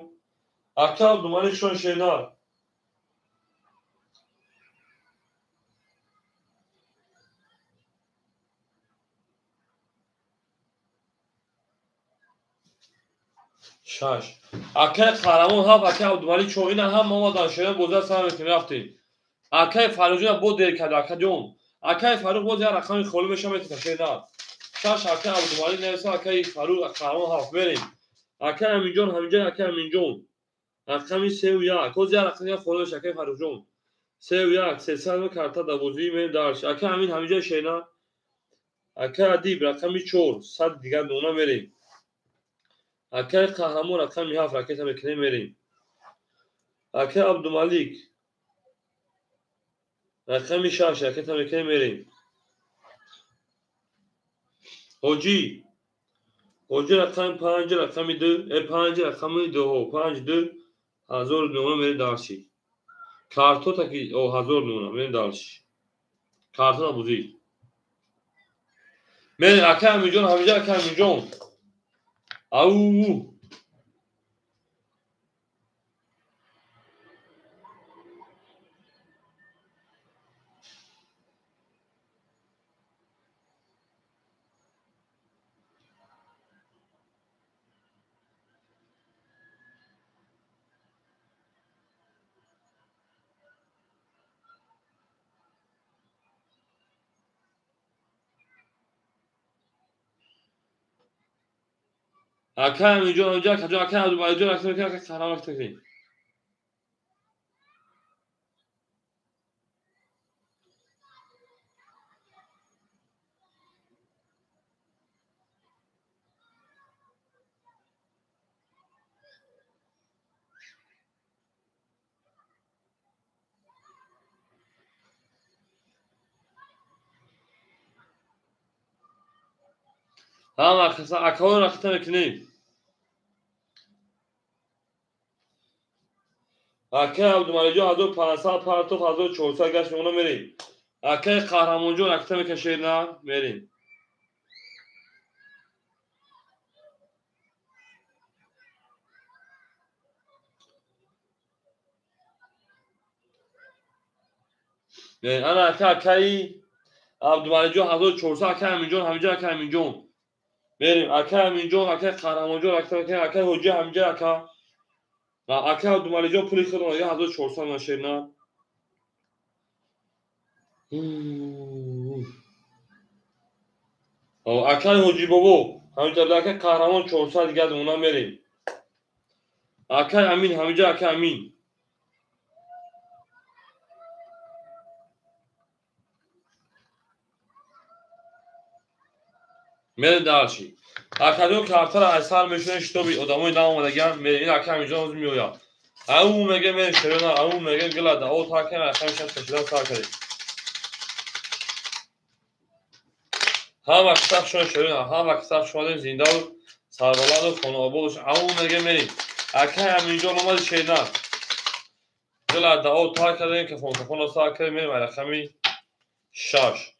اکه عبدالمالی شون شینار شش اکه قهرمان ها اکه عبدالمالی چون اینا هم ما دانشجویان بوزه سر میتونیم رفتیم اکه فروجی بود دیر کرد اکه جون اکه فروج بود یا رقم خولی بشه میتونه شینار شش اکه عبدالمالی نویسه اکه فاروق قهرمان 7 بریم. اکه امینجان همینجا اکه امینجان رقم 3 و 1 کوزی رقم خودش اکه فاروق جان 3 و 1 300 کارتا دوازی می دارش اکه همین همینجا شینا اکه ادیب رقم 4 100 دیگه دونا بریم. اکه قهرمان رقم 7 راکت میکنه میریم. اکه عبدالمالک رقم 6 راکت میکنه میریم. حاجی رقم 5 رقم 2 5 رقم 2 5 2 1000 نمونه میره دارشی کارتو تاکی او 1000 نمونه میره دارشی کارتو بوزی میره اکه همینجان همینجا اکه همینجان او اکه همینجان همینجا اکه عبدالمالک رقم میکنه اکه قهرمان رقم میکنه هم اکه رقم میکنه اکه عبدالمالک 1500 پرتو 1400 گشت نمونه میریم. اکه قهرمان جان رقم میکشه نه میریم. انا اکه عبدالمالک جان 1400 اکه همینجان همینجا اکه همینجان بریم. اکه همینجان اکه قهرمان جان اکه میکنه اکه حجی همینجا اکه عبدالمالک جان پولی خودم 1400 نشه نه اکه حجی بابا همینجا اکه قهرمان 400 دیگه اونا میریم. اکه امین همینجا اکه امین میره دارشی اکه دو کارتر اصل میشونه شتوبی ادامه نام اومدگن میره این اکه همینجا از میویا او میگه میره شروع او میگه گلاده او تا که اکه میشه کشیدن سا کرد هم اکثر شون شروع هم اکثر شون زنده و سربلند و خانوابوش او میگه میریم. اکه همینجا اومد شیدن گلاده او تا کرد که فون سا کرد میریم رقمی 6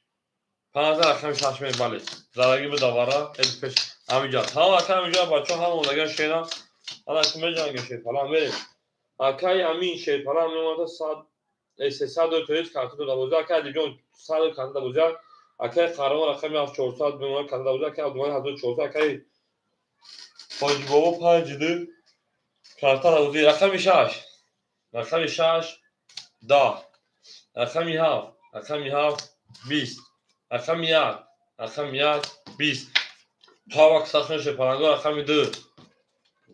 15 رقم 6 میریم بله زرگی به دوباره ادپش همینجا هم اکه همینجا بچه هم اومدگن شیدن حالا که میجنگه شید حالا میریم. اکه امین شید حالا میموند 300 توریست کارت دو دوازده اکه دیجون 100 کارت دوازده اکه قهرمان رقم 400 میموند کارت دوازده اکه عبدالمالک 1400 اکه حاجی بابا 52 کارت دوازده رقم 6 رقم 6 10 رقم 7 رقم 7 20 رقم 1 رقم 1 20 تا وقت سخن شه پرنگاه رقم 2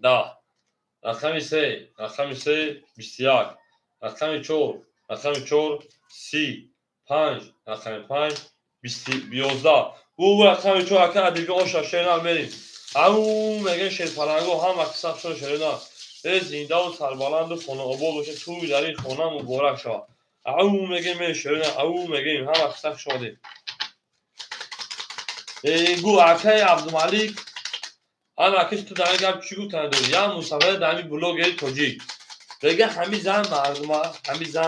10 رقم 3 رقم 3 21 رقم 4 رقم 4 30 5 رقم 5 11 او رقم 4 اکه ادیبی آشا شیرنا میریم. او میگه شیر پرنگو هم اکساب شون شیرنا زنده و سربلند و خانه آباد باشه توی در این خانه مبارک شد. او میگه میره شیرنا او میگه هم اکساب شده گو اکه عبدالمالک آن اکش تو دانی گفت چی گفتن داری یا مسابقه دانی بلوگ توجیک بگه همین زن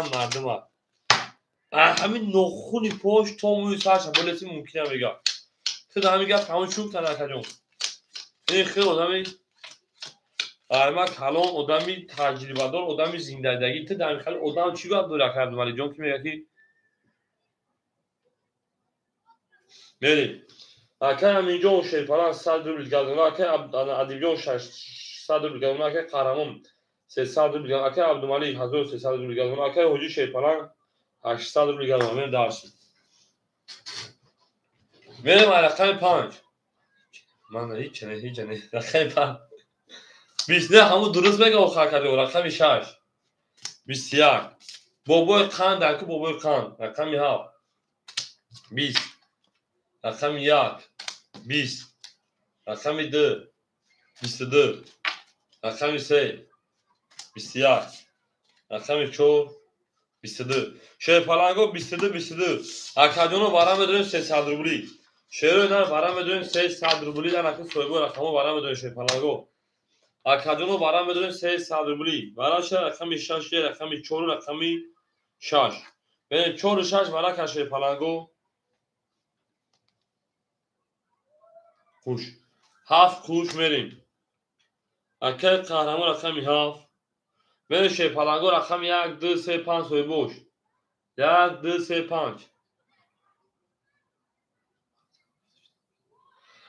مردم ها همین نخونی پشت تو موی سرشن بلتی ممکنه بگه تو دانی گفت همون چوب تنکه جون این خیلی آدمی ما کلان آدمی تجربه دار آدمی زندگی تو دانی خیلی آدم چی باید داره کرد ولی جون که میگه که بریم. اکه همینجا اون شیرپران 100 روبل گردونه اکه ادیبی اون 600 روبل گردونه اکه قهرمان 300 روبل گردونه اکه عبدالمالک 1300 روبل گردونه اکه حجی شیرپران 800 روبل گردونه من دارشیم. میریم رقم 5 من هیچ نه رقم 5 20 نه همون درست بگه آخر کرده رقم 6 21 بابای قند دکو بابای قند رقم 7 20 رقم 1 20 رقم 2 22 رقم 3 21 رقم 4 22 شیر پلنگو 22 اکادونو برام بدونیم 300 روبلی شیر اینا برام بدونیم 300 روبلی در نفس سویبو رقمو برام بدونیم شیر پلنگو اکادونو برام بدونیم 300 روبلی برای شیر رقم 6 رقم 4 رقم 6 ببین 4 و 6 برای که شیر پلنگو خوش 7 خوش میریم اکه قهرمان رقم 7 ببین شیر پلنگو رقم 1 2 3 5 سویبوش 1 2 3 5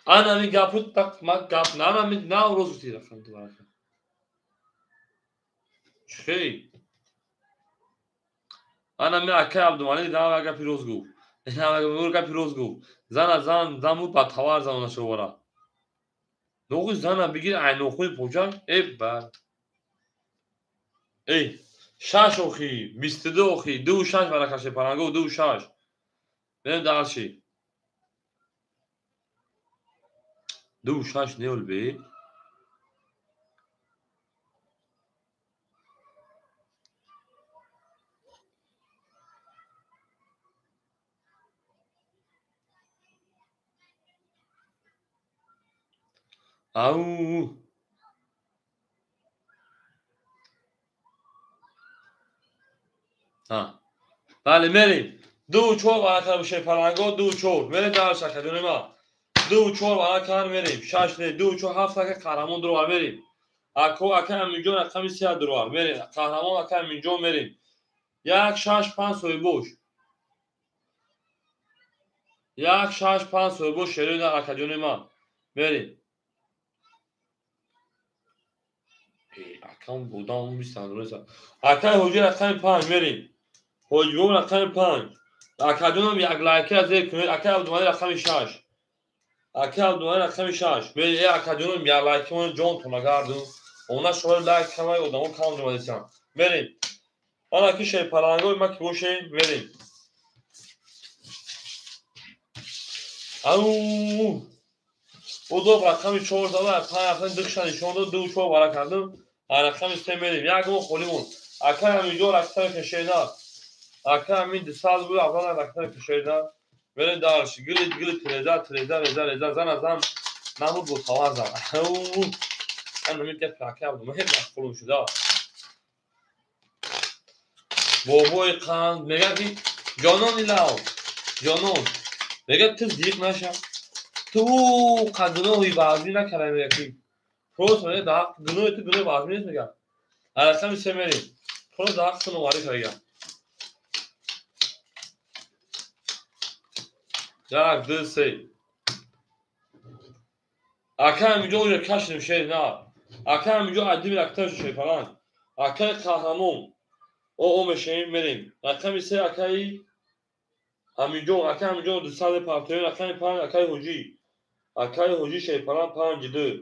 انا می گپوت تک ما گپ نه می نه روز تی رقم تو برکه چی انا می اکه عبدالمانی دا اگه پیروز گو اینا اگه میگه پیروز گو زن با توار زمان شو ورا نوغ زن بگیر عین خوی پوجا ای بر ای شش اخی 22 اخی 2 6 برکه پرنگو 2 6 ببین دارشی 2 6 نیول بی او ها بله میریم 2 4 برکه بشه پرنگو 2 4 میریم در شکل ما 2 4 برکه میریم 6 2 4 7 که قهرمان درو میریم اکو اکه همینجا رقم 3 درو میریم قهرمان اکه همینجا میریم 1 6 5 سویبوش 1 6 5 سویبوش شیرین در اکجون ما میریم اکم بودم 20 درو اکه حجی رقم 5 میریم حجی رقم 5 اکجون یک لایکی از یک کنید اکه عبدالمانی رقم 6 اکه عبدالمانی رقم 6 میریم اکجون یک لایکی من جون تو نگردم اونا شما لایک کمای ادامو کام دومدیسم میریم آن اکی شیر پرنگوی ما که بوشیم میریم او او دو رقم 4 داده 5 رقم دکشن نشون داد 2 4 برا کردم رقم 3 میریم یک گم خولیمون اکه همینجا رقم کشیدن اکه همین 200 بود اول رقم کشیدن بریم دارش گل تریزه زن نمود بود خواهد زن او من نمید که پاکه بودم مهم مخلوم شده بابای قند میگه که جانان لاو جانان میگه تو زیق نشم تو قدنوی بازی نکردی میگه که پروس میگه دا گنوی تو گنوی بازی نیست میگه رقم 3 میریم پروس دا خودم واری کردی 1 2 3 اکه همینجا اونجا کشیم شیر نه اکه همینجا عدیم رکتر شیر پران اکه قهرمان او میشیم میریم رقم 3 اکه همینجا 200 پارتوی رقم 5 اکه حجی اکه حجی شیر پران 5 2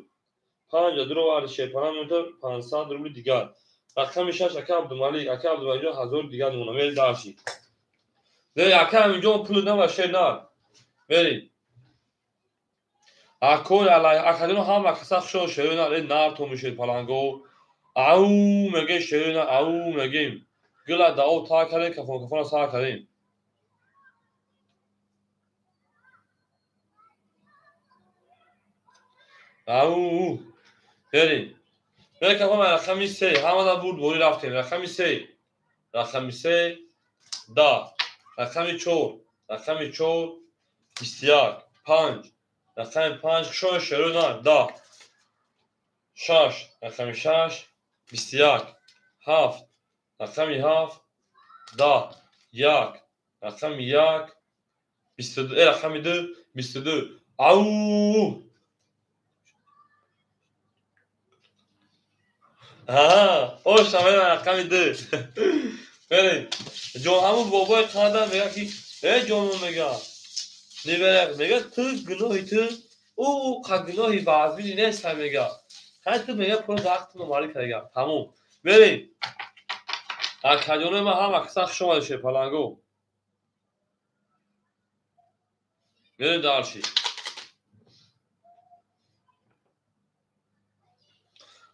5 درو وارد شیر پران میتر 500 روبل دیگر رقم 6 اکه عبدالمalik اکه عبدالمalik 1000 دیگر نمونه میریم داشتی نه اکه همینجا پول نه و شیر نه میریم اکو اکادون هم اکساخ شو شیر نه نار تو میشه پلنگو او میگه شیر نه او میگیم گلا داو تا کرده کفون سا کردیم او بریم بریم کفون رقم 3 همه دا بود بوری رفتیم رقم 3 دا رقم 4 21 5 رقم 5 شو شروع نه دا 6 رقم 6 21 7 رقم 7 دا 1 رقم 1 22 رقم 2 22 او ها خوش آمد رقم 2 بریم جون همون بابای قدم میگه که ای جانون میگه میگه تو گناهی تو او قدیناهی بعضی نیست میگه حتی میگه پول وقت نماری کردم تموم بریم اکادیون ما هم اکثر شما شه پلنگو بریم دارشی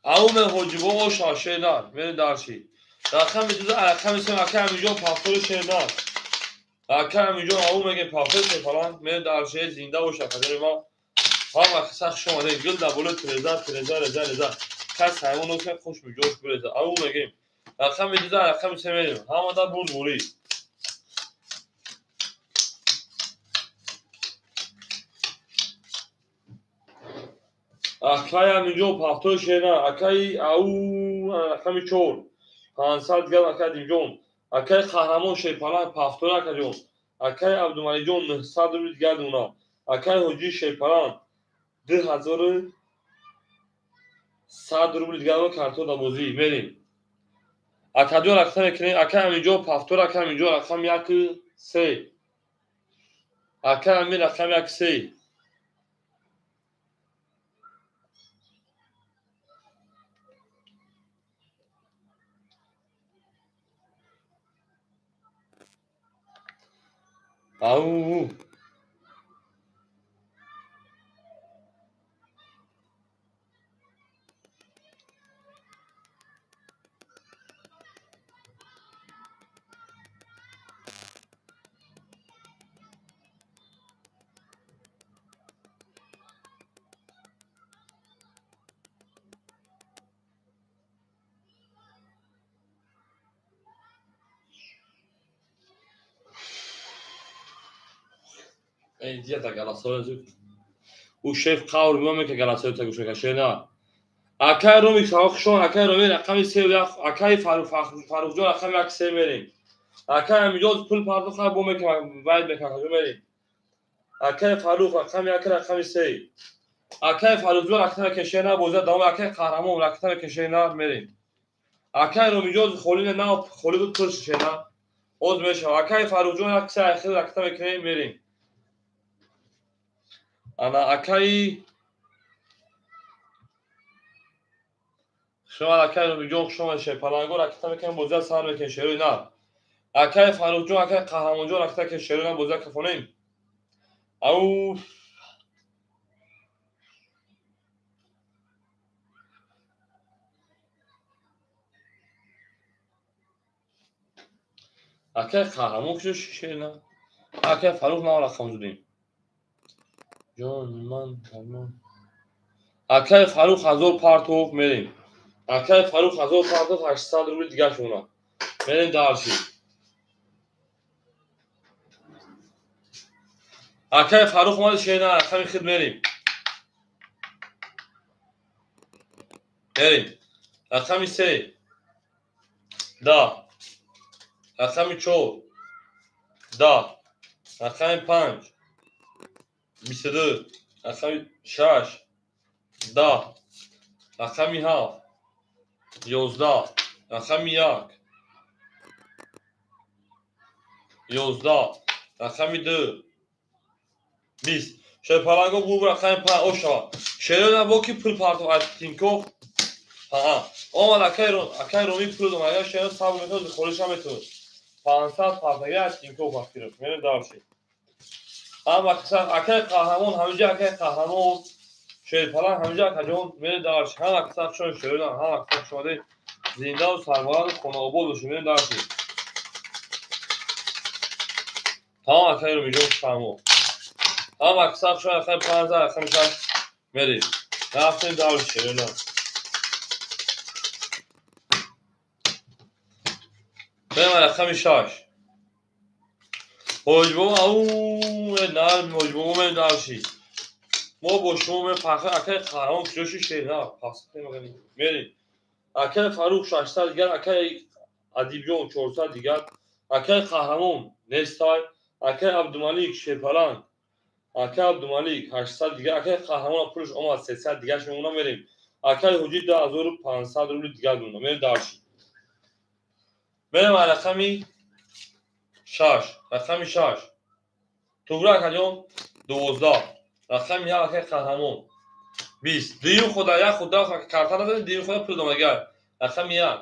او من حجبو و شاشه دار بریم دارشی رقم میدوزه رقم میسیم اکه همیجون پافتور شیردار اکه همیجون او میگه پافتور شه پلنگ بریم دارشی زنده و شکدون ما هم اکثر شما ده گل دبولو ترزا کس همون رو که خوش میجوش برده او میگیم رقم میدوزه رقم میسیم میریم همه دا بود بوری اکای همینجا پافتور شینا اکای او اکای چور 500 گل اکای دیجون اکای قهرمان شیپالان پافتور اکای جون اکای عبدالملی جون 900 روپیه دیگر دونا اکای حجی شیپالان 2100 روپیه دیگر رو کارتون داموزی بریم اکادیو رقم میکنیم اکای همینجا پافتور اکای همینجا رقم یک سه اکای همین رقم یک سه او این دیتا گلاسای او شیف قاور میمونه که گلاسای تا گوشه کشه اکای رومی ساخت شون اکای رومی رقم سه و اکای فاروق جون رقم یک سه میریم اکای امیجاز پول پرداخت کنه بومه که باید بکنه میریم اکای فاروق رقم یک رقم سه اکای فاروق جون رقم کشه نه بوزه دوام اکای قهرمان رقم کشه نه میریم اکای رومی جوز خولین نه خولید تو پرش نه اوز میشه اکای فاروق جون رقم اخیر رقم کنه میریم انا اکای شما اکای رومی جون شما شه پلنگو رقم کنه بوزه سر میکنه شروع نه اکای فاروق جون اکای قهرمان جون رقم که شروع نه بوزه کفونیم او اکای قهرمان که شیشه نه اکای فاروق نه رقم زدیم جان من اکای فاروق هزار پارتوق میریم اکای فاروق هزار پارتوق 800 روپیه دیگه شونا میریم دارشی اکای فاروق مال شینا رقم خود میریم رقم سه دا رقم چهار دا رقم 5 22 رقم 6 دا رقم 7 11 رقم 1 11 رقم 2 20 شپلنگو بو رقم 5 اوشا شیرون با کی پول پارتو اتینکو ها اما اکای رومی پول دو مایا شیرون صاحب میتونه خودش هم میتونه 500 پارتو اتینکو باکیرو میره دارشی اما اکای قهرمان همینجا اکای قهرمان شیرپلنگ همینجا کجون میره دارشی هم اکثر شون شیرون هم اکثر شده زنده و سربلند خونه آباد بشه میره دارشی تمام اکای رومی جو شامو هم اکثر شون اکای 15 اکای میشن میری رفتیم دارشی شیرون بریم رقم 6 حجبو او نرم حجبو من دارشی ما با شما من پخه اکای قهرمان کشوشی شیرنا پاس میریم اکای فاروق 600 دیگر اکای ادیب جون 400 دیگر اکای قهرمان نستای اکای عبدالملیک شیپالان اکای عبدالملیک 800 دیگر اکای قهرمان پولش اومد 300 دیگر شما میریم اکای حجی 2500 روپیه دیگر دونه میریم دارشی بریم رقمی 6 رقمی 6 توبرا کجون 12 رقم یک قهرمان 20 دیو خدا یک خدا کارتا نداره دیو خدا پول دامگر رقم یک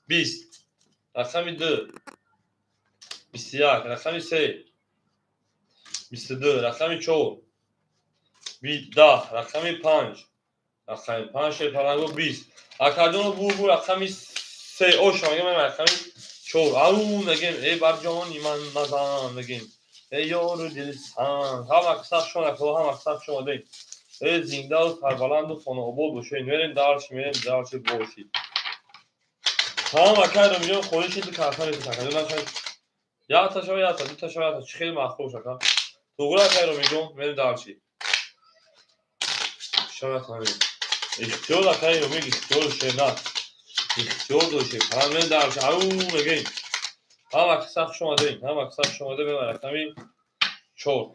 20 رقم دو 21 رقم سه 22 رقم 4 10 رقم 5 رقم 5 پلنگو 20 اکادون بو رقم 3 او شما میگم رقم 4 او میگم ای بر جان من مزان میگم ای یارو دلستان هم اکثر شما هم اکثر شما دید ای زنده و سربلند و خانه آباد باشید میرین میرین دارچی باشید هم اکر رو میگم خودشی تو کارتا نیست اکادون یا تا شما یا تا دو تا شما یا تا خیلی مخروب شکم تو گروه اکر رو میگم میرین دارچی شما تا میگم اختیار اکر رو میگم اختیار شینا اختیار دوشه هم میرین دارچی او میگیم هم اکثر شما دید هم اکثر شما دید میرین رقمی 4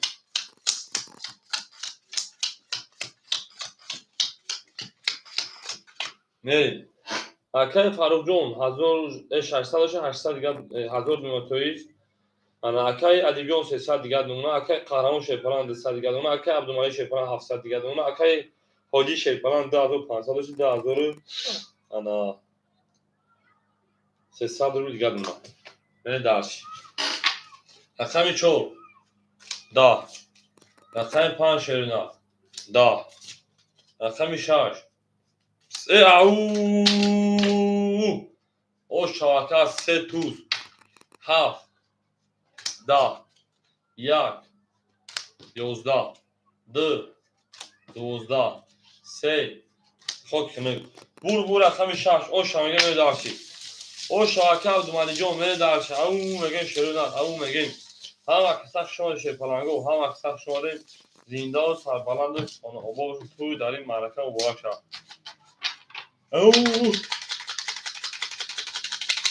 میرین اکای فاروق جون 1800 دیگه 1900 انا اکای ادیبیون 300 دیگه نمونه اکای قهرمان شیپران 200 دیگه نمونه اکای عبدالمجید شیپران 700 دیگه نمونه اکای حاجی شیپران 2500 2000 انا 300 رو دیگه نمونه من داش رقم 4 10 رقم 5 شیرنا 10 رقم 6 او شواکه 3 توز 7 10 1 11 2 12 3 خود کنید بور رقم 6 او شامگه می دارشی او شاکه و دومانی جون می دارشی او میگن شروع او میگن هم اکثر شما شیپلنگو هم اکثر شما زنده و سربلند آن آبا توی در این معرکه مبارک شد او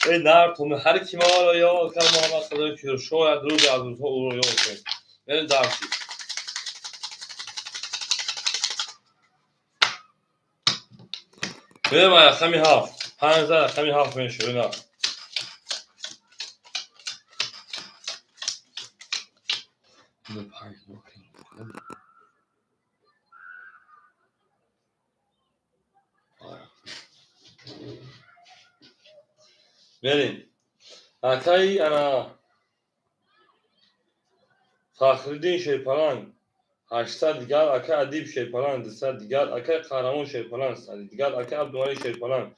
ای نرتون هر کی ما را یاد کرد محمد صدای که شاید روز از روزها او را یاد کنید می دارشی بریم رقمی 7 50 رقمی 7 میشه نه بریم اکای انا فخرالدین شیپران 800 دیگر اکای ادیب شیپران 200 دیگر اکای قهرمان شیپران 100 دیگر اکای عبدالمجید شیپران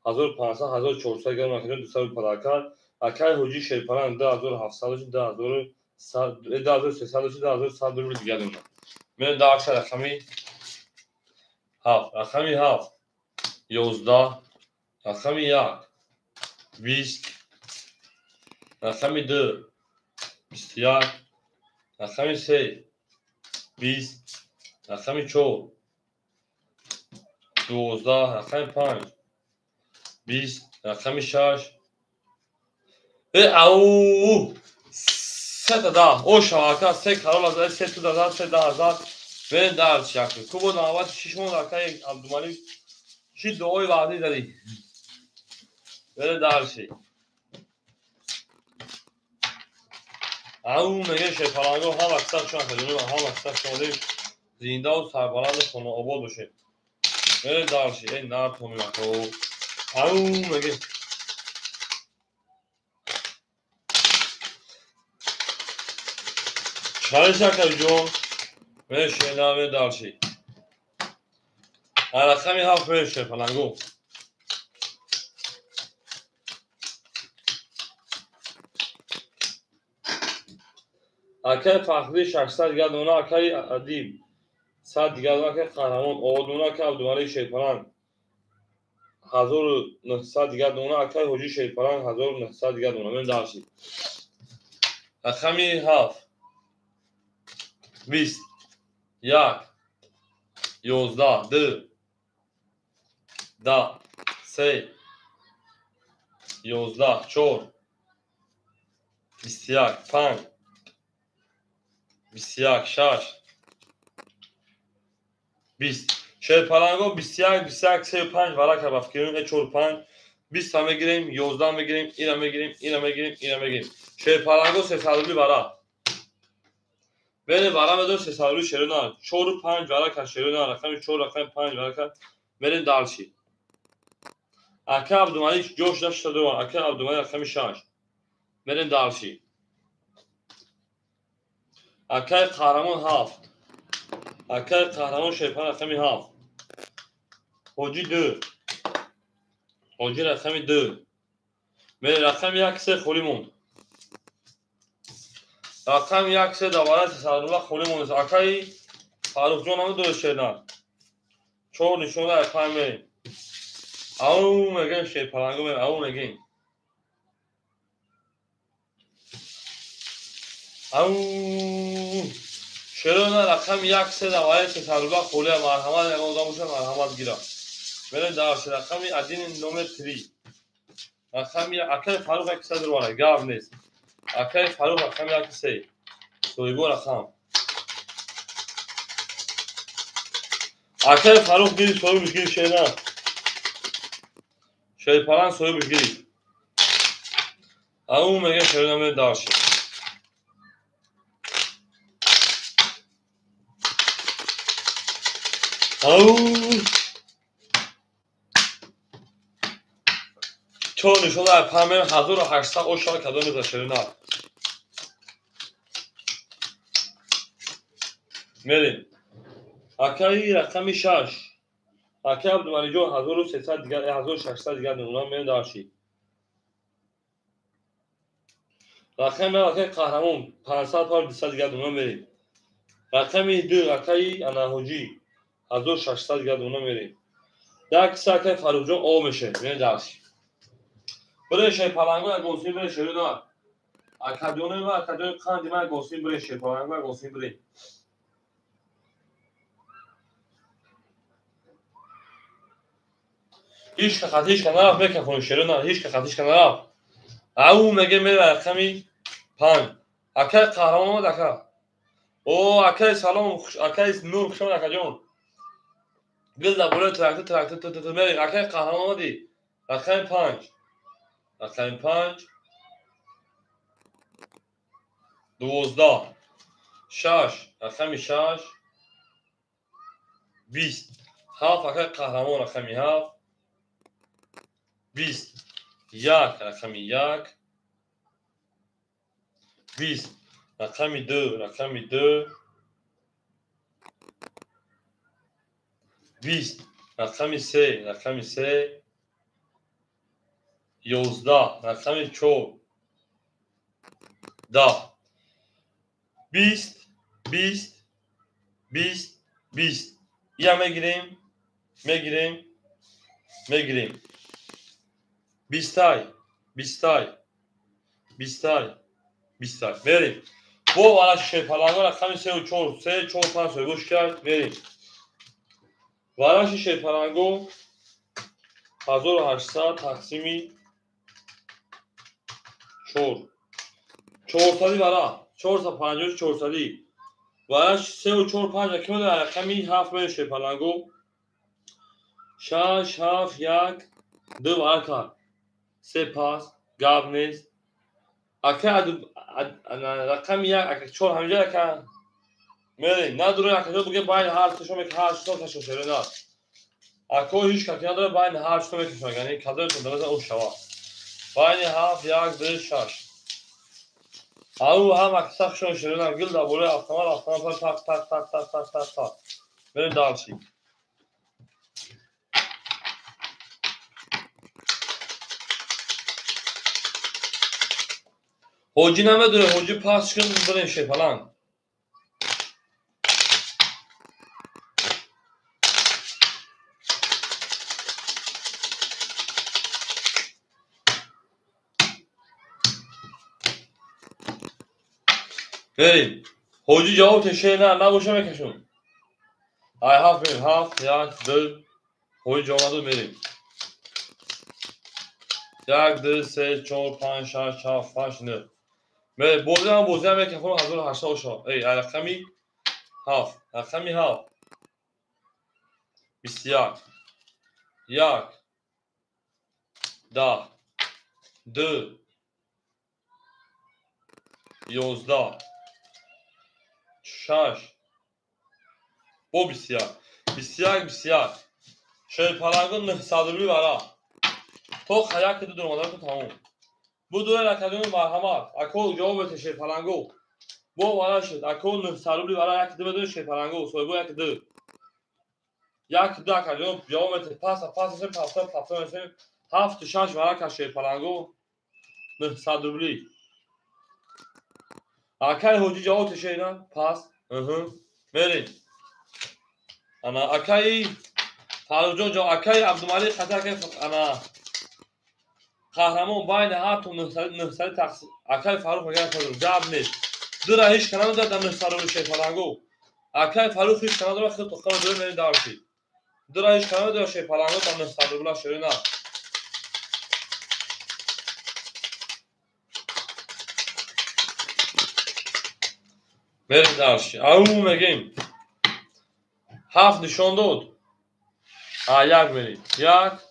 1500 1400 دیگر مکان 200 پلاکار اکای حجی شیپران 2700 2300 2100 رو دیگر اون من داکش رقمی 7 رقمی 7 11 رقمی 1 20 رقمی 2 21 رقمی 3 20 رقمی 4 12 رقمی 5 20 رقمی 6 او 3 تا ده او شواکه 3 کرول از 3 تو دادن 3 ده هزار به در شکل کوبو 96 مون رقمی عبدالمجید چی دوی وعدی داری بره درشی او میگه شیپلنگو هم اکثر شما کدومی هم اکثر شما دید زنده و سربلند خانه آباد باشه بره درشی ای نرتون میگه او میگه چاره شکل جون میشه نامه دارشی رقمی 7 میشه پلنگو اکای فخری 600 دیگر نمونه اکای ادیب 100 دیگر نمونه اکای قهرمان آباد نمونه اکای عبدالمجید شیپران 1900 دیگر نمونه اکای حجی شیپران 1900 دیگر نمونه من دارشی رقمی 7 20 1 11 2 10 3 11 4 21 5 21 6 20 شیپلنگو 21 21 35 برای که بفکرین 4 5 20 هم میگیریم 11 میگیریم اینم میگیریم اینم میگیریم اینم میگیریم شیپلنگو 300 برای بریم برام دو سه سالو شروع چهار پنج برای کن شروع رقم چهار رقم پنج برای کن بریم دالچی اکه عبدالملک جوش داشت دو اکه عبدالملک رقم شش بریم دالچی اکه قهرمان هفت اکه قهرمان شیپان رقم هفت حاجی دو حاجی رقم دو بریم رقم یک سه خولی موند رقم یک سه دوباره تصادف خولی موند اکه فاروق جان هم درست شدن چهار نشون در پنج بریم او مگه شیپانگو بریم او مگه او شروع رقم یک سه دوایه تصادف خولی مرحمت یک آدم باشه مرحمت گیره بریم دارش رقم ادین نمبر 3 رقم یک اکه فاروق یک سه درواره گاب نیست اکه فاروق رقم یک سه سویگو رقم اکه فاروق گیری سویگو بشگیری شینا شیپاران سویگو بشگیری او میگه شروع نمبر دارش او چون نشون در پنج 1800 اشتراک کدام میذاره شروع میریم اکه رقم 6 اکه عبدالملک جان 1300 دیگر 1600 دیگر نمونه میریم دارشی رقم اکه قهرمان 500 پار 200 دیگر نمونه میریم رقم 2 اکه اناهوجی 1600 دیگر نمونه میریم یک ساعت فاروق جان او میشه میریم دارشی برای شیپالانگو یک گوسفند برای شروع اکادیونه و اکادیون قندی من گوسفند برای شیپالانگو یک گوسفند برای هیچ که خط هیچ که نرفت بکن خونی شروع هیچ که خط هیچ که نرفت او میگه میره رقمی 5 اکه قهرمان آمد اکه او اکه سلام اکه نور خوشم اکه جان گل در بوله ترکتر میره اکه قهرمان آمدی رقم 5 رقم 5 12 6 رقم 6 20 7 اکه قهرمان رقم 7 20 یک رقم 1 20 رقم 2 رقم 2 20 رقم 3 رقم 3 11 رقم 4 10 20 20 20 20 یا میگیریم میگیریم 20 20 20 20 بریم با والا شیپالانگو رقم 3 و 4 3 4 5 گوش کرد بریم والا شیپالانگو 1800 تقسیمی 4 400 برا 450 400 والا 3 و 4 5 کم در رقمی 7 بریم شیپالانگو 6 7 1 2 والا کار 3 پاس گاب نیست اکه رقم 1 اکه 4 همینجا اکه میریم نداره اکه جو بگه باید هر تشو میکه هر شتا تشو شده نه اکه هیچ کتی نداره باید هر شتا میکه یعنی کدر تو درست او شوا باید 7 1 2 6 او هم اکه سخت شده نه گل دا بوله افتمال پر تک تک تک تک تک تک تک بریم دالشی حوجی نمیدونه حوجی پاس کن بریم شیپالان بریم حوجی جواب تشه نه نباشه میکشون ای هفت بریم هفت 1 2 حوجی جواب بریم 1 2 3 4 5 6 7 8 9 بریم بوزی هم میکشون 1800 شو ای رقمی 7 رقمی 7 21 1 10 2 11 شش با بسیار بسیار بسیار شیر پلنگو 900 روبلی برا تو خیلی که دو درمادر تو تموم bu dua rakadın merhamet akol cevap et şer palango bu varaşet akol 900 روبلی برا یک دو شیر پلنگو soy bu یک دو یک دو کردم جواب et pas sen هفت شش برا شیر پلنگو 900 روبلی akay hoca cevap et şeyden pas verin ana akay Farukcan cevap akay Abdülmalik خطر که ana قهرمان بین هر تو 900 تقسیم akay Faruk مگر کردم جواب نیست درا هیچ کنم دادم 900 روبلی شیر پلنگو akay Faruk هیچ کنم دادم خود تو خود دور میرین دارشی درا هیچ کنم دادم شیر پلنگو تا 900 روبلی شیر نه میرین دارشی او میگیم هفت نشان داد یک میرین یک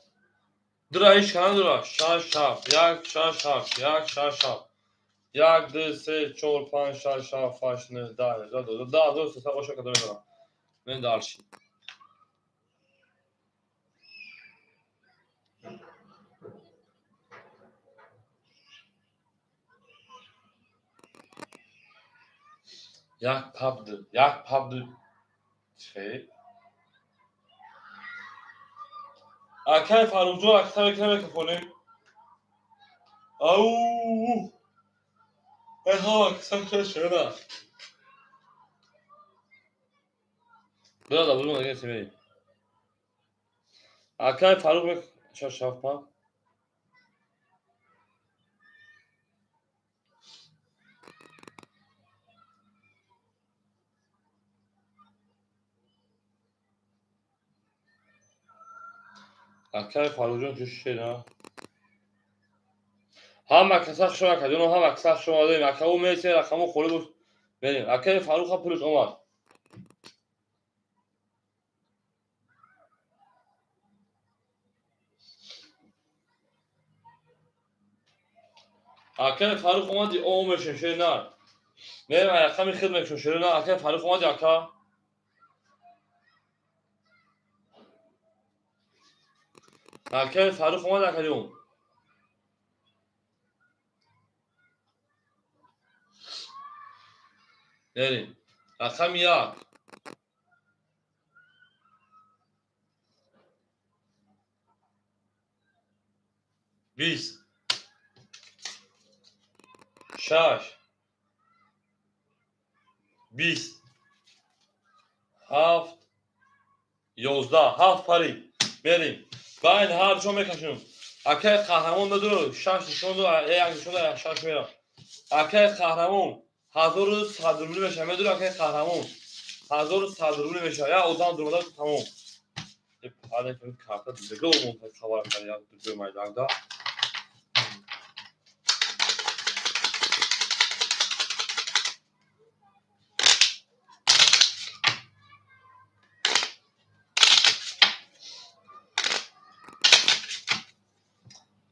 درا هیچ کنم درا شش هفت یک شش هفت یک شش هفت یک دو سه چهار پنج شش هفت هشت نه ده سه باشه که دارم من دارشی یک پبد چه akay Farukcan aktar eklemek yapalım au ha kısa şöyle burada bunu da geçelim akay Faruk şaşafa akay Farukcan şu şeyler هم کساخ شما کردن و هم کساخ شما داریم اکاو میشه رقمو خوله بود بریم اکای فاروق ها پولش اومد اکای فاروق اومدی او میشه شیر نه بریم رقمی خدمتشون شیر نه اکای فاروق اومدی اکا اکای فاروق اومد اکلیون بریم رقم یک 20 شش 20 7 11 7 پری بریم باید هر جا میکشیم اکای قهرمان بدون 6 نشون دو یک نشون دو 6 میرم اکای قهرمان 1100 روبلی میشه میدونی اکای قهرمان 1100 روبلی میشه یا اوزان درمادر تمام حالا که کارت دیگه اون خبر کردم تو میدان دا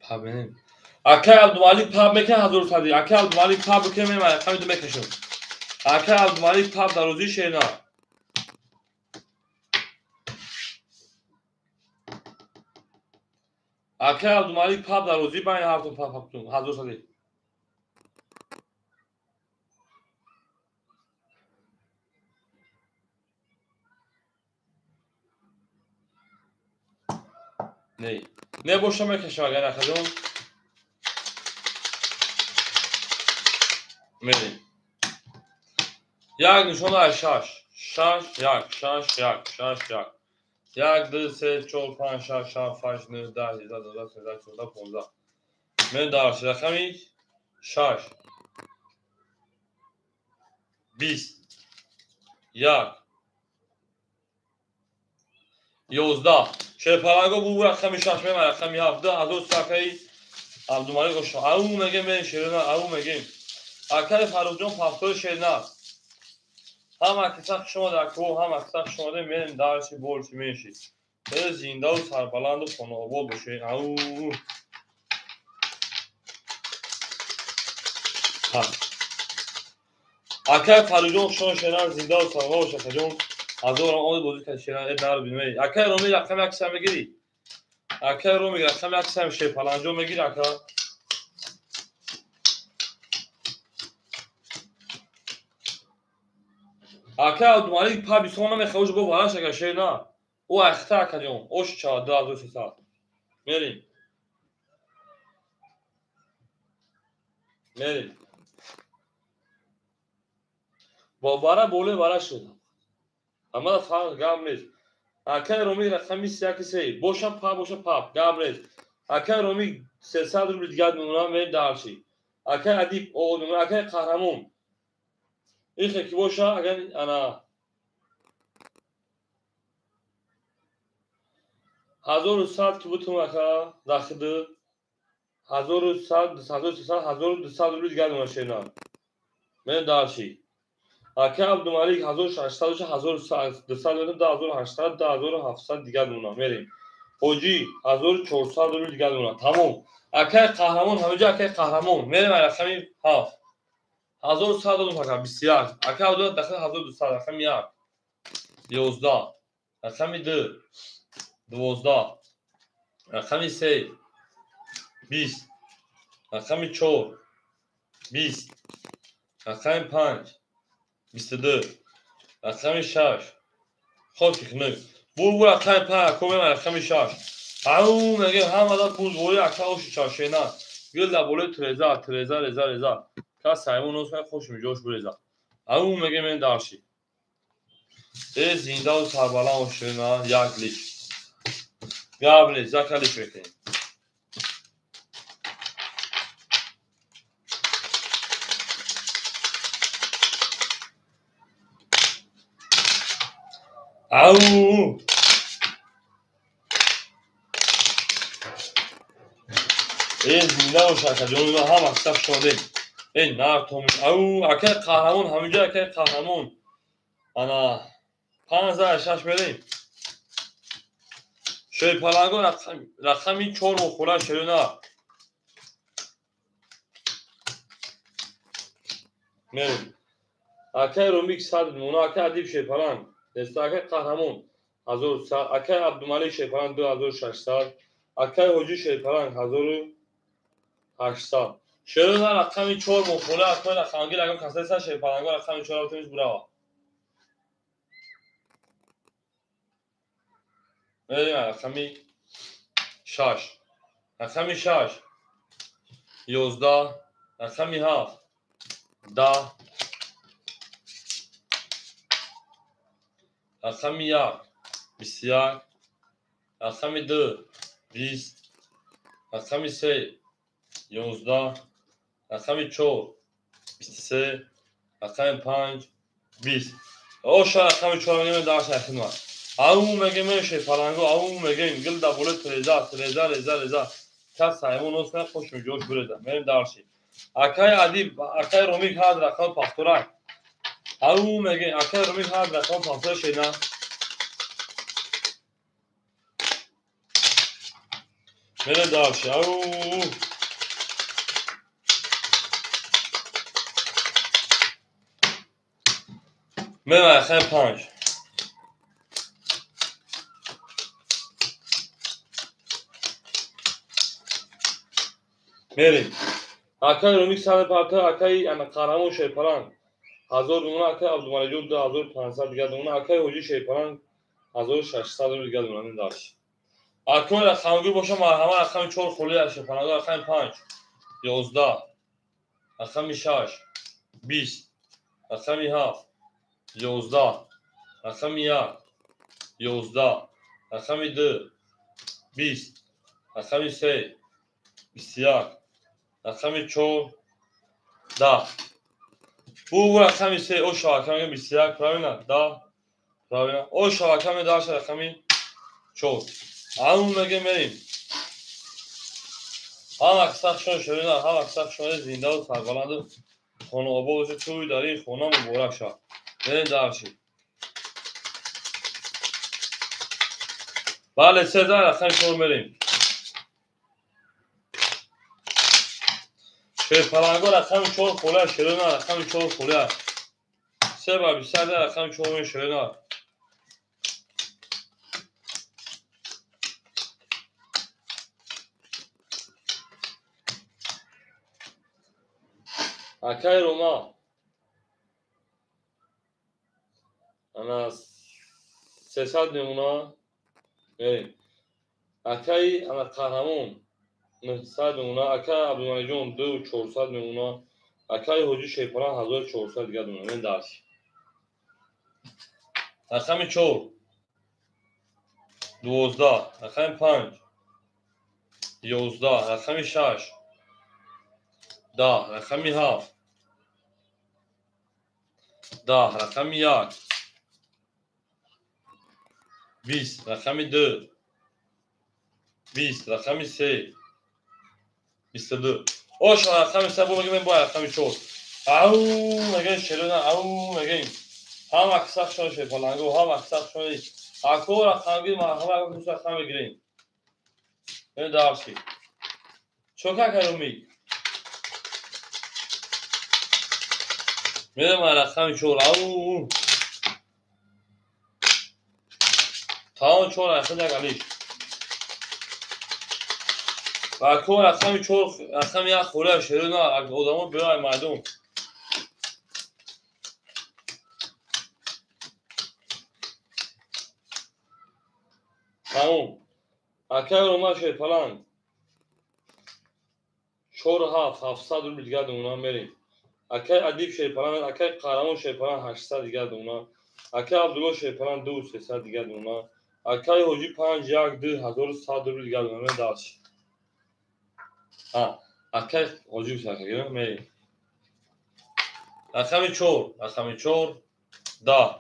پابنیم اکای عبدالمالک پاب میکنه 1000 اکای عبدالمالک پاب میکنه من کمی دو میکشم اکای عبدالمالک پاب در روزی شینا اکای عبدالمالک پاب در روزی بین هر تو پاب 1000 نه boşa میکشم اگر نخدم میریم یک نشون شش یک شش یک شش یک یک دو سه چهار پنج شش هفت هشت نه 10 11 12 13 14 15 من دارش رقمی شش 20 یک 11 شیر پلنگو بو رقمی شش میمه رقمی 17 1000 صفحه عبدالمالک گوشم او میگیم بریم شیرین او میگیم اکای فاروقجان پفتور شیرین است هم اکساق شما در کوه هم اکساق شما در میرین درشی بولشی میشی بره زنده و سربلند و خانه آباد بشه او اکای فروجان شما شنان زنده و سلامت باشه خجون هزار آمد بازی که شنان ادار بینی اکای رومی رقم یک سم میگیری اکای رومی رقم یک سم شه پلنجو میگیری اکا اکای اتوماتیک پا بیسون نمیخواد جو بالاش اگه شه نه او اختا کجون اوش چا 2300 میریم میریم با بارا بوله بارا شد اما فرق گام نیست اکای رومی رقم 21 باشم پا گام نیست اکای رومی 300 روبل دیگه میمونم می دارچی اکای ادیب او اکای قهرمان این که باشه اگر انا 1100 که بتونم اکا داخل 1100 1300 1200 روبل دیگه میمونه من دارچی اکای عبدالمالک 1600 1200 بدم 2800 2700 دیگه میمونه میریم حاجی 1400 روبل دیگه میمونه تمام اکای قهرمان همینجا اکای قهرمان میریم رقم 7 1100 دادم فقط 21 اکای عبدالمالک داخل 1200 رقم 1 11 رقم 2 12 رقم 3 20 رقم 4 20 رقم 5 22 رقم 6 خود کنه بول رقم 5 کومه رقم 6 او میگه هم داد پول بولی اکاوش چاشینا گل دا بولی ترزا کا سایمون اوس خوش میجوش بولیزا او میگه من داشی ای زنده و سربالا و شینا یک لیش گابلی زکالیش بکنیم او ای زنده و شکل هم اکسف شده این نارتوم او اکه قهرمان همینجا اکه قهرمان انا 5006 میریم شوی پلنگو رقمی 4 مخوره شده نه میریم اکه رومیک 100 مونا اکه عدیب شوی پلنگ دسته اکه قهرمان 1100 اکه عبدالمالک شوی پلنگ 2600 اکه حجی شوی پلنگ 1800 شده نه رقمی 4 مخوره اکه رقمگی لگم کسای سر شوی پلنگو رقمی 4 تمیز براوا میریم رقمی 6 رقمی 6 11 رقمی 7 10 رقمی 1 21 رقمی 2 20 رقمی 3 11 رقمی 4 23 رقمی 5 20 اوشا رقمی 4 میگم داشت خدمت او میگه میشه پلنگو او میگه گل دا بوله ترزا کس سایمون اوس خوش میجوش بولیزا میریم دارشی اکای ادیب اکای رومی هاد رقم پاختورک او میگه اکای رومی هاد رقم پاختور شینا میریم دارشی او میریم رقم 5 میریم اکای رومی سال پاکا اکای انا قهرمان شوی پلنگ 1000 دونه اکای عبدالمالک 2500 دیگه دونه اکای حجی شوی پلنگ 1600 دیگه دونه داشت اکای رقمگی باشه مرحمه رقم 4 خولی شوی پلنگ رقم 5 11 رقم 6 20 رقم 7 11 رقم 1 11 رقم 2 20 رقم 3 21 رقم 4 10 bu رقم 3 o şarkımı 21 правильно да правильно o şarkımı дальше رقم 4 همون میگه میریم هم اکساق شون شدن هم اکساق شون زنده و سربلند خانه آباد توی داری خونه مبارک شد بریم دارشی بله 3 رقم 4 میریم شوی پلنگو رقم 4 خوله شده نه رقم 4 خوله 23 بر 23 رقم 4 شرینا. اکای روما انا 300 نمونه بریم. اکای انا قهرمان 900 نمونه. اکای عبدالمجید جان 2400 نمونه. اکای حاجی شیپوران 1400 دیگه نمونه. این درس رقم 4 12 رقم 5 11 رقم 6 10 رقم 7 10 رقم 1 20 رقم 2 20 رقم 3 22 اوش رقم 3 بو بگیم با رقم 4 او مگه شلونا او مگه هم اکساق شده فلانگو هم اکساق شده اکو رقم گیر مرحبا اکو رقم بگیریم این درسی چوکا کرومی میره من رقم 4 او تمام 4 رقم دگلیش و اکو رقم 4 رقم یک خوره شلونا آدمو بیای مردم تمام اکای روما شد فلان 4700 روبل دیگه دونا بریم. اکای ادیب شیپران اکای قهرمان شیپران 800 دیگه دونا. اکای عبدالله شیپران 2300 دیگه دونا. اکای حاجی 5 1 2 1100 روبل دیگه دونا داشت. اکای حاجی سرکه می رقم 4 رقم 4 10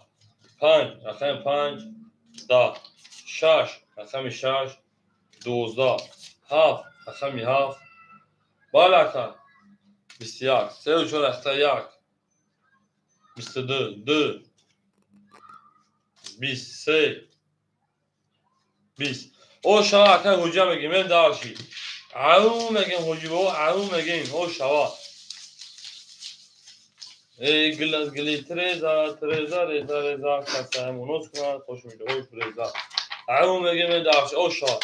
5 رقم 5 10 6 رقم 6 12 7 رقم 7 بالا 21 3 و 4 رقم 1 22 2 23 20 او شوا اکای حجی هم بگیم این دارشی او مگیم حجی با او مگیم او شوا ای گلی تریزا ریزا کسی همونوز کنن خوش میده او تریزا او مگیم این دارشی او شوا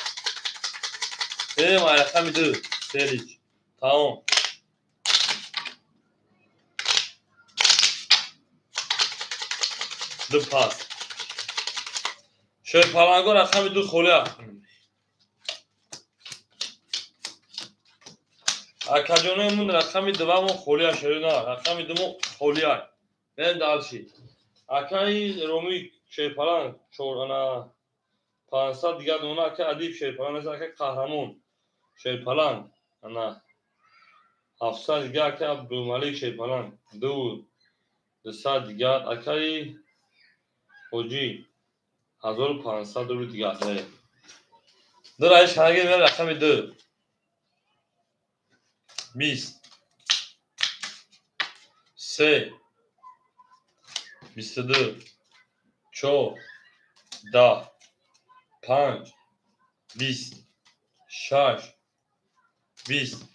ای ما رقم 2 سریج تمام دو پاس شاید پلنگو رقم 2 خوله اکاجونه مون رقم 2 خوله شرینا رقم 2 خوله این دالشی اکای رومی شیپلان چورانا 500 دیگه دونا اکای ادیب شیپلان از اکای قهرمان شیپلان انا 700 دیگه اکای عبدالملک شیپلان 200 دیگه اکای حجی 1500 رو دیگه دو رایش خنگی میره رقم 2 20 3 22 4 10 5 20 6 20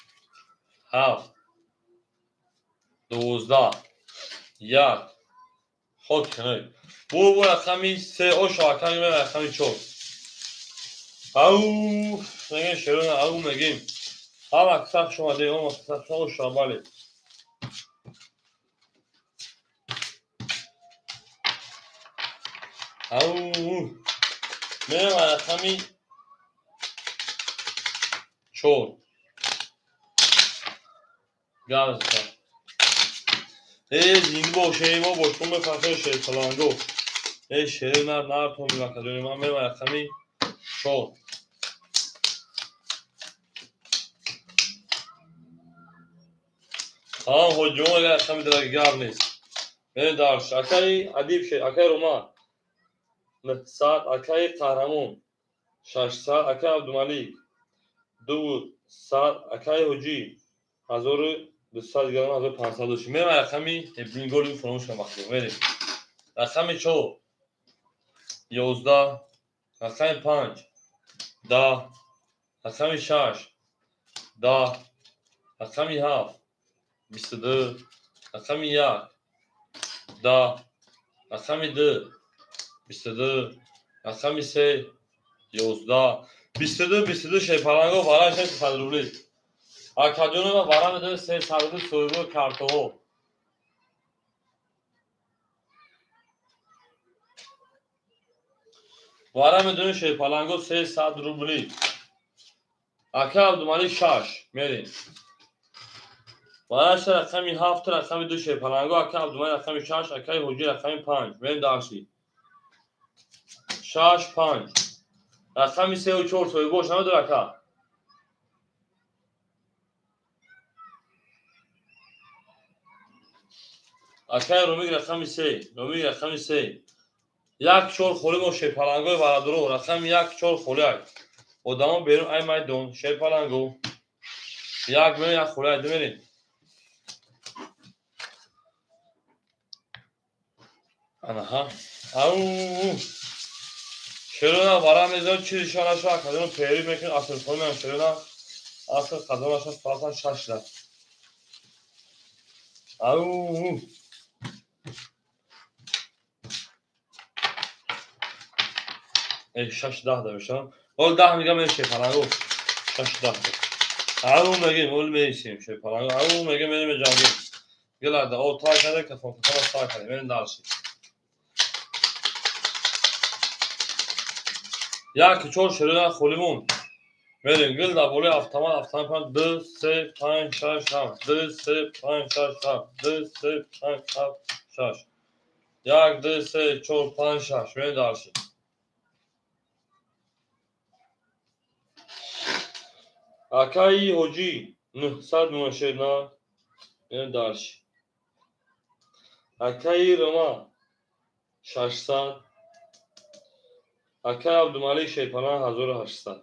7 12 1 خود کنه بو رقمی 3 او شاکن میره رقمی 4 او نگه شرون او نگیم هم اکساق شما ده هم اکساق شما شاماله او میره رقمی 4 گرز کن ای زینگی باشه ای ما باشتون به فرقه شیر فلانگو ای شیر نر تو میمکدونی من میره رقمی 4 حجوم اگر رقمی درگیار نیست میره دارش اکای ادیب شیر اکای روما 900 اکای قهرمان 600 اکای عبدالملک 200 اکای حجی 1200 دیگه 1500 داشتیم میرم رقمی ابن گلی فراموش کنم وقتی بریم رقم 4 11 رقم 5 10 رقم 6 10 رقم 7 22 رقم 1 10 رقم 2 22 رقم 3 11 22 شیپالنگو برای 600 روبلی اکادیون و برای میده 300 روبلی سویگو کارتو برای میده شیپالنگو 300 روبلی اکا عبدالمالی شاش میرین برای رقم 7 رقم 2 شیپالنگو اکا عبدالمالی رقم 6 اکا حجی رقم 5 میرین داشتی 6 5 رقم 3 و 4 سویگو شما دو اکا اکا رومیگ رقم 3 رومیگ رقم 3 یک چور خولی با شیپالنگو برادرو رقم یک چور خولی ادامه بیرون ای میدون شیپالنگو یک میرین یک خولی دو میرین آنها او شروع برای میزان چیزی شانه شو اکادون پیری میکن اصل خونی هم شروع اصل قدم شد فقط 6 لد او ای 6 10 داشتم اول 10 میگم این شیپالنگو 6 10 او میگیم اول میسیم شیپالنگو او میگیم میریم جنگی گلرده او تای کرده که فوق تای کرده میریم دارشی یک چور شروع خولیمون میریم گل در بولی افتمان 2 3 5 6 7 2 3 5 6 7 2 3 5 7 6 1 2 3 4 5 6 میریم دارشی اکایی اوجی 999 میریم دارشی اکایی روما 600 اکای عبدالمالی شیپانه 1800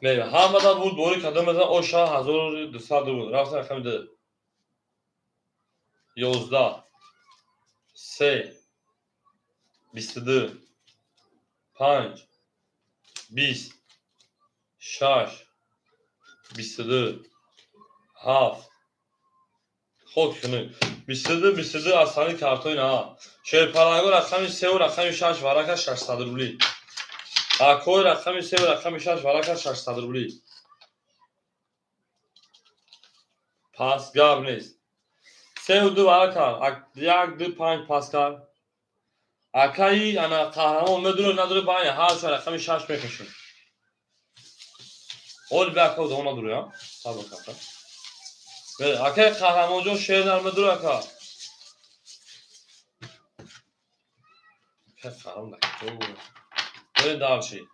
میریم همه دا بود بوری کدام بزن او شاه 1200 بود رفتن رقم ده 11 3 22 5 20 6 22 7 خود کنید 22 اصلی کارتوی نه شیپالنگو رقم 3 و رقم 6 ورکه 600 روبلی اکوی رقم 3 و رقم 6 ورکه 600 روبلی پس گاب نیست 3 و 2 ورکه 1 2 5 پس کار اکایی انا قهرمان میدونه نداره باید هر شو رقم 6 میکشون اول به اکا دونا دوره یا صبر کن بله اکای قهرمان جو شیر در میدونه اکا که قهرمان نکن بله دارشی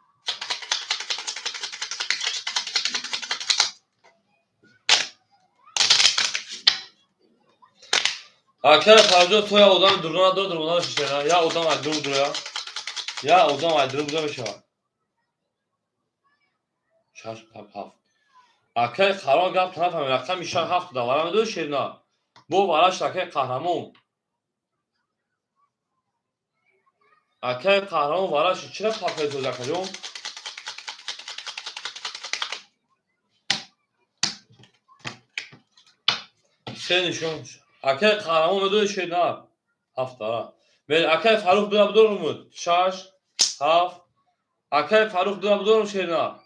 اکای خرجو تو یا ادام درونه دو درونه شیشه یا ادام ادرون دوره یا ادام ادرون دوره میشه شش پاپ هفت اکای قهرمان گپ طرف هم رقم 7 دواره میدونه شیر نه بو براش اکای قهرمان اکای قهرمان براش چرا پاپ تو زکجون سه نشون اکای قهرمان میدونه شیر نه 7 داره بله اکای فاروق دوره بدون بود 6 7 اکای فاروق دوره بدون شیر نه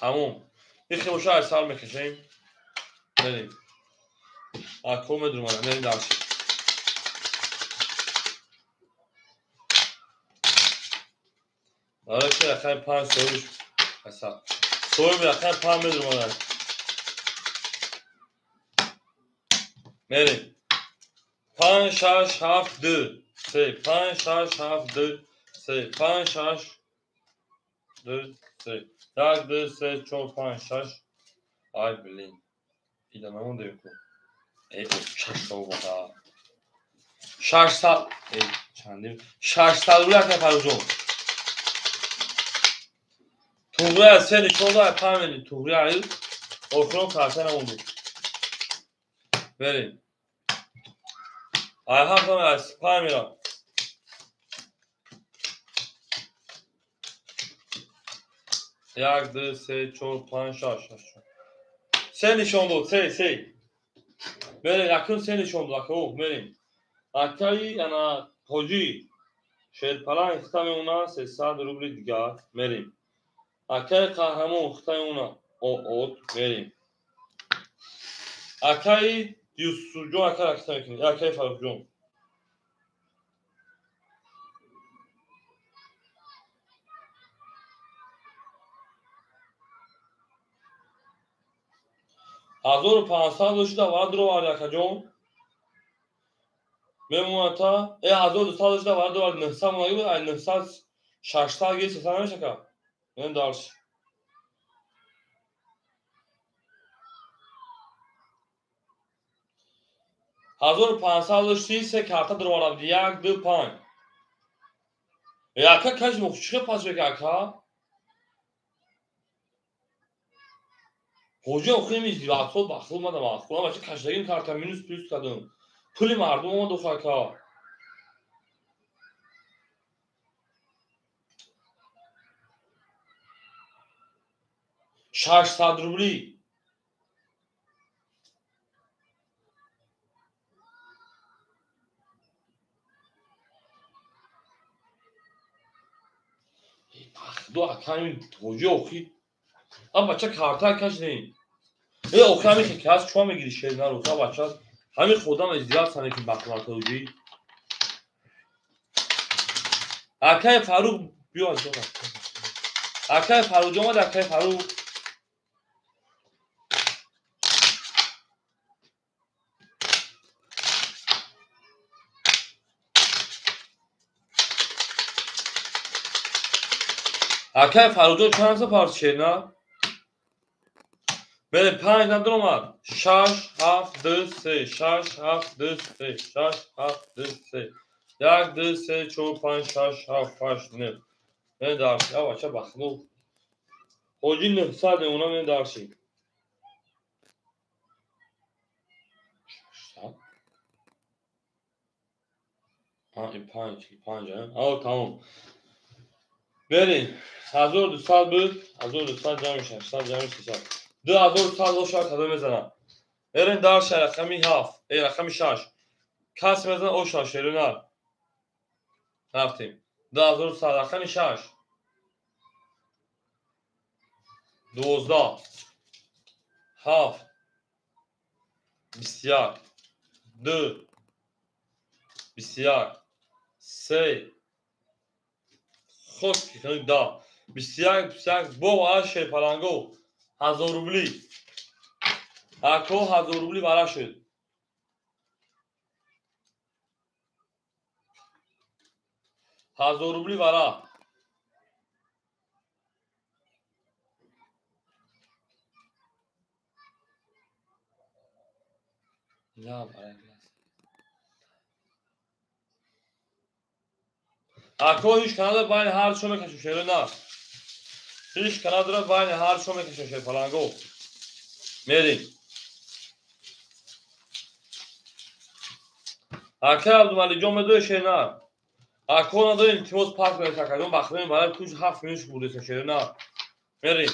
تموم یکی مشاهد سال میکشیم بریم اکو میدونم بریم درشیم داره که رقم 5 سویش حساب سوی به رقم 5 میدونم بریم 5 6 7 2 3 5 6 7 2 3 5 6 2 3 1 2 3 4 5 6 ay bilin idamamın da yok bu ey o 6 تا بابا 600 ey چندیم 600 رو رقم فرجون توغری از سه نشون داره پرمینی توغری عیل اکرام کارتن همونده بریم ای هم کنم از پرمیرم 1 2 3 4 5 6 سه نشان داد سه بریم یکون سه نشان داد او بریم اکایی انا حاجی شاید پلا اختم اونا 300 روبل دیگر بریم اکای قهرمان اختم اونا اوت بریم اکای یوسف جون اکای اختم کنید اکای فاروق جون هزار و 500 داشته ورد رو ورد اکا جون میمونه تا 1200 داشته ورد رو ورد 900 مایی بود 900 600 گیه 300 نمیشه که این دارش 1500 داشتی سه کارتا در ورد 1 2 5 اکا کاش مخشخه پاس بک اکا حاجی خیلی میزی وقت بخل اومدم اخوام بچه کشدگیم کارتا مینوس پلیس کردم پول مردم اومد و اکا 600 روبلی دو اکا همین حاجی اخی اما بچه کارتا کش دیم اخی همین که کس چون میگیری شیر نرو تا بچه همین خودم ازدیاد سنه که بخل کرد حاجی اکای فاروق بیا از جان اکای فاروق اومد اکای فاروق اکای فاروق جان چند تا پارچه شیر نه بله 5 ندار اومد 6 7 2 3 6 7 2 3 6 7 2 3 1 2 3 4 5 6 7 8 9 نه دارش یا بچه بخلو حاجی 900 اونا نه دارشی این 5 آه تمام بریم 1200 بود 1200 جمع 600 جمع 300 2100 رو شاید کدوم میزنم بریم دارش رقمی 7 رقمی 6 کس میزنه او شاشیرو نه رفتیم 2100 رقمی 6 12 7 21 2 21 3 خوش کنید دا 21 با عرشه پلنگو 1000 روبلی اکو 1000 روبلی برا شد 1000 روبلی برا نه برای اکو هیچ کناده باین هر چو میکشم شیره نه هیچ کناده را باین هر چو میکشم شیر پلنگو میریم اکو عبدالملی جان میدوی شیر نه اکو نداره التماس پاک کنید تکردون بخرین برای توش 7 میلیون بوده شیر نه میریم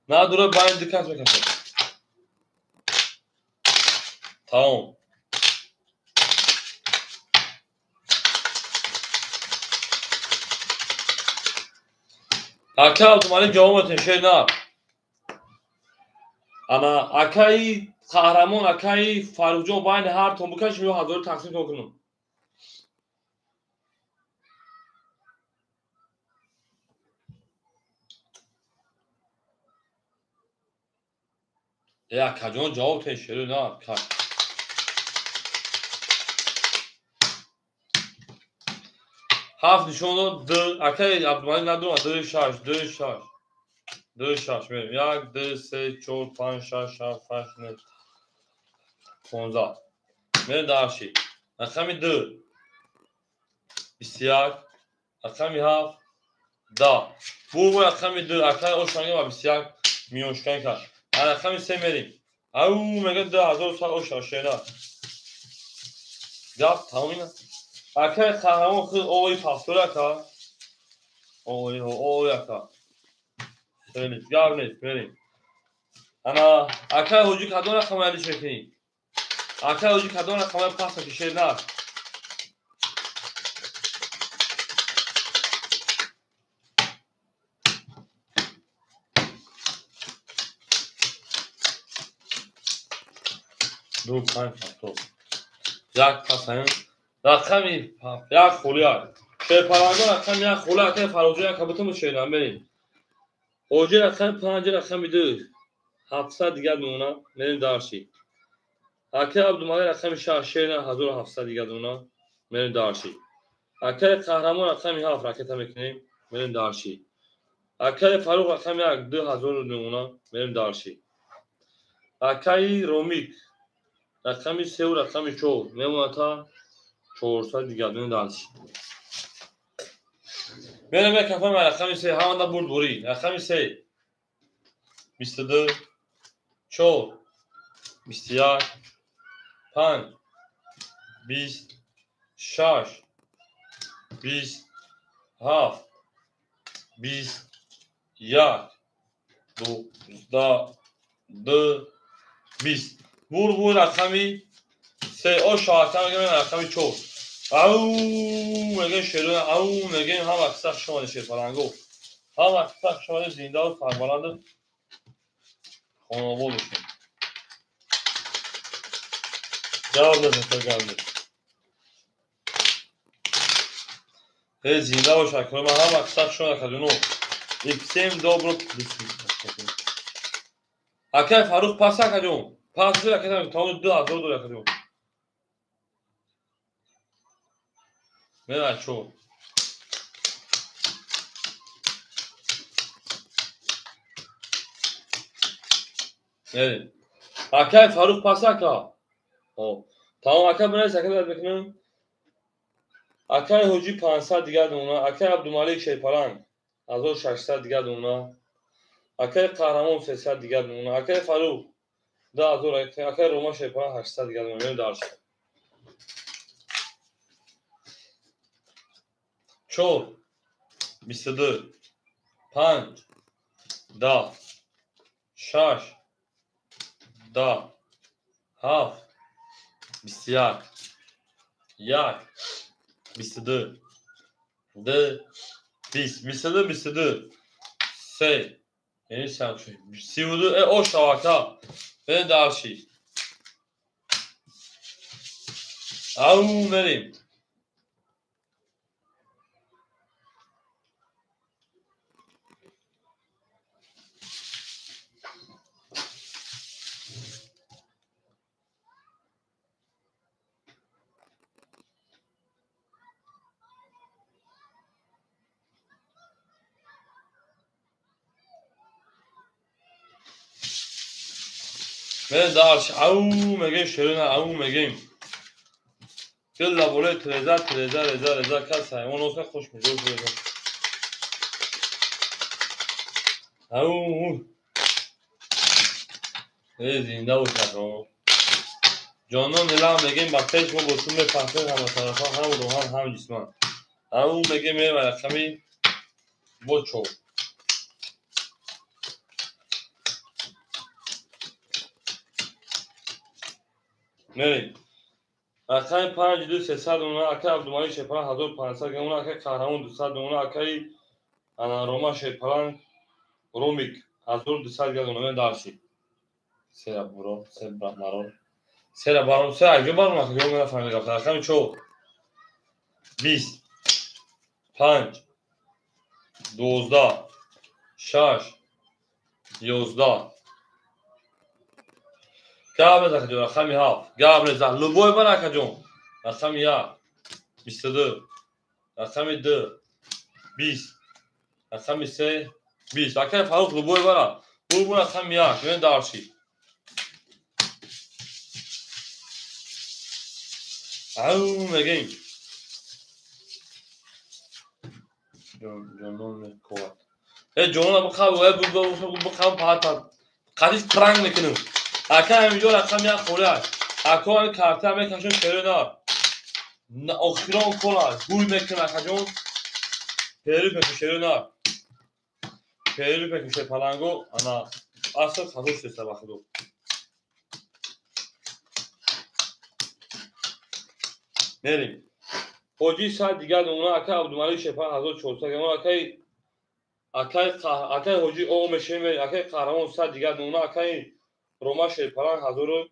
نه دوره باین دکت میکشم تمام اکا عبدالملی جواب شیر نه انا اکای قهرمان اکای فاروق جان باین هر تون بکش میو 1000 تقسیم کنم یا کجان جواب تشیرو نه هفت نشون داد دو اکای عبدالملی ندارم دو شش دو شش دو شش میریم 1 2 3 4 5 6 7 8 9 15 میریم درشی رقمی 2 21 رقمی 7 10 بو رقمی 2 اکای اوشانگی و 21 میونشکن کرد رقمی 3 میریم او میگه 2000 سال اوشاشینا گفت تمامینا اکای قهرمان خود اوی پاستور اکا اوی اکا گاب نیست بریم انا اکای هوجی کدوم رقم علی شکنی اکای هوجی کدوم رقم پاس کشه نه دو پنج تو یک پاسن رقمی یک خولیا چه پرانگو رقم یک خولیا که فروجی یک کبوتم شیرم بریم هوجی رقم پنج رقم دو 700 دیگه میمونه بریم دارشی اکای عبدالمالی رقم 6700 دیگه میمونه بریم دارشی اکای قهرمان رقم 7 رکت میکنیم بریم دارشی اکای فاروق رقم 1 2000 میمونه بریم دارشی اکای رومیک رقم 3 و رقم 4 میمونه تا 400 دیگه بریم دارشی بریم یک کفه رقم 3 همانده برد بوری رقم 3 22 4 21 5 20 6 27 20 1 دو 20 بور رقمی 3 او شاعتم میگم رقمی 4 او میگه شیرون او میگه هم اکثر شما شیر پرنگو هم اکثر شما زنده و فرمانند خانواده بشین جواب نزد تا گرده هی زنده و شکر من هم اکثر شما کدونو اکسیم دوبرو اکای فاروق پاس کجون پاس رو کدوم تا 2000 کدوم نه چون نه اکای فاروق پاس کا او تمام اکای بنای سکت بکنم اکای هوجی 500 دیگه دونه اکای عبدالمالک شیپالان 1600 دیگه دونه اکای قهرمان 300 دیگه دونه اکای فاروق 2000 اکای روما شیپالان 800 دیگه دونه دارش چو 22 5 10 6 10 7 21 1 22 2 20 22 3 یعنی 32 او شواکا بریم دارشی او بریم بریم دارشی او میگیم شیرون او میگیم دل لبوله تریزه کس های اون اوسه خوش میگه او زنده و شکر جانان الان میگیم با پیش ما بسون به پهتر همه طرفا هم روحان هم جسمان او میگیم میره رقمی بچو میریم اکای 5300 اونه اکای عبدالمالی شیپالان 1500 اونه اکای قهرمان 200 اونه اکای روما شیپالان رومیک 1200 اونه دارشی سه برو سه مرور سه برون سه اگه برون که یوم نفهمی گفت رقم چو 20 5 12 6 11 قابل زخجون رقمی 7 قابل زخ لبوی برا کجون رقمی 1 22 رقمی 2 20 رقمی 3 20 اکای فاروق لبوی برا bu رقم 1 یعنی دارشی او میگیم جنون کوات جنون بخواه پاتا قدیش پرنگ میکنم اکا همینجا رقم 1 خوره اکا همین کارته همین کشون شروع دار اخیران کلا گوی میکنم اکا جون پیروی میکنم شروع دار перерыв пекише паланго ана аср хазош теста бахудо мерим ҳоҷӣ саъд дигар номуна акай абдумалик шепа 1400 гамон акай ҳоҷӣ оғо мешавем мерим акай қаҳрамон саъд дигар номуна акай рома шепаланг 1000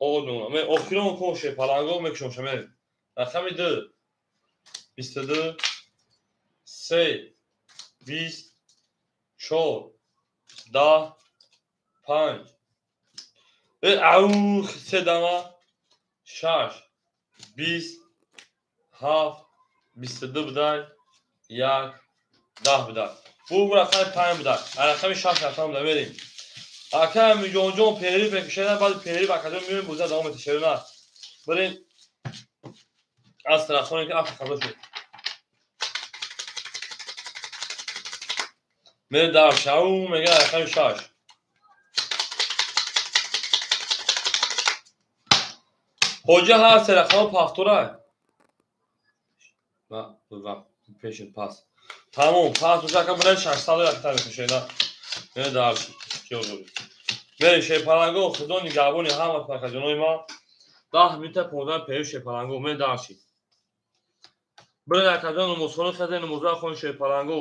оғо номуна ме охирон кон шепаланго мекушонша мерим рақами 2 22 3 20 4 10 5 аух се дама 6 20 7 22 будай 1 10 будай бу рақами 5 будай рақами 6 рақам будай мерим акай миҷонҷон перерив мекушадан баъди перерив акаҷон меёем буза давом метишем на бирем аз тарафоне ки аф хазо шуд мерим дар шау мега рақами 6 ҳоҷа ҳар се рақамо пахтурай ва пеши пас тамом пас ушака будай 600 рақта мекушена мерим дар мерим шепаланго худо нигаҳбони ҳама пакаҷонои ма 10 минута 15 перерив шепаланго мерим дарши бирем акаҷон намозхона хазем намоза хони шепаланго